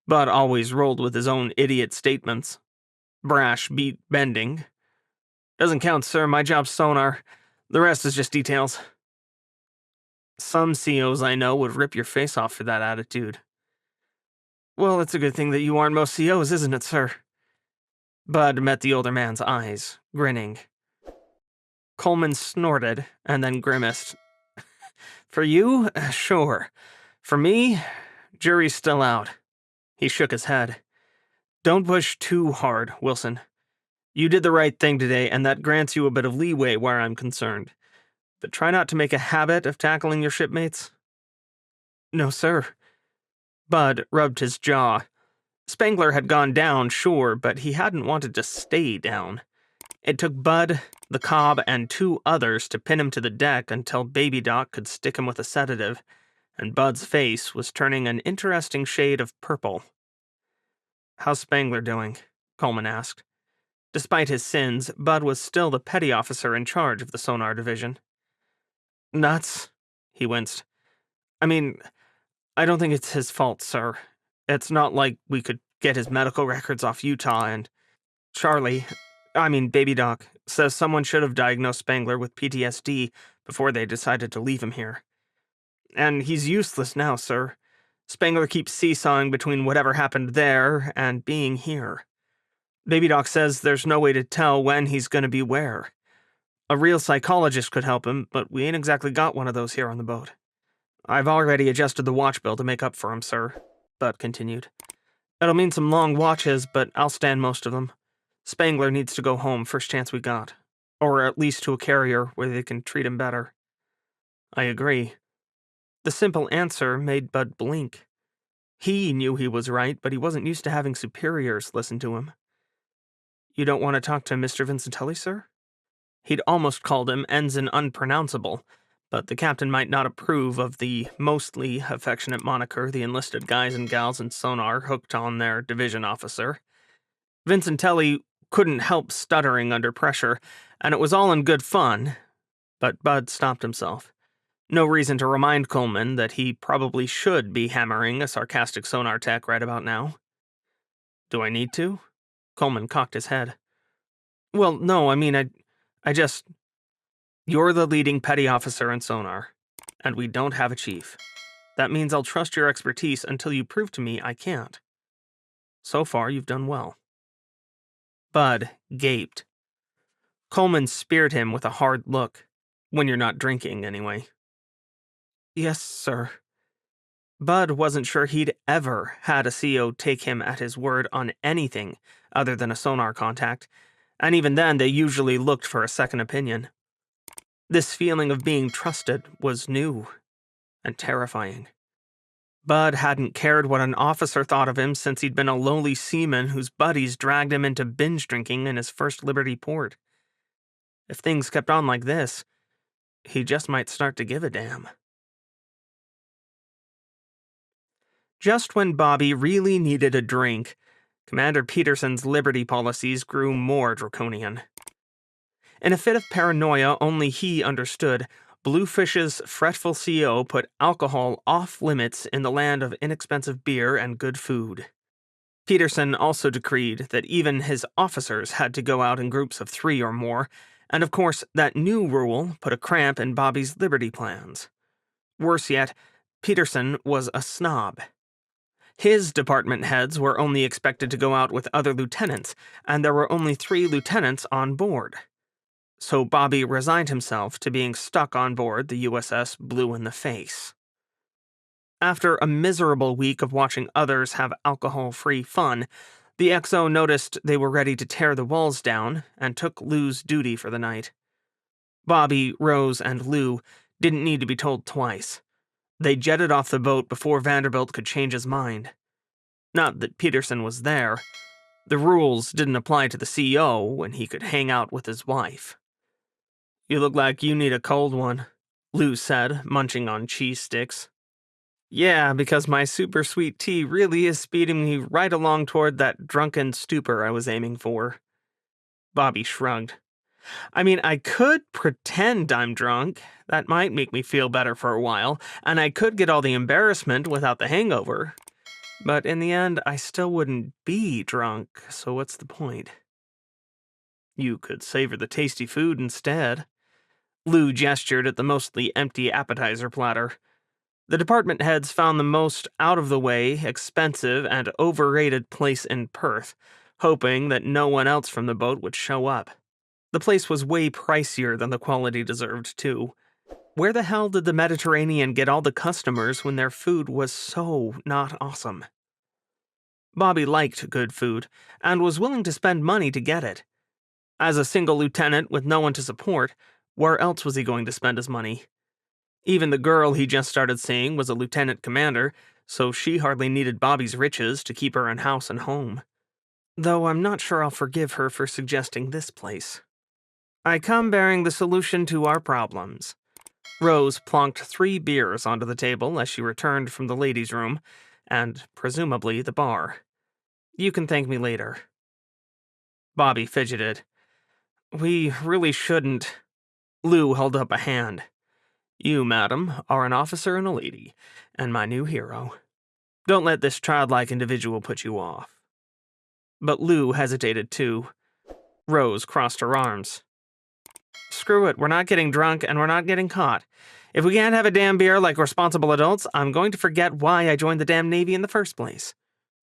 but always rolled with his own idiot statements. Brash beat bending. "Doesn't count, sir. My job's sonar. The rest is just details." Some COs I know would rip your face off for that attitude. "Well, it's a good thing that you aren't most COs, isn't it, sir?" Bud met the older man's eyes, grinning. Coleman snorted and then grimaced. "For you, sure. For me, jury's still out." He shook his head. "Don't push too hard, Wilson. You did the right thing today, and that grants you a bit of leeway where I'm concerned. But try not to make a habit of tackling your shipmates." "No, sir." Bud rubbed his jaw. Spangler had gone down, sure, but he hadn't wanted to stay down. It took Bud, the Cobb, and 2 others to pin him to the deck until Baby Doc could stick him with a sedative, and Bud's face was turning an interesting shade of purple. "How's Spangler doing?" Coleman asked. Despite his sins, Bud was still the petty officer in charge of the sonar division. "Nuts," he winced. "I mean, I don't think it's his fault, sir. It's not like we could get his medical records off Utah, and Baby Doc, says someone should have diagnosed Spangler with PTSD before they decided to leave him here. And he's useless now, sir. Spangler keeps seesawing between whatever happened there and being here. Baby Doc says there's no way to tell when he's gonna be where. A real psychologist could help him, but we ain't exactly got one of those here on the boat. I've already adjusted the watch bill to make up for him, sir," Bud continued. "It'll mean some long watches, but I'll stand most of them. Spangler needs to go home first chance we got. Or at least to a carrier where they can treat him better." "I agree." The simple answer made Bud blink. He knew he was right, but he wasn't used to having superiors listen to him. "You don't want to talk to Mr. Vincentelli, sir?" He'd almost called him Ensign Unpronounceable, but the captain might not approve of the mostly affectionate moniker the enlisted guys and gals in sonar hooked on their division officer. Vincentelli couldn't help stuttering under pressure, and it was all in good fun, but Bud stopped himself. No reason to remind Coleman that he probably should be hammering a sarcastic sonar tech right about now. "Do I need to?" Coleman cocked his head. "Well, no, I just... You're the leading petty officer in sonar, and we don't have a chief. That means I'll trust your expertise until you prove to me I can't. So far, you've done well." Bud gaped. Coleman speared him with a hard look. When you're not drinking, anyway. "Yes, sir." Bud wasn't sure he'd ever had a CO take him at his word on anything other than a sonar contact, and even then they usually looked for a second opinion. This feeling of being trusted was new and terrifying. Bud hadn't cared what an officer thought of him since he'd been a lowly seaman whose buddies dragged him into binge drinking in his first Liberty port. If things kept on like this, he just might start to give a damn. Just when Bobby really needed a drink, Commander Peterson's Liberty policies grew more draconian. In a fit of paranoia only he understood, Bluefish's fretful CO put alcohol off limits in the land of inexpensive beer and good food. Peterson also decreed that even his officers had to go out in groups of 3 or more, and of course that new rule put a cramp in Bobby's Liberty plans. Worse yet, Peterson was a snob. His department heads were only expected to go out with other lieutenants, and there were only 3 lieutenants on board. So Bobby resigned himself to being stuck on board the USS Blue in the Face. After a miserable week of watching others have alcohol-free fun, the XO noticed they were ready to tear the walls down and took Lou's duty for the night. Bobby, Rose, and Lou didn't need to be told twice. They jetted off the boat before Vanderbilt could change his mind. Not that Peterson was there. The rules didn't apply to the CO when he could hang out with his wife. "You look like you need a cold one," Lou said, munching on cheese sticks. "Yeah, because my super sweet tea really is speeding me right along toward that drunken stupor I was aiming for." Bobby shrugged. "I mean, I could pretend I'm drunk. That might make me feel better for a while, and I could get all the embarrassment without the hangover. But in the end, I still wouldn't be drunk, so what's the point?" "You could savor the tasty food instead." Lou gestured at the mostly empty appetizer platter. The department heads found the most out-of-the-way, expensive, and overrated place in Perth, hoping that no one else from the boat would show up. The place was way pricier than the quality deserved, too. Where the hell did the Mediterranean get all the customers when their food was so not awesome? Bobby liked good food, and was willing to spend money to get it. As a single lieutenant with no one to support, where else was he going to spend his money? Even the girl he just started seeing was a lieutenant commander, so she hardly needed Bobby's riches to keep her in house and home. Though I'm not sure I'll forgive her for suggesting this place. "I come bearing the solution to our problems." Rose plonked 3 beers onto the table as she returned from the ladies' room, and presumably the bar. "You can thank me later." Bobby fidgeted. "We really shouldn't." Lou held up a hand. "You, madam, are an officer and a lady, and my new hero. Don't let this childlike individual put you off." But Lou hesitated too. Rose crossed her arms. "Screw it, we're not getting drunk and we're not getting caught. If we can't have a damn beer like responsible adults, I'm going to forget why I joined the damn Navy in the first place.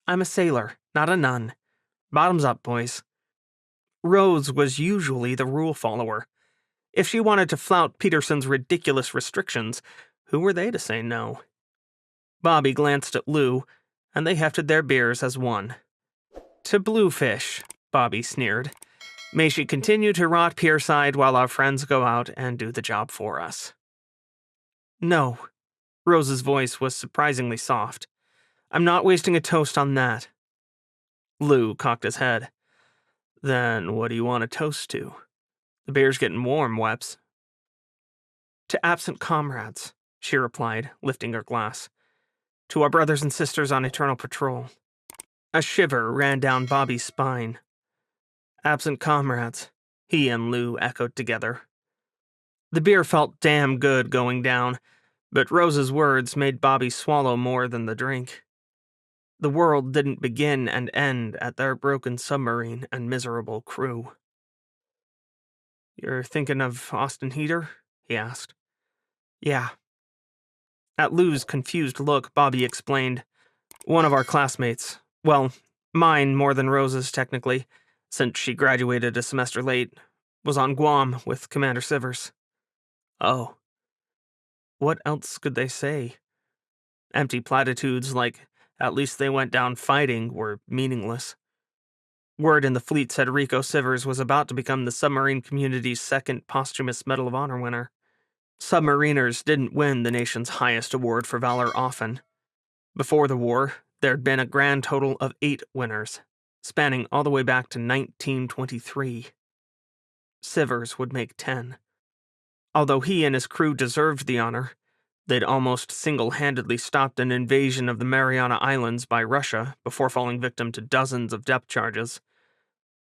I'm a sailor, not a nun. Bottoms up, boys." Rose was usually the rule follower. If she wanted to flout Peterson's ridiculous restrictions, who were they to say no? Bobby glanced at Lou, and they hefted their beers as one. "To Bluefish," Bobby sneered. "May she continue to rot pierside while our friends go out and do the job for us." "No." Rose's voice was surprisingly soft. "I'm not wasting a toast on that." Lou cocked his head. "Then what do you want to toast to? The beer's getting warm, Weps." "To absent comrades," she replied, lifting her glass. "To our brothers and sisters on eternal patrol." A shiver ran down Bobby's spine. "Absent comrades," he and Lou echoed together. The beer felt damn good going down, but Rose's words made Bobby swallow more than the drink. The world didn't begin and end at their broken submarine and miserable crew. "You're thinking of Austin Heater?" he asked. "Yeah." At Lou's confused look, Bobby explained. "One of our classmates. Well, mine more than Rose's, technically, since she graduated a semester late. Was on Guam with Commander Sivers." "Oh." What else could they say? Empty platitudes like, "at least they went down fighting," were meaningless. Word in the fleet said Rico Sivers was about to become the submarine community's second posthumous Medal of Honor winner. Submariners didn't win the nation's highest award for valor often. Before the war, there'd been a grand total of 8 winners, spanning all the way back to 1923. Sivers would make 10. Although he and his crew deserved the honor, they'd almost single-handedly stopped an invasion of the Mariana Islands by Russia before falling victim to dozens of depth charges.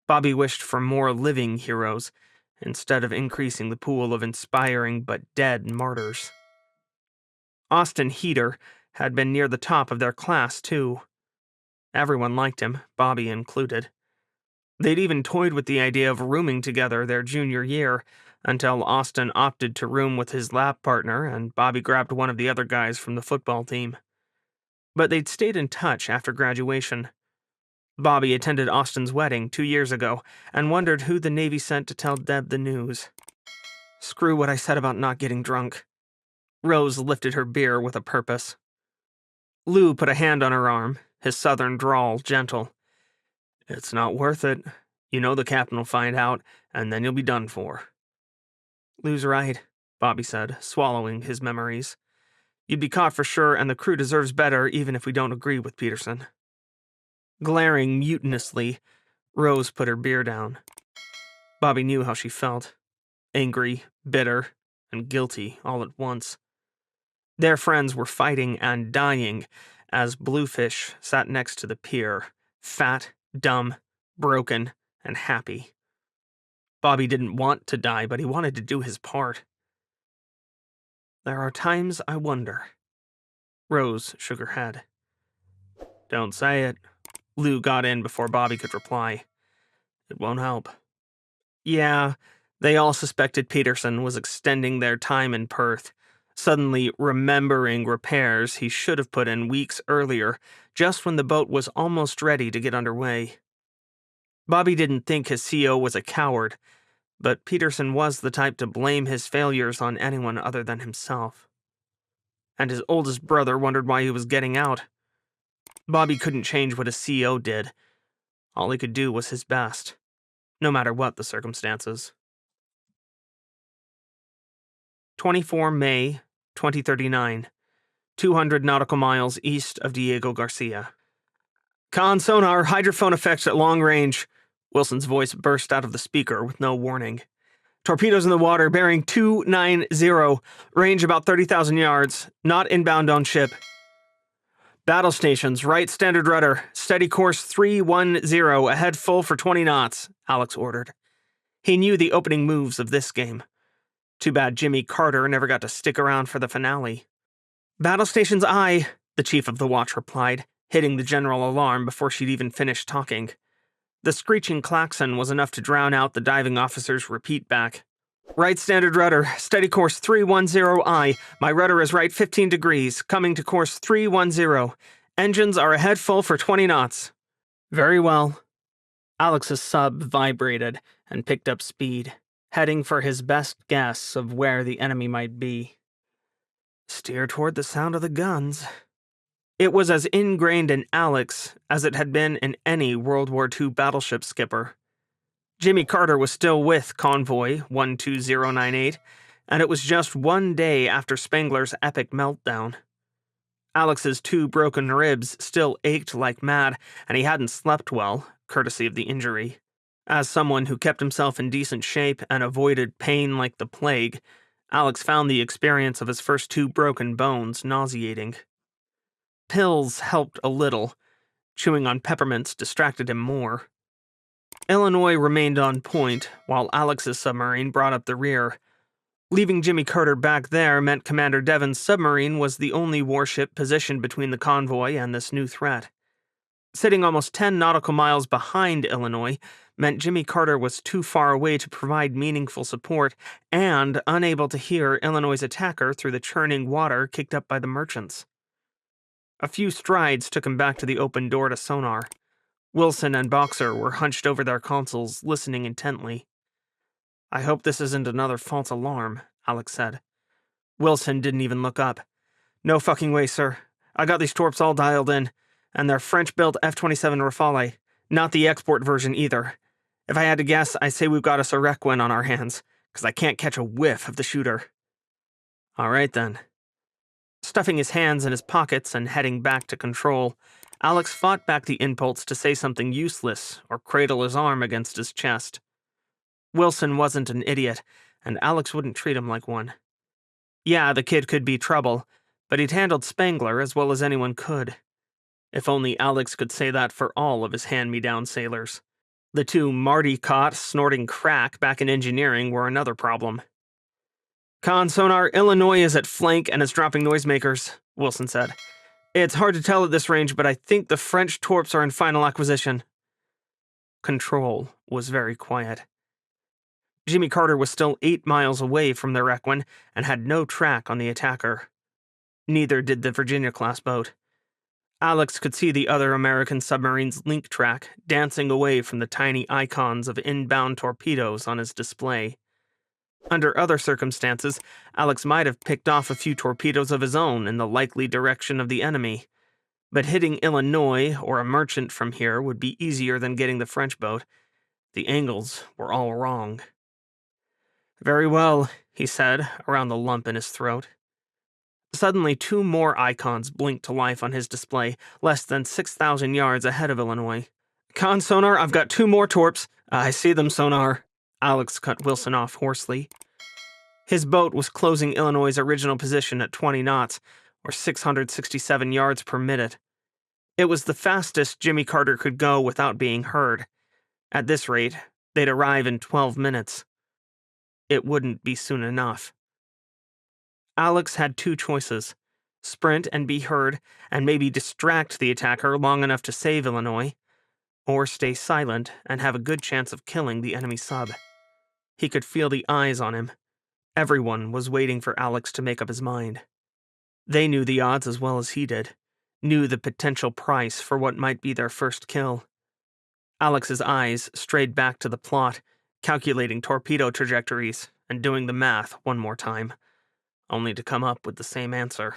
Bobby wished for more living heroes, instead of increasing the pool of inspiring but dead martyrs. Austin Heater had been near the top of their class, too. Everyone liked him, Bobby included. They'd even toyed with the idea of rooming together their junior year, until Austin opted to room with his lab partner and Bobby grabbed one of the other guys from the football team. But they'd stayed in touch after graduation. Bobby attended Austin's wedding 2 years ago and wondered who the Navy sent to tell Deb the news. Screw what I said about not getting drunk. Rose lifted her beer with a purpose. Lou put a hand on her arm, his southern drawl gentle. It's not worth it. You know the captain will find out, and then you'll be done for. Lou's right, Bobby said, swallowing his memories. You'd be caught for sure, and the crew deserves better even if we don't agree with Peterson. Glaring mutinously, Rose put her beer down. Bobby knew how she felt. Angry, bitter, and guilty all at once. Their friends were fighting and dying as Bluefish sat next to the pier, fat, dumb, broken, and happy. Bobby didn't want to die, but he wanted to do his part. There are times I wonder. Rose shook her head. Don't say it. Lou got in before Bobby could reply. It won't help. Yeah, they all suspected Peterson was extending their time in Perth, suddenly remembering repairs he should have put in weeks earlier, just when the boat was almost ready to get underway. Bobby didn't think his CO was a coward, but Peterson was the type to blame his failures on anyone other than himself. And his oldest brother wondered why he was getting out. Bobby couldn't change what his CO did. All he could do was his best, no matter what the circumstances. 24 May, 2039, 200 nautical miles east of Diego Garcia. Con sonar, hydrophone effects at long range. Wilson's voice burst out of the speaker with no warning. Torpedoes in the water, bearing 290, range about 30,000 yards, not inbound on ship. Battle stations, right standard rudder, steady course 310, ahead full for 20 knots, Alex ordered. He knew the opening moves of this game. Too bad Jimmy Carter never got to stick around for the finale. Battle stations aye, the chief of the watch replied, hitting the general alarm before she'd even finished talking. The screeching klaxon was enough to drown out the diving officer's repeat back. Right standard rudder, steady course 310I. My rudder is right 15 degrees, coming to course 310. Engines are ahead full for 20 knots. Very well. Alex's sub vibrated and picked up speed, heading for his best guess of where the enemy might be. Steer toward the sound of the guns. It was as ingrained in Alex as it had been in any World War II battleship skipper. Jimmy Carter was still with Convoy 12098, and it was just 1 day after Spengler's epic meltdown. Alex's 2 broken ribs still ached like mad, and he hadn't slept well, courtesy of the injury. As someone who kept himself in decent shape and avoided pain like the plague, Alex found the experience of his first 2 broken bones nauseating. Pills helped a little. Chewing on peppermints distracted him more. Illinois remained on point, while Alex's submarine brought up the rear. Leaving Jimmy Carter back there meant Commander Devon's submarine was the only warship positioned between the convoy and this new threat. Sitting almost 10 nautical miles behind Illinois meant Jimmy Carter was too far away to provide meaningful support and unable to hear Illinois' attacker through the churning water kicked up by the merchants. A few strides took him back to the open door to sonar. Wilson and Boxer were hunched over their consoles, listening intently. I hope this isn't another false alarm, Alex said. Wilson didn't even look up. No fucking way, sir. I got these torps all dialed in, and they're French-built F-27 Rafale, not the export version either. If I had to guess, I'd say we've got a Requin on our hands, because I can't catch a whiff of the shooter. All right, then. Stuffing his hands in his pockets and heading back to control, Alex fought back the impulse to say something useless or cradle his arm against his chest. Wilson wasn't an idiot, and Alex wouldn't treat him like one. Yeah, the kid could be trouble, but he'd handled Spangler as well as anyone could. If only Alex could say that for all of his hand-me-down sailors. The two Marty caught snorting crack back in engineering were another problem. "Con sonar, Illinois is at flank and is dropping noisemakers," Wilson said. "It's hard to tell at this range, but I think the French torps are in final acquisition." Control was very quiet. Jimmy Carter was still 8 miles away from the Requin and had no track on the attacker. Neither did the Virginia-class boat. Alex could see the other American submarine's link track dancing away from the tiny icons of inbound torpedoes on his display. Under other circumstances, Alex might have picked off a few torpedoes of his own in the likely direction of the enemy, but hitting Illinois or a merchant from here would be easier than getting the French boat. The angles were all wrong. "Very well," he said, around the lump in his throat. Suddenly, 2 more icons blinked to life on his display, less than 6,000 yards ahead of Illinois. "Con sonar, I've got 2 more torps. I see them, sonar." Alex cut Wilson off hoarsely. His boat was closing Illinois' original position at 20 knots, or 667 yards per minute. It was the fastest Jimmy Carter could go without being heard. At this rate, they'd arrive in 12 minutes. It wouldn't be soon enough. Alex had 2 choices: sprint and be heard, and maybe distract the attacker long enough to save Illinois, or stay silent and have a good chance of killing the enemy sub. He could feel the eyes on him. Everyone was waiting for Alex to make up his mind. They knew the odds as well as he did, knew the potential price for what might be their first kill. Alex's eyes strayed back to the plot, calculating torpedo trajectories and doing the math one more time, only to come up with the same answer.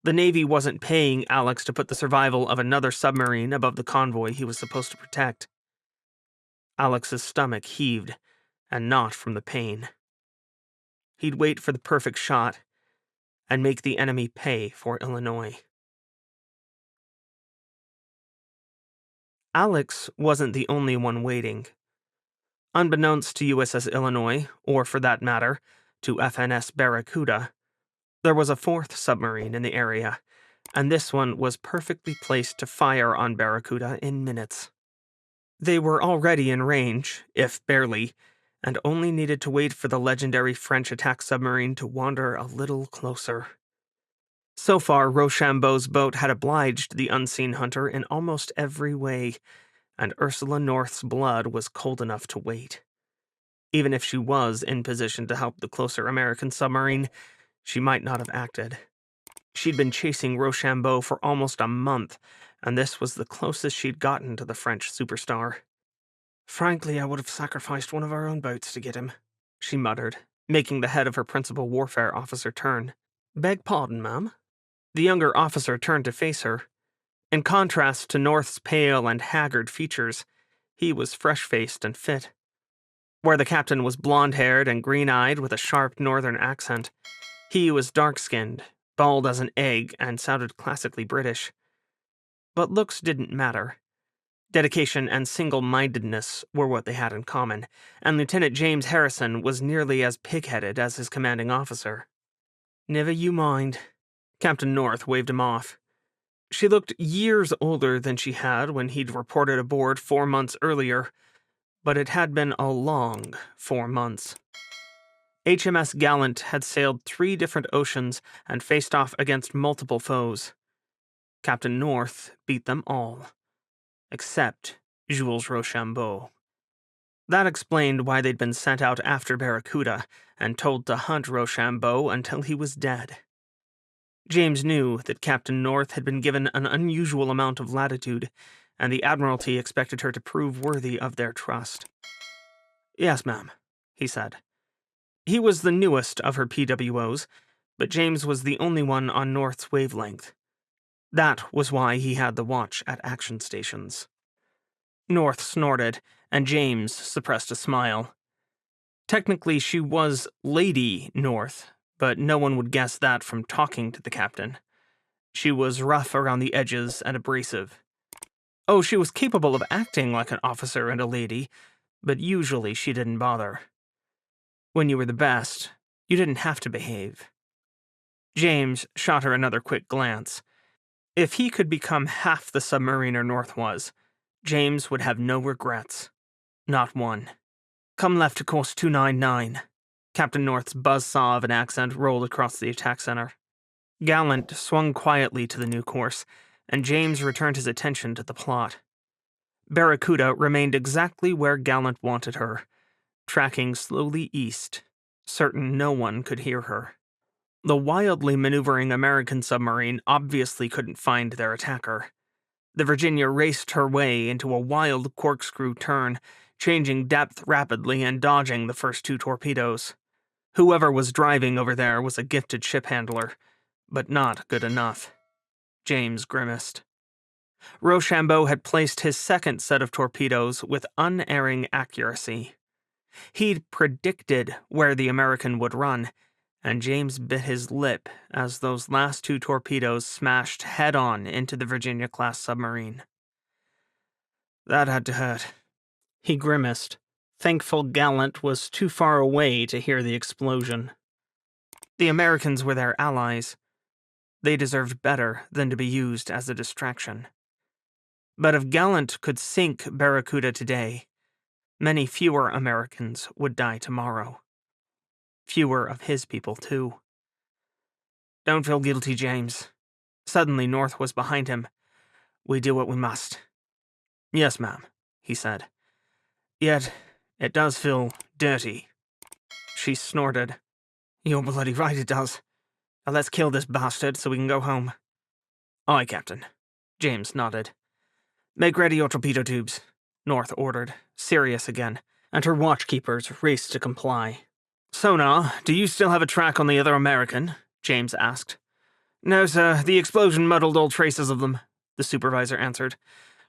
The Navy wasn't paying Alex to put the survival of another submarine above the convoy he was supposed to protect. Alex's stomach heaved, and not from the pain. He'd wait for the perfect shot and make the enemy pay for Illinois. Alex wasn't the only one waiting. Unbeknownst to USS Illinois, or for that matter, to FNS Barracuda, there was a 4th submarine in the area, and this one was perfectly placed to fire on Barracuda in minutes. They were already in range, if barely, and only needed to wait for the legendary French attack submarine to wander a little closer. So far, Rochambeau's boat had obliged the unseen hunter in almost every way, and Ursula North's blood was cold enough to wait. Even if she was in position to help the closer American submarine, she might not have acted. She'd been chasing Rochambeau for almost a month, and this was the closest she'd gotten to the French superstar. "Frankly, I would have sacrificed one of our own boats to get him," she muttered, making the head of her principal warfare officer turn. "Beg pardon, ma'am?" The younger officer turned to face her. In contrast to North's pale and haggard features, he was fresh-faced and fit. Where the captain was blonde-haired and green-eyed with a sharp northern accent, he was dark-skinned, bald as an egg, and sounded classically British. But looks didn't matter. Dedication and single-mindedness were what they had in common, and Lieutenant James Harrison was nearly as pig-headed as his commanding officer. "Never you mind." Captain North waved him off. She looked years older than she had when he'd reported aboard 4 months earlier, but it had been a long 4 months. HMS Gallant had sailed 3 different oceans and faced off against multiple foes. Captain North beat them all, except Jules Rochambeau. That explained why they'd been sent out after Barracuda and told to hunt Rochambeau until he was dead. James knew that Captain North had been given an unusual amount of latitude, and the Admiralty expected her to prove worthy of their trust. "Yes, ma'am," he said. He was the newest of her PWOs, but James was the only one on North's wavelength. That was why he had the watch at action stations. North snorted, and James suppressed a smile. Technically, she was Lady North, but no one would guess that from talking to the captain. She was rough around the edges and abrasive. Oh, she was capable of acting like an officer and a lady, but usually she didn't bother. When you were the best, you didn't have to behave. James shot her another quick glance. If he could become half the submariner North was, James would have no regrets. Not one. Come left to course 299. Captain North's buzzsaw of an accent rolled across the attack center. Gallant swung quietly to the new course, and James returned his attention to the plot. Barracuda remained exactly where Gallant wanted her, tracking slowly east, certain no one could hear her. The wildly maneuvering American submarine obviously couldn't find their attacker. The Virginia raced her way into a wild corkscrew turn, changing depth rapidly and dodging the first two torpedoes. Whoever was driving over there was a gifted ship handler, but not good enough. James grimaced. Rochambeau had placed his second set of torpedoes with unerring accuracy. He'd predicted where the American would run, and James bit his lip as those last two torpedoes smashed head-on into the Virginia-class submarine. That had to hurt. He grimaced, thankful Gallant was too far away to hear the explosion. The Americans were their allies. They deserved better than to be used as a distraction. But if Gallant could sink Barracuda today, many fewer Americans would die tomorrow. Fewer of his people, too. Don't feel guilty, James. Suddenly, North was behind him. We do what we must. Yes, ma'am, he said. Yet, it does feel dirty. She snorted. You're bloody right it does. Now let's kill this bastard so we can go home. Aye, Captain. James nodded. Make ready your torpedo tubes, North ordered, serious again, and her watchkeepers raced to comply. Sonar, do you still have a track on the other American? James asked. No, sir, the explosion muddled all traces of them, the supervisor answered.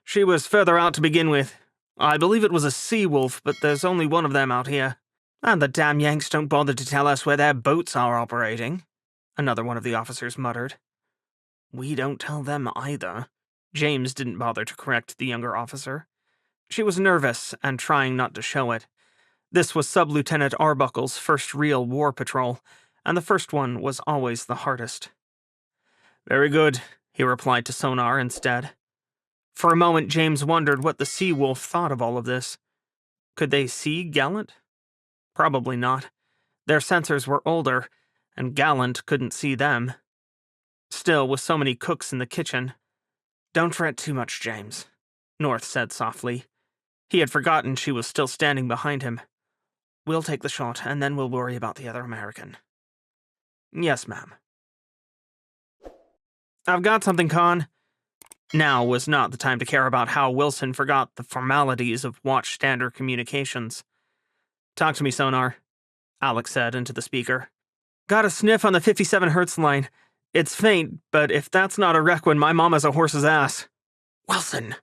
She was further out to begin with. I believe it was a sea wolf, but there's only one of them out here. And the damn Yanks don't bother to tell us where their boats are operating, another one of the officers muttered. We don't tell them either. James didn't bother to correct the younger officer. She was nervous and trying not to show it. This was Sub-Lieutenant Arbuckle's first real war patrol, and the first one was always the hardest. Very good, he replied to Sonar instead. For a moment, James wondered what the Sea Wolf thought of all of this. Could they see Gallant? Probably not. Their sensors were older, and Gallant couldn't see them. Still, with so many cooks in the kitchen. Don't fret too much, James, North said softly. He had forgotten she was still standing behind him. We'll take the shot, and then we'll worry about the other American. Yes, ma'am. I've got something, Con. Now was not the time to care about how Wilson forgot the formalities of watch-standard communications. Talk to me, Sonar, Alex said into the speaker. Got a sniff on the 57 Hertz line. It's faint, but if that's not a Requin, my mama's a horse's ass. Wilson!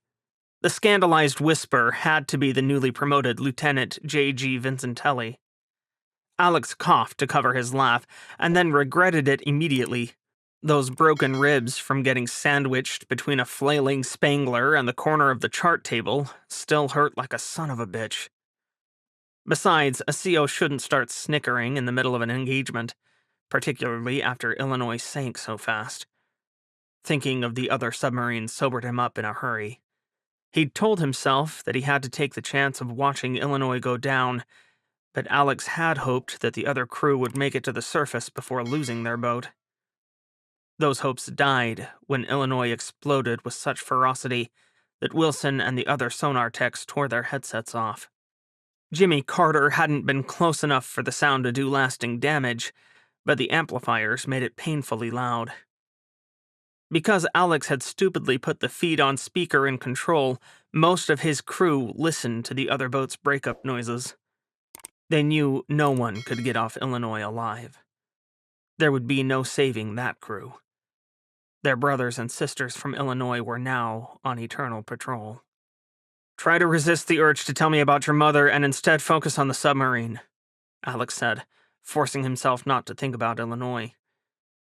The scandalized whisper had to be the newly promoted Lieutenant J.G. Vincentelli. Alex coughed to cover his laugh, and then regretted it immediately. Those broken ribs from getting sandwiched between a flailing spangler and the corner of the chart table still hurt like a son of a bitch. Besides, a CO shouldn't start snickering in the middle of an engagement, particularly after Illinois sank so fast. Thinking of the other submarines sobered him up in a hurry. He'd told himself that he had to take the chance of watching Illinois go down, but Alex had hoped that the other crew would make it to the surface before losing their boat. Those hopes died when Illinois exploded with such ferocity that Wilson and the other sonar techs tore their headsets off. Jimmy Carter hadn't been close enough for the sound to do lasting damage, but the amplifiers made it painfully loud. Because Alex had stupidly put the feed on speaker in control, most of his crew listened to the other boat's breakup noises. They knew no one could get off Illinois alive. There would be no saving that crew. Their brothers and sisters from Illinois were now on eternal patrol. Try to resist the urge to tell me about your mother and instead focus on the submarine, Alex said, forcing himself not to think about Illinois.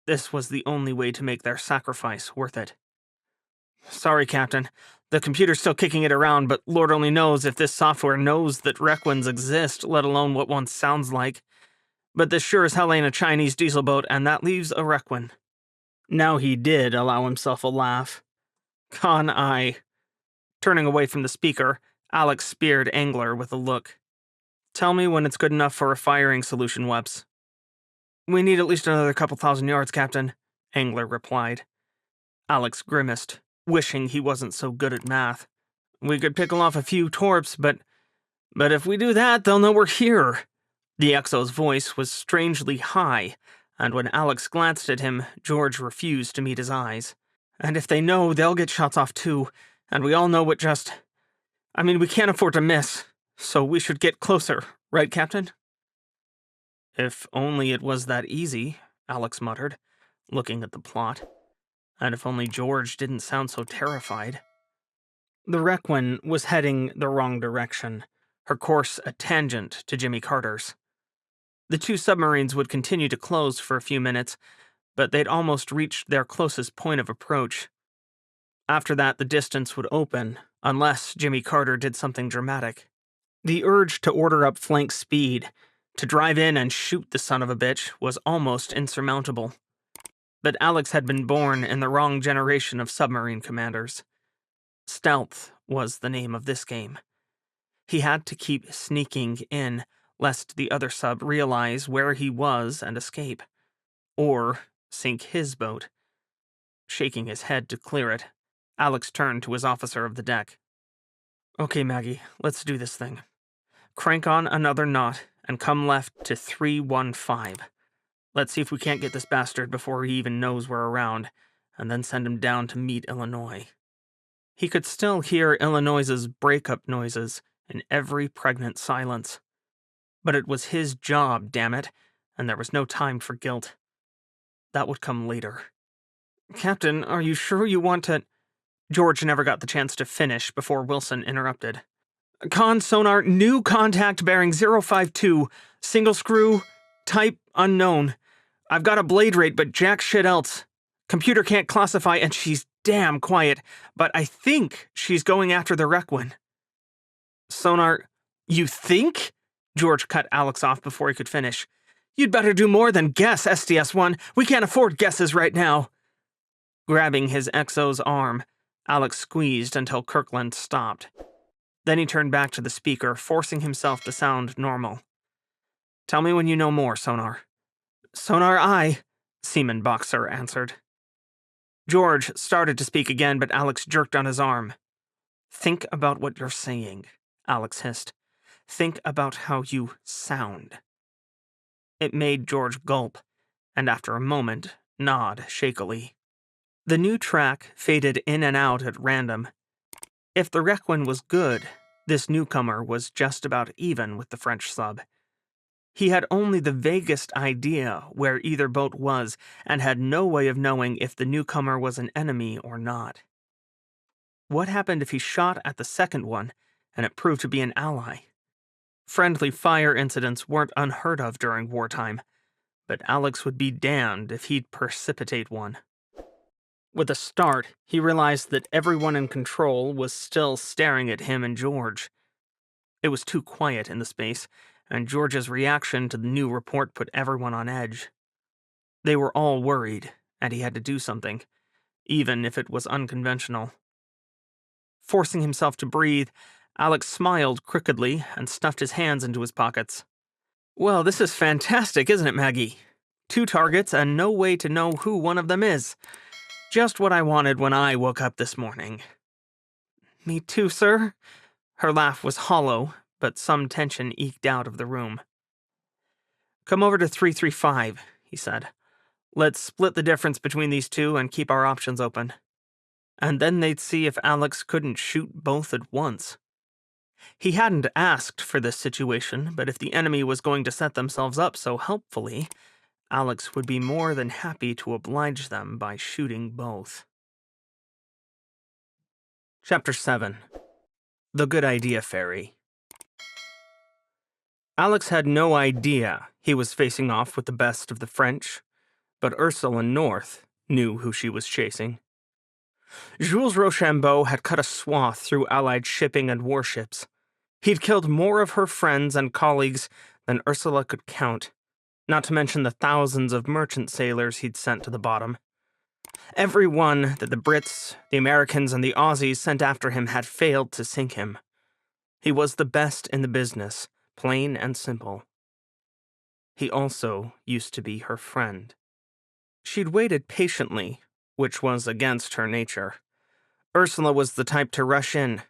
This was the only way to make their sacrifice worth it. Sorry, Captain. The computer's still kicking it around, but Lord only knows if this software knows that Requins exist, let alone what one sounds like. But this sure as hell ain't a Chinese diesel boat, and that leaves a Requin. Now he did allow himself a laugh. Con I. Turning away from the speaker, Alex speared Angler with a look. Tell me when it's good enough for a firing solution, Webs. We need at least another couple thousand yards, Captain, Angler replied. Alex grimaced, wishing he wasn't so good at math. We could pickle off a few torps, but if we do that, they'll know we're here. The Exo's voice was strangely high, and when Alex glanced at him, George refused to meet his eyes. And if they know, they'll get shots off too, and we all know what just... we can't afford to miss, so we should get closer, right, Captain? If only it was that easy, Alex muttered, looking at the plot. And if only George didn't sound so terrified. The Requin was heading the wrong direction, her course a tangent to Jimmy Carter's. The two submarines would continue to close for a few minutes, but they'd almost reached their closest point of approach. After that, the distance would open, unless Jimmy Carter did something dramatic. The urge to order up flank speed, to drive in and shoot the son of a bitch, was almost insurmountable. But Alex had been born in the wrong generation of submarine commanders. Stealth was the name of this game. He had to keep sneaking in, lest the other sub realize where he was and escape. Or sink his boat. Shaking his head to clear it, Alex turned to his officer of the deck. Okay, Maggie, let's do this thing. Crank on another knot and come left to 315. Let's see if we can't get this bastard before he even knows we're around, and then send him down to meet Illinois. He could still hear Illinois's breakup noises in every pregnant silence. But it was his job, damn it, and there was no time for guilt. That would come later. Captain, are you sure you want to... George never got the chance to finish before Wilson interrupted. Con sonar, new contact bearing 052, single screw, type unknown. I've got a blade rate, but jack shit else. Computer can't classify, and she's damn quiet, but I think she's going after the Requin. Sonar, you think? George cut Alex off before he could finish. You'd better do more than guess, STS-1. We can't afford guesses right now. Grabbing his Exo's arm, Alex squeezed until Kirkland stopped. Then he turned back to the speaker, forcing himself to sound normal. Tell me when you know more, Sonar. Sonar aye, Seaman Boxer answered. George started to speak again, but Alex jerked on his arm. Think about what you're saying, Alex hissed. Think about how you sound. It made George gulp, and after a moment, nod shakily. The new track faded in and out at random. If the Requin was good, this newcomer was just about even with the French sub. He had only the vaguest idea where either boat was, and had no way of knowing if the newcomer was an enemy or not. What happened if he shot at the second one, and it proved to be an ally? Friendly fire incidents weren't unheard of during wartime, but Alex would be damned if he'd precipitate one. With a start, he realized that everyone in control was still staring at him and George. It was too quiet in the space, and George's reaction to the new report put everyone on edge. They were all worried, and he had to do something, even if it was unconventional. Forcing himself to breathe, Alex smiled crookedly and stuffed his hands into his pockets. Well, this is fantastic, isn't it, Maggie? 2 targets and no way to know who one of them is. Just what I wanted when I woke up this morning. Me too, sir. Her laugh was hollow, but some tension eked out of the room. Come over to 335, he said. Let's split the difference between these two and keep our options open. And then they'd see if Alex couldn't shoot both at once. He hadn't asked for this situation, but if the enemy was going to set themselves up so helpfully, Alex would be more than happy to oblige them by shooting both. Chapter 7. The Good Idea Fairy. Alex had no idea he was facing off with the best of the French, but Ursula North knew who she was chasing. Jules Rochambeau had cut a swath through Allied shipping and warships. He'd killed more of her friends and colleagues than Ursula could count, not to mention the thousands of merchant sailors he'd sent to the bottom. Every one that the Brits, the Americans, and the Aussies sent after him had failed to sink him. He was the best in the business, plain and simple. He also used to be her friend. She'd waited patiently, which was against her nature. Ursula was the type to rush in,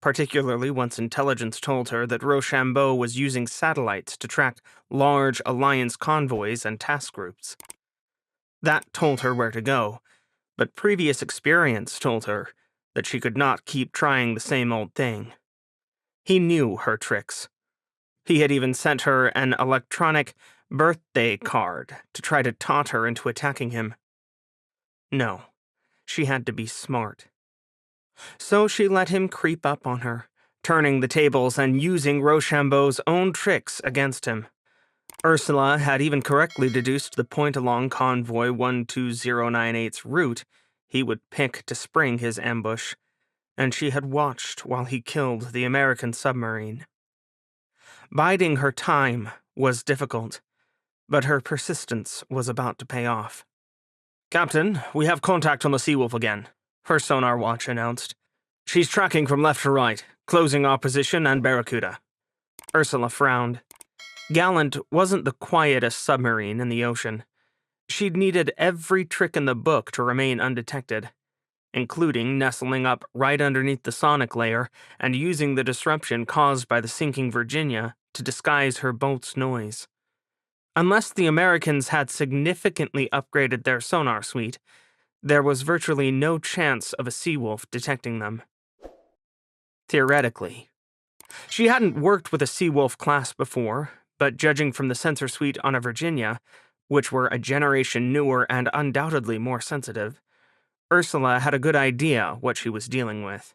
particularly once intelligence told her that Rochambeau was using satellites to track large alliance convoys and task groups. That told her where to go, but previous experience told her that she could not keep trying the same old thing. He knew her tricks. He had even sent her an electronic birthday card to try to taunt her into attacking him. No, she had to be smart. So she let him creep up on her, turning the tables and using Rochambeau's own tricks against him. Ursula had even correctly deduced the point along Convoy 12098's route he would pick to spring his ambush, and she had watched while he killed the American submarine. Biding her time was difficult, but her persistence was about to pay off. "Captain, we have contact on the Seawolf again," her sonar watch announced. "She's tracking from left to right, closing our position and Barracuda." Ursula frowned. Gallant wasn't the quietest submarine in the ocean. She'd needed every trick in the book to remain undetected, including nestling up right underneath the sonic layer and using the disruption caused by the sinking Virginia to disguise her boat's noise. Unless the Americans had significantly upgraded their sonar suite, there was virtually no chance of a Seawolf detecting them. Theoretically. She hadn't worked with a Seawolf class before, but judging from the sensor suite on a Virginia, which were a generation newer and undoubtedly more sensitive, Ursula had a good idea what she was dealing with.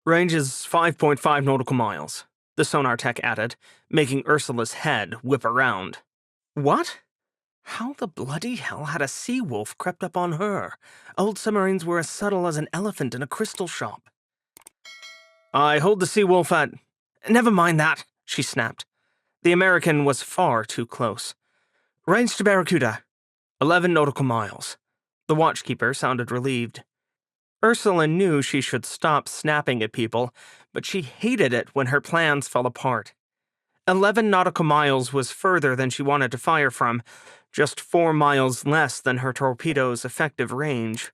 "Range is 5.5 nautical miles," the sonar tech added, making Ursula's head whip around. What? How the bloody hell had a Seawolf crept up on her? Old submarines were as subtle as an elephant in a crystal shop. "I hold the Seawolf at—" "Never mind that," she snapped. The American was far too close. "Range to Barracuda. 11 nautical miles." The watchkeeper sounded relieved. Ursula knew she should stop snapping at people, but she hated it when her plans fell apart. 11 nautical miles was further than she wanted to fire from, just 4 miles less than her torpedo's effective range.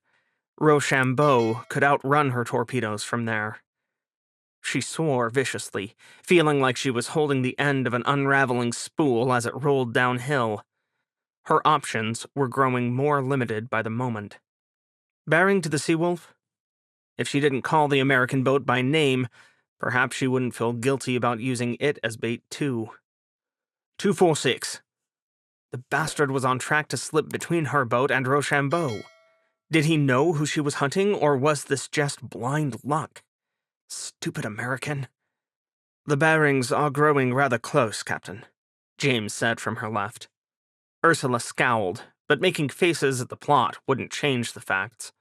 Rochambeau could outrun her torpedoes from there. She swore viciously, feeling like she was holding the end of an unraveling spool as it rolled downhill. Her options were growing more limited by the moment. Bearing to the Seawolf? If she didn't call the American boat by name, perhaps she wouldn't feel guilty about using it as bait too. 246. The bastard was on track to slip between her boat and Rochambeau. Did he know who she was hunting, or was this just blind luck? Stupid American. "The bearings are growing rather close, Captain," James said from her left. Ursula scowled, but making faces at the plot wouldn't change the facts.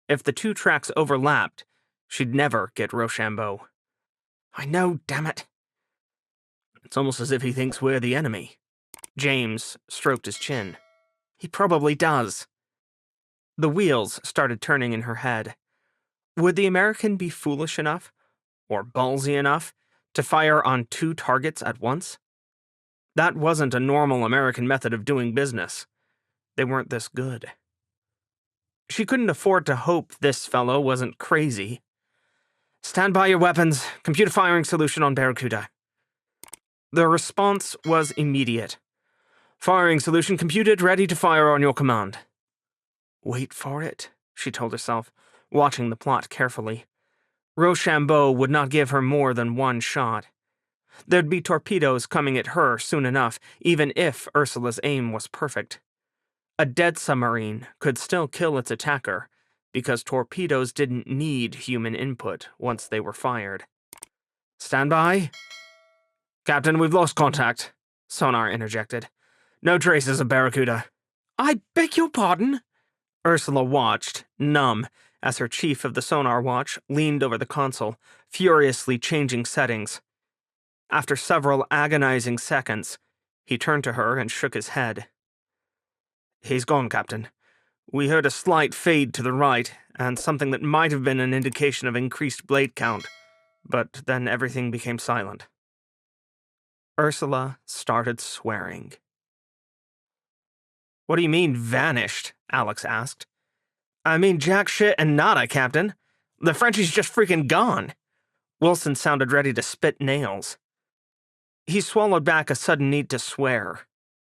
If the two tracks overlapped, she'd never get Rochambeau. "I know, damn it." "It's almost as if he thinks we're the enemy." James stroked his chin. "He probably does." The wheels started turning in her head. Would the American be foolish enough, or ballsy enough, to fire on 2 targets at once? That wasn't a normal American method of doing business. They weren't this good. She couldn't afford to hope this fellow wasn't crazy. "Stand by your weapons. Computer firing solution on Barracuda." The response was immediate. "Firing solution computed, ready to fire on your command." Wait for it, she told herself, watching the plot carefully. Rochambeau would not give her more than 1 shot. There'd be torpedoes coming at her soon enough, even if Ursula's aim was perfect. A dead submarine could still kill its attacker, because torpedoes didn't need human input once they were fired. "Stand by." Captain, we've lost contact, sonar interjected. No traces of Barracuda. I beg your pardon? Ursula watched, numb, as her chief of the sonar watch leaned over the console, furiously changing settings. After several agonizing seconds, he turned to her and shook his head. He's gone, Captain. We heard a slight fade to the right, and something that might have been an indication of increased blade count, but then everything became silent. Ursula started swearing. What do you mean, vanished? Alex asked. I mean jack shit and nada, Captain. The Frenchie's just freaking gone. Wilson sounded ready to spit nails. He swallowed back a sudden need to swear.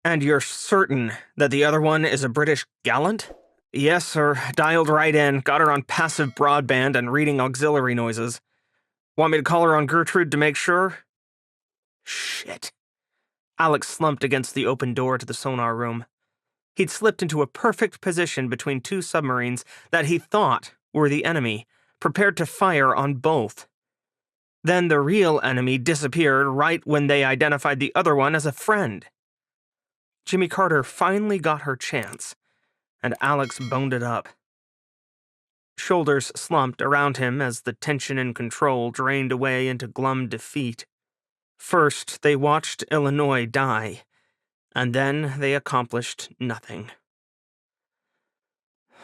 And you're certain that the other one is a British gallant? Yes, sir. Dialed right in, got her on passive broadband and reading auxiliary noises. Want me to call her on Gertrude to make sure? Shit. Alex slumped against the open door to the sonar room. He'd slipped into a perfect position between two submarines that he thought were the enemy, prepared to fire on both. Then the real enemy disappeared right when they identified the other one as a friend. Jimmy Carter finally got her chance, and Alex boned it up. Shoulders slumped around him as the tension and control drained away into glum defeat. First, they watched Illinois die, and then they accomplished nothing.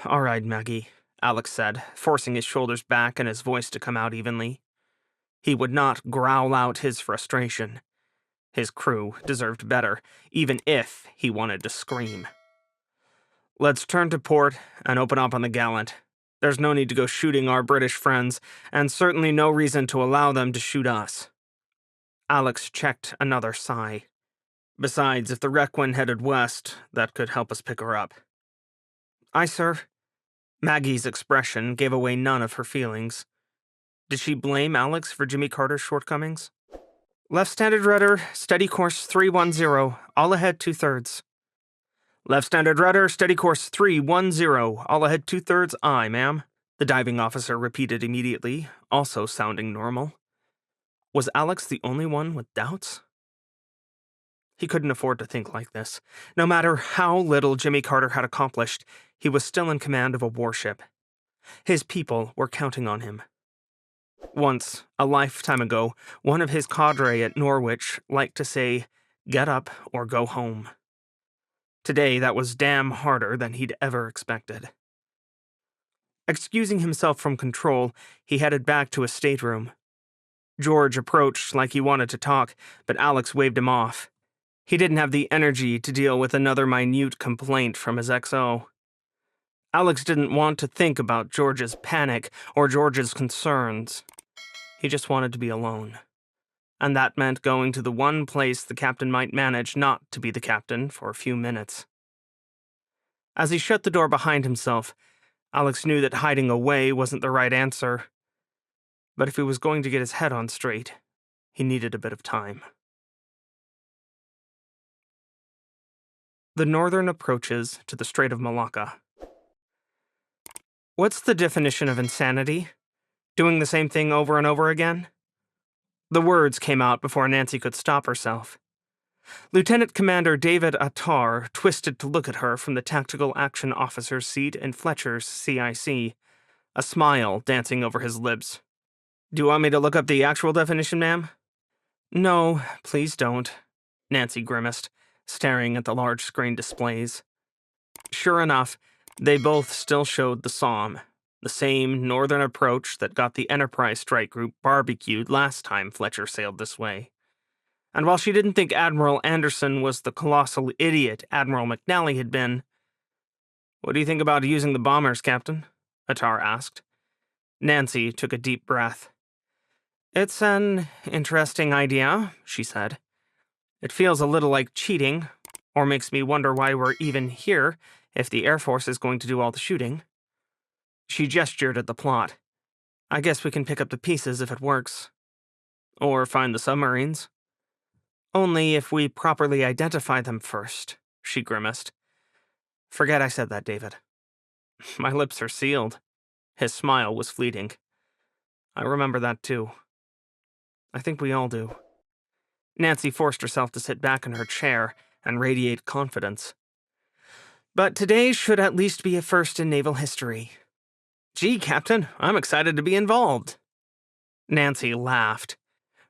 All right, Maggie, Alex said, forcing his shoulders back and his voice to come out evenly. He would not growl out his frustration. His crew deserved better, even if he wanted to scream. Let's turn to port and open up on the gallant. There's no need to go shooting our British friends, and certainly no reason to allow them to shoot us. Alex checked another sigh. Besides, if the Requin headed west, that could help us pick her up. Aye, sir. Maggie's expression gave away none of her feelings. Did she blame Alex for Jimmy Carter's shortcomings? Left standard rudder, steady course 310, all ahead 2/3. Left standard rudder, steady course 310, all ahead 2/3, aye, ma'am, the diving officer repeated immediately, also sounding normal. Was Alex the only one with doubts? He couldn't afford to think like this. No matter how little Jimmy Carter had accomplished, he was still in command of a warship. His people were counting on him. Once, a lifetime ago, one of his cadre at Norwich liked to say, "Get up or go home." Today, that was damn harder than he'd ever expected. Excusing himself from control, he headed back to his stateroom. George approached like he wanted to talk, but Alex waved him off. He didn't have the energy to deal with another minute complaint from his XO. Alex didn't want to think about George's panic or George's concerns. He just wanted to be alone. And that meant going to the one place the captain might manage not to be the captain for a few minutes. As he shut the door behind himself, Alex knew that hiding away wasn't the right answer. But if he was going to get his head on straight, he needed a bit of time. The northern approaches to the Strait of Malacca. What's the definition of insanity? Doing the same thing over and over again? The words came out before Nancy could stop herself. Lieutenant Commander David Attar twisted to look at her from the tactical action officer's seat in Fletcher's CIC, a smile dancing over his lips. Do you want me to look up the actual definition, ma'am? No, please don't, Nancy grimaced, staring at the large screen displays. Sure enough, they both still showed the Somme, the same northern approach that got the Enterprise Strike Group barbecued last time Fletcher sailed this way. And while she didn't think Admiral Anderson was the colossal idiot Admiral McNally had been, "What do you think about using the bombers, Captain?" Attar asked. Nancy took a deep breath. "It's an interesting idea," she said. "It feels a little like cheating, or makes me wonder why we're even here if the Air Force is going to do all the shooting." She gestured at the plot. "I guess we can pick up the pieces if it works. Or find the submarines." "Only if we properly identify them first," she grimaced. "Forget I said that, David." My lips are sealed. His smile was fleeting. I remember that too. I think we all do. Nancy forced herself to sit back in her chair and radiate confidence. But today should at least be a first in naval history. Gee, Captain, I'm excited to be involved. Nancy laughed.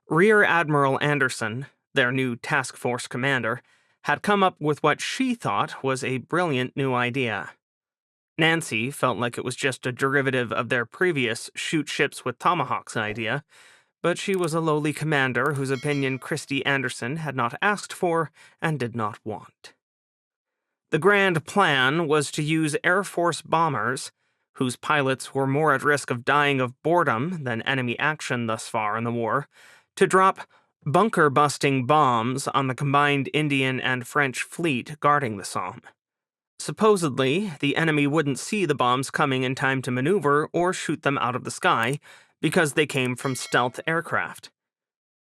Rear Admiral Anderson, their new task force commander, had come up with what she thought was a brilliant new idea. Nancy felt like it was just a derivative of their previous shoot ships with tomahawks idea, but she was a lowly commander whose opinion Christy Anderson had not asked for and did not want. The grand plan was to use Air Force bombers, whose pilots were more at risk of dying of boredom than enemy action thus far in the war, to drop bunker-busting bombs on the combined Indian and French fleet guarding the Somme. Supposedly, the enemy wouldn't see the bombs coming in time to maneuver or shoot them out of the sky because they came from stealth aircraft.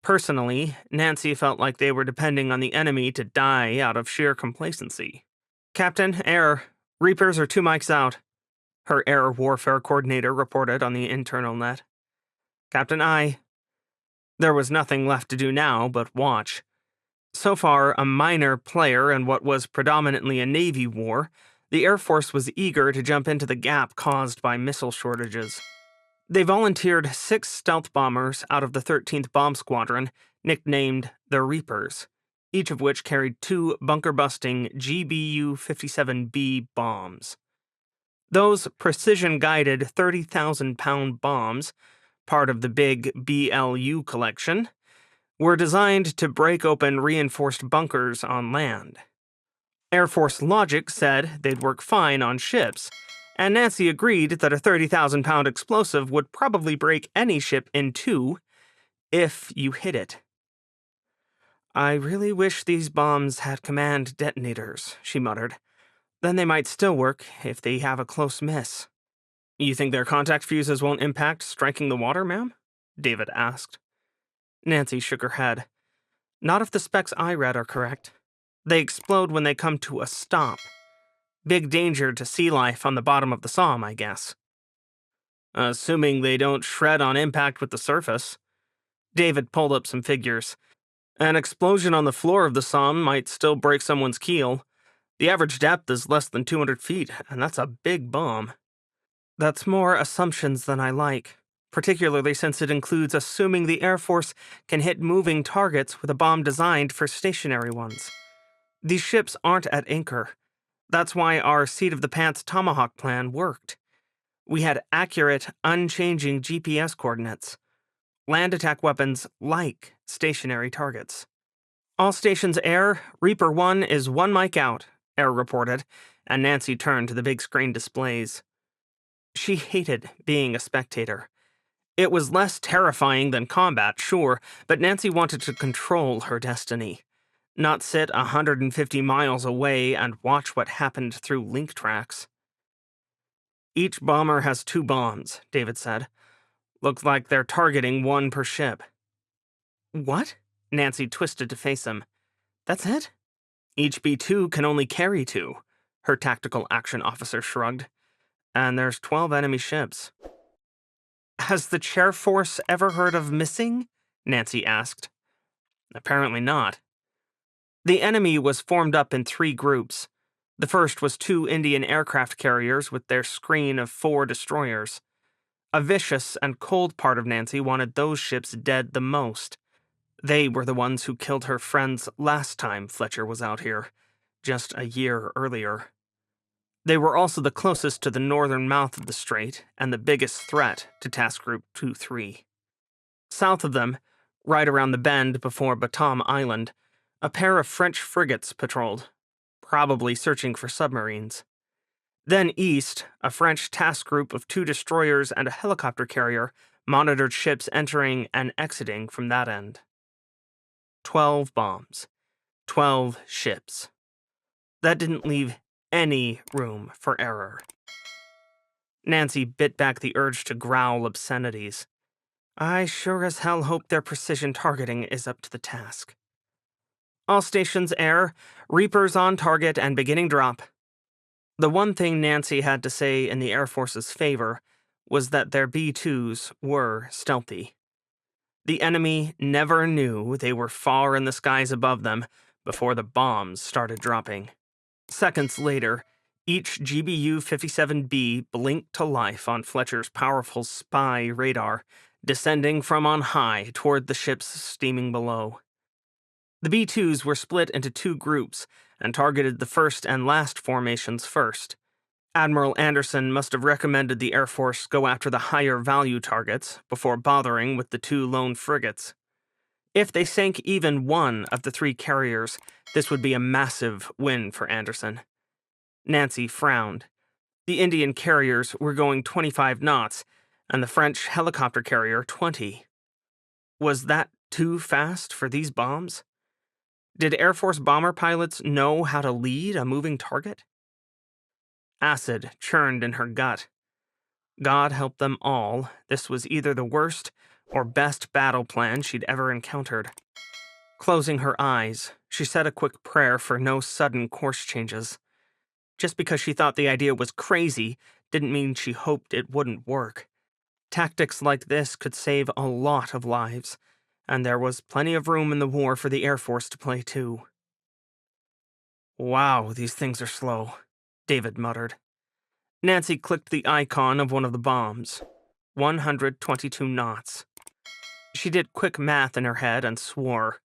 Personally, Nancy felt like they were depending on the enemy to die out of sheer complacency. Captain, air. Reapers are 2 mics out, her air warfare coordinator reported on the internal net. Captain, aye. There was nothing left to do now but watch. So far, a minor player in what was predominantly a Navy war, the Air Force was eager to jump into the gap caused by missile shortages. They volunteered 6 stealth bombers out of the 13th Bomb Squadron, nicknamed the Reapers, each of which carried 2 bunker-busting GBU-57B bombs. Those precision-guided 30,000-pound bombs, part of the big BLU collection, were designed to break open reinforced bunkers on land. Air Force logic said they'd work fine on ships, and Nancy agreed that a 30,000-pound explosive would probably break any ship in 2 if you hit it. I really wish these bombs had command detonators, she muttered. Then they might still work if they have a close miss. You think their contact fuses won't impact striking the water, ma'am? David asked. Nancy shook her head. Not if the specs I read are correct. They explode when they come to a stop. Big danger to sea life on the bottom of the Somme, I guess. Assuming they don't shred on impact with the surface. David pulled up some figures. An explosion on the floor of the Somme might still break someone's keel. The average depth is less than 200 feet, and that's a big bomb. That's more assumptions than I like, particularly since it includes assuming the Air Force can hit moving targets with a bomb designed for stationary ones. These ships aren't at anchor. That's why our seat-of-the-pants Tomahawk plan worked. We had accurate, unchanging GPS coordinates. Land attack weapons like stationary targets. All stations air, Reaper 1 is 1 mic out, Air reported, and Nancy turned to the big screen displays. She hated being a spectator. It was less terrifying than combat, sure, but Nancy wanted to control her destiny. Not sit 150 miles away and watch what happened through link tracks. Each bomber has 2 bombs, David said. Looks like they're targeting 1 per ship. What? Nancy twisted to face him. That's it? Each B-2 can only carry 2, her tactical action officer shrugged. And there's 12 enemy ships. Has the chair force ever heard of missing? Nancy asked. Apparently not. The enemy was formed up in 3 groups. The first was 2 Indian aircraft carriers with their screen of 4 destroyers. A vicious and cold part of Nancy wanted those ships dead the most. They were the ones who killed her friends last time Fletcher was out here, just a year earlier. They were also the closest to the northern mouth of the strait and the biggest threat to Task Group 2-3. South of them, right around the bend before Batam Island, a pair of French frigates patrolled, probably searching for submarines. Then east, a French task group of 2 destroyers and a helicopter carrier monitored ships entering and exiting from that end. 12 bombs. 12 ships. That didn't leave any room for error. Nancy bit back the urge to growl obscenities. I sure as hell hope their precision targeting is up to the task. All stations air, Reapers on target and beginning drop. The one thing Nancy had to say in the Air Force's favor was that their B-2s were stealthy. The enemy never knew they were far in the skies above them before the bombs started dropping. Seconds later, each GBU-57B blinked to life on Fletcher's powerful spy radar, descending from on high toward the ships steaming below. The B-2s were split into two groups and targeted the first and last formations first. Admiral Anderson must have recommended the Air Force go after the higher value targets before bothering with the two lone frigates. If they sank even one of the three carriers, this would be a massive win for Anderson. Nancy frowned. The Indian carriers were going 25 knots, and the French helicopter carrier 20. Was that too fast for these bombs? Did Air Force bomber pilots know how to lead a moving target? Acid churned in her gut. God help them all, this was either the worst or best battle plan she'd ever encountered. Closing her eyes, she said a quick prayer for no sudden course changes. Just because she thought the idea was crazy didn't mean she hoped it wouldn't work. Tactics like this could save a lot of lives, and there was plenty of room in the war for the Air Force to play too. Wow, these things are slow, David muttered. Nancy clicked the icon of one of the bombs. 122 knots. She did quick math in her head and swore.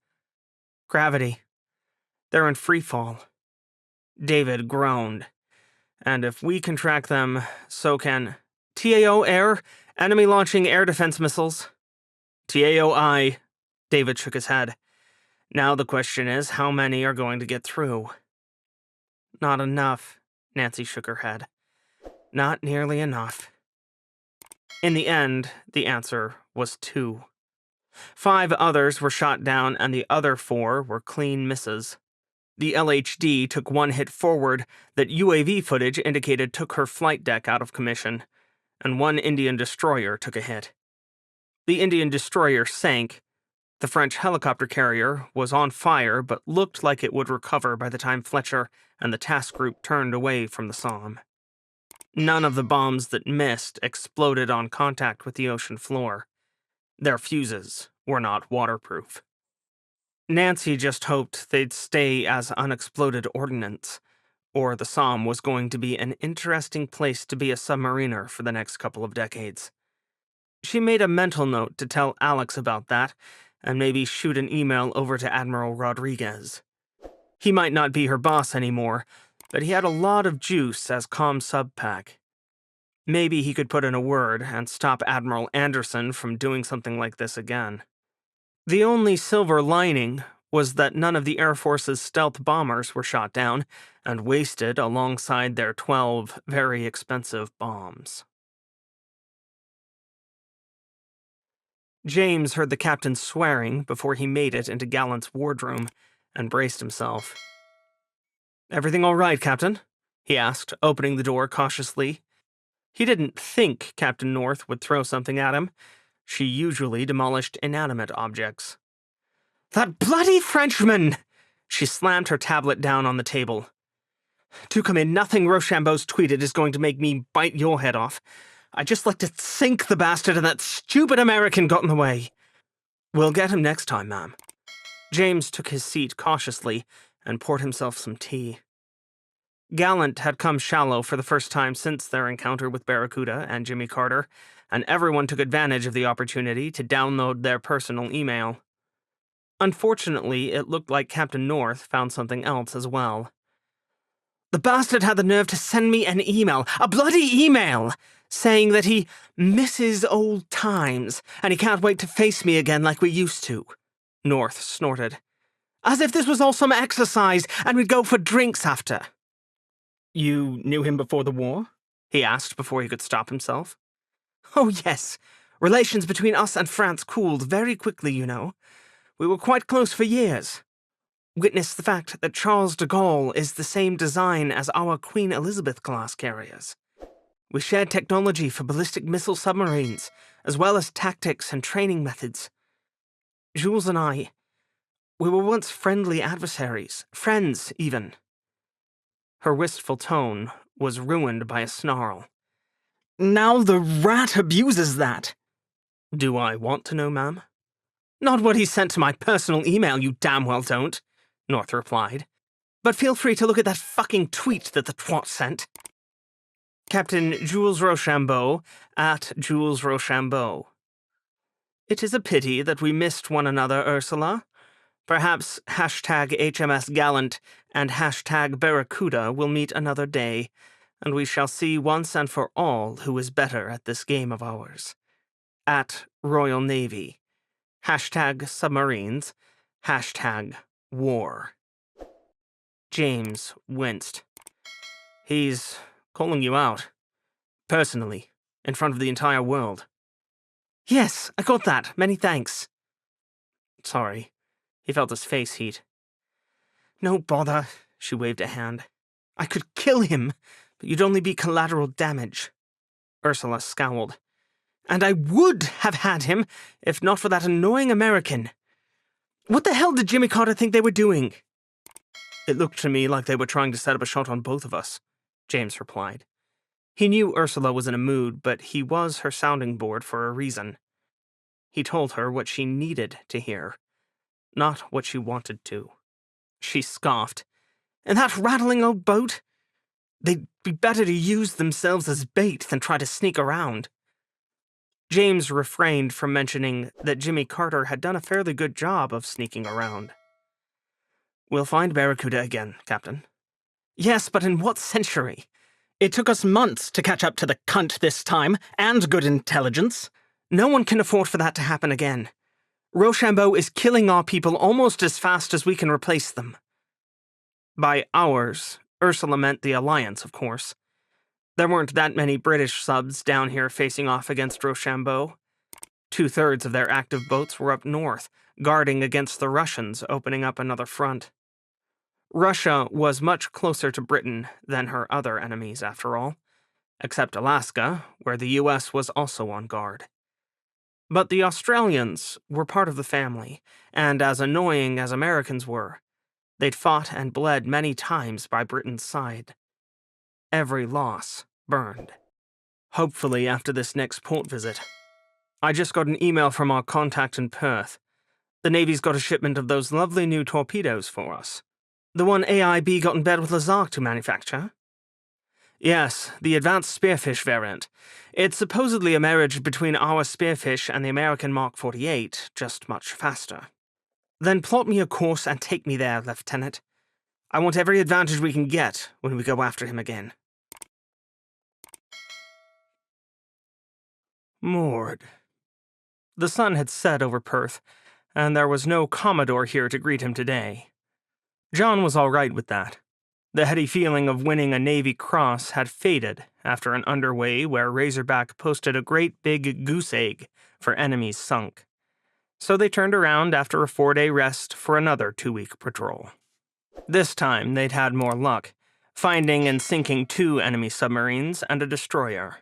Gravity. They're in free fall. David groaned. And if we can track them, so can... TAO air, enemy launching air defense missiles. TAO-I. David shook his head. Now the question is, how many are going to get through? Not enough, Nancy shook her head. Not nearly enough. In the end, the answer was 2. 5 others were shot down, and the other 4 were clean misses. The LHD took one hit forward that UAV footage indicated took her flight deck out of commission, and one Indian destroyer took a hit. The Indian destroyer sank. The French helicopter carrier was on fire but looked like it would recover by the time Fletcher and the task group turned away from the Somme. None of the bombs that missed exploded on contact with the ocean floor. Their fuses were not waterproof. Nancy just hoped they'd stay as unexploded ordnance, or the Somme was going to be an interesting place to be a submariner for the next couple of decades. She made a mental note to tell Alex about that, and maybe shoot an email over to Admiral Rodriguez. He might not be her boss anymore, but he had a lot of juice as comm sub-pack. Maybe he could put in a word and stop Admiral Anderson from doing something like this again. The only silver lining was that none of the Air Force's stealth bombers were shot down and wasted alongside their 12 very expensive bombs. James heard the captain swearing before he made it into Gallant's wardroom and braced himself. "Everything all right, Captain?" he asked, opening the door cautiously. He didn't think Captain North would throw something at him. She usually demolished inanimate objects. "That bloody Frenchman!" She slammed her tablet down on the table. "Do come in, nothing Rochambeau's tweeted is going to make me bite your head off. I just let it sink, the bastard, and that stupid American got in the way." "We'll get him next time, ma'am." James took his seat cautiously and poured himself some tea. Gallant had come shallow for the first time since their encounter with Barracuda and Jimmy Carter, and everyone took advantage of the opportunity to download their personal email. Unfortunately, it looked like Captain North found something else as well. "The bastard had the nerve to send me an email, a bloody email, saying that he misses old times, and he can't wait to face me again like we used to," North snorted. "As if this was all some exercise, and we'd go for drinks after." "You knew him before the war?" he asked before he could stop himself. "Oh, yes. Relations between us and France cooled very quickly, you know. We were quite close for years. Witness the fact that Charles de Gaulle is the same design as our Queen Elizabeth-class carriers. We shared technology for ballistic missile submarines, as well as tactics and training methods. Jules and I, we were once friendly adversaries, friends even." Her wistful tone was ruined by a snarl. "Now the rat abuses that." "Do I want to know, ma'am?" Not what he sent to my personal email, you damn well don't, North replied. But feel free to look at that fucking tweet that the twat sent. Captain Jules Rochambeau at Jules Rochambeau. It is a pity that we missed one another, Ursula. Perhaps hashtag HMS Gallant and hashtag Barracuda will meet another day, and we shall see once and for all who is better at this game of ours. At Royal Navy. Hashtag submarines. Hashtag war. James winced. He's calling you out. Personally. In front of the entire world. Yes, I got that. Many thanks. Sorry. He felt his face heat. No bother, she waved a hand. I could kill him, but you'd only be collateral damage. Ursula scowled. And I would have had him, if not for that annoying American. What the hell did Jimmy Carter think they were doing? It looked to me like they were trying to set up a shot on both of us, James replied. He knew Ursula was in a mood, but he was her sounding board for a reason. He told her what she needed to hear, not what she wanted to. She scoffed. And that rattling old boat? They'd be better to use themselves as bait than try to sneak around. James refrained from mentioning that Jimmy Carter had done a fairly good job of sneaking around. We'll find Barracuda again, Captain. Yes, but in what century? It took us months to catch up to the cunt this time, and good intelligence. No one can afford for that to happen again. Rochambeau is killing our people almost as fast as we can replace them. By ours, Ursula meant the Alliance, of course. There weren't that many British subs down here facing off against Rochambeau. 2/3 of their active boats were up north, guarding against the Russians opening up another front. Russia was much closer to Britain than her other enemies, after all, except Alaska, where the US was also on guard. But the Australians were part of the family, and as annoying as Americans were, they'd fought and bled many times by Britain's side. Every loss burned. Hopefully after this next port visit. I just got an email from our contact in Perth. The Navy's got a shipment of those lovely new torpedoes for us. The one AIB got in bed with Lazark to manufacture? Yes, the advanced Spearfish variant. It's supposedly a marriage between our Spearfish and the American Mark 48, just much faster. Then plot me a course and take me there, Lieutenant. I want every advantage we can get when we go after him again. Moored. The sun had set over Perth, and there was no Commodore here to greet him today. John was all right with that. The heady feeling of winning a Navy Cross had faded after an underway where Razorback posted a great big goose egg for enemies sunk. So they turned around after a 4-day rest for another 2-week patrol. This time they'd had more luck, finding and sinking 2 enemy submarines and a destroyer.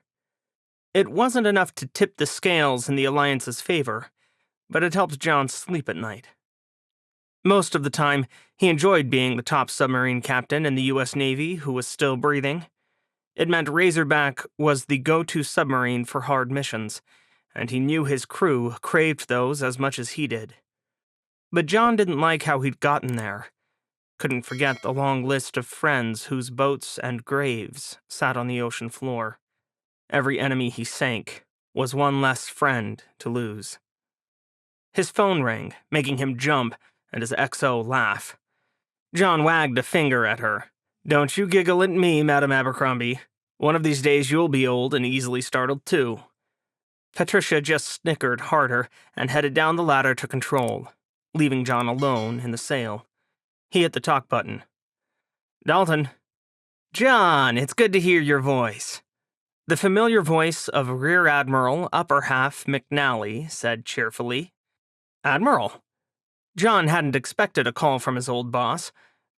It wasn't enough to tip the scales in the Alliance's favor, but it helped John sleep at night. Most of the time, he enjoyed being the top submarine captain in the U.S. Navy who was still breathing. It meant Razorback was the go-to submarine for hard missions, and he knew his crew craved those as much as he did. But John didn't like how he'd gotten there. Couldn't forget the long list of friends whose boats and graves sat on the ocean floor. Every enemy he sank was one less friend to lose. His phone rang, making him jump, and his XO laugh. John wagged a finger at her. Don't you giggle at me, Madam Abercrombie. One of these days you'll be old and easily startled too. Patricia just snickered harder and headed down the ladder to control, leaving John alone in the sail. He hit the talk button. Dalton. John, it's good to hear your voice. The familiar voice of Rear Admiral Upper Half McNally said cheerfully. Admiral? John hadn't expected a call from his old boss,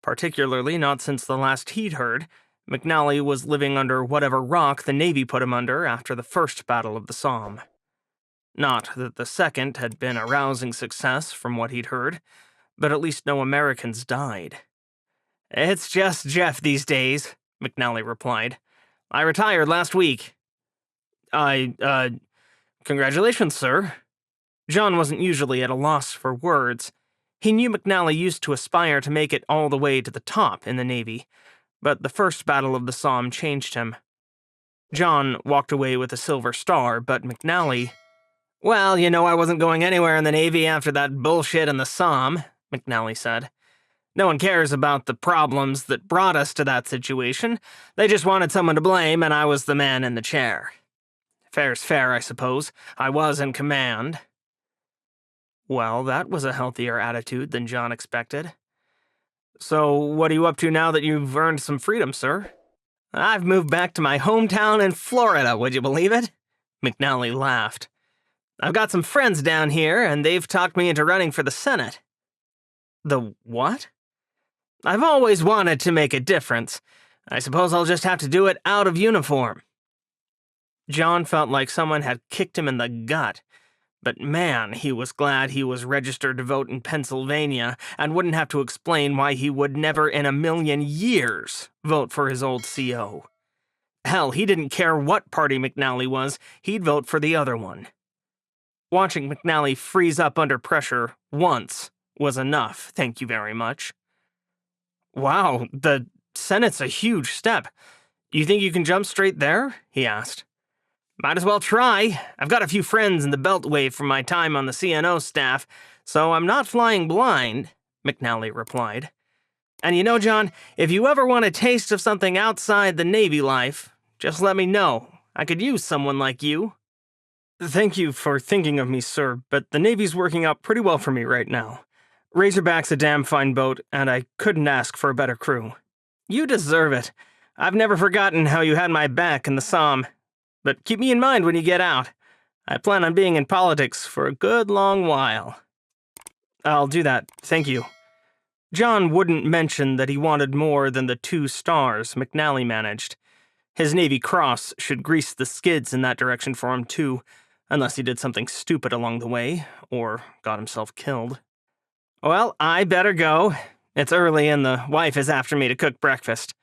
particularly not since the last he'd heard. McNally was living under whatever rock the Navy put him under after the first Battle of the Somme. Not that the second had been a rousing success from what he'd heard, but at least no Americans died. It's just Jeff these days, McNally replied. I retired last week. Congratulations, sir. John wasn't usually at a loss for words. He knew McNally used to aspire to make it all the way to the top in the Navy, but the first Battle of the Somme changed him. John walked away with a silver star, but McNally... "Well, I wasn't going anywhere in the Navy after that bullshit in the Somme," McNally said. "No one cares about the problems that brought us to that situation. They just wanted someone to blame, and I was the man in the chair. Fair's fair, I suppose. I was in command." Well, that was a healthier attitude than John expected. "So, what are you up to now that you've earned some freedom, sir?" "I've moved back to my hometown in Florida, would you believe it?" McNally laughed. "I've got some friends down here, and they've talked me into running for the Senate." "The what?" "I've always wanted to make a difference. I suppose I'll just have to do it out of uniform." John felt like someone had kicked him in the gut. But man, he was glad he was registered to vote in Pennsylvania and wouldn't have to explain why he would never in a million years vote for his old CO. Hell, he didn't care what party McNally was, he'd vote for the other one. Watching McNally freeze up under pressure once was enough, thank you very much. "Wow, the Senate's a huge step. You think you can jump straight there?" he asked. "Might as well try. I've got a few friends in the Beltway from my time on the CNO staff, so I'm not flying blind," McNally replied. "And John, if you ever want a taste of something outside the Navy life, just let me know. I could use someone like you." "Thank you for thinking of me, sir, but the Navy's working out pretty well for me right now. Razorback's a damn fine boat, and I couldn't ask for a better crew." "You deserve it. I've never forgotten how you had my back in the Somme. But keep me in mind when you get out. I plan on being in politics for a good long while." "I'll do that, thank you." John wouldn't mention that he wanted more than the 2 stars McNally managed. His Navy Cross should grease the skids in that direction for him, too, unless he did something stupid along the way, or got himself killed. "Well, I better go. It's early and the wife is after me to cook breakfast.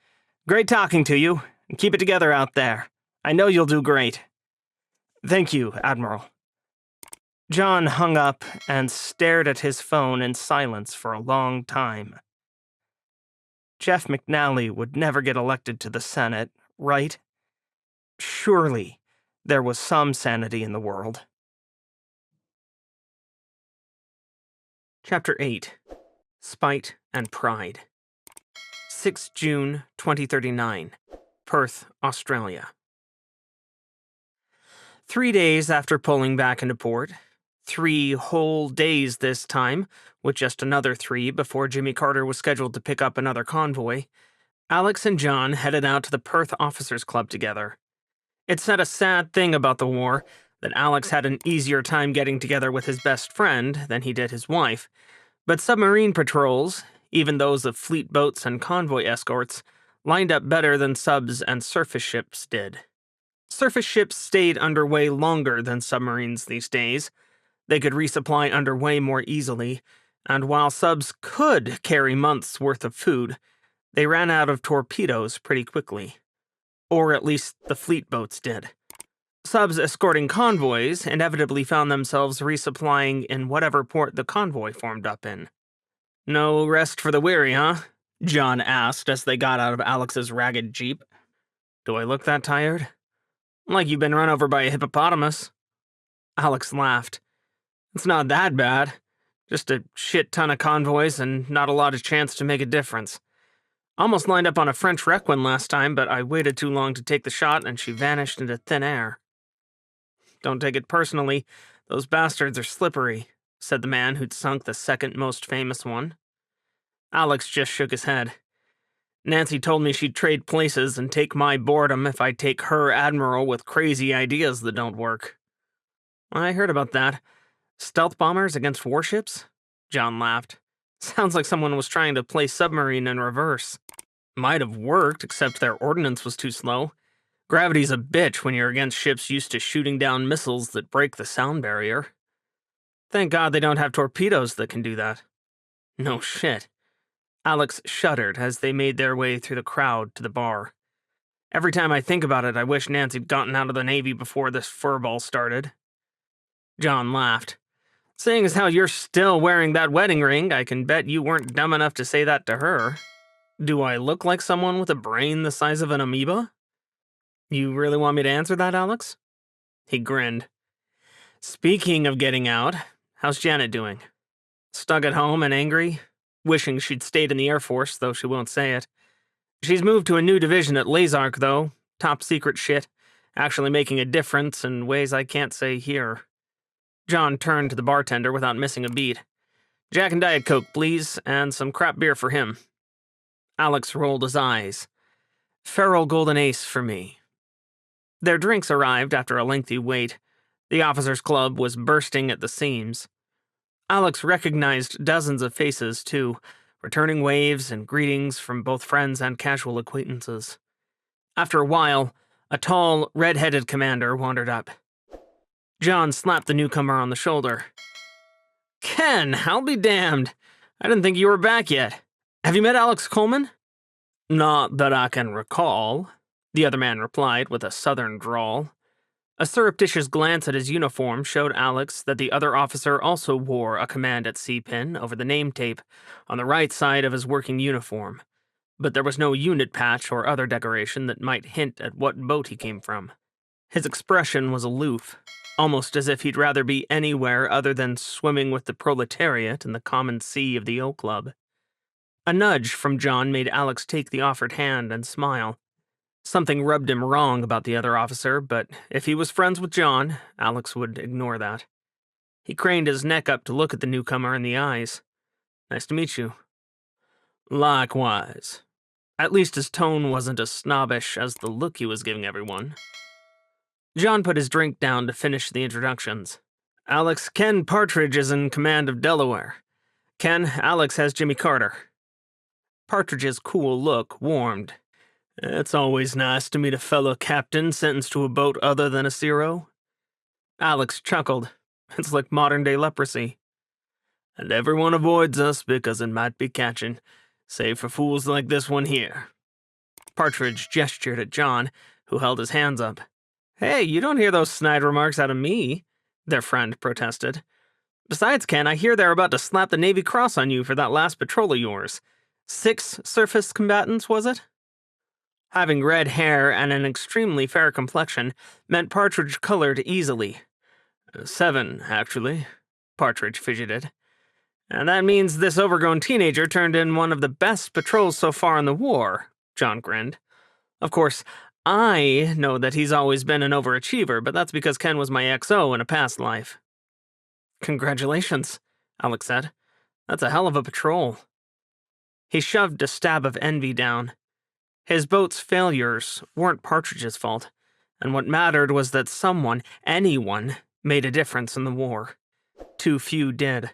Great talking to you, and keep it together out there. I know you'll do great." "Thank you, Admiral." John hung up and stared at his phone in silence for a long time. Jeff McNally would never get elected to the Senate, right? Surely there was some sanity in the world. Chapter 8. Spite and Pride. 6 June 2039. Perth, Australia. 3 days after pulling back into port, 3 whole days this time, with just another 3 before Jimmy Carter was scheduled to pick up another convoy, Alex and John headed out to the Perth Officers Club together. It said a sad thing about the war that Alex had an easier time getting together with his best friend than he did his wife, but submarine patrols, even those of fleet boats and convoy escorts, lined up better than subs and surface ships did. Surface ships stayed underway longer than submarines these days. They could resupply underway more easily, and while subs could carry months' worth of food, they ran out of torpedoes pretty quickly. Or at least the fleet boats did. Subs escorting convoys inevitably found themselves resupplying in whatever port the convoy formed up in. "No rest for the weary, huh?" John asked as they got out of Alex's ragged jeep. "Do I look that tired?" "Like you've been run over by a hippopotamus." Alex laughed. "It's not that bad. Just a shit ton of convoys and not a lot of chance to make a difference. Almost lined up on a French Requin last time, but I waited too long to take the shot and she vanished into thin air." "Don't take it personally. Those bastards are slippery," said the man who'd sunk the second most famous one. Alex just shook his head. "Nancy told me she'd trade places and take my boredom if I take her admiral with crazy ideas that don't work." "I heard about that. Stealth bombers against warships?" John laughed. "Sounds like someone was trying to play Submarine in reverse." "Might have worked, except their ordnance was too slow. Gravity's a bitch when you're against ships used to shooting down missiles that break the sound barrier." "Thank God they don't have torpedoes that can do that." "No shit." Alex shuddered as they made their way through the crowd to the bar. "Every time I think about it, I wish Nancy'd gotten out of the Navy before this furball started." John laughed. Seeing as how you're still wearing that wedding ring, I can bet you weren't dumb enough to say that to her. Do I look like someone with a brain the size of an amoeba? You really want me to answer that, Alex? He grinned. Speaking of getting out, how's Janet doing? Stuck at home and angry? Wishing she'd stayed in the Air Force, though she won't say it. She's moved to a new division at Lazark, though. Top secret shit. Actually making a difference in ways I can't say here. John turned to the bartender without missing a beat. Jack and Diet Coke, please, and some crap beer for him. Alex rolled his eyes. Feral Golden Ace for me. Their drinks arrived after a lengthy wait. The officers' club was bursting at the seams. Alex recognized dozens of faces, too, returning waves and greetings from both friends and casual acquaintances. After a while, a tall, red-headed commander wandered up. John slapped the newcomer on the shoulder. Ken, I'll be damned. I didn't think you were back yet. Have you met Alex Coleman? Not that I can recall, the other man replied with a southern drawl. A surreptitious glance at his uniform showed Alex that the other officer also wore a Command-at-Sea pin over the name tape on the right side of his working uniform, but there was no unit patch or other decoration that might hint at what boat he came from. His expression was aloof, almost as if he'd rather be anywhere other than swimming with the proletariat in the common sea of the O Club. A nudge from John made Alex take the offered hand and smile. Something rubbed him wrong about the other officer, but if he was friends with John, Alex would ignore that. He craned his neck up to look at the newcomer in the eyes. Nice to meet you. Likewise. At least his tone wasn't as snobbish as the look he was giving everyone. John put his drink down to finish the introductions. Alex, Ken Partridge is in command of Delaware. Ken, Alex has Jimmy Carter. Partridge's cool look warmed. It's always nice to meet a fellow captain sentenced to a boat other than a Zero. Alex chuckled. It's like modern-day leprosy. And everyone avoids us because it might be catching, save for fools like this one here. Partridge gestured at John, who held his hands up. Hey, you don't hear those snide remarks out of me, their friend protested. Besides, Ken, I hear they're about to slap the Navy Cross on you for that last patrol of yours. 6 surface combatants, was it? Having red hair and an extremely fair complexion meant Partridge colored easily. 7, actually, Partridge fidgeted. And that means this overgrown teenager turned in one of the best patrols so far in the war, John grinned. Of course, I know that he's always been an overachiever, but that's because Ken was my XO in a past life. Congratulations, Alex said. That's a hell of a patrol. He shoved a stab of envy down. His boat's failures weren't Partridge's fault, and what mattered was that someone, anyone, made a difference in the war. Too few did.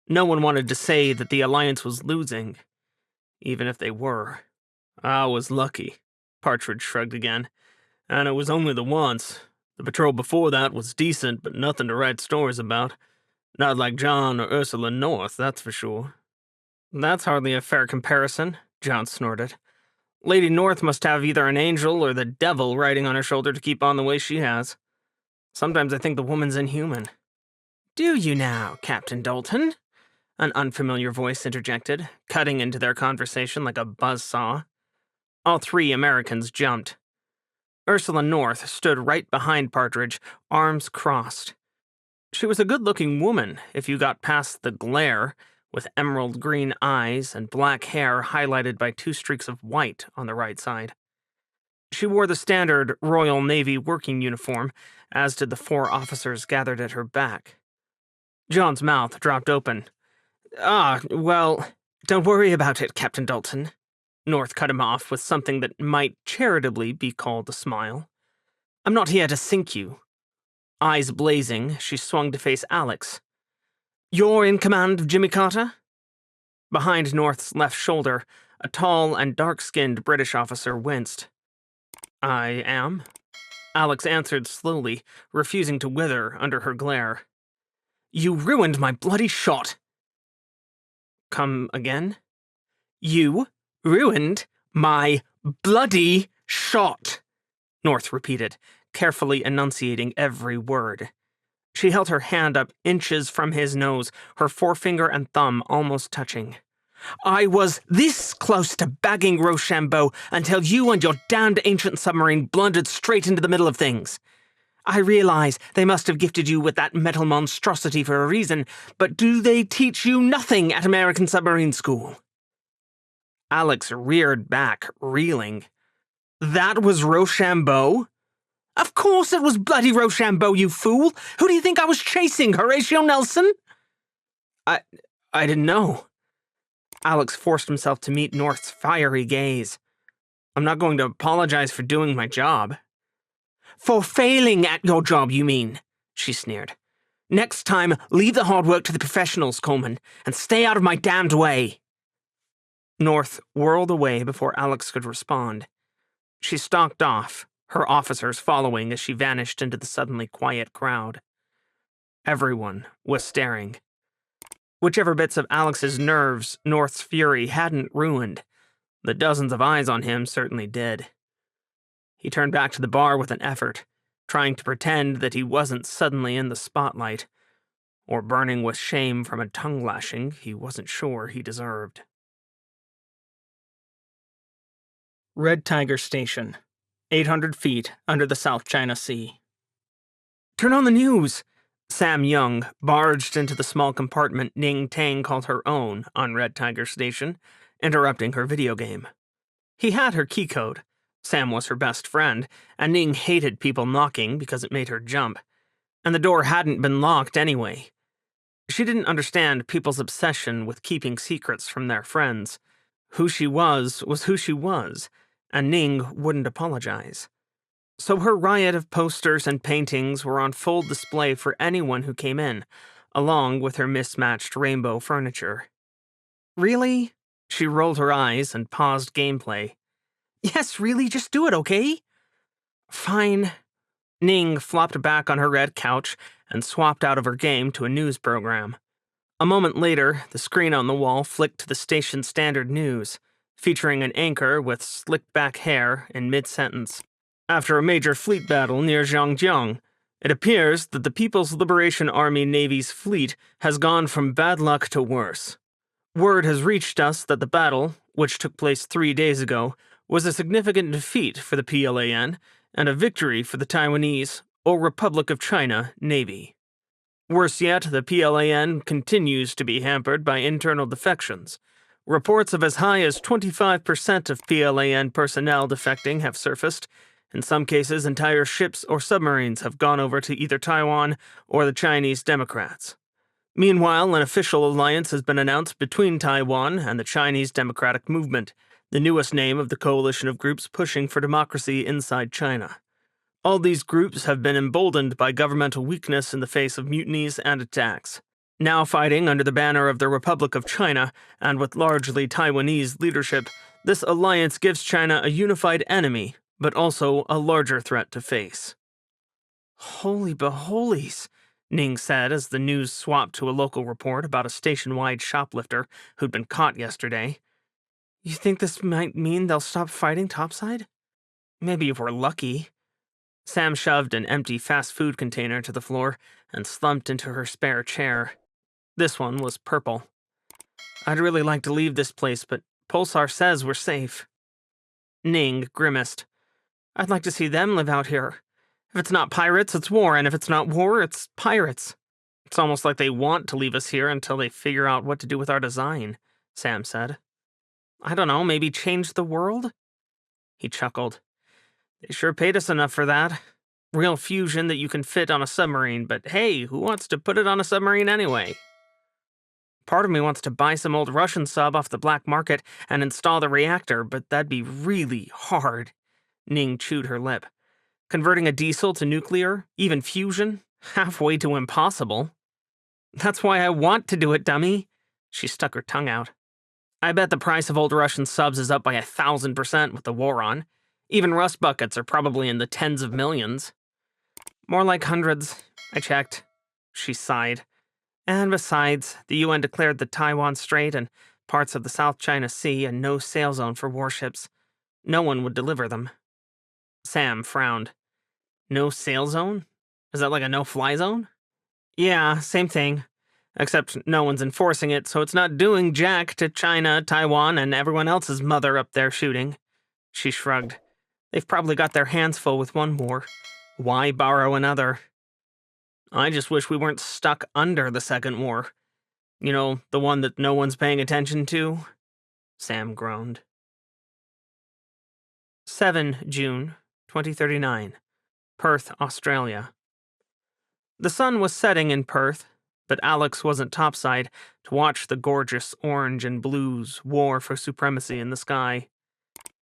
No one wanted to say that the Alliance was losing, even if they were. I was lucky, Partridge shrugged again, and it was only the once. The patrol before that was decent, but nothing to write stories about. Not like John or Ursula North, that's for sure. That's hardly a fair comparison, John snorted. Lady North must have either an angel or the devil riding on her shoulder to keep on the way she has. Sometimes I think the woman's inhuman. Do you now, Captain Dalton? An unfamiliar voice interjected, cutting into their conversation like a buzzsaw. All 3 Americans jumped. Ursula North stood right behind Partridge, arms crossed. She was a good-looking woman, if you got past the glare, with emerald green eyes and black hair highlighted by 2 streaks of white on the right side. She wore the standard Royal Navy working uniform, as did the 4 officers gathered at her back. John's mouth dropped open. Well, don't worry about it, Captain Dalton. North cut him off with something that might charitably be called a smile. I'm not here to sink you. Eyes blazing, she swung to face Alex. You're in command of Jimmy Carter? Behind North's left shoulder, a tall and dark-skinned British officer winced. I am, Alex answered slowly, refusing to wither under her glare. You ruined my bloody shot. Come again? You ruined my bloody shot, North repeated, carefully enunciating every word. She held her hand up inches from his nose, her forefinger and thumb almost touching. I was this close to bagging Rochambeau until you and your damned ancient submarine blundered straight into the middle of things. I realize they must have gifted you with that metal monstrosity for a reason, but do they teach you nothing at American Submarine School? Alex reared back, reeling. That was Rochambeau? Of course it was bloody Rochambeau, you fool! Who do you think I was chasing, Horatio Nelson? I didn't know. Alex forced himself to meet North's fiery gaze. I'm not going to apologize for doing my job. For failing at your job, you mean? She sneered. Next time, leave the hard work to the professionals, Coleman, and stay out of my damned way. North whirled away before Alex could respond. She stalked off, her officers following as she vanished into the suddenly quiet crowd. Everyone was staring. Whichever bits of Alex's nerves North's fury hadn't ruined, the dozens of eyes on him certainly did. He turned back to the bar with an effort, trying to pretend that he wasn't suddenly in the spotlight, or burning with shame from a tongue-lashing he wasn't sure he deserved. Red Tiger Station, 800 feet under the South China Sea. Turn on the news! Sam Young barged into the small compartment Ning Tang called her own on Red Tiger Station, interrupting her video game. He had her key code. Sam was her best friend, and Ning hated people knocking because it made her jump. And the door hadn't been locked anyway. She didn't understand people's obsession with keeping secrets from their friends. Who she was who she was, and Ning wouldn't apologize. So her riot of posters and paintings were on full display for anyone who came in, along with her mismatched rainbow furniture. Really? She rolled her eyes and paused gameplay. Yes, really, just do it, okay? Fine. Ning flopped back on her red couch and swapped out of her game to a news program. A moment later, the screen on the wall flicked to the station's standard news, featuring an anchor with slicked-back hair in mid-sentence. After a major fleet battle near Zhangjiang, it appears that the People's Liberation Army Navy's fleet has gone from bad luck to worse. Word has reached us that the battle, which took place 3 days ago, was a significant defeat for the PLAN and a victory for the Taiwanese, or Republic of China, Navy. Worse yet, the PLAN continues to be hampered by internal defections. Reports of as high as 25% of PLAN personnel defecting have surfaced. In some cases, entire ships or submarines have gone over to either Taiwan or the Chinese Democrats. Meanwhile, an official alliance has been announced between Taiwan and the Chinese Democratic Movement, the newest name of the coalition of groups pushing for democracy inside China. All these groups have been emboldened by governmental weakness in the face of mutinies and attacks. Now fighting under the banner of the Republic of China, and with largely Taiwanese leadership, this alliance gives China a unified enemy, but also a larger threat to face. Holy beholies, Ning said as the news swapped to a local report about a station-wide shoplifter who'd been caught yesterday. You think this might mean they'll stop fighting topside? Maybe if we're lucky. Sam shoved an empty fast food container to the floor and slumped into her spare chair. This one was purple. I'd really like to leave this place, but Pulsar says we're safe. Ning grimaced. I'd like to see them live out here. If it's not pirates, it's war, and if it's not war, it's pirates. It's almost like they want to leave us here until they figure out what to do with our design, Sam said. I don't know, maybe change the world? He chuckled. They sure paid us enough for that. Real fusion that you can fit on a submarine, but hey, who wants to put it on a submarine anyway? Part of me wants to buy some old Russian sub off the black market and install the reactor, but that'd be really hard. Ning chewed her lip. Converting a diesel to nuclear, even fusion, halfway to impossible. That's why I want to do it, dummy. She stuck her tongue out. I bet the price of old Russian subs is up by 1,000% with the war on. Even rust buckets are probably in the tens of millions. More like hundreds, I checked. She sighed. And besides, the UN declared the Taiwan Strait and parts of the South China Sea a no-sail zone for warships. No one would deliver them. Sam frowned. No-sail zone? Is that like a no-fly zone? Yeah, same thing. Except no one's enforcing it, so it's not doing jack to China, Taiwan, and everyone else's mother up there shooting. She shrugged. They've probably got their hands full with one war. Why borrow another? I just wish we weren't stuck under the Second War. You know, the one that no one's paying attention to? Sam groaned. 7 June 2039. Perth, Australia. The sun was setting in Perth, but Alex wasn't topside to watch the gorgeous orange and blues war for supremacy in the sky.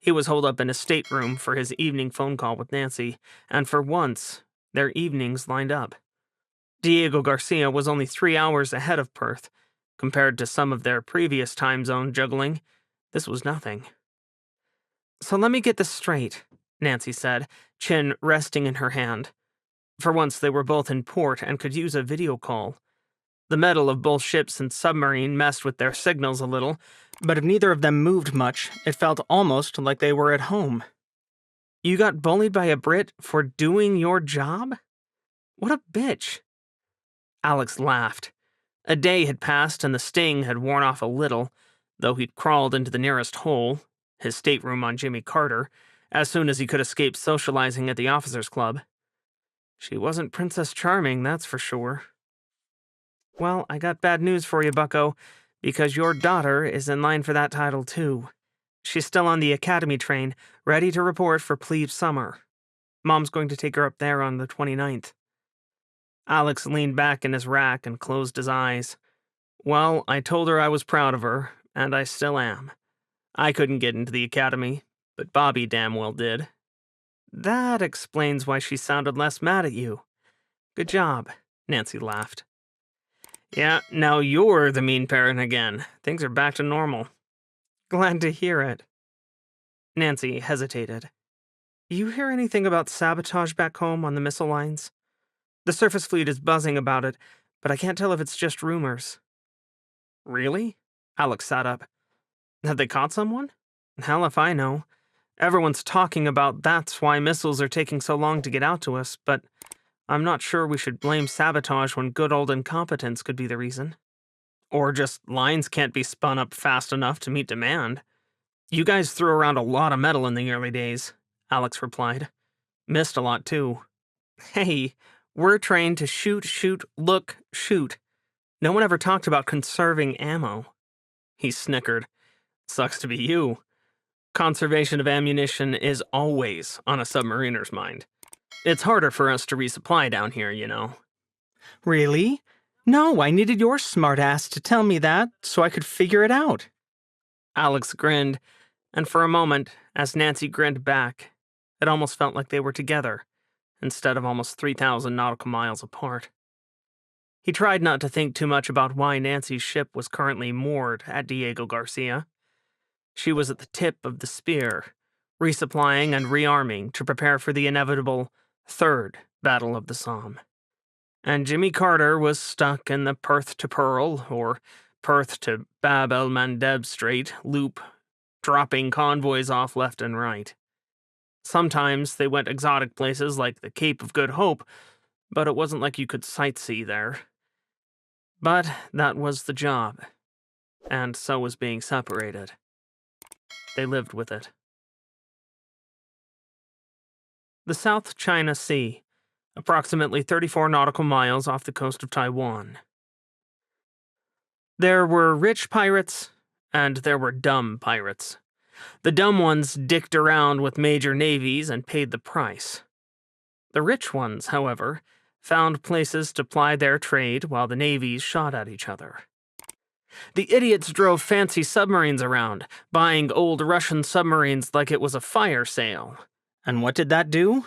He was holed up in his stateroom for his evening phone call with Nancy, and for once, their evenings lined up. Diego Garcia was only 3 hours ahead of Perth. Compared to some of their previous time zone juggling, this was nothing. So let me get this straight, Nancy said, chin resting in her hand. For once, they were both in port and could use a video call. The metal of both ships and submarine messed with their signals a little, but if neither of them moved much, it felt almost like they were at home. You got bullied by a Brit for doing your job? What a bitch. Alex laughed. A day had passed and the sting had worn off a little, though he'd crawled into the nearest hole, his stateroom on Jimmy Carter, as soon as he could escape socializing at the officers' club. She wasn't Princess Charming, that's for sure. Well, I got bad news for you, bucko, because your daughter is in line for that title, too. She's still on the academy train, ready to report for plebe summer. Mom's going to take her up there on the 29th. Alex leaned back in his rack and closed his eyes. Well, I told her I was proud of her, and I still am. I couldn't get into the academy, but Bobby damn well did. That explains why she sounded less mad at you. Good job, Nancy laughed. Yeah, now you're the mean parent again. Things are back to normal. Glad to hear it. Nancy hesitated. You hear anything about sabotage back home on the missile lines? The surface fleet is buzzing about it, but I can't tell if it's just rumors. Really? Alex sat up. Have they caught someone? Hell if I know. Everyone's talking about that's why missiles are taking so long to get out to us, but I'm not sure we should blame sabotage when good old incompetence could be the reason. Or just lines can't be spun up fast enough to meet demand. You guys threw around a lot of metal in the early days, Alex replied. Missed a lot, too. Hey, we're trained to shoot, shoot, look, shoot. No one ever talked about conserving ammo. He snickered. Sucks to be you. Conservation of ammunition is always on a submariner's mind. It's harder for us to resupply down here, you know. Really? No, I needed your smartass to tell me that so I could figure it out. Alex grinned, and for a moment, as Nancy grinned back, it almost felt like they were together, instead of almost 3,000 nautical miles apart. He tried not to think too much about why Nancy's ship was currently moored at Diego Garcia. She was at the tip of the spear, resupplying and rearming to prepare for the inevitable Third Battle of the Somme. And Jimmy Carter was stuck in the Perth to Pearl, or Perth to Bab el Mandeb Strait loop, dropping convoys off left and right. Sometimes they went exotic places like the Cape of Good Hope, but it wasn't like you could sightsee there. But that was the job, and so was being separated. They lived with it. The South China Sea, approximately 34 nautical miles off the coast of Taiwan. There were rich pirates, and there were dumb pirates. The dumb ones dicked around with major navies and paid the price. The rich ones, however, found places to ply their trade while the navies shot at each other. The idiots drove fancy submarines around, buying old Russian submarines like it was a fire sale. And what did that do?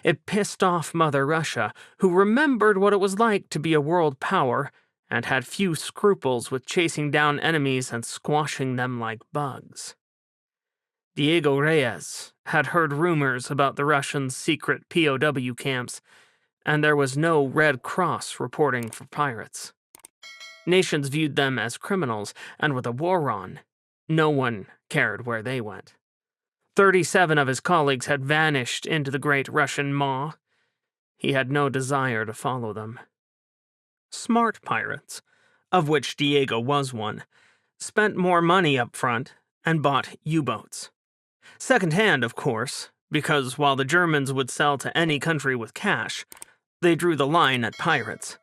It pissed off Mother Russia, who remembered what it was like to be a world power and had few scruples with chasing down enemies and squashing them like bugs. Diego Reyes had heard rumors about the Russians' secret POW camps, and there was no Red Cross reporting for pirates. Nations viewed them as criminals, and with a war on, no one cared where they went. 37 of his colleagues had vanished into the great Russian maw. He had no desire to follow them. Smart pirates, of which Diego was one, spent more money up front and bought U-boats. Second-hand, of course, because while the Germans would sell to any country with cash, they drew the line at pirates.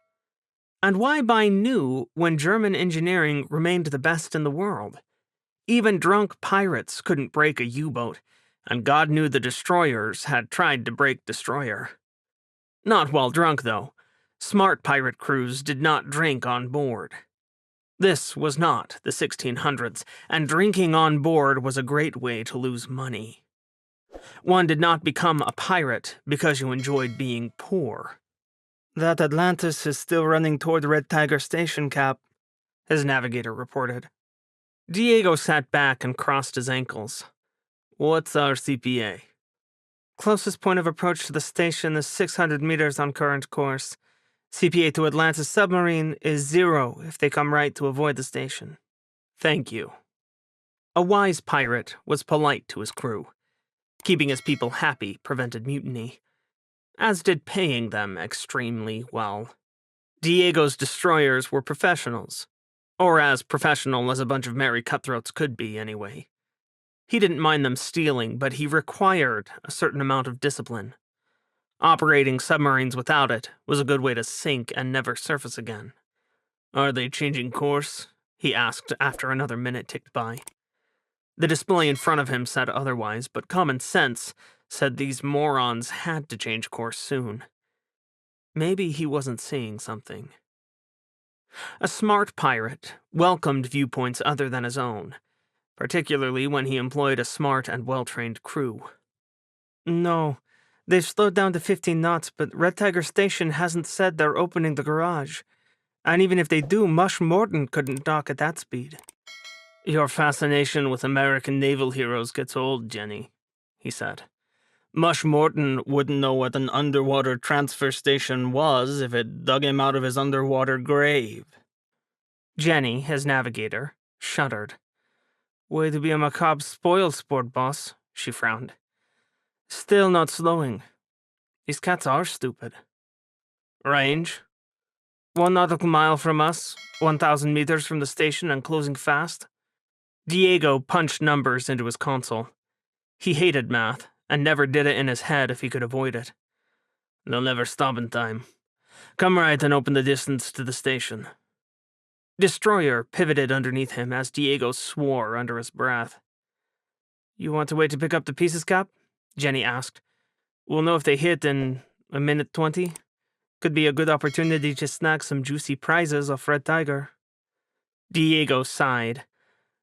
And why buy new when German engineering remained the best in the world? Even drunk pirates couldn't break a U-boat, and God knew the destroyers had tried to break destroyer. Not while drunk, though. Smart pirate crews did not drink on board. This was not the 1600s, and drinking on board was a great way to lose money. One did not become a pirate because you enjoyed being poor. "That Atlantis is still running toward Red Tiger Station, Cap," his navigator reported. Diego sat back and crossed his ankles. "What's our CPA?" "Closest point of approach to the station is 600 meters on current course. CPA to Atlantis Submarine is 0 if they come right to avoid the station." "Thank you." A wise pirate was polite to his crew. Keeping his people happy prevented mutiny, as did paying them extremely well. Diego's destroyers were professionals, or as professional as a bunch of merry cutthroats could be, anyway. He didn't mind them stealing, but he required a certain amount of discipline. Operating submarines without it was a good way to sink and never surface again. "Are they changing course?" he asked after another minute ticked by. The display in front of him said otherwise, but common sense said these morons had to change course soon. Maybe he wasn't seeing something. A smart pirate welcomed viewpoints other than his own, particularly when he employed a smart and well-trained crew. "No, they've slowed down to 15 knots, but Red Tiger Station hasn't said they're opening the garage. And even if they do, Mush Morton couldn't dock at that speed." "Your fascination with American naval heroes gets old, Jenny," he said. "Mush Morton wouldn't know what an underwater transfer station was if it dug him out of his underwater grave." Jenny, his navigator, shuddered. "Way to be a macabre spoilsport, boss," she frowned. "Still not slowing. These cats are stupid." "Range?" "1 nautical mile from us, 1,000 meters from the station and closing fast." Diego punched numbers into his console. He hated math, and never did it in his head if he could avoid it. "They'll never stop in time. Come right and open the distance to the station." Destroyer pivoted underneath him as Diego swore under his breath. "You want to wait to pick up the pieces, Cap?" Jenny asked. "We'll know if they hit in a minute 20. Could be a good opportunity to snag some juicy prizes off Red Tiger." Diego sighed.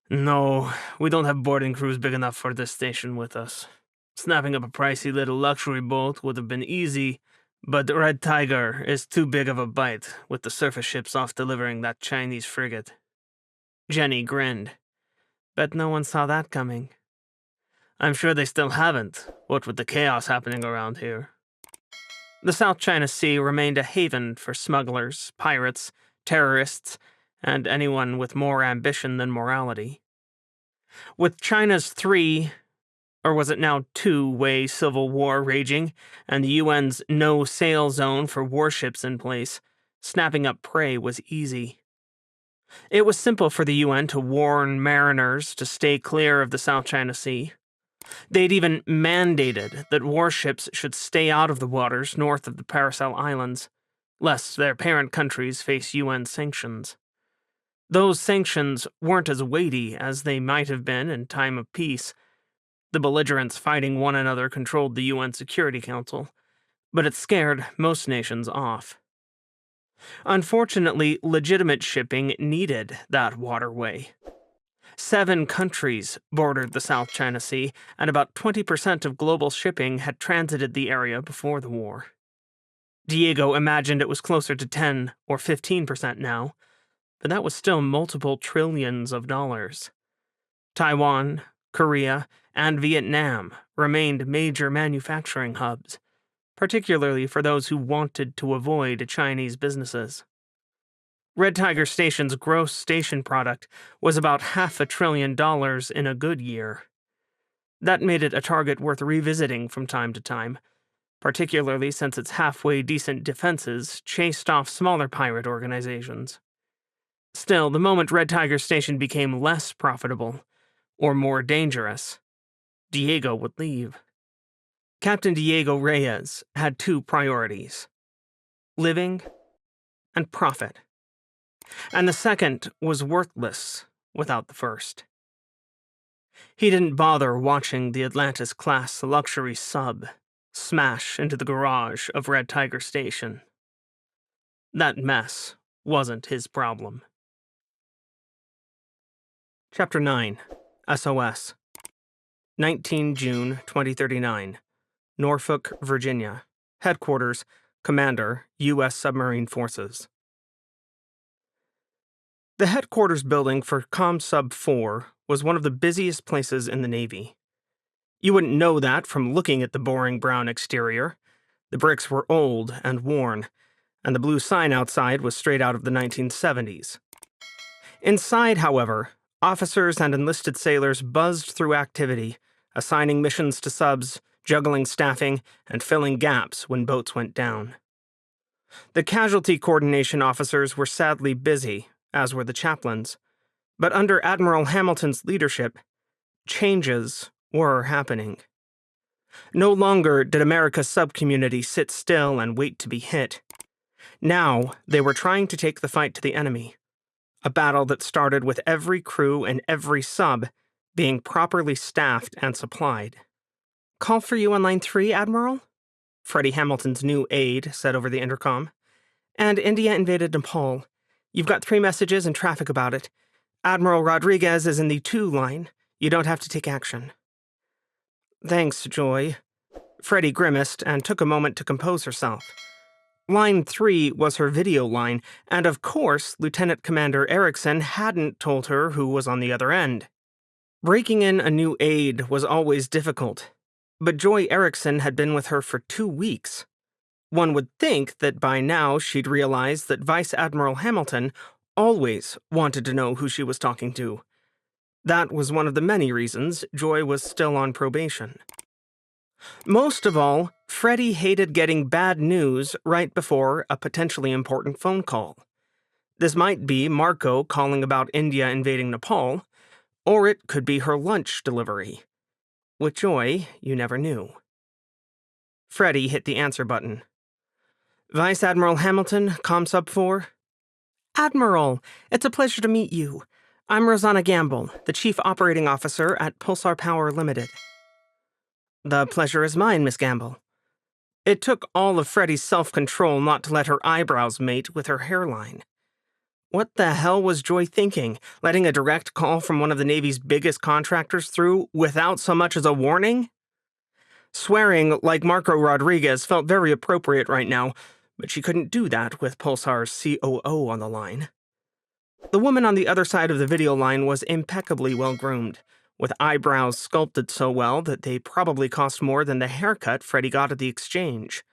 "No, we don't have boarding crews big enough for this station with us. Snapping up a pricey little luxury boat would have been easy, but Red Tiger is too big of a bite, with the surface ships off delivering that Chinese frigate." Jenny grinned. "Bet no one saw that coming." "I'm sure they still haven't, what with the chaos happening around here." The South China Sea remained a haven for smugglers, pirates, terrorists, and anyone with more ambition than morality. With China's or was it now two-way civil war raging, and the UN's no-sail zone for warships in place, snapping up prey was easy. It was simple for the UN to warn mariners to stay clear of the South China Sea. They'd even mandated that warships should stay out of the waters north of the Paracel Islands, lest their parent countries face UN sanctions. Those sanctions weren't as weighty as they might have been in time of peace. The belligerents fighting one another controlled the UN Security Council, but it scared most nations off. Unfortunately, legitimate shipping needed that waterway. 7 countries bordered the South China Sea, and about 20% of global shipping had transited the area before the war. Diego imagined it was closer to 10 or 15% now, but that was still multiple trillions of dollars. Taiwan, Korea, and Vietnam remained major manufacturing hubs, particularly for those who wanted to avoid Chinese businesses. Red Tiger Station's gross station product was about $500 billion in a good year. That made it a target worth revisiting from time to time, particularly since its halfway decent defenses chased off smaller pirate organizations. Still, the moment Red Tiger Station became less profitable, or more dangerous, Diego would leave. Captain Diego Reyes had two priorities: living and profit. And the second was worthless without the first. He didn't bother watching the Atlantis-class luxury sub smash into the garage of Red Tiger Station. That mess wasn't his problem. Chapter 9. SOS. 19 June 2039. Norfolk, Virginia. Headquarters, Commander, U.S. Submarine Forces. The headquarters building for ComSub 4 was one of the busiest places in the Navy. You wouldn't know that from looking at the boring brown exterior. The bricks were old and worn, and the blue sign outside was straight out of the 1970s. Inside, however, officers and enlisted sailors buzzed through activity, assigning missions to subs, juggling staffing, and filling gaps when boats went down. The casualty coordination officers were sadly busy, as were the chaplains, but under Admiral Hamilton's leadership, changes were happening. No longer did America's sub-community sit still and wait to be hit. Now, they were trying to take the fight to the enemy, a battle that started with every crew and every sub being properly staffed and supplied. "Call for you on line 3, Admiral?" Freddie Hamilton's new aide said over the intercom. "And India invaded Nepal. You've got 3 messages and traffic about it. Admiral Rodriguez is in the 2 line. You don't have to take action." "Thanks, Joy." Freddie grimaced and took a moment to compose herself. Line 3 was her video line, and of course, Lieutenant Commander Erickson hadn't told her who was on the other end. Breaking in a new aide was always difficult, but Joy Erickson had been with her for 2 weeks. One would think that by now she'd realize that Vice Admiral Hamilton always wanted to know who she was talking to. That was one of the many reasons Joy was still on probation. Most of all, Freddie hated getting bad news right before a potentially important phone call. This might be Marco calling about India invading Nepal, or it could be her lunch delivery. With Joy, you never knew. Freddie hit the answer button. "Vice Admiral Hamilton, ComSub 4? "Admiral, it's a pleasure to meet you. I'm Rosanna Gamble, the Chief Operating Officer at Pulsar Power Limited." "The pleasure is mine, Miss Gamble." It took all of Freddie's self-control not to let her eyebrows mate with her hairline. What the hell was Joy thinking, letting a direct call from one of the Navy's biggest contractors through without so much as a warning? Swearing like Marco Rodriguez felt very appropriate right now, but she couldn't do that with Pulsar's COO on the line. The woman on the other side of the video line was impeccably well-groomed, with eyebrows sculpted so well that they probably cost more than the haircut Freddie got at the exchange.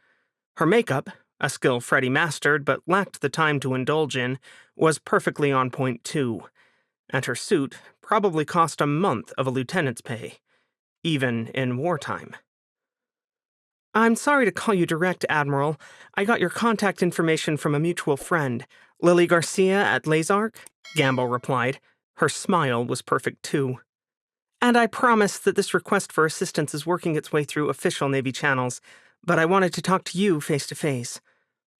Her makeup, a skill Freddie mastered but lacked the time to indulge in, was perfectly on point too, and her suit probably cost a month of a lieutenant's pay, even in wartime. "I'm sorry to call you direct, Admiral. I got your contact information from a mutual friend, Lily Garcia at Lazark," Gamble replied. Her smile was perfect too. "And I promise that this request for assistance is working its way through official Navy channels, but I wanted to talk to you face to face.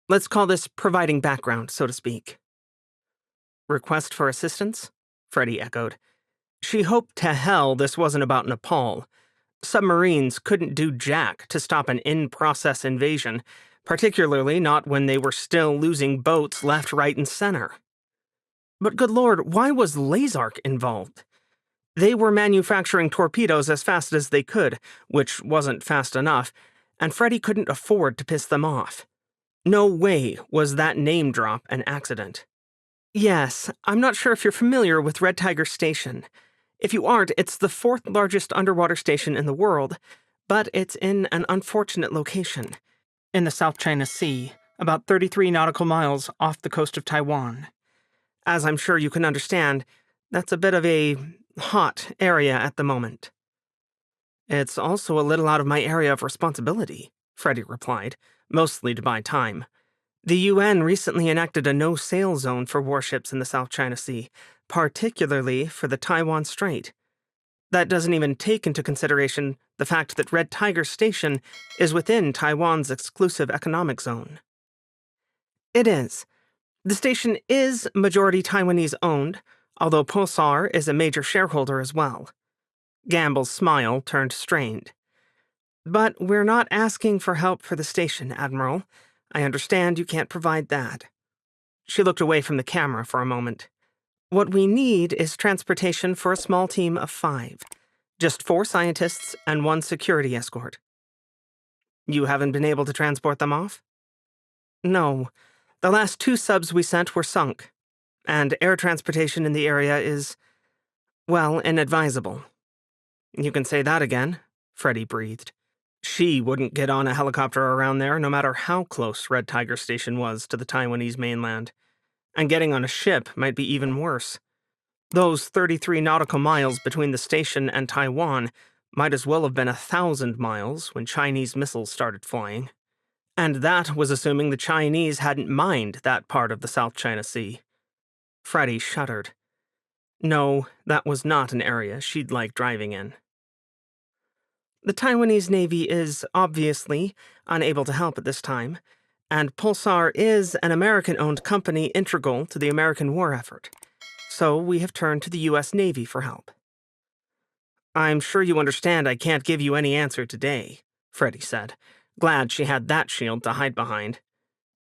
Let's call this providing background, so to speak." "Request for assistance?" Freddie echoed. She hoped to hell this wasn't about Nepal. Submarines couldn't do jack to stop an in-process invasion, particularly not when they were still losing boats left, right, and center. But good lord, why was Lazark involved? They were manufacturing torpedoes as fast as they could, which wasn't fast enough, and Freddie couldn't afford to piss them off. No way was that name drop an accident. "Yes, I'm not sure if you're familiar with Red Tiger Station. If you aren't, it's the 4th largest underwater station in the world, but it's in an unfortunate location, in the South China Sea, about 33 nautical miles off the coast of Taiwan. As I'm sure you can understand, that's a bit of a hot area at the moment." "It's also a little out of my area of responsibility," Freddie replied, mostly to buy time. The UN recently enacted a no-sail zone for warships in the South China Sea, particularly for the Taiwan Strait. That doesn't even take into consideration the fact that Red Tiger Station is within Taiwan's exclusive economic zone. It is. The station is majority Taiwanese-owned, although Pulsar is a major shareholder as well. Gamble's smile turned strained. But we're not asking for help for the station, Admiral. I understand you can't provide that. She looked away from the camera for a moment. What we need is transportation for a small team of 5. Just 4 scientists and 1 security escort. You haven't been able to transport them off? No. The last 2 subs we sent were sunk, and air transportation in the area is, well, inadvisable. You can say that again, Freddie breathed. She wouldn't get on a helicopter around there no matter how close Red Tiger Station was to the Taiwanese mainland. And getting on a ship might be even worse. Those 33 nautical miles between the station and Taiwan might as well have been 1,000 miles when Chinese missiles started flying. And that was assuming the Chinese hadn't mined that part of the South China Sea. Freddie shuddered. No, that was not an area she'd like driving in. The Taiwanese Navy is, obviously, unable to help at this time, and Pulsar is an American-owned company integral to the American war effort, so we have turned to the U.S. Navy for help. I'm sure you understand I can't give you any answer today, Freddie said, glad she had that shield to hide behind.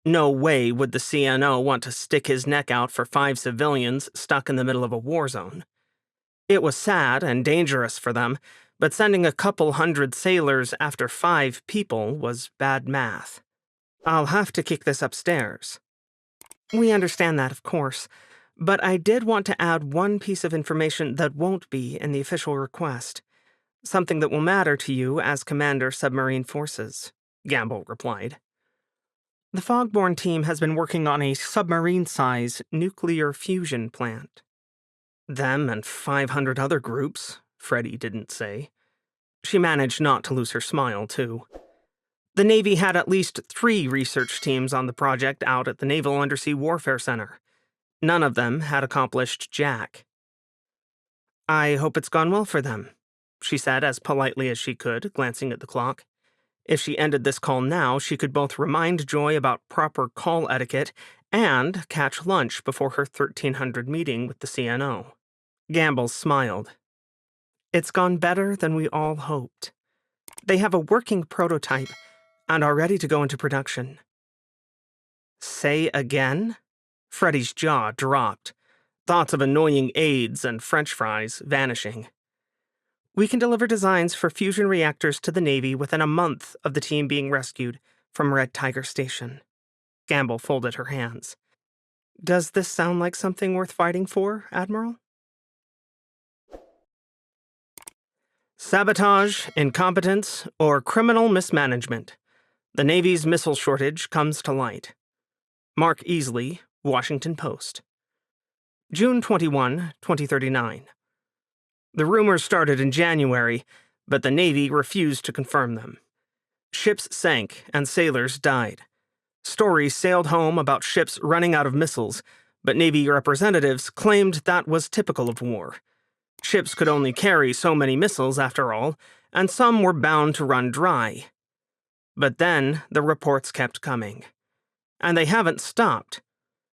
No way would the CNO want to stick his neck out for 5 civilians stuck in the middle of a war zone. It was sad and dangerous for them, but sending a couple hundred sailors after 5 people was bad math. I'll have to kick this upstairs. We understand that, of course, but I did want to add one piece of information that won't be in the official request. Something that will matter to you as Commander Submarine Forces, Gamble replied. The Fogborn team has been working on a submarine-size nuclear fusion plant. Them and 500 other groups, Freddie didn't say. She managed not to lose her smile, too. The Navy had at least 3 research teams on the project out at the Naval Undersea Warfare Center. None of them had accomplished jack. I hope it's gone well for them, she said as politely as she could, glancing at the clock. If she ended this call now, she could both remind Joy about proper call etiquette and catch lunch before her 1300 meeting with the CNO. Gamble smiled. It's gone better than we all hoped. They have a working prototype and are ready to go into production. Say again? Freddie's jaw dropped, thoughts of annoying aides and French fries vanishing. We can deliver designs for fusion reactors to the Navy within a month of the team being rescued from Red Tiger Station. Gamble folded her hands. Does this sound like something worth fighting for, Admiral? Sabotage, incompetence, or criminal mismanagement. The Navy's missile shortage comes to light. Mark Easley, Washington Post. June 21, 2039. The rumors started in January, but the Navy refused to confirm them. Ships sank and sailors died. Stories sailed home about ships running out of missiles, but Navy representatives claimed that was typical of war. Ships could only carry so many missiles, after all, and some were bound to run dry. But then the reports kept coming. And they haven't stopped.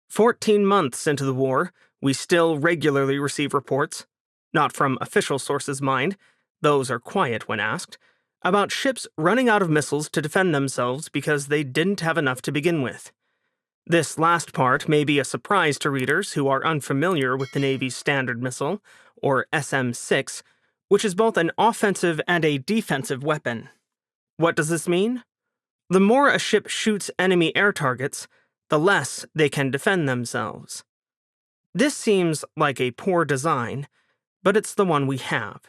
14 months into the war, we still regularly receive reports, not from official sources, mind, those are quiet when asked, about ships running out of missiles to defend themselves because they didn't have enough to begin with. This last part may be a surprise to readers who are unfamiliar with the Navy's Standard Missile, or SM-6, which is both an offensive and a defensive weapon. What does this mean? The more a ship shoots enemy air targets, the less they can defend themselves. This seems like a poor design, but it's the one we have.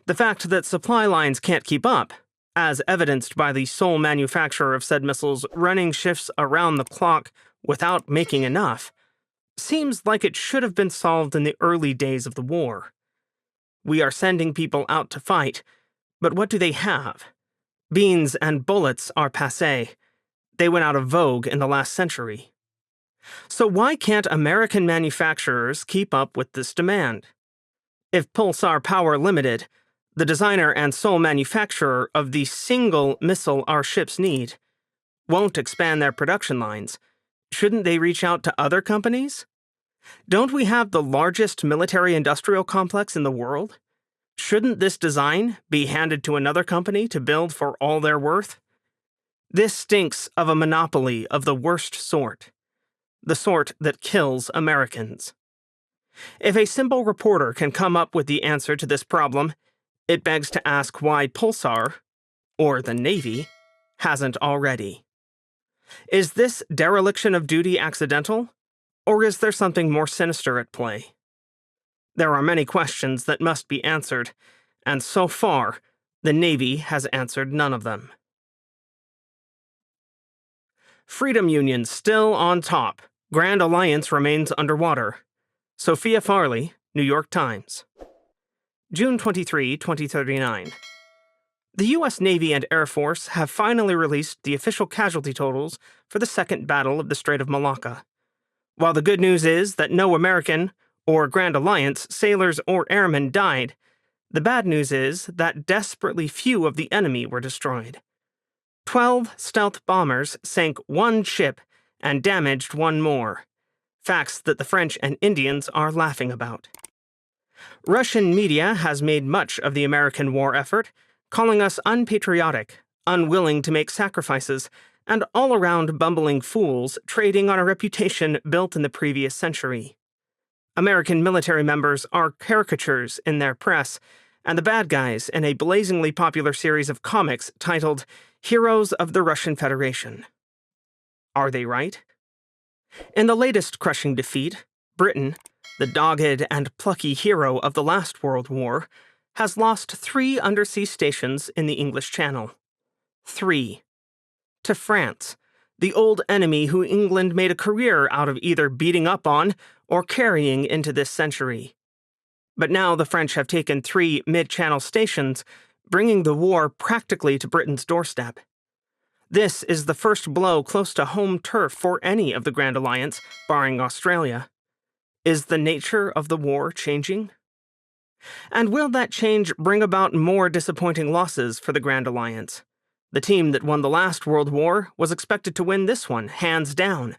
The fact that supply lines can't keep up, as evidenced by the sole manufacturer of said missiles running shifts around the clock without making enough, seems like it should have been solved in the early days of the war. We are sending people out to fight, but what do they have? Beans and bullets are passé. They went out of vogue in the last century. So why can't American manufacturers keep up with this demand? If Pulsar Power Limited, the designer and sole manufacturer of the single missile our ships need, won't expand their production lines, shouldn't they reach out to other companies? Don't we have the largest military-industrial complex in the world? Shouldn't this design be handed to another company to build for all they're worth? This stinks of a monopoly of the worst sort. The sort that kills Americans. If a simple reporter can come up with the answer to this problem, it begs to ask why Pulsar, or the Navy, hasn't already. Is this dereliction of duty accidental, or is there something more sinister at play? There are many questions that must be answered, and so far, the Navy has answered none of them. Freedom Union still on top. Grand Alliance remains underwater. Sophia Farley, New York Times. June 23, 2039. The U.S. Navy and Air Force have finally released the official casualty totals for the Second Battle of the Strait of Malacca. While the good news is that no American or Grand Alliance sailors or airmen died, the bad news is that desperately few of the enemy were destroyed. 12 stealth bombers sank one ship and damaged one more. Facts that the French and Indians are laughing about. Russian media has made much of the American war effort, calling us unpatriotic, unwilling to make sacrifices, and all-around bumbling fools trading on a reputation built in the previous century. American military members are caricatures in their press, and the bad guys in a blazingly popular series of comics titled Heroes of the Russian Federation. Are they right? In the latest crushing defeat, Britain, the dogged and plucky hero of the last World War, has lost 3 undersea stations in the English Channel. 3. To France, the old enemy who England made a career out of either beating up on or carrying into this century. But now the French have taken 3 mid-channel stations, bringing the war practically to Britain's doorstep. This is the first blow close to home turf for any of the Grand Alliance, barring Australia. Is the nature of the war changing? And will that change bring about more disappointing losses for the Grand Alliance? The team that won the last World War was expected to win this one, hands down.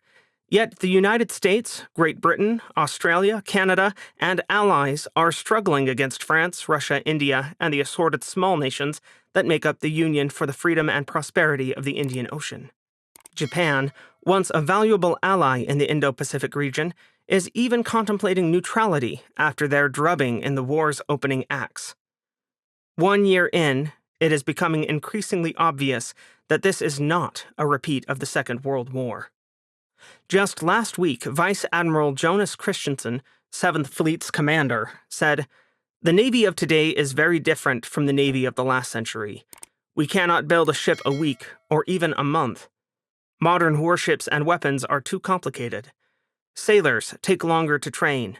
Yet the United States, Great Britain, Australia, Canada, and allies are struggling against France, Russia, India, and the assorted small nations that make up the Union for the Freedom and Prosperity of the Indian Ocean. Japan, once a valuable ally in the Indo-Pacific region, is even contemplating neutrality after their drubbing in the war's opening acts. 1 year in, it is becoming increasingly obvious that this is not a repeat of the Second World War. Just last week, Vice Admiral Jonas Christensen, 7th Fleet's commander, said, "The Navy of today is very different from the Navy of the last century. We cannot build a ship a week or even a month. Modern warships and weapons are too complicated. Sailors take longer to train.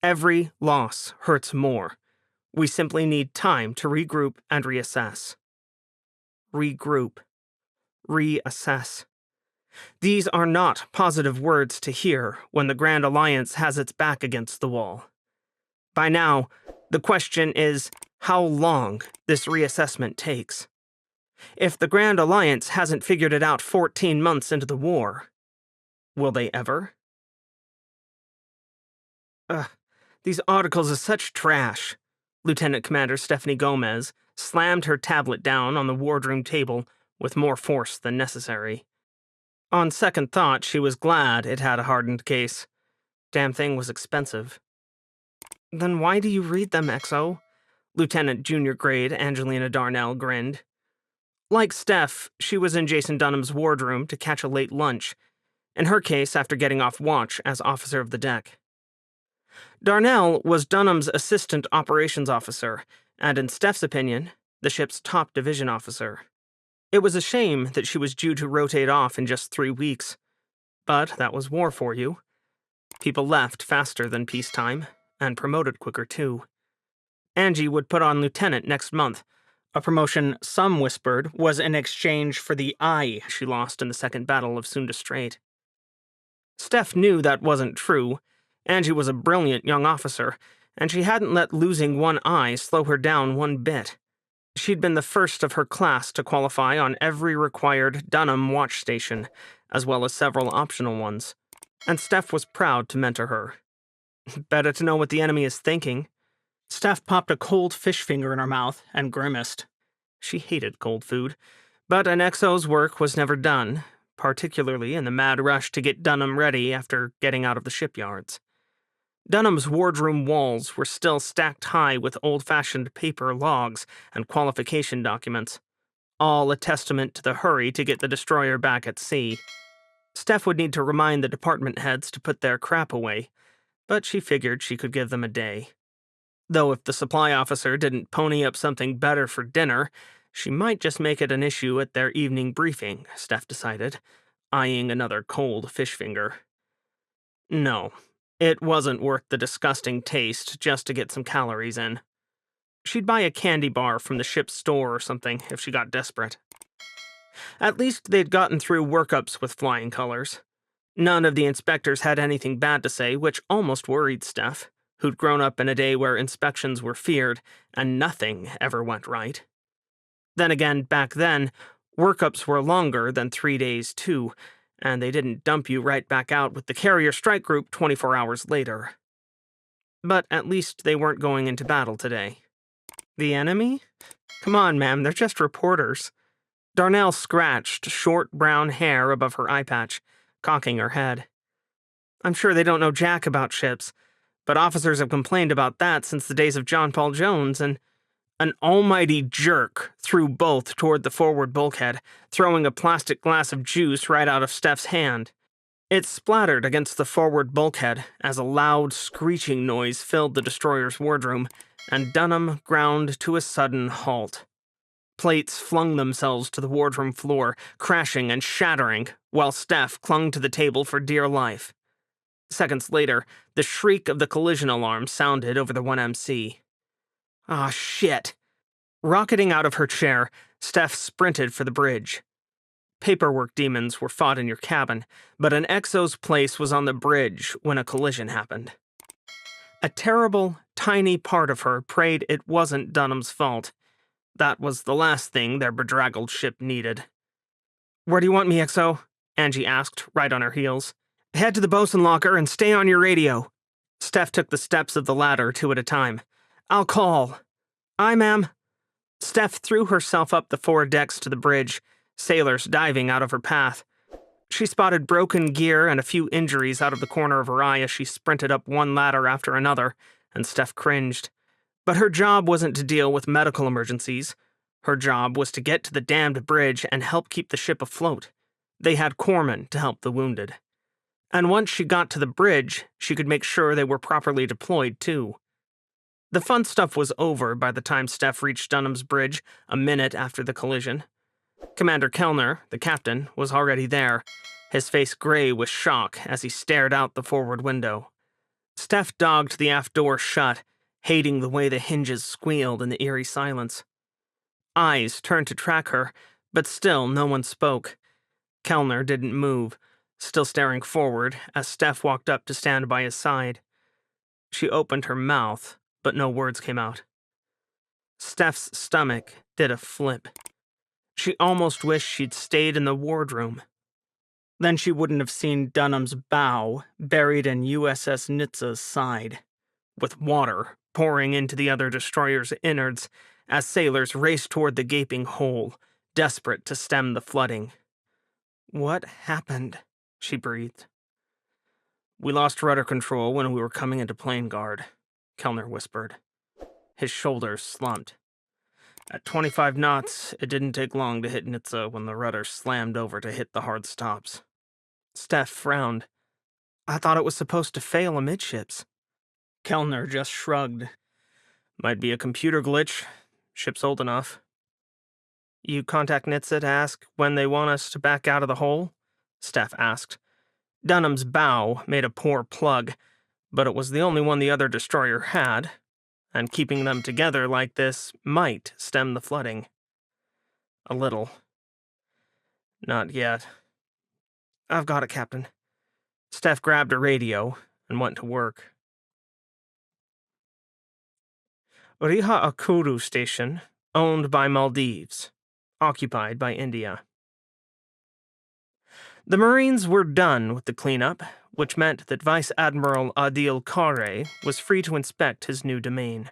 Every loss hurts more. We simply need time to regroup and reassess." Regroup. Reassess. These are not positive words to hear when the Grand Alliance has its back against the wall. By now, the question is how long this reassessment takes. If the Grand Alliance hasn't figured it out 14 months into the war, will they ever? These articles are such trash. Lieutenant Commander Stephanie Gomez slammed her tablet down on the wardroom table with more force than necessary. On second thought, she was glad it had a hardened case. Damn thing was expensive. Then why do you read them, XO? Lieutenant Junior Grade Angelina Darnell grinned. Like Steph, she was in Jason Dunham's wardroom to catch a late lunch, in her case after getting off watch as officer of the deck. Darnell was Dunham's assistant operations officer, and in Steph's opinion, the ship's top division officer. It was a shame that she was due to rotate off in just 3 weeks. But that was war for you. People left faster than peacetime, and promoted quicker too. Angie would put on lieutenant next month, A promotion some whispered was in exchange for the eye she lost in the Second Battle of Sunda Strait. Steph knew that wasn't true. Angie was a brilliant young officer, and she hadn't let losing one eye slow her down one bit. She'd been the first of her class to qualify on every required Dunham watch station, as well as several optional ones, and Steph was proud to mentor her. Better to know what the enemy is thinking. Steph popped a cold fish finger in her mouth and grimaced. She hated cold food, but an XO's work was never done, particularly in the mad rush to get Dunham ready after getting out of the shipyards. Dunham's wardroom walls were still stacked high with old-fashioned paper logs and qualification documents, all a testament to the hurry to get the destroyer back at sea. Steph would need to remind the department heads to put their crap away, but she figured she could give them a day. Though if the supply officer didn't pony up something better for dinner, she might just make it an issue at their evening briefing, Steph decided, eyeing another cold fish finger. No, it wasn't worth the disgusting taste just to get some calories in. She'd buy a candy bar from the ship's store or something if she got desperate. At least they'd gotten through workups with flying colors. None of the inspectors had anything bad to say, which almost worried Steph, who'd grown up in a day where inspections were feared and nothing ever went right. Then again, back then, workups were longer than 3 days too, and they didn't dump you right back out with the carrier strike group 24 hours later. But at least they weren't going into battle today. The enemy? Come on, ma'am, they're just reporters. Darnell scratched short brown hair above her eye patch, cocking her head. I'm sure they don't know jack about ships, but officers have complained about that since the days of John Paul Jones, and an almighty jerk threw both toward the forward bulkhead, throwing a plastic glass of juice right out of Steph's hand. It splattered against the forward bulkhead as a loud, screeching noise filled the destroyer's wardroom, and Dunham ground to a sudden halt. Plates flung themselves to the wardroom floor, crashing and shattering, while Steph clung to the table for dear life. Seconds later, the shriek of the collision alarm sounded over the 1MC. Ah, shit. Rocketing out of her chair, Steph sprinted for the bridge. Paperwork demons were fought in your cabin, but an XO's place was on the bridge when a collision happened. A terrible, tiny part of her prayed it wasn't Dunham's fault. That was the last thing their bedraggled ship needed. Where do you want me, XO? Angie asked, right on her heels. Head to the bosun locker and stay on your radio. Steph took the steps of the ladder 2 at a time. I'll call. Aye, ma'am. Steph threw herself up the 4 decks to the bridge, sailors diving out of her path. She spotted broken gear and a few injuries out of the corner of her eye as she sprinted up one ladder after another, and Steph cringed. But her job wasn't to deal with medical emergencies. Her job was to get to the damned bridge and help keep the ship afloat. They had corpsmen to help the wounded. And once she got to the bridge, she could make sure they were properly deployed, too. The fun stuff was over by the time Steph reached Dunham's bridge a minute after the collision. Commander Kellner, the captain, was already there, his face gray with shock as he stared out the forward window. Steph dogged the aft door shut, hating the way the hinges squealed in the eerie silence. Eyes turned to track her, but still no one spoke. Kellner didn't move, still staring forward as Steph walked up to stand by his side. She opened her mouth, but no words came out. Steph's stomach did a flip. She almost wished she'd stayed in the wardroom. Then she wouldn't have seen Dunham's bow buried in USS Nitza's side, with water pouring into the other destroyer's innards as sailors raced toward the gaping hole, desperate to stem the flooding. What happened? She breathed. We lost rudder control when we were coming into plane guard, Kellner whispered. His shoulders slumped. At 25 knots, it didn't take long to hit Nitza when the rudder slammed over to hit the hard stops. Steph frowned. I thought it was supposed to fail amidships. Kellner just shrugged. Might be a computer glitch. Ship's old enough. You contact Nitza to ask when they want us to back out of the hole? Steph asked. Dunham's bow made a poor plug, but it was the only one the other destroyer had, and keeping them together like this might stem the flooding. A little. Not yet. I've got it, Captain. Steph grabbed a radio and went to work. Riha Akuru Station, owned by Maldives, occupied by India. The Marines were done with the cleanup, which meant that Vice Admiral Adil Kare was free to inspect his new domain.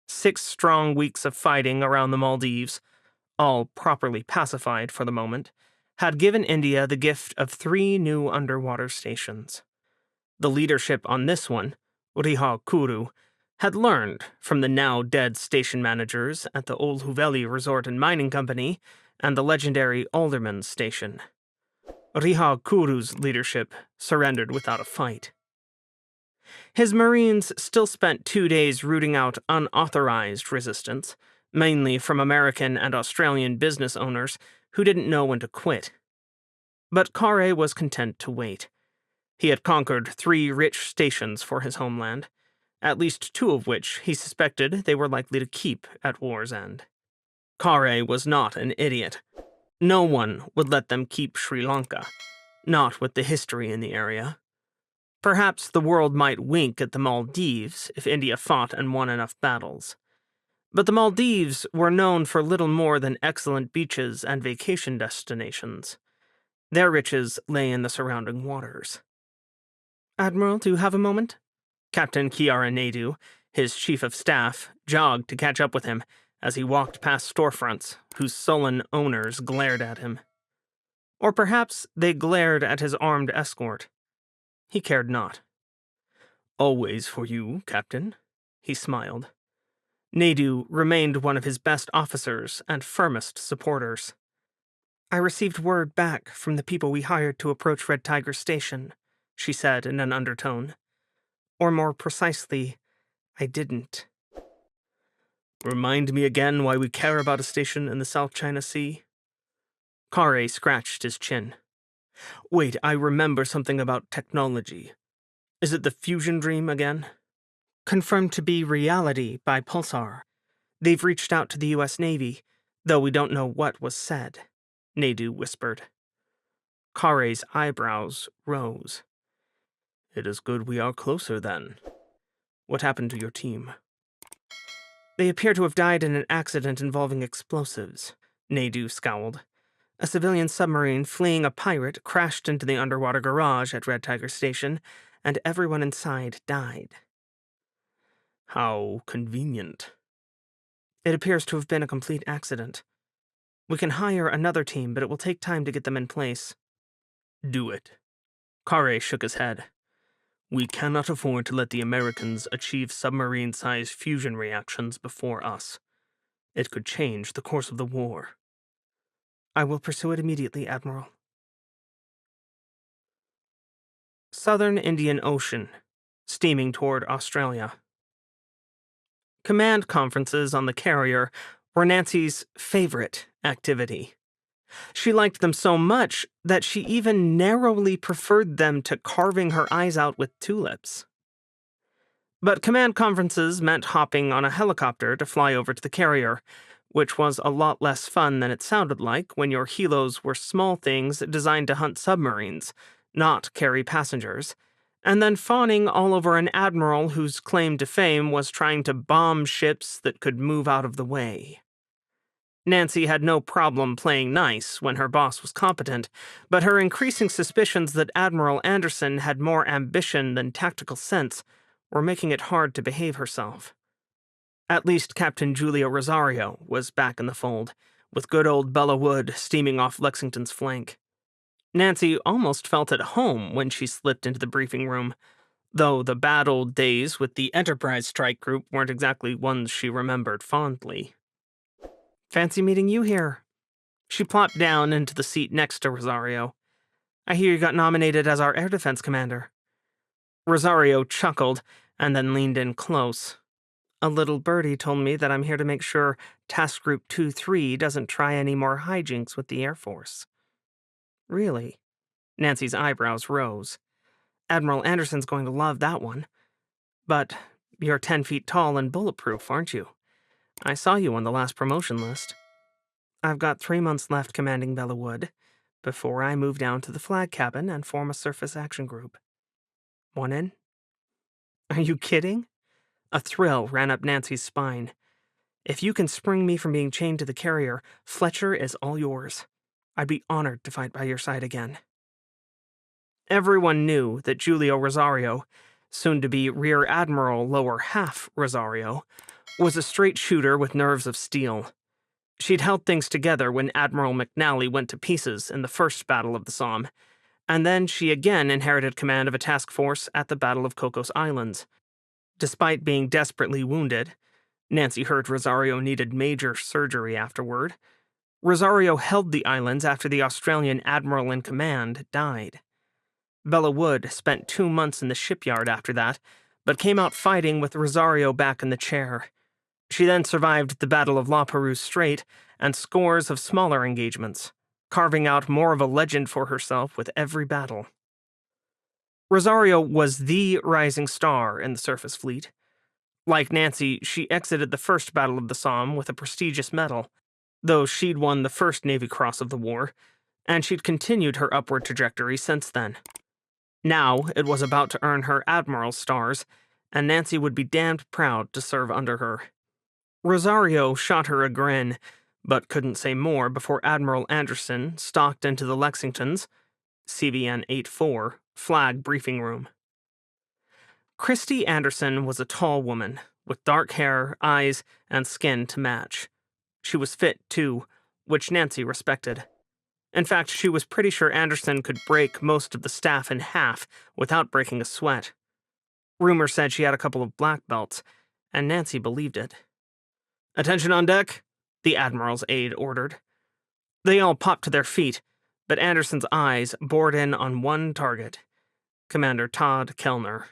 6 strong weeks of fighting around the Maldives, all properly pacified for the moment, had given India the gift of 3 new underwater stations. The leadership on this one, Riha Kuru, had learned from the now-dead station managers at the Old Huveli Resort and Mining Company and the legendary Alderman Station. Riha Kuru's leadership surrendered without a fight. His Marines still spent 2 days rooting out unauthorized resistance, mainly from American and Australian business owners who didn't know when to quit. But Kare was content to wait. He had conquered 3 rich stations for his homeland, at least 2 of which he suspected they were likely to keep at war's end. Kare was not an idiot. No one would let them keep Sri Lanka, not with the history in the area. Perhaps the world might wink at the Maldives if India fought and won enough battles. But the Maldives were known for little more than excellent beaches and vacation destinations. Their riches lay in the surrounding waters. Admiral, do you have a moment? Captain Kiara Naidu, his chief of staff, jogged to catch up with him as he walked past storefronts whose sullen owners glared at him. Or perhaps they glared at his armed escort. He cared not. Always for you, Captain, he smiled. Naidu remained one of his best officers and firmest supporters. I received word back from the people we hired to approach Red Tiger Station, she said in an undertone. Or more precisely, I didn't. Remind me again why we care about a station in the South China Sea? Kare scratched his chin. Wait, I remember something about technology. Is it the fusion dream again? Confirmed to be reality by Pulsar. They've reached out to the U.S. Navy, though we don't know what was said, Naidu whispered. Kare's eyebrows rose. It is good we are closer, then. What happened to your team? They appear to have died in an accident involving explosives, Naidu scowled. A civilian submarine fleeing a pirate crashed into the underwater garage at Red Tiger Station, and everyone inside died. How convenient. It appears to have been a complete accident. We can hire another team, but it will take time to get them in place. Do it. Kare shook his head. We cannot afford to let the Americans achieve submarine-sized fusion reactions before us. It could change the course of the war. I will pursue it immediately, Admiral. Southern Indian Ocean, steaming toward Australia. Command conferences on the carrier were Nancy's favorite activity. She liked them so much that she even narrowly preferred them to carving her eyes out with tulips. But command conferences meant hopping on a helicopter to fly over to the carrier, which was a lot less fun than it sounded like when your helos were small things designed to hunt submarines, not carry passengers, and then fawning all over an admiral whose claim to fame was trying to bomb ships that could move out of the way. Nancy had no problem playing nice when her boss was competent, but her increasing suspicions that Admiral Anderson had more ambition than tactical sense were making it hard to behave herself. At least Captain Julia Rosario was back in the fold, with good old Bella Wood steaming off Lexington's flank. Nancy almost felt at home when she slipped into the briefing room, though the bad old days with the Enterprise strike group weren't exactly ones she remembered fondly. Fancy meeting you here. She plopped down into the seat next to Rosario. I hear you got nominated as our air defense commander. Rosario chuckled and then leaned in close. A little birdie told me that I'm here to make sure Task Group 2-3 doesn't try any more hijinks with the Air Force. Really? Nancy's eyebrows rose. Admiral Anderson's going to love that one. But You're 10 feet tall and bulletproof, aren't you? I saw you on the last promotion list. I've got 3 months left commanding Bella Wood, before I move down to the flag cabin and form a surface action group. Want in? Are you kidding? A thrill ran up Nancy's spine. If you can spring me from being chained to the carrier, Fletcher is all yours. I'd be honored to fight by your side again. Everyone knew that Julio Rosario, soon to be Rear Admiral Lower Half Rosario, was a straight shooter with nerves of steel. She'd held things together when Admiral McNally went to pieces in the first Battle of the Somme, and then she again inherited command of a task force at the Battle of Cocos Islands. Despite being desperately wounded, Nancy heard Rosario needed major surgery afterward. Rosario held the islands after the Australian admiral in command died. Bella Wood spent 2 months in the shipyard after that, but came out fighting with Rosario back in the chair. She then survived the Battle of La Perouse Strait and scores of smaller engagements, carving out more of a legend for herself with every battle. Rosario was the rising star in the surface fleet. Like Nancy, she exited the first Battle of the Somme with a prestigious medal, though she'd won the first Navy Cross of the war, and she'd continued her upward trajectory since then. Now it was about to earn her Admiral's stars, and Nancy would be damned proud to serve under her. Rosario shot her a grin, but couldn't say more before Admiral Anderson stalked into the Lexington's CVN 84 flag briefing room. Christy Anderson was a tall woman, with dark hair, eyes, and skin to match. She was fit, too, which Nancy respected. In fact, she was pretty sure Anderson could break most of the staff in half without breaking a sweat. Rumor said she had a couple of black belts, and Nancy believed it. "Attention on deck," the Admiral's aide ordered. They all popped to their feet, but Anderson's eyes bored in on one target, Commander Todd Kellner.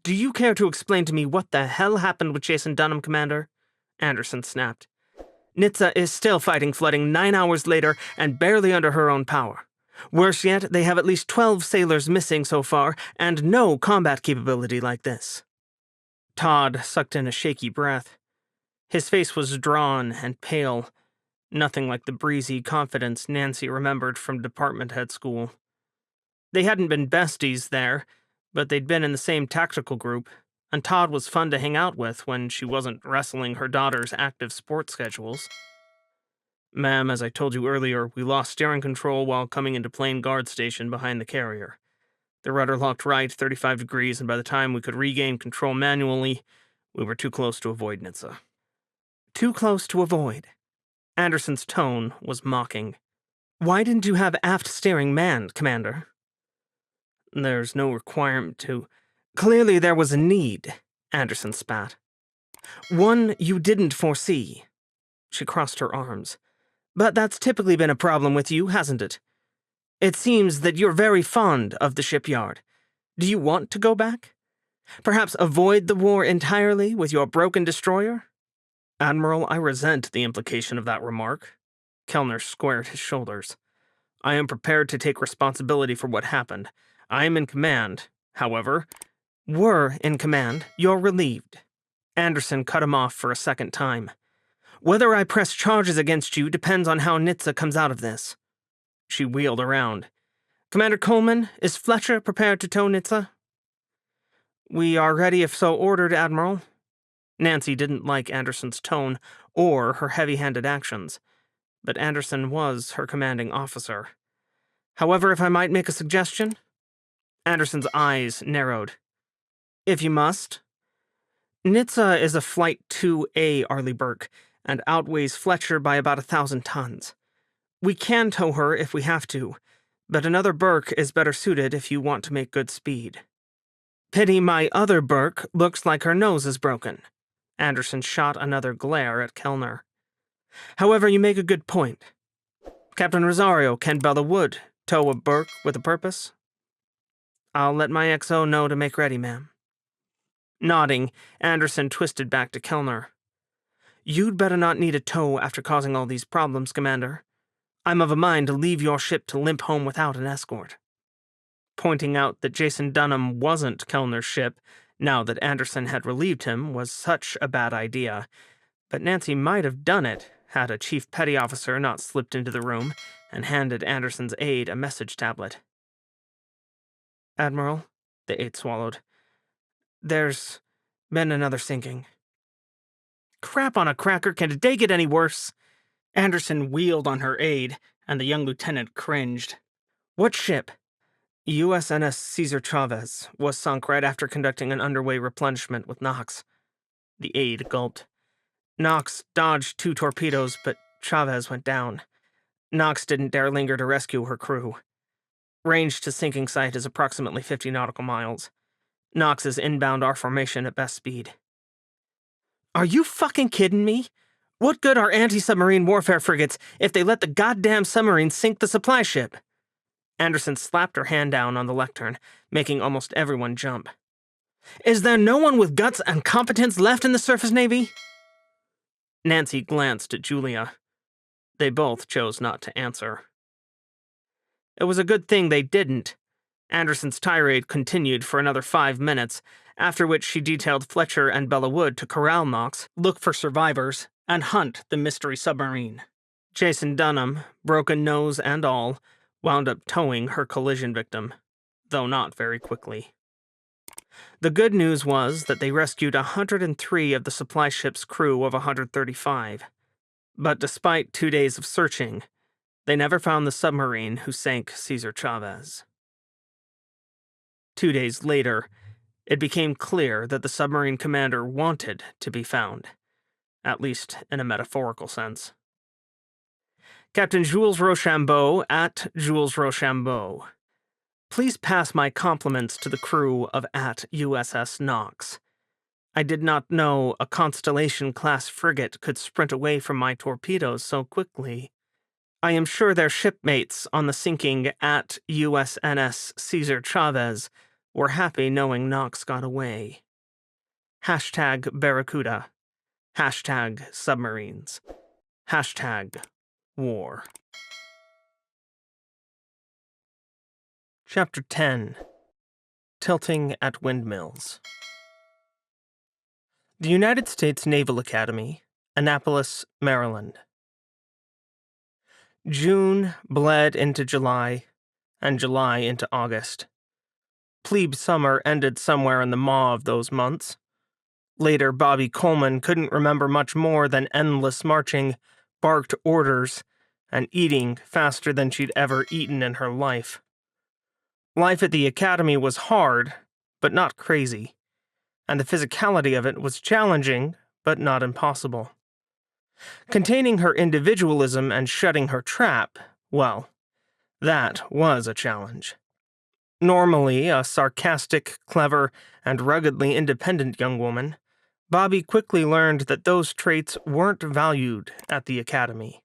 "Do you care to explain to me what the hell happened with Jason Dunham, Commander?" Anderson snapped. "Nitsa is still fighting flooding 9 hours later and barely under her own power. Worse yet, they have at least 12 sailors missing so far and no combat capability like this." Todd sucked in a shaky breath. His face was drawn and pale, nothing like the breezy confidence Nancy remembered from department head school. They hadn't been besties there, but they'd been in the same tactical group, and Todd was fun to hang out with when she wasn't wrestling her daughter's active sports schedules. "Ma'am, as I told you earlier, we lost steering control while coming into plane guard station behind the carrier. The rudder locked right 35 degrees, and by the time we could regain control manually, we were too close to avoid Nitsa." Too close to avoid. Anderson's tone was mocking. "Why didn't you have aft steering manned, Commander?" "There's no requirement to—" "Clearly there was a need," Anderson spat. "One you didn't foresee." She crossed her arms. "But that's typically been a problem with you, hasn't it? It seems that you're very fond of the shipyard. Do you want to go back? Perhaps avoid the war entirely with your broken destroyer?" "Admiral, I resent the implication of that remark." Kellner squared his shoulders. "I am prepared to take responsibility for what happened. I am in command. However—" "Were in command. You're relieved." Anderson cut him off for a second time. "Whether I press charges against you depends on how Nitsa comes out of this." She wheeled around. "Commander Coleman, is Fletcher prepared to tow Nitsa?" "We are ready if so ordered, Admiral." Nancy didn't like Anderson's tone or her heavy-handed actions, but Anderson was her commanding officer. "However, if I might make a suggestion?" Anderson's eyes narrowed. "If you must." "Nitsa is a Flight 2A Arleigh Burke, and outweighs Fletcher by about 1,000 tons. We can tow her if we have to, but another Burke is better suited if you want to make good speed." "Pity my other Burke looks like her nose is broken." Anderson shot another glare at Kellner. "However, you make a good point. Captain Rosario, can Bella Wood tow a Burke with a purpose?" "I'll let my XO know to make ready, ma'am." Nodding, Anderson twisted back to Kellner. "You'd better not need a tow after causing all these problems, Commander. I'm of a mind to leave your ship to limp home without an escort." Pointing out that Jason Dunham wasn't Kellner's ship, now that Anderson had relieved him, was such a bad idea, but Nancy might have done it had a chief petty officer not slipped into the room and handed Anderson's aide a message tablet. "Admiral," the aide swallowed, "there's been another sinking." "Crap on a cracker, can today get any worse?" Anderson wheeled on her aide, and the young lieutenant cringed. "What ship?" "USNS Cesar Chavez was sunk right after conducting an underway replenishment with Knox." The aide gulped. "Knox dodged 2 torpedoes, but Chavez went down. Knox didn't dare linger to rescue her crew. Range to sinking site is approximately 50 nautical miles. Knox is inbound our formation at best speed." "Are you fucking kidding me? What good are anti-submarine warfare frigates if they let the goddamn submarines sink the supply ship?" Anderson slapped her hand down on the lectern, making almost everyone jump. "Is there no one with guts and competence left in the surface navy?" Nancy glanced at Julia. They both chose not to answer. It was a good thing they didn't. Anderson's tirade continued for another 5 minutes, after which she detailed Fletcher and Bella Wood to corral Knox, look for survivors, and hunt the mystery submarine. Jason Dunham, broken nose and all, wound up towing her collision victim, though not very quickly. The good news was that they rescued 103 of the supply ship's crew of 135. But despite 2 days of searching, they never found the submarine who sank Cesar Chavez. 2 days later, it became clear that the submarine commander wanted to be found, at least in a metaphorical sense. Captain Jules Rochambeau at Jules Rochambeau. Please pass my compliments to the crew of at USS Knox. I did not know a Constellation-class frigate could sprint away from my torpedoes so quickly. I am sure their shipmates on the sinking at USNS Cesar Chavez were happy knowing Knox got away. Hashtag Barracuda. Hashtag submarines. Hashtag war. Chapter 10. Tilting at Windmills. The United States Naval Academy, Annapolis, Maryland. June bled into July, and July into August. Plebe summer ended somewhere in the maw of those months. Later, Bobby Coleman couldn't remember much more than endless marching, barked orders, and eating faster than she'd ever eaten in her life. Life at the academy was hard, but not crazy, and the physicality of it was challenging, but not impossible. Containing her individualism and shutting her trap, well, that was a challenge. Normally a sarcastic, clever, and ruggedly independent young woman, Bobby quickly learned that those traits weren't valued at the academy,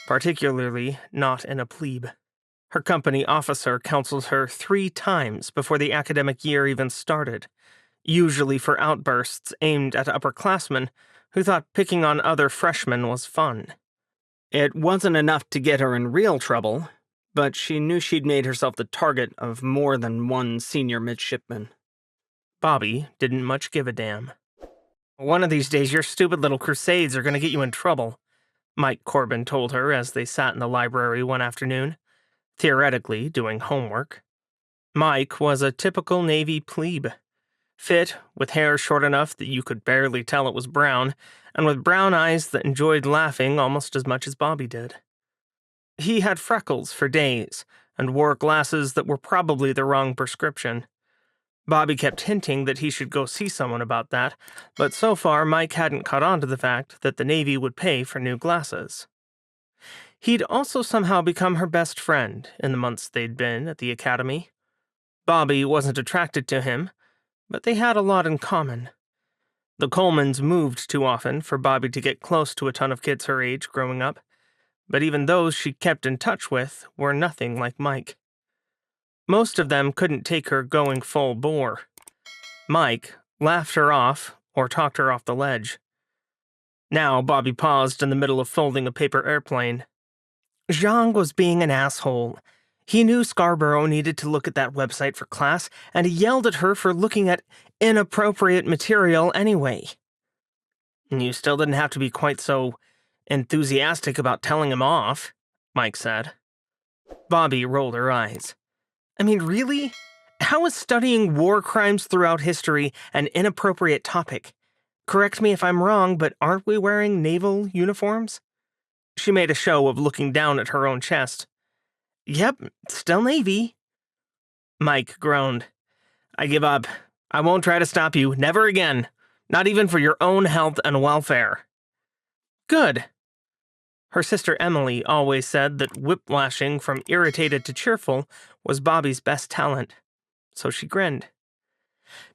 particularly not in a plebe. Her company officer counseled her 3 times before the academic year even started, usually for outbursts aimed at upperclassmen who thought picking on other freshmen was fun. It wasn't enough to get her in real trouble, but she knew she'd made herself the target of more than one senior midshipman. Bobby didn't much give a damn. "One of these days your stupid little crusades are going to get you in trouble," Mike Corbin told her as they sat in the library one afternoon, theoretically doing homework. Mike was a typical Navy plebe. Fit, with hair short enough that you could barely tell it was brown, and with brown eyes that enjoyed laughing almost as much as Bobby did. He had freckles for days, and wore glasses that were probably the wrong prescription. Bobby kept hinting that he should go see someone about that, but so far Mike hadn't caught on to the fact that the Navy would pay for new glasses. He'd also somehow become her best friend in the months they'd been at the academy. Bobby wasn't attracted to him, but they had a lot in common. The Colemans moved too often for Bobby to get close to a ton of kids her age growing up, but even those she kept in touch with were nothing like Mike. Most of them couldn't take her going full bore. Mike laughed her off or talked her off the ledge. Now Bobby paused in the middle of folding a paper airplane. Zhang was being an asshole. He knew Scarborough needed to look at that website for class, and he yelled at her for looking at inappropriate material anyway. You still didn't have to be quite so enthusiastic about telling him off, Mike said. Bobby rolled her eyes. I mean, really? How is studying war crimes throughout history an inappropriate topic? Correct me if I'm wrong, but aren't we wearing naval uniforms? She made a show of looking down at her own chest. Yep, still Navy. Mike groaned. I give up. I won't try to stop you. Never again. Not even for your own health and welfare. Good. Her sister Emily always said that whiplashing from irritated to cheerful was Bobby's best talent. So she grinned.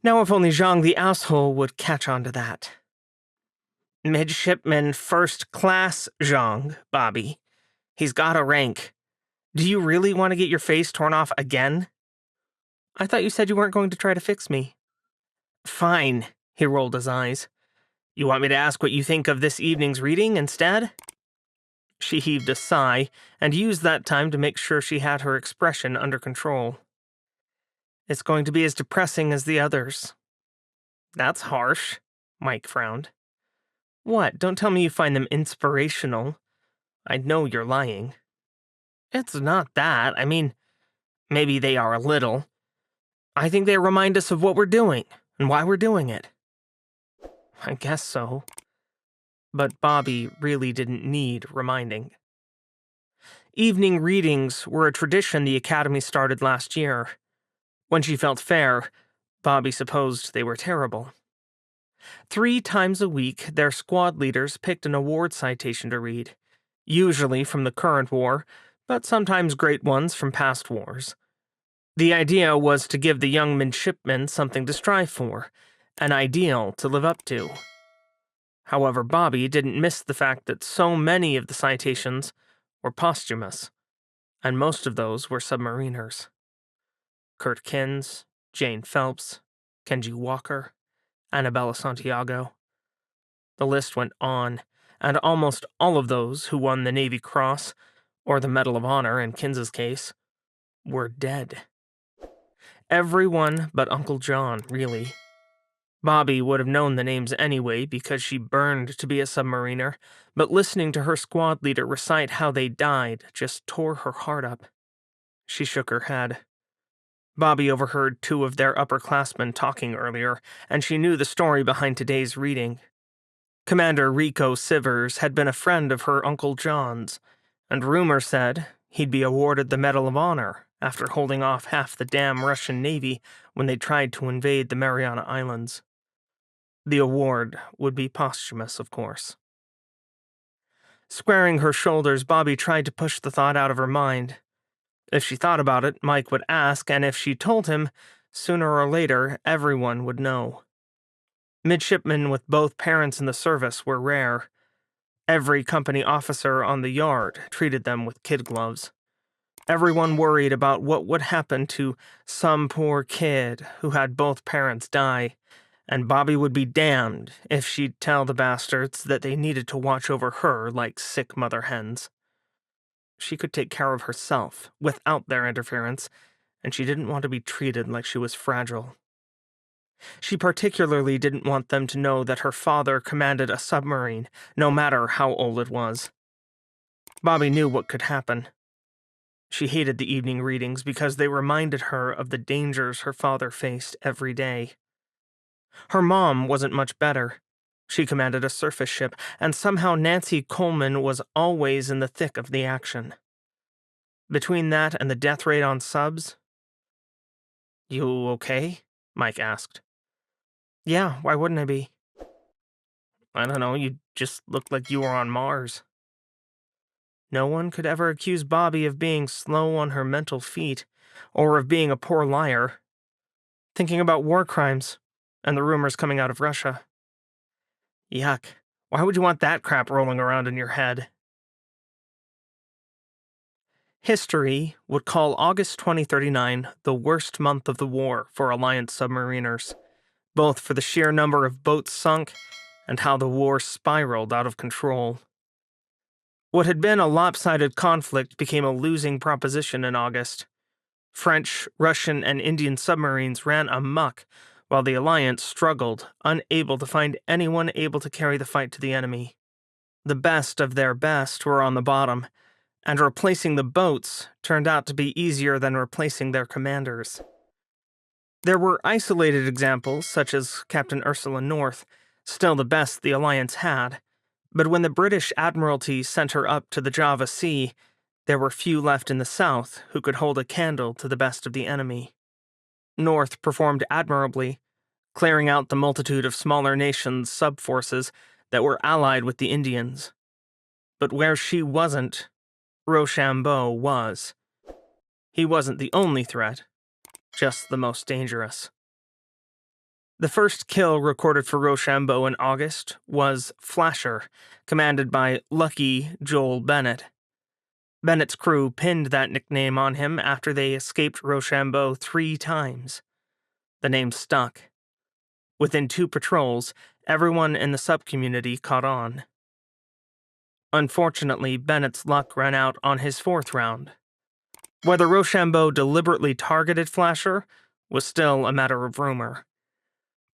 Now if only Zhang the asshole would catch on to that. Midshipman First Class Zhang, Bobby. He's got a rank. Do you really want to get your face torn off again? I thought you said you weren't going to try to fix me. Fine, he rolled his eyes. You want me to ask what you think of this evening's reading instead? She heaved a sigh and used that time to make sure she had her expression under control. It's going to be as depressing as the others. That's harsh, Mike frowned. What, don't tell me you find them inspirational. I know you're lying. It's not that. I mean, maybe they are a little. I think they remind us of what we're doing and why we're doing it. I guess so. But Bobby really didn't need reminding. Evening readings were a tradition the Academy started last year. When she felt fair, Bobby supposed they were terrible. 3 times a week, their squad leaders picked an award citation to read, usually from the current war, but sometimes great ones from past wars. The idea was to give the young midshipmen something to strive for, an ideal to live up to. However, Bobby didn't miss the fact that so many of the citations were posthumous, and most of those were submariners. Kurt Kins, Jane Phelps, Kenji Walker, Annabella Santiago. The list went on, and almost all of those who won the Navy Cross, or the Medal of Honor in Kins's case, were dead. Everyone but Uncle John, really. Bobby would have known the names anyway because she burned to be a submariner, but listening to her squad leader recite how they died just tore her heart up. She shook her head. Bobby overheard 2 of their upperclassmen talking earlier, and she knew the story behind today's reading. Commander Rico Sivers had been a friend of her Uncle John's, and rumor said he'd be awarded the Medal of Honor after holding off half the damn Russian Navy when they tried to invade the Mariana Islands. The award would be posthumous, of course. Squaring her shoulders, Bobby tried to push the thought out of her mind. If she thought about it, Mike would ask, and if she told him, sooner or later, everyone would know. Midshipmen with both parents in the service were rare. Every company officer on the yard treated them with kid gloves. Everyone worried about what would happen to some poor kid who had both parents die, and Bobby would be damned if she'd tell the bastards that they needed to watch over her like sick mother hens. She could take care of herself without their interference, and she didn't want to be treated like she was fragile. She particularly didn't want them to know that her father commanded a submarine, no matter how old it was. Bobby knew what could happen. She hated the evening readings because they reminded her of the dangers her father faced every day. Her mom wasn't much better. She commanded a surface ship, and somehow Nancy Coleman was always in the thick of the action. Between that and the death rate on subs... You okay? Mike asked. Yeah, why wouldn't I be? I don't know, you just looked like you were on Mars. No one could ever accuse Bobby of being slow on her mental feet, or of being a poor liar. Thinking about war crimes, and the rumors coming out of Russia. Yuck. Why would you want that crap rolling around in your head? History would call August 2039 the worst month of the war for Alliance submariners, both for the sheer number of boats sunk and how the war spiraled out of control. What had been a lopsided conflict became a losing proposition in August. French, Russian, and Indian submarines ran amok, while the Alliance struggled, unable to find anyone able to carry the fight to the enemy. The best of their best were on the bottom, and replacing the boats turned out to be easier than replacing their commanders. There were isolated examples, such as Captain Ursula North, still the best the Alliance had, but when the British Admiralty sent her up to the Java Sea, there were few left in the south who could hold a candle to the best of the enemy. North performed admirably, clearing out the multitude of smaller nations' sub-forces that were allied with the Indians. But where she wasn't, Rochambeau was. He wasn't the only threat, just the most dangerous. The first kill recorded for Rochambeau in August was Flasher, commanded by Lucky Joel Bennett. Bennett's crew pinned that nickname on him after they escaped Rochambeau 3 times. The name stuck. Within 2 patrols, everyone in the sub-community caught on. Unfortunately, Bennett's luck ran out on his 4th round. Whether Rochambeau deliberately targeted Flasher was still a matter of rumor.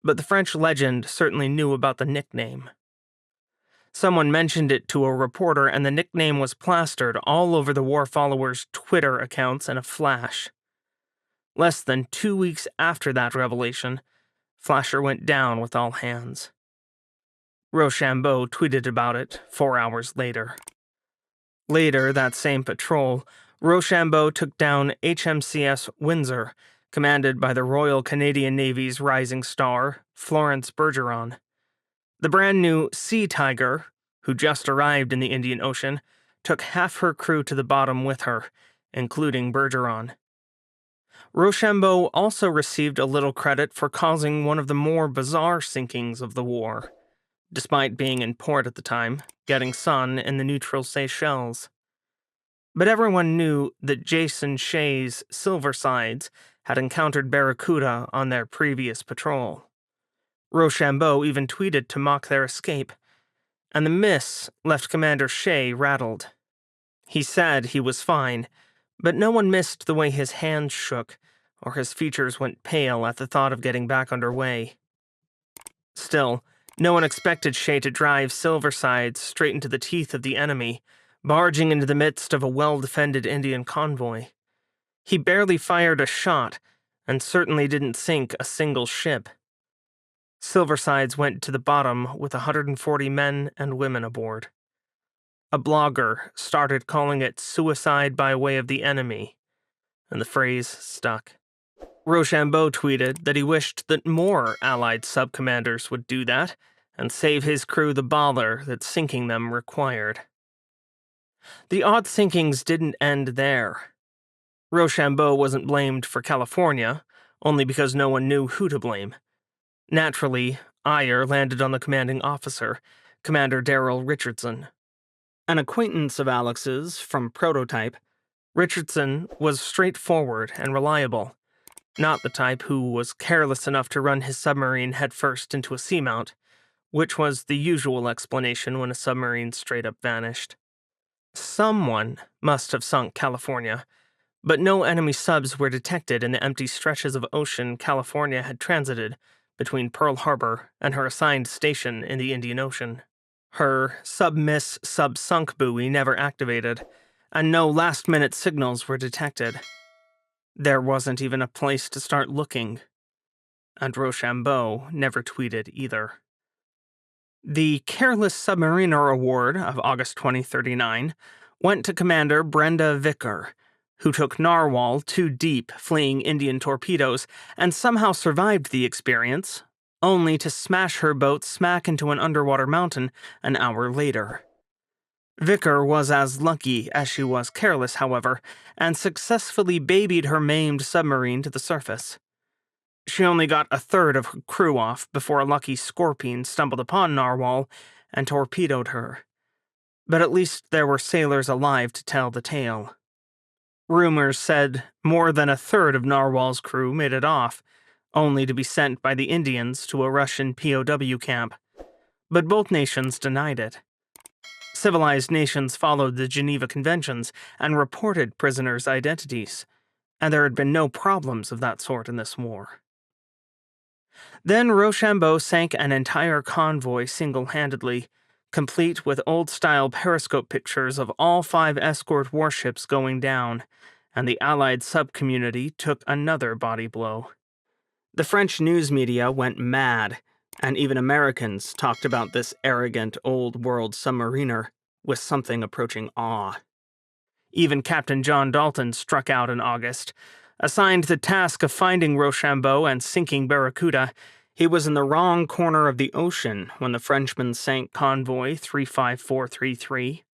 But the French legend certainly knew about the nickname. Someone mentioned it to a reporter, and the nickname was plastered all over the war followers' Twitter accounts in a flash. Less than 2 weeks after that revelation, Flasher went down with all hands. Rochambeau tweeted about it 4 hours later. Later that same patrol, Rochambeau took down HMCS Windsor, commanded by the Royal Canadian Navy's rising star, Florence Bergeron. The brand new Sea Tiger, who just arrived in the Indian Ocean, took half her crew to the bottom with her, including Bergeron. Rochambeau also received a little credit for causing one of the more bizarre sinkings of the war, despite being in port at the time, getting sun in the neutral Seychelles. But everyone knew that Jason Shea's Silversides had encountered Barracuda on their previous patrol. Rochambeau even tweeted to mock their escape, and the miss left Commander Shea rattled. He said he was fine, but no one missed the way his hands shook, or his features went pale at the thought of getting back underway. Still, no one expected Shea to drive Silversides straight into the teeth of the enemy, barging into the midst of a well-defended Indian convoy. He barely fired a shot, and certainly didn't sink a single ship. Silversides went to the bottom with 140 men and women aboard. A blogger started calling it suicide by way of the enemy, and the phrase stuck. Rochambeau tweeted that he wished that more Allied sub-commanders would do that and save his crew the bother that sinking them required. The odd sinkings didn't end there. Rochambeau wasn't blamed for California, only because no one knew who to blame. Naturally, ire landed on the commanding officer, Commander Darrell Richardson. An acquaintance of Alex's from Prototype, Richardson was straightforward and reliable, not the type who was careless enough to run his submarine headfirst into a seamount, which was the usual explanation when a submarine straight up vanished. Someone must have sunk California, but no enemy subs were detected in the empty stretches of ocean California had transited between Pearl Harbor and her assigned station in the Indian Ocean. Her sub-miss, sub-sunk buoy never activated, and no last-minute signals were detected. There wasn't even a place to start looking, and Rochambeau never tweeted either. The Careless Submariner Award of August 2039 went to Commander Brenda Vicker, who took Narwhal too deep fleeing Indian torpedoes and somehow survived the experience, only to smash her boat smack into an underwater mountain an hour later. Vicker was as lucky as she was careless, however, and successfully babied her maimed submarine to the surface. She only got a third of her crew off before a lucky scorpion stumbled upon Narwhal and torpedoed her. But at least there were sailors alive to tell the tale. Rumors said more than a third of Narwhal's crew made it off, only to be sent by the Indians to a Russian POW camp. But both nations denied it. Civilized nations followed the Geneva Conventions and reported prisoners' identities, and there had been no problems of that sort in this war. Then Rochambeau sank an entire convoy single-handedly, complete with old-style periscope pictures of all 5 escort warships going down, and the Allied sub-community took another body blow. The French news media went mad, and even Americans talked about this arrogant old-world submariner with something approaching awe. Even Captain John Dalton struck out in August. Assigned the task of finding Rochambeau and sinking Barracuda, he was in the wrong corner of the ocean when the Frenchman sank convoy 35433.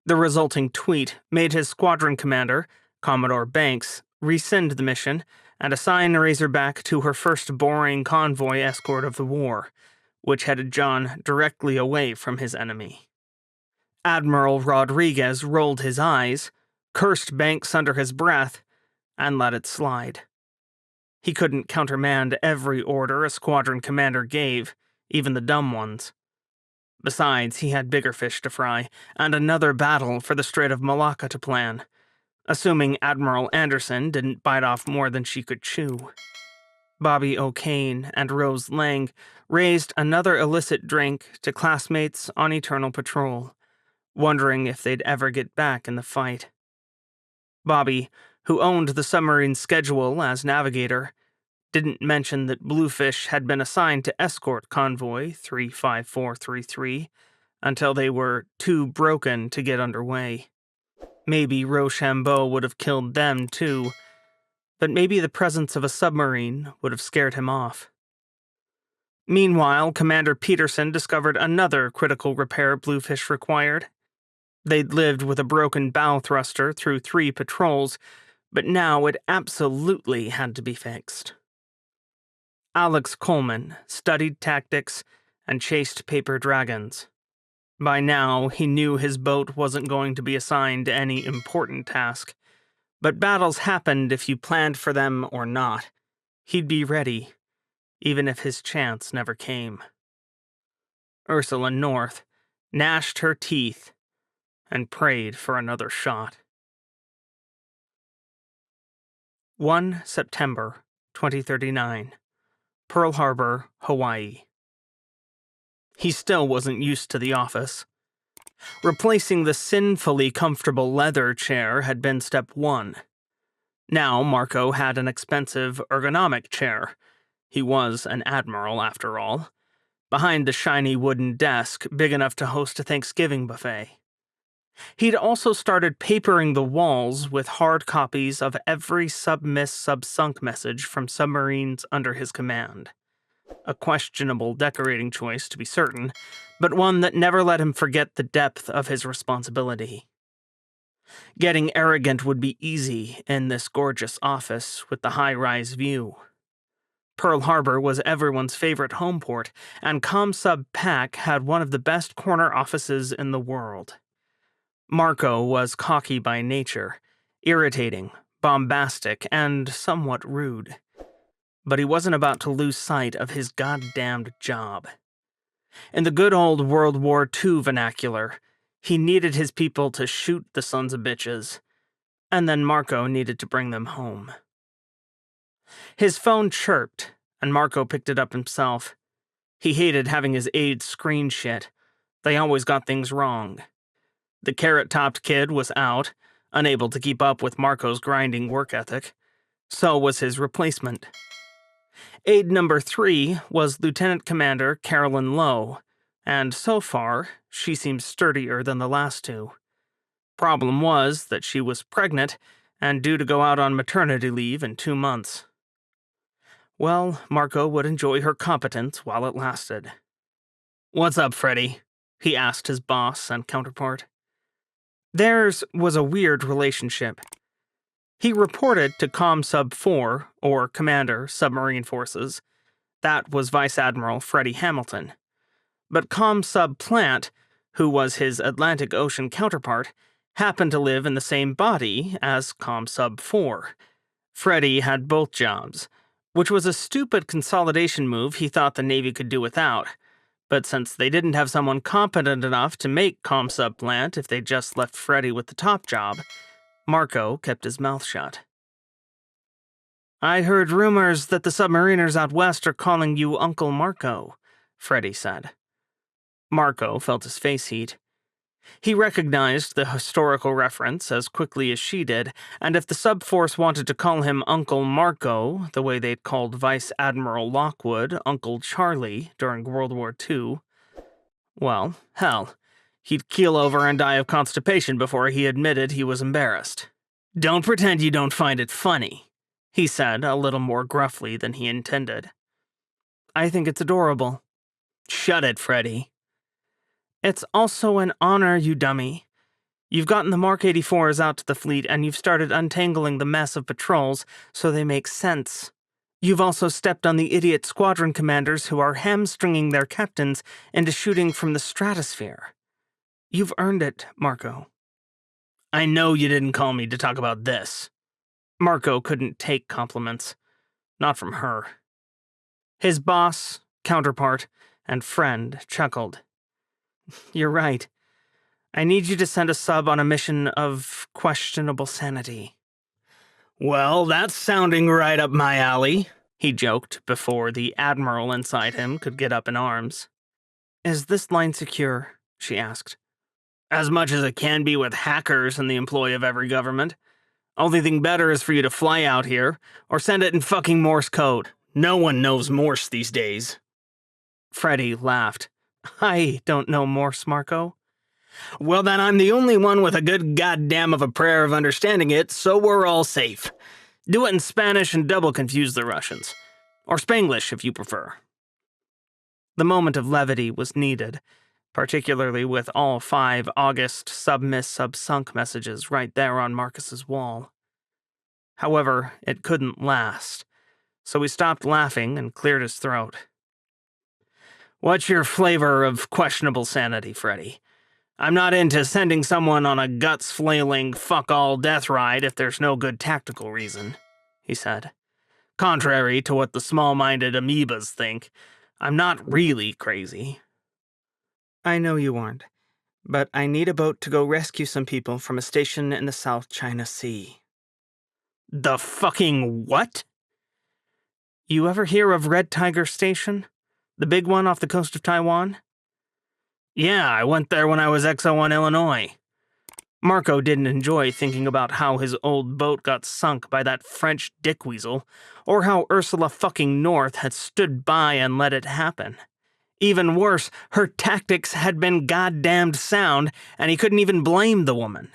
The resulting tweet made his squadron commander, Commodore Banks, rescind the mission and assign Razorback to her first boring convoy escort of the war, which headed John directly away from his enemy. Admiral Rodriguez rolled his eyes, cursed Banks under his breath, and let it slide. He couldn't countermand every order a squadron commander gave, even the dumb ones. Besides, he had bigger fish to fry, and another battle for the Strait of Malacca to plan, assuming Admiral Anderson didn't bite off more than she could chew. Bobby O'Kane and Rose Lang raised another illicit drink to classmates on eternal patrol, wondering if they'd ever get back in the fight. Bobby, who owned the submarine schedule as navigator, didn't mention that Bluefish had been assigned to escort convoy 35433 until they were too broken to get underway. Maybe Rochambeau would have killed them too, but maybe the presence of a submarine would have scared him off. Meanwhile, Commander Peterson discovered another critical repair Bluefish required. They'd lived with a broken bow thruster through 3 patrols, but now it absolutely had to be fixed. Alex Coleman studied tactics and chased paper dragons. By now, he knew his boat wasn't going to be assigned any important task, but battles happened if you planned for them or not. He'd be ready, even if his chance never came. Ursula North gnashed her teeth and prayed for another shot. 1 September 2039. Pearl Harbor, Hawaii. He still wasn't used to the office. Replacing the sinfully comfortable leather chair had been step 1. Now Marco had an expensive ergonomic chair. He was an admiral, after all. Behind the shiny wooden desk, big enough to host a Thanksgiving buffet. He'd also started papering the walls with hard copies of every sub-miss sub-sunk message from submarines under his command. A questionable decorating choice, to be certain, but one that never let him forget the depth of his responsibility. Getting arrogant would be easy in this gorgeous office with the high-rise view. Pearl Harbor was everyone's favorite home port, and ComSub PAC had one of the best corner offices in the world. Marco was cocky by nature, irritating, bombastic, and somewhat rude. But he wasn't about to lose sight of his goddamned job. In the good old World War II vernacular, he needed his people to shoot the sons of bitches, and then Marco needed to bring them home. His phone chirped, and Marco picked it up himself. He hated having his aides screen shit. They always got things wrong. The carrot-topped kid was out, unable to keep up with Marco's grinding work ethic. So was his replacement. Aide number 3 was Lieutenant Commander Carolyn Lowe, and so far, she seemed sturdier than the last 2. Problem was that she was pregnant and due to go out on maternity leave in 2 months. Well, Marco would enjoy her competence while it lasted. "What's up, Freddy?" he asked his boss and counterpart. Theirs was a weird relationship. He reported to ComSub 4, or Commander, Submarine Forces. That was Vice Admiral Freddie Hamilton. But ComSub Plant, who was his Atlantic Ocean counterpart, happened to live in the same body as ComSub 4. Freddie had both jobs, which was a stupid consolidation move he thought the Navy could do without. But since they didn't have someone competent enough to make ComSub plant if they just left Freddy with the top job, Marco kept his mouth shut. "I heard rumors that the submariners out west are calling you Uncle Marco," Freddy said. Marco felt his face heat. He recognized the historical reference as quickly as she did, and if the subforce wanted to call him Uncle Marco, the way they'd called Vice Admiral Lockwood Uncle Charlie during World War II, well, hell, he'd keel over and die of constipation before he admitted he was embarrassed. "Don't pretend you don't find it funny," he said, a little more gruffly than he intended. "I think it's adorable." "Shut it, Freddy." "It's also an honor, you dummy. You've gotten the Mark 84s out to the fleet and you've started untangling the mess of patrols so they make sense. You've also stepped on the idiot squadron commanders who are hamstringing their captains into shooting from the stratosphere. You've earned it, Marco." "I know you didn't call me to talk about this." Marco couldn't take compliments. Not from her. His boss, counterpart, and friend chuckled. "You're right. I need you to send a sub on a mission of questionable sanity." "Well, that's sounding right up my alley," he joked before the admiral inside him could get up in arms. "Is this line secure?" she asked. "As much as it can be with hackers in the employ of every government. Only thing better is for you to fly out here, or send it in fucking Morse code. No one knows Morse these days." Freddy laughed. "I don't know Morse, Marco." "Well, then I'm the only one with a good goddamn of a prayer of understanding it, so we're all safe. Do it in Spanish and double confuse the Russians. Or Spanglish, if you prefer." The moment of levity was needed, particularly with all 5 August submiss subsunk messages right there on Marcus's wall. However, it couldn't last, so he stopped laughing and cleared his throat. "What's your flavor of questionable sanity, Freddy? I'm not into sending someone on a guts-flailing, fuck-all death ride if there's no good tactical reason," he said. "Contrary to what the small-minded amoebas think, I'm not really crazy." "I know you aren't, but I need a boat to go rescue some people from a station in the South China Sea." "The fucking what?" "You ever hear of Red Tiger Station? The big one off the coast of Taiwan?" "Yeah, I went there when I was XO in Illinois." Marco didn't enjoy thinking about how his old boat got sunk by that French dickweasel, or how Ursula fucking North had stood by and let it happen. Even worse, her tactics had been goddamned sound, and he couldn't even blame the woman.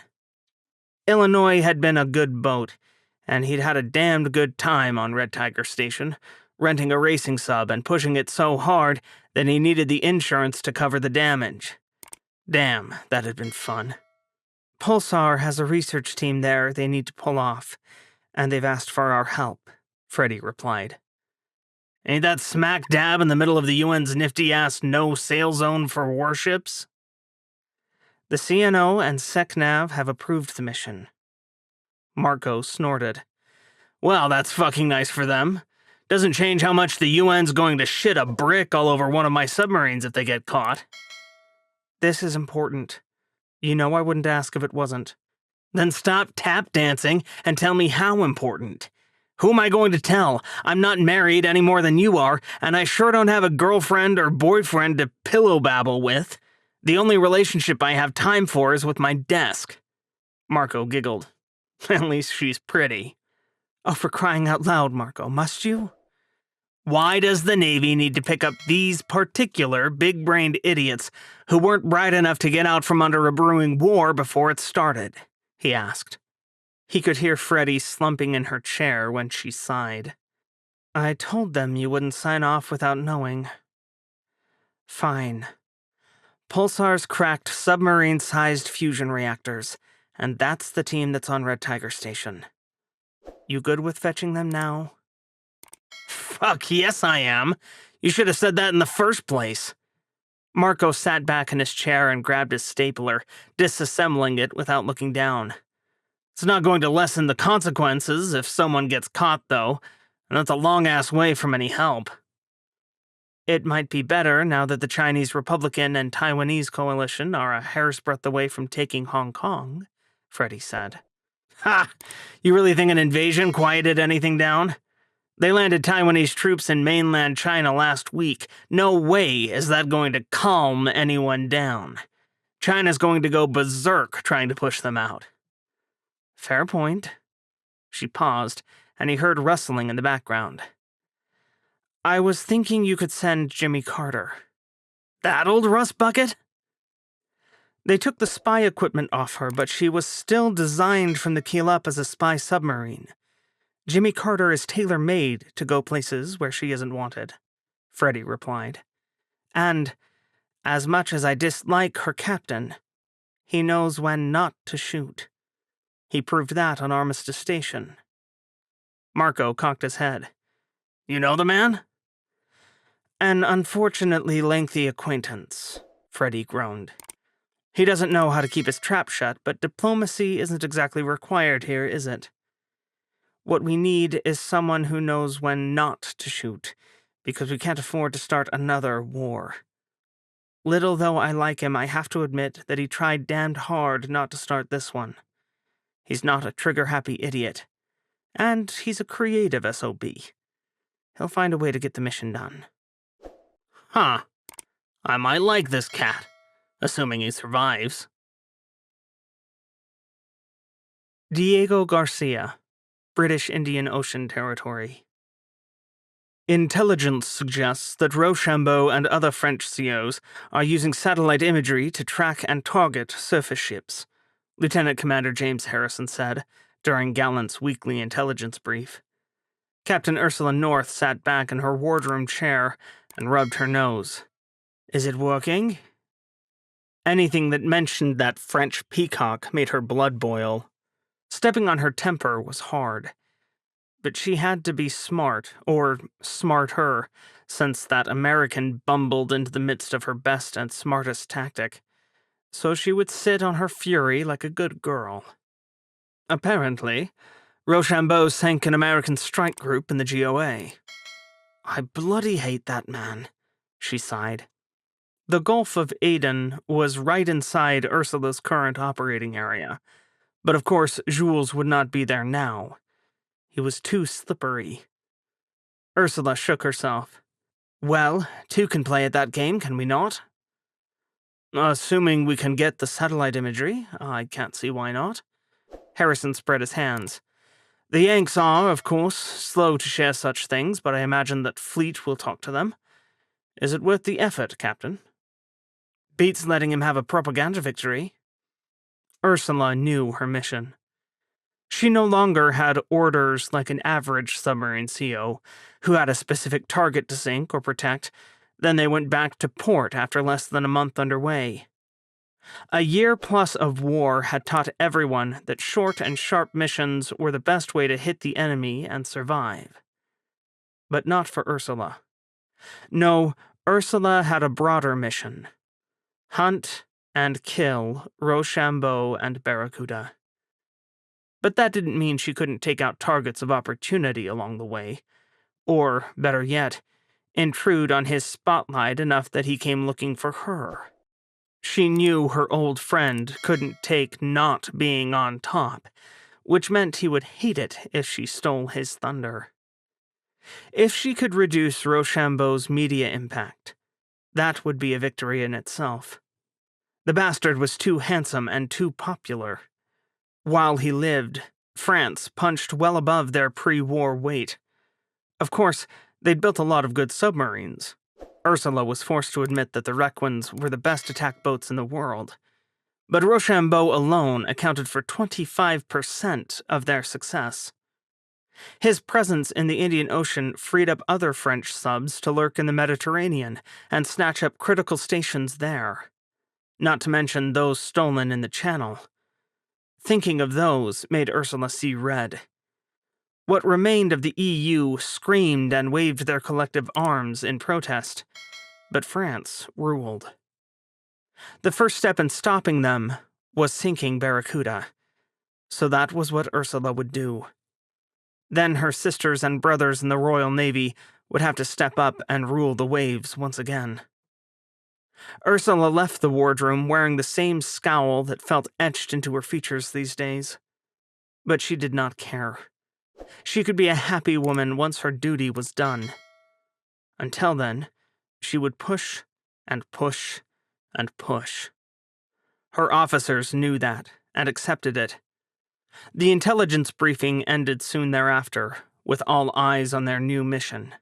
Illinois had been a good boat, and he'd had a damned good time on Red Tiger Station, renting a racing sub and pushing it so hard that he needed the insurance to cover the damage. Damn, that had been fun. "Pulsar has a research team there they need to pull off, and they've asked for our help," Freddy replied. "Ain't that smack dab in the middle of the UN's nifty-ass no-sail zone for warships?" "The CNO and SecNav have approved the mission." Marco snorted. "Well, that's fucking nice for them. Doesn't change how much the UN's going to shit a brick all over one of my submarines if they get caught." "This is important. You know I wouldn't ask if it wasn't." "Then stop tap dancing and tell me how important. Who am I going to tell? I'm not married any more than you are, and I sure don't have a girlfriend or boyfriend to pillow babble with. The only relationship I have time for is with my desk." Marco giggled. "At least she's pretty." "Oh, for crying out loud, Marco, must you?" "Why does the Navy need to pick up these particular big-brained idiots who weren't bright enough to get out from under a brewing war before it started?" he asked. He could hear Freddy slumping in her chair when she sighed. "I told them you wouldn't sign off without knowing." "Fine. Pulsar's cracked submarine-sized fusion reactors, and that's the team that's on Red Tiger Station. You good with fetching them now?" "Fuck yes I am. You should have said that in the first place." Marco sat back in his chair and grabbed his stapler, disassembling it without looking down. "It's not going to lessen the consequences if someone gets caught, though, and that's a long-ass way from any help." It might be better now that the Chinese Republican and Taiwanese coalition are a hair's breadth away from taking Hong Kong, Freddie said. Ha! You really think an invasion quieted anything down? They landed Taiwanese troops in mainland China last week. No way is that going to calm anyone down. China's going to go berserk trying to push them out. Fair point. She paused, and he heard rustling in the background. I was thinking you could send Jimmy Carter. That old rust bucket? They took the spy equipment off her, but she was still designed from the keel up as a spy submarine. Jimmy Carter is tailor-made to go places where she isn't wanted, Freddie replied. And, as much as I dislike her captain, he knows when not to shoot. He proved that on Armistice Station. Marco cocked his head. You know the man? An unfortunately lengthy acquaintance, Freddie groaned. He doesn't know how to keep his trap shut, but diplomacy isn't exactly required here, is it? What we need is someone who knows when not to shoot, because we can't afford to start another war. Little though I like him, I have to admit that he tried damned hard not to start this one. He's not a trigger-happy idiot. And he's a creative SOB. He'll find a way to get the mission done. Huh. I might like this cat, assuming he survives. Diego Garcia, British Indian Ocean Territory. Intelligence suggests that Rochambeau and other French COs are using satellite imagery to track and target surface ships, Lieutenant Commander James Harrison said during Gallant's weekly intelligence brief. Captain Ursula North sat back in her wardroom chair and rubbed her nose. Is it working? Anything that mentioned that French peacock made her blood boil. Stepping on her temper was hard. But she had to be smart, or smarter, since that American bumbled into the midst of her best and smartest tactic. So she would sit on her fury like a good girl. Apparently, Rochambeau sank an American strike group in the GOA. I bloody hate that man, she sighed. The Gulf of Aden was right inside Ursula's current operating area, but of course Jules would not be there now. He was too slippery. Ursula shook herself. Well, two can play at that game, can we not? Assuming we can get the satellite imagery, I can't see why not. Harrison spread his hands. The Yanks are, of course, slow to share such things, but I imagine that Fleet will talk to them. Is it worth the effort, Captain? Beats letting him have a propaganda victory. Ursula knew her mission. She no longer had orders like an average submarine CO, who had a specific target to sink or protect, then they went back to port after less than a month underway. A year plus of war had taught everyone that short and sharp missions were the best way to hit the enemy and survive. But not for Ursula. No, Ursula had a broader mission. Hunt and kill Rochambeau and Barracuda. But that didn't mean she couldn't take out targets of opportunity along the way. Or, better yet, intrude on his spotlight enough that he came looking for her. She knew her old friend couldn't take not being on top, which meant he would hate it if she stole his thunder. If she could reduce Rochambeau's media impact, that would be a victory in itself. The bastard was too handsome and too popular. While he lived, France punched well above their pre-war weight. Of course, they'd built a lot of good submarines. Ursula was forced to admit that the Requins were the best attack boats in the world. But Rochambeau alone accounted for 25% of their success. His presence in the Indian Ocean freed up other French subs to lurk in the Mediterranean and snatch up critical stations there. Not to mention those stolen in the Channel. Thinking of those made Ursula see red. What remained of the EU screamed and waved their collective arms in protest, but France ruled. The first step in stopping them was sinking Barracuda, so that was what Ursula would do. Then her sisters and brothers in the Royal Navy would have to step up and rule the waves once again. Ursula left the wardroom wearing the same scowl that felt etched into her features these days. But she did not care. She could be a happy woman once her duty was done. Until then, she would push and push and push. Her officers knew that and accepted it. The intelligence briefing ended soon thereafter, with all eyes on their new mission.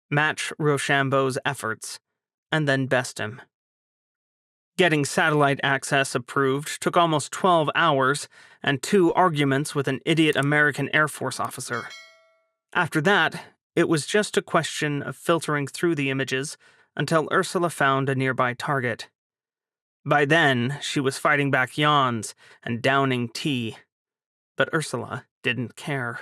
Match Rochambeau's efforts, and then best him. Getting satellite access approved took almost 12 hours and 2 arguments with an idiot American Air Force officer. After that, it was just a question of filtering through the images until Ursula found a nearby target. By then, she was fighting back yawns and downing tea. But Ursula didn't care.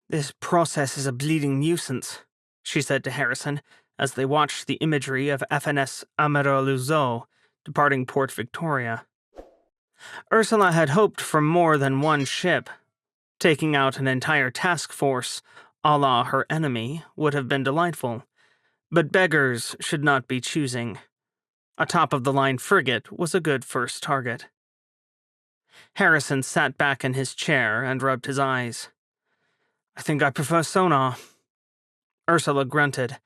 "This process is a bleeding nuisance," she said to Harrison as they watched the imagery of FNS Amiral Luzo departing Port Victoria. Ursula had hoped for more than one ship. Taking out an entire task force, a la her enemy, would have been delightful. But beggars should not be choosing. A top-of-the-line frigate was a good first target. Harrison sat back in his chair and rubbed his eyes. "I think I prefer sonar." Ursula grunted,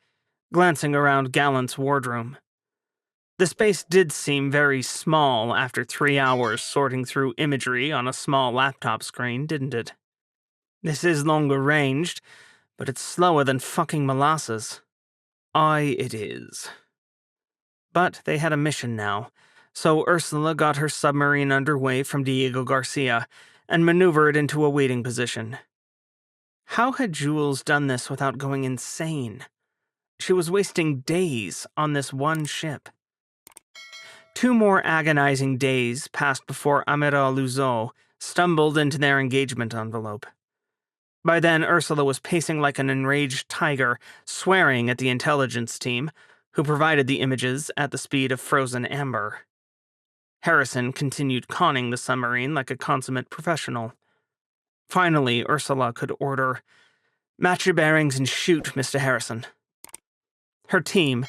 glancing around Gallant's wardroom. The space did seem very small after 3 hours sorting through imagery on a small laptop screen, didn't it? "This is longer ranged, but it's slower than fucking molasses." "Aye, it is." But they had a mission now, so Ursula got her submarine underway from Diego Garcia and maneuvered into a waiting position. How had Jules done this without going insane? She was wasting days on this one ship. 2 more agonizing days passed before Amiral Luzo stumbled into their engagement envelope. By then, Ursula was pacing like an enraged tiger, swearing at the intelligence team, who provided the images at the speed of frozen amber. Harrison continued conning the submarine like a consummate professional. Finally, Ursula could order, "Match your bearings and shoot, Mr. Harrison." Her team,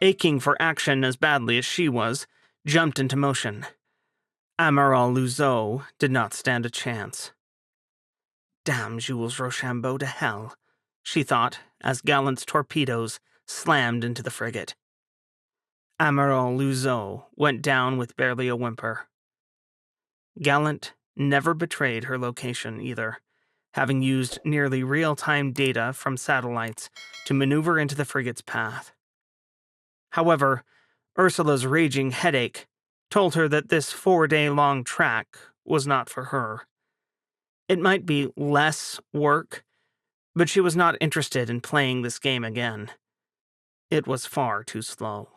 aching for action as badly as she was, jumped into motion. Amiral Luzo did not stand a chance. "Damn Jules Rochambeau to hell," she thought as Gallant's torpedoes slammed into the frigate. Amiral Luzo went down with barely a whimper. Gallant never betrayed her location either, having used nearly real-time data from satellites to maneuver into the frigate's path. However, Ursula's raging headache told her that this 4-day-long track was not for her. It might be less work, but she was not interested in playing this game again. It was far too slow.